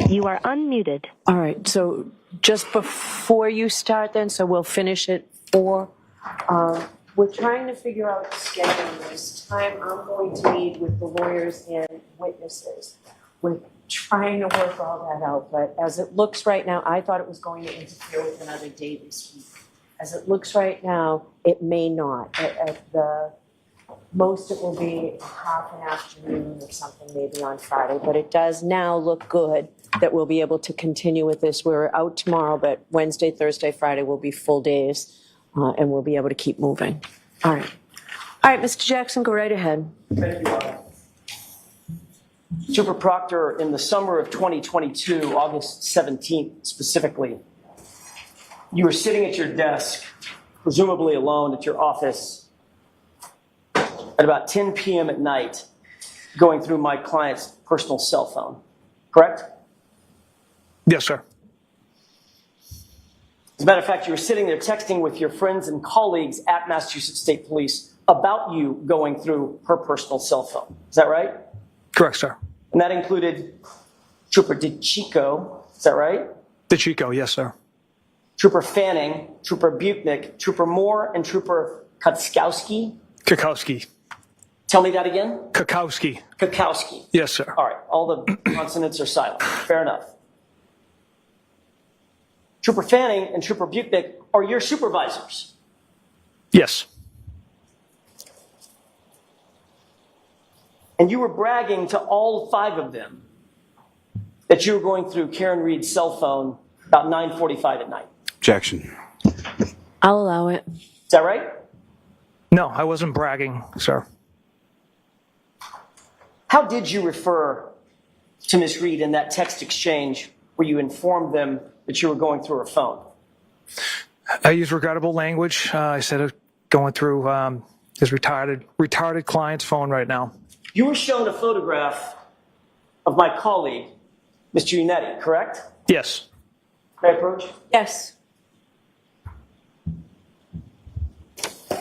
You are unmuted. All right, so just before you start then, so we'll finish at 4. We're trying to figure out the schedule this time. I'm going to meet with the lawyers and witnesses. We're trying to work all that out, but as it looks right now, I thought it was going to interfere with another day this week. As it looks right now, it may not. At the most, it will be half an afternoon or something, maybe on Friday, but it does now look good that we'll be able to continue with this. We're out tomorrow, but Wednesday, Thursday, Friday will be full days, and we'll be able to keep moving. All right. All right, Mr. Jackson, go right ahead. Thank you, Honor. Super Proctor, in the summer of 2022, August 17th specifically, you were sitting at your desk, presumably alone at your office, at about 10 p.m. at night, going through my client's personal cell phone, correct? Yes, sir. As a matter of fact, you were sitting there texting with your friends and colleagues at Massachusetts State Police about you going through her personal cell phone. Is that right? Correct, sir. And that included Trooper DeChico. Is that right? DeChico, yes, sir. Trooper Fanning, Trooper Buchnick, Trooper Moore, and Trooper Kotskowski. Kakowski. Tell me that again. Kakowski. Kakowski. Yes, sir. All right. All the consonants are silent. Fair enough. Trooper Fanning and Trooper Buchnick are your supervisors. Yes. And you were bragging to all 5 of them that you were going through Karen Reed's cell phone about 9:45 at night. Objection. I'll allow it. Is that right? No, I wasn't bragging, sir. How did you refer to Ms. Reed in that text exchange where you informed them that you were going through her phone? I used regrettable language. I said going through his retarded client's phone right now. You were shown a photograph of my colleague, Mr. Unetti, correct? Yes. May I approach? Yes.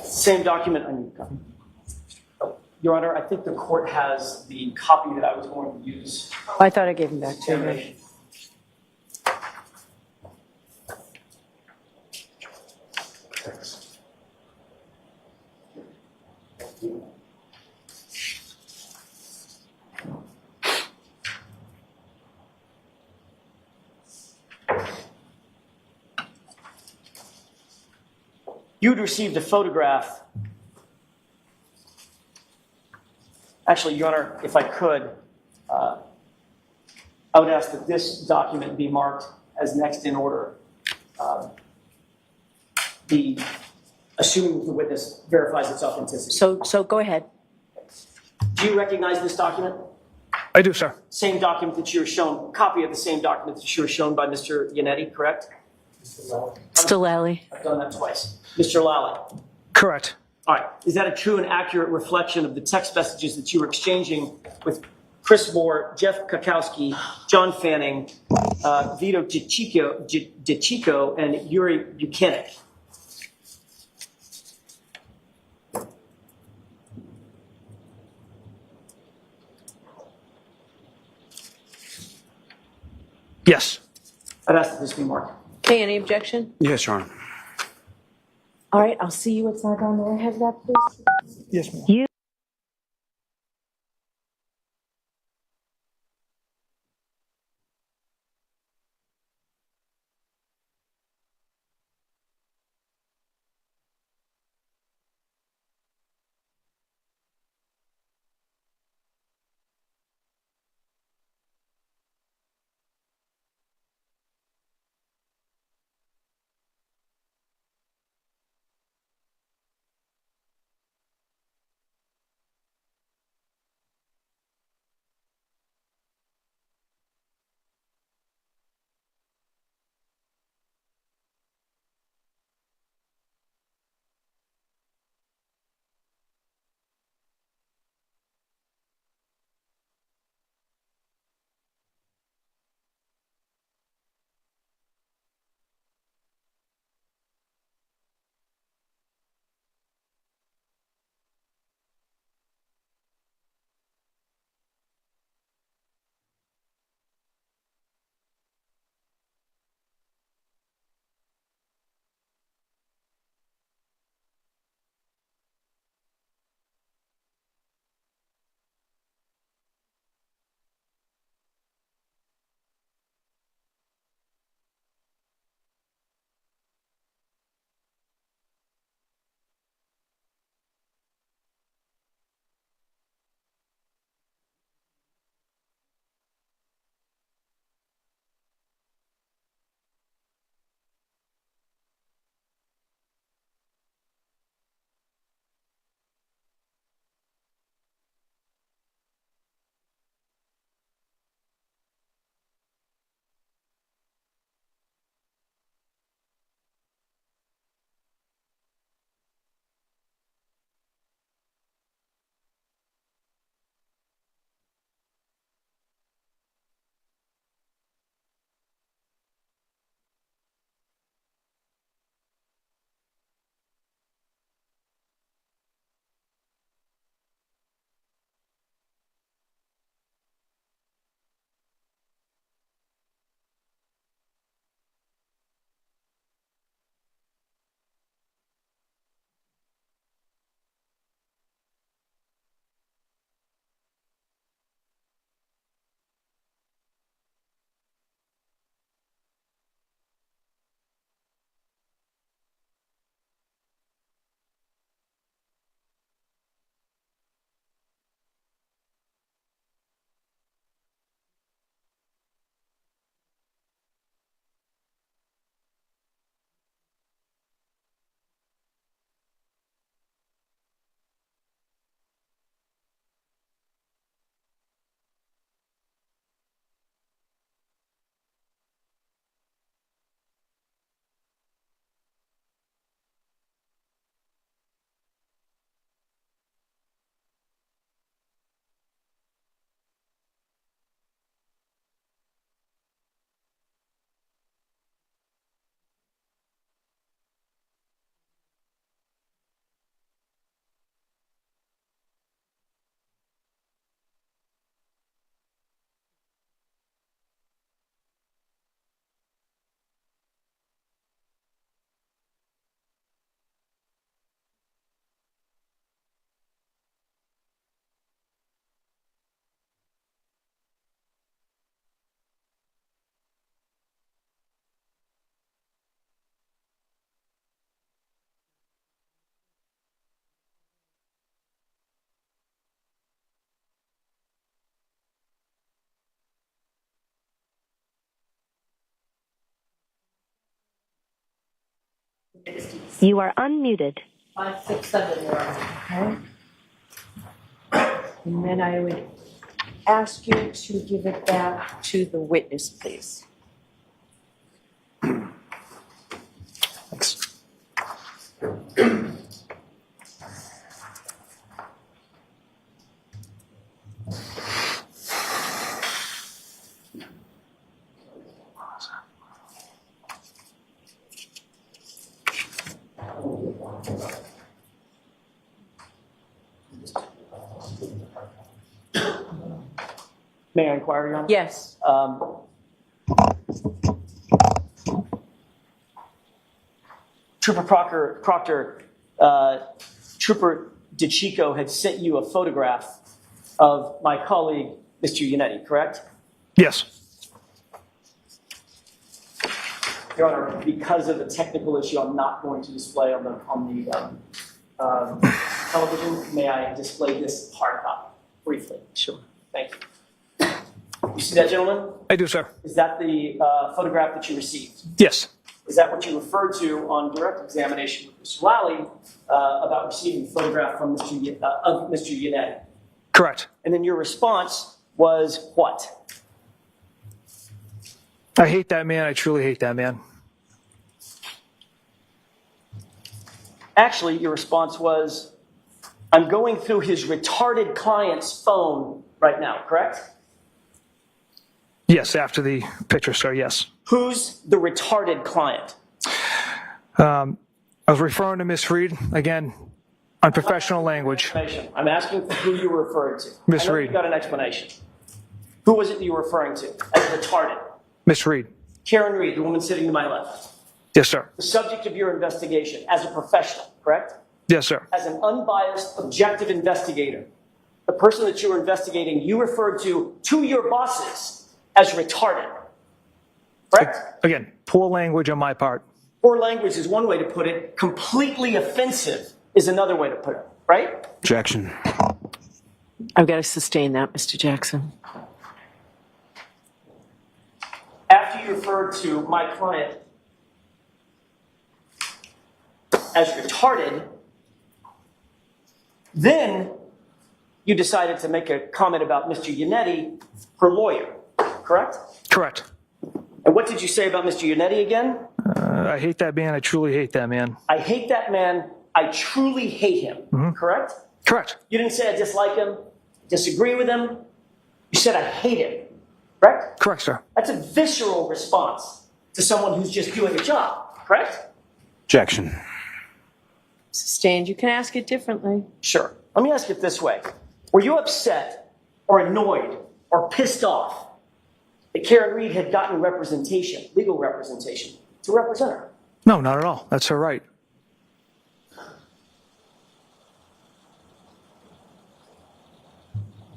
Same document on your copy. Your Honor, I think the court has the copy that I was going to use. I thought I gave him back to you. You'd received a photograph. Actually, Your Honor, if I could, I would ask that this document be marked as next in order. Assuming the witness verifies its authenticity. So go ahead. Do you recognize this document? I do, sir. Same document that you were shown, copy of the same document that you were shown by Mr. Unetti, correct? Stilali. I've done that twice. Mr. Lally. Correct. All right. Is that a true and accurate reflection of the text messages that you were exchanging with Chris Moore, Jeff Kakowski, John Fanning, Vito DeChico, and Yuri Buchanan? Yes. I'd ask that this be marked. Okay, any objection? Yes, Your Honor. All right, I'll see you outside on there. Have that, please. Yes, ma'am. You You are unmuted. 567, Your Honor. Okay. And then I would ask you to give it back to the witness, please. Thanks. May I inquire, Your Honor? Yes. Trooper Proctor, Trooper DeChico had sent you a photograph of my colleague, Mr. Yannetti, correct? Yes. Your Honor, because of a technical issue, I'm not going to display on the television. May I display this hard copy briefly? Sure. Thank you. You see that, gentleman? I do, sir. Is that the photograph that you received? Yes. Is that what you referred to on direct examination with Mr. Lally about receiving a photograph from Mr. Yannetti? Correct. And then your response was what? I hate that man. I truly hate that man. Actually, your response was, I'm going through his retarded client's phone right now, correct? Yes, after the picture, sir, yes. Who's the retarded client? I was referring to Miss Reed, again, unprofessional language. I'm asking who you were referring to. Miss I know Reed. You got an explanation. Who was it that you were referring to as retarded? Miss Reed. Karen Reed, the woman sitting to my left. Yes, sir. The subject of your investigation as a professional, correct? Yes, sir. As an unbiased, objective investigator, the person that you were investigating, you referred to your bosses as retarded, correct? Again, poor language on my part. Poor language is one way to put it. Completely offensive is another way to put it, right? Objection. I've got to sustain that, Mr. Jackson. After you referred to my client as retarded, then you decided to make a comment about Mr. Yannetti, her lawyer, correct? Correct. And what did you say about Mr. Yannetti again? I hate that man. I truly hate that man. I hate that man. I truly hate him, correct? Correct. You didn't say I dislike him, disagree with him. You said I hate him, correct? Correct, sir. That's a visceral response to someone who's just doing a job, correct? Objection. Sustained. You can ask it differently. Sure. Let me ask it this way. Were you upset or annoyed or pissed off that Karen Reed had gotten representation, legal representation, to represent her? No, not at all. That's her right.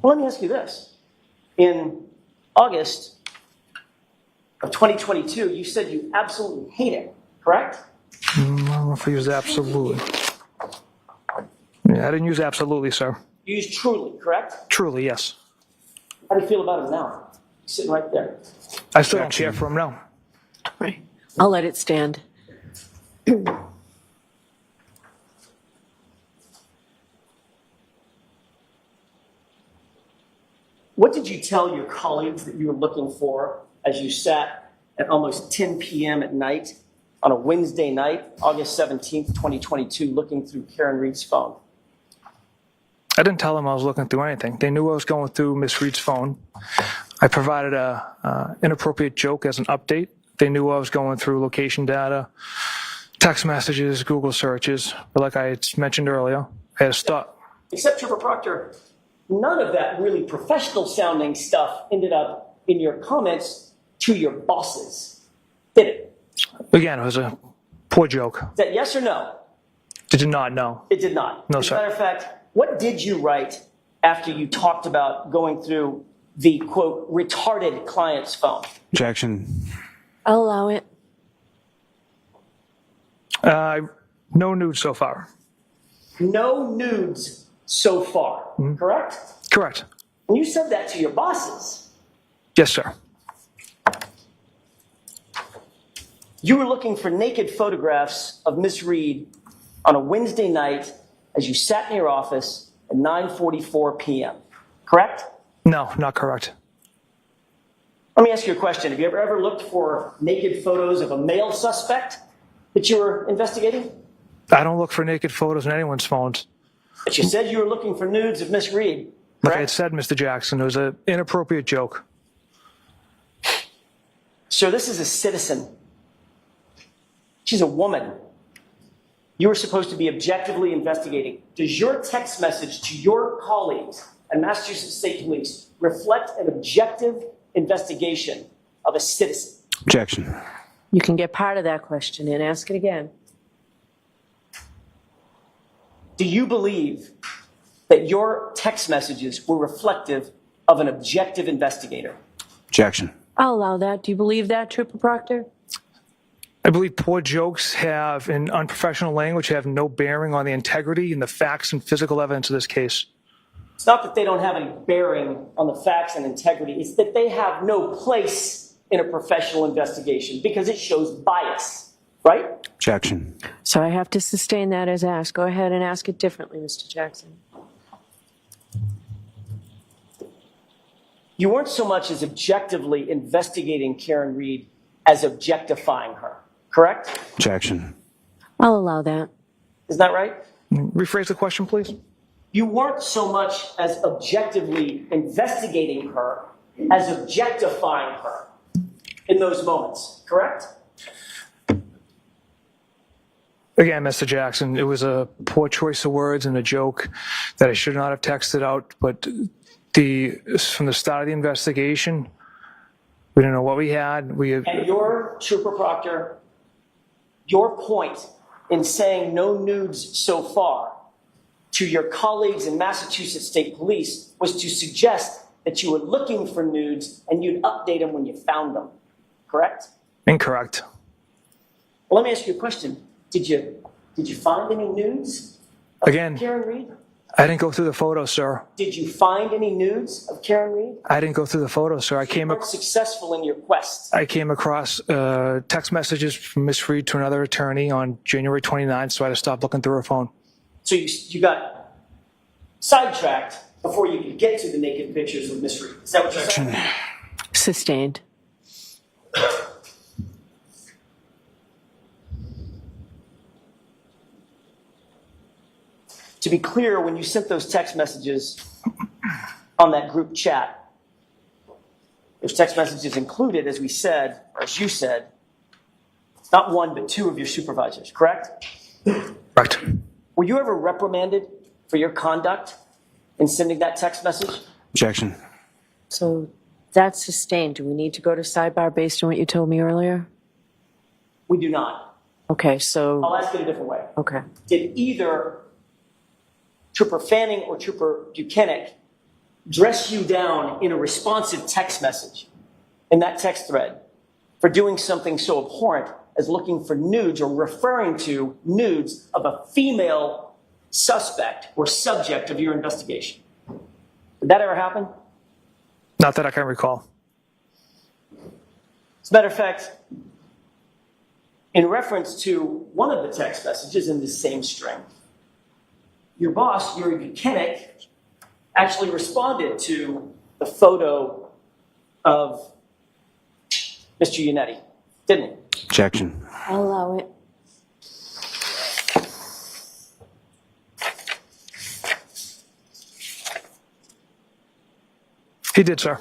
Well, let me ask you this. In August of 2022, you said you absolutely hate it, correct? I don't know if I use absolutely. Yeah, I didn't use absolutely, sir. You used truly, correct? Truly, yes. How do you feel about him now? He's sitting right there. I still don't care for him now. Right. I'll let it stand. What did you tell your colleagues that you were looking for as you sat at almost 10 p.m. at night on a Wednesday night, August 17th, 2022, looking through Karen Reed's phone? I didn't tell them I was looking through anything. They knew I was going through Miss Reed's phone. I provided a inappropriate joke as an update. They knew I was going through location data, text messages, Google searches. But like I had mentioned earlier, I had to stop. Except Trooper Proctor, none of that really professional sounding stuff ended up in your comments to your bosses, did it? Again, it was a poor joke. Is that yes or no? Did not know. It did not. No, As a sir. matter of fact, what did you write after you talked about going through the, quote, retarded client's phone? Objection. I'll allow it. No nudes so far. No nudes so far, correct? Correct. And you said that to your bosses. Yes, sir. You were looking for naked photographs of Miss Reed on a Wednesday night as you sat in your office at 9:44 p.m., correct? No, not correct. Let me ask you a question. Have you ever looked for naked photos of a male suspect that you were investigating? I don't look for naked photos on anyone's phones. But you said you were looking for nudes of Miss Reed. Like I had said, Mr. Jackson, it was an inappropriate joke. Sir, this is a citizen. She's a woman. You were supposed to be objectively investigating. Does your text message to your colleagues at Massachusetts State Police reflect an objective investigation of a citizen? Objection. You can get part of that question and ask it again. Do you believe that your text messages were reflective of an objective investigator? Objection. I'll allow that. Do you believe that, Trooper Proctor? I believe poor jokes have, in unprofessional language, have no bearing on the integrity and the facts and physical evidence of this case. It's not that they don't have any bearing on the facts and integrity. It's that they have no place in a professional investigation because it shows bias, right? Objection. So I have to sustain that as asked. Go ahead and ask it differently, Mr. Jackson. You weren't so much as objectively investigating Karen Reed as objectifying her, correct? Objection. I'll allow that. Isn't that right? Rephrase the question, please. You weren't so much as objectively investigating her as objectifying her in those moments, correct? Again, Mr. Jackson, it was a poor choice of words and a joke that I should not have texted out, but from the start of the investigation, we didn't know what we had. And your, Trooper Proctor, your point in saying no nudes so far to your colleagues in Massachusetts State Police was to suggest that you were looking for nudes and you'd update them when you found them, correct? Incorrect. Well, let me ask you a question. Did you find any nudes of Again, Karen Reed? I didn't go through the photos, sir. Did you find any nudes of Karen Reed? I didn't go through the photos, sir. You weren't successful in your quest. I came across text messages from Miss Reed to another attorney on January 29th, so I had to stop looking through her phone. So you got sidetracked before you could get to the naked pictures of Miss Reed. Is that what you're saying? Sustained. To be clear, when you sent those text messages on that group chat, those text messages included, as we said, or as you said, not one but two of your supervisors, correct? Correct. Were you ever reprimanded for your conduct in sending that text message? Objection. So that's sustained. Do we need to go to sidebar based on what you told me earlier? We do not. Okay, so. I'll ask it a different way. Okay. Did either Trooper Fanning or Trooper Buchanan dress you down in a responsive text message in that text thread for doing something so abhorrent as looking for nudes or referring to nudes of a female suspect or subject of your investigation? Did that ever happen? Not that I can recall. As a matter of fact, in reference to one of the text messages in this same string, your boss, Yuri Buchanan, actually responded to the photo of Mr. Yannetti, didn't he? Objection. I'll allow it. He did, sir.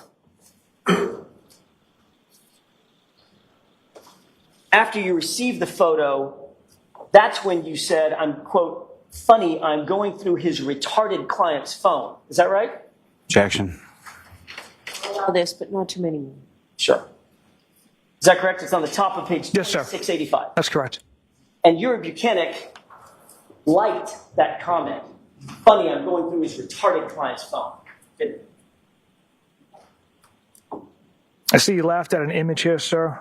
After you received the photo, that's when you said, I'm, quote, funny, I'm going through his retarded client's phone. Is that right? Objection. I'll allow this, but not too many more. Sure. Is that correct? It's on the top of page Yes, sir. 685. That's correct. And Yuri Buchanan liked that comment. Funny, I'm going through his retarded client's phone. Didn't he? I see you laughed at an image here, sir.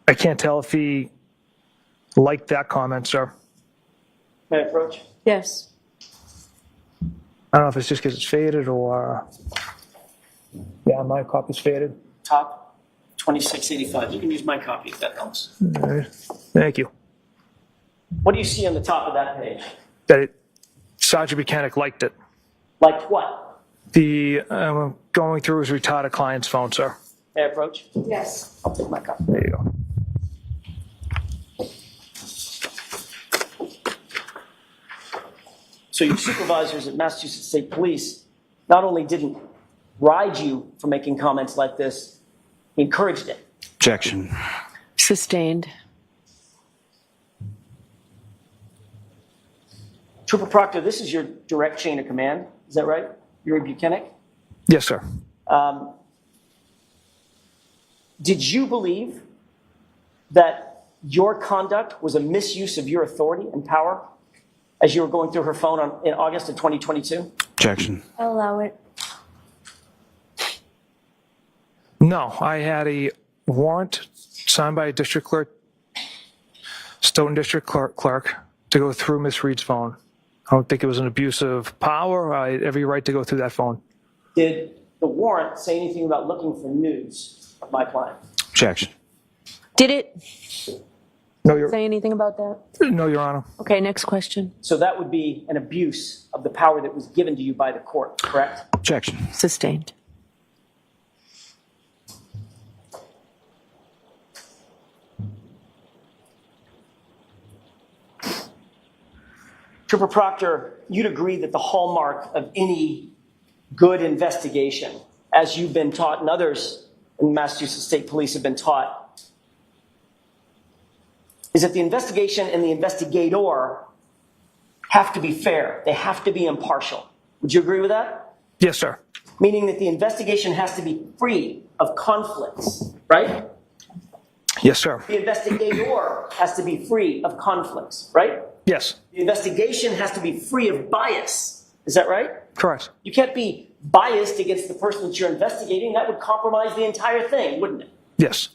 I can't tell if he liked that comment, sir. May I approach? Yes. I don't know if it's just because it's faded or... Yeah, my copy's faded. Top 2685. You can use my copy if that helps. All right. Thank you. What do you see on the top of that page? That Sergeant Buchanan liked it. Like what? The going through his retired client's phone, sir. May I approach? Yes. I'll take my copy. There you go. So your supervisors at Massachusetts State Police not only didn't ride you for making comments like this, he encouraged it. Objection. Sustained. Trooper Proctor, this is your direct chain of command. Is that right? You're a Buchanan? Yes, sir. Did you believe that your conduct was a misuse of your authority and power as you were going through her phone in August of 2022? Objection. I'll allow it. No, I had a warrant signed by a district clerk, Stoughton district clerk, to go through Miss Reed's phone. I don't think it was an abuse of power. I had every right to go through that phone. Did the warrant say anything about looking for news of my client? Objection. Did it No, say anything about that? No, Your Honor. Okay, next question. So that would be an abuse of the power that was given to you by the court, correct? Objection. Sustained. Trooper Proctor, you'd agree that the hallmark of any good investigation, as you've been taught and others in Massachusetts State Police have been taught, is that the investigation and the investigator have to be fair. They have to be impartial. Would you agree with that? Yes, sir. Meaning that the investigation has to be free of conflicts, right? Yes, sir. The investigator has to be free of conflicts, right? Yes. The investigation has to be free of bias. Is that right? Correct. You can't be biased against the person that you're investigating. That would compromise the entire thing, wouldn't it? Yes.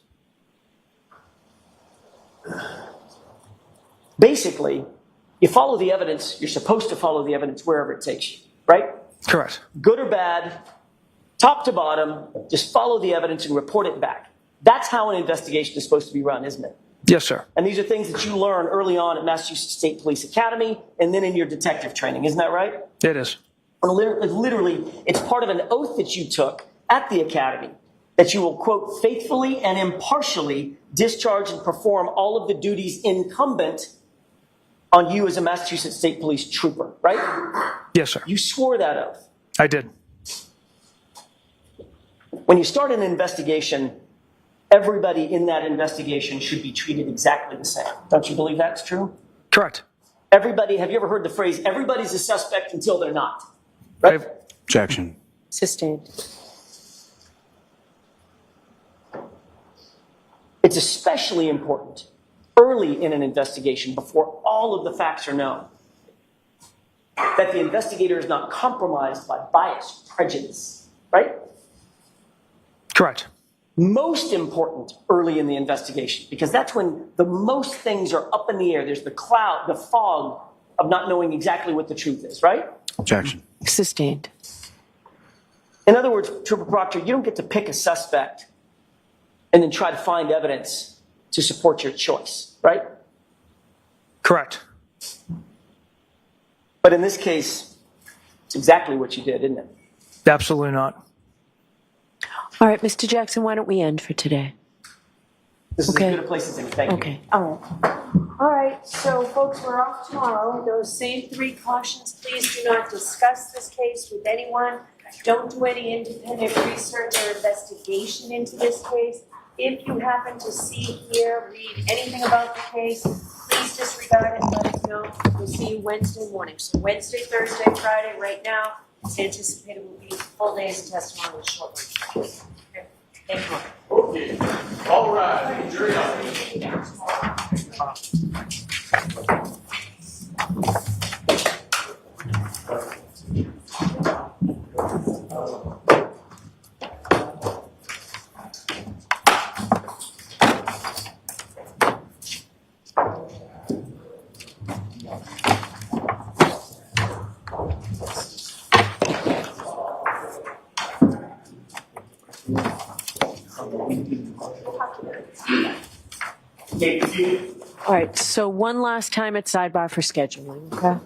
Basically, you follow the evidence. You're supposed to follow the evidence wherever it takes you, right? Correct. Good or bad, top to bottom, just follow the evidence and report it back. That's how an investigation is supposed to be run, isn't it? Yes, sir. And these are things that you learn early on at Massachusetts State Police Academy and then in your detective training. Isn't that right? It is. Literally, it's part of an oath that you took at the academy that you will, quote, faithfully and impartially discharge and perform all of the duties incumbent on you as a Massachusetts State Police trooper, right? Yes, sir. You swore that oath. I did. When you start an investigation, everybody in that investigation should be treated exactly the same. Don't you believe that's true? Correct. Everybody, have you ever heard the phrase, everybody's a suspect until they're not? Right? Objection. Sustained. It's especially important early in an investigation, before all of the facts are known, that the investigator is not compromised by bias, prejudice, right? Correct. Most important early in the investigation, because that's when the most things are up in the air. There's the cloud, the fog of not knowing exactly what the truth is, right? Objection. Sustained. In other words, Trooper Proctor, you don't get to pick a suspect and then try to find evidence to support your choice, right? Correct. But in this case, it's exactly what you did, isn't it? Absolutely not. All right, Mr. Jackson, why don't we end for today? This is as good a place as any. Thank you. Okay. All right. All right, so folks, we're off tomorrow. Those same 3 cautions, please do not discuss this case with anyone. Don't do any independent research or investigation into this case. If you happen to see, hear, read anything about the case, please disregard it and let us know. We'll see you Wednesday morning. So Wednesday, Thursday, Friday, right now, it's anticipated will be full days of testimony shortly. Okay. Thank you. Okay. All right. Jury All right, so one last time at sidebar for scheduling, okay?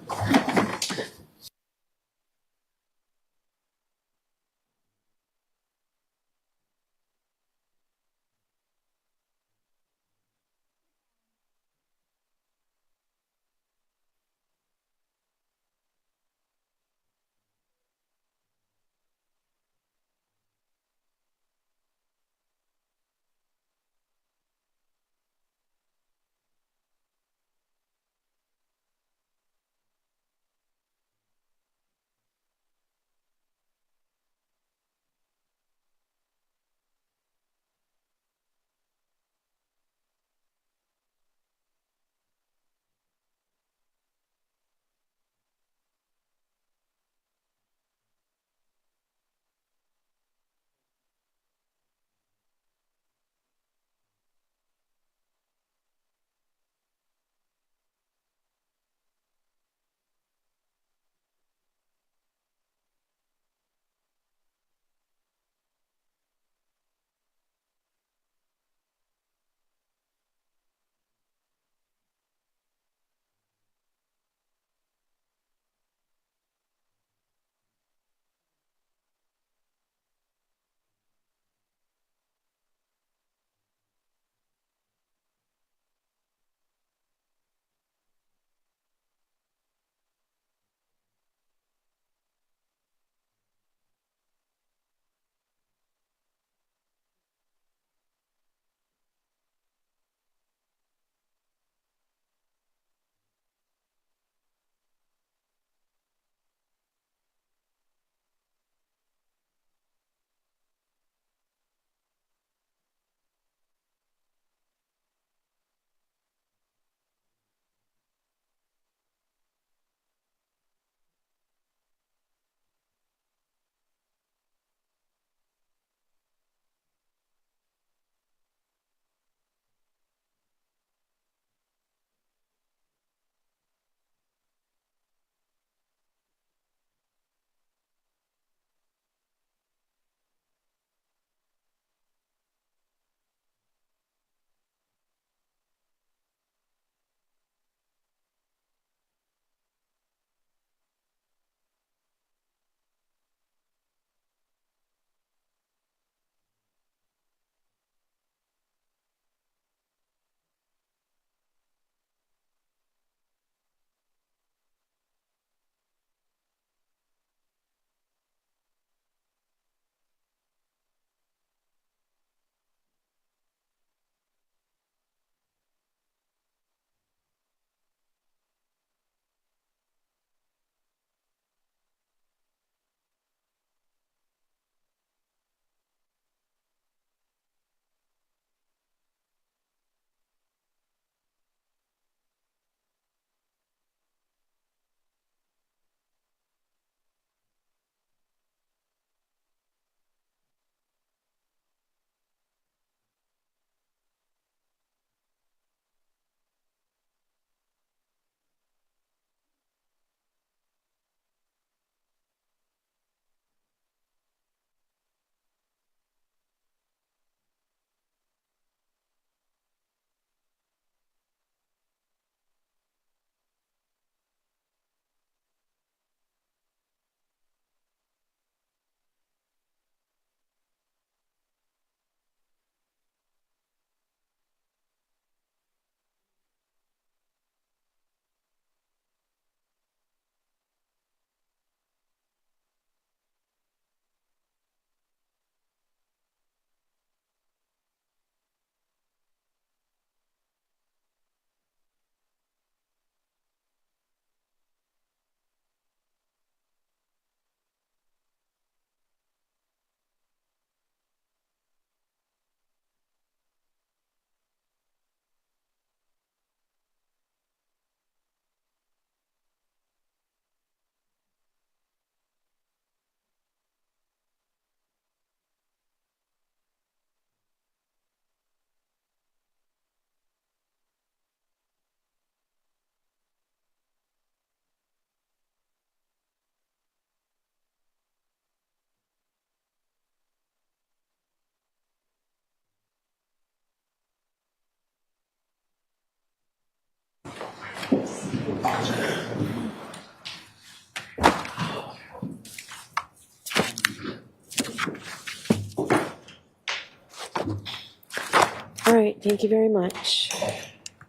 All right, thank you very much.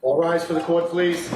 All rise for the court, please.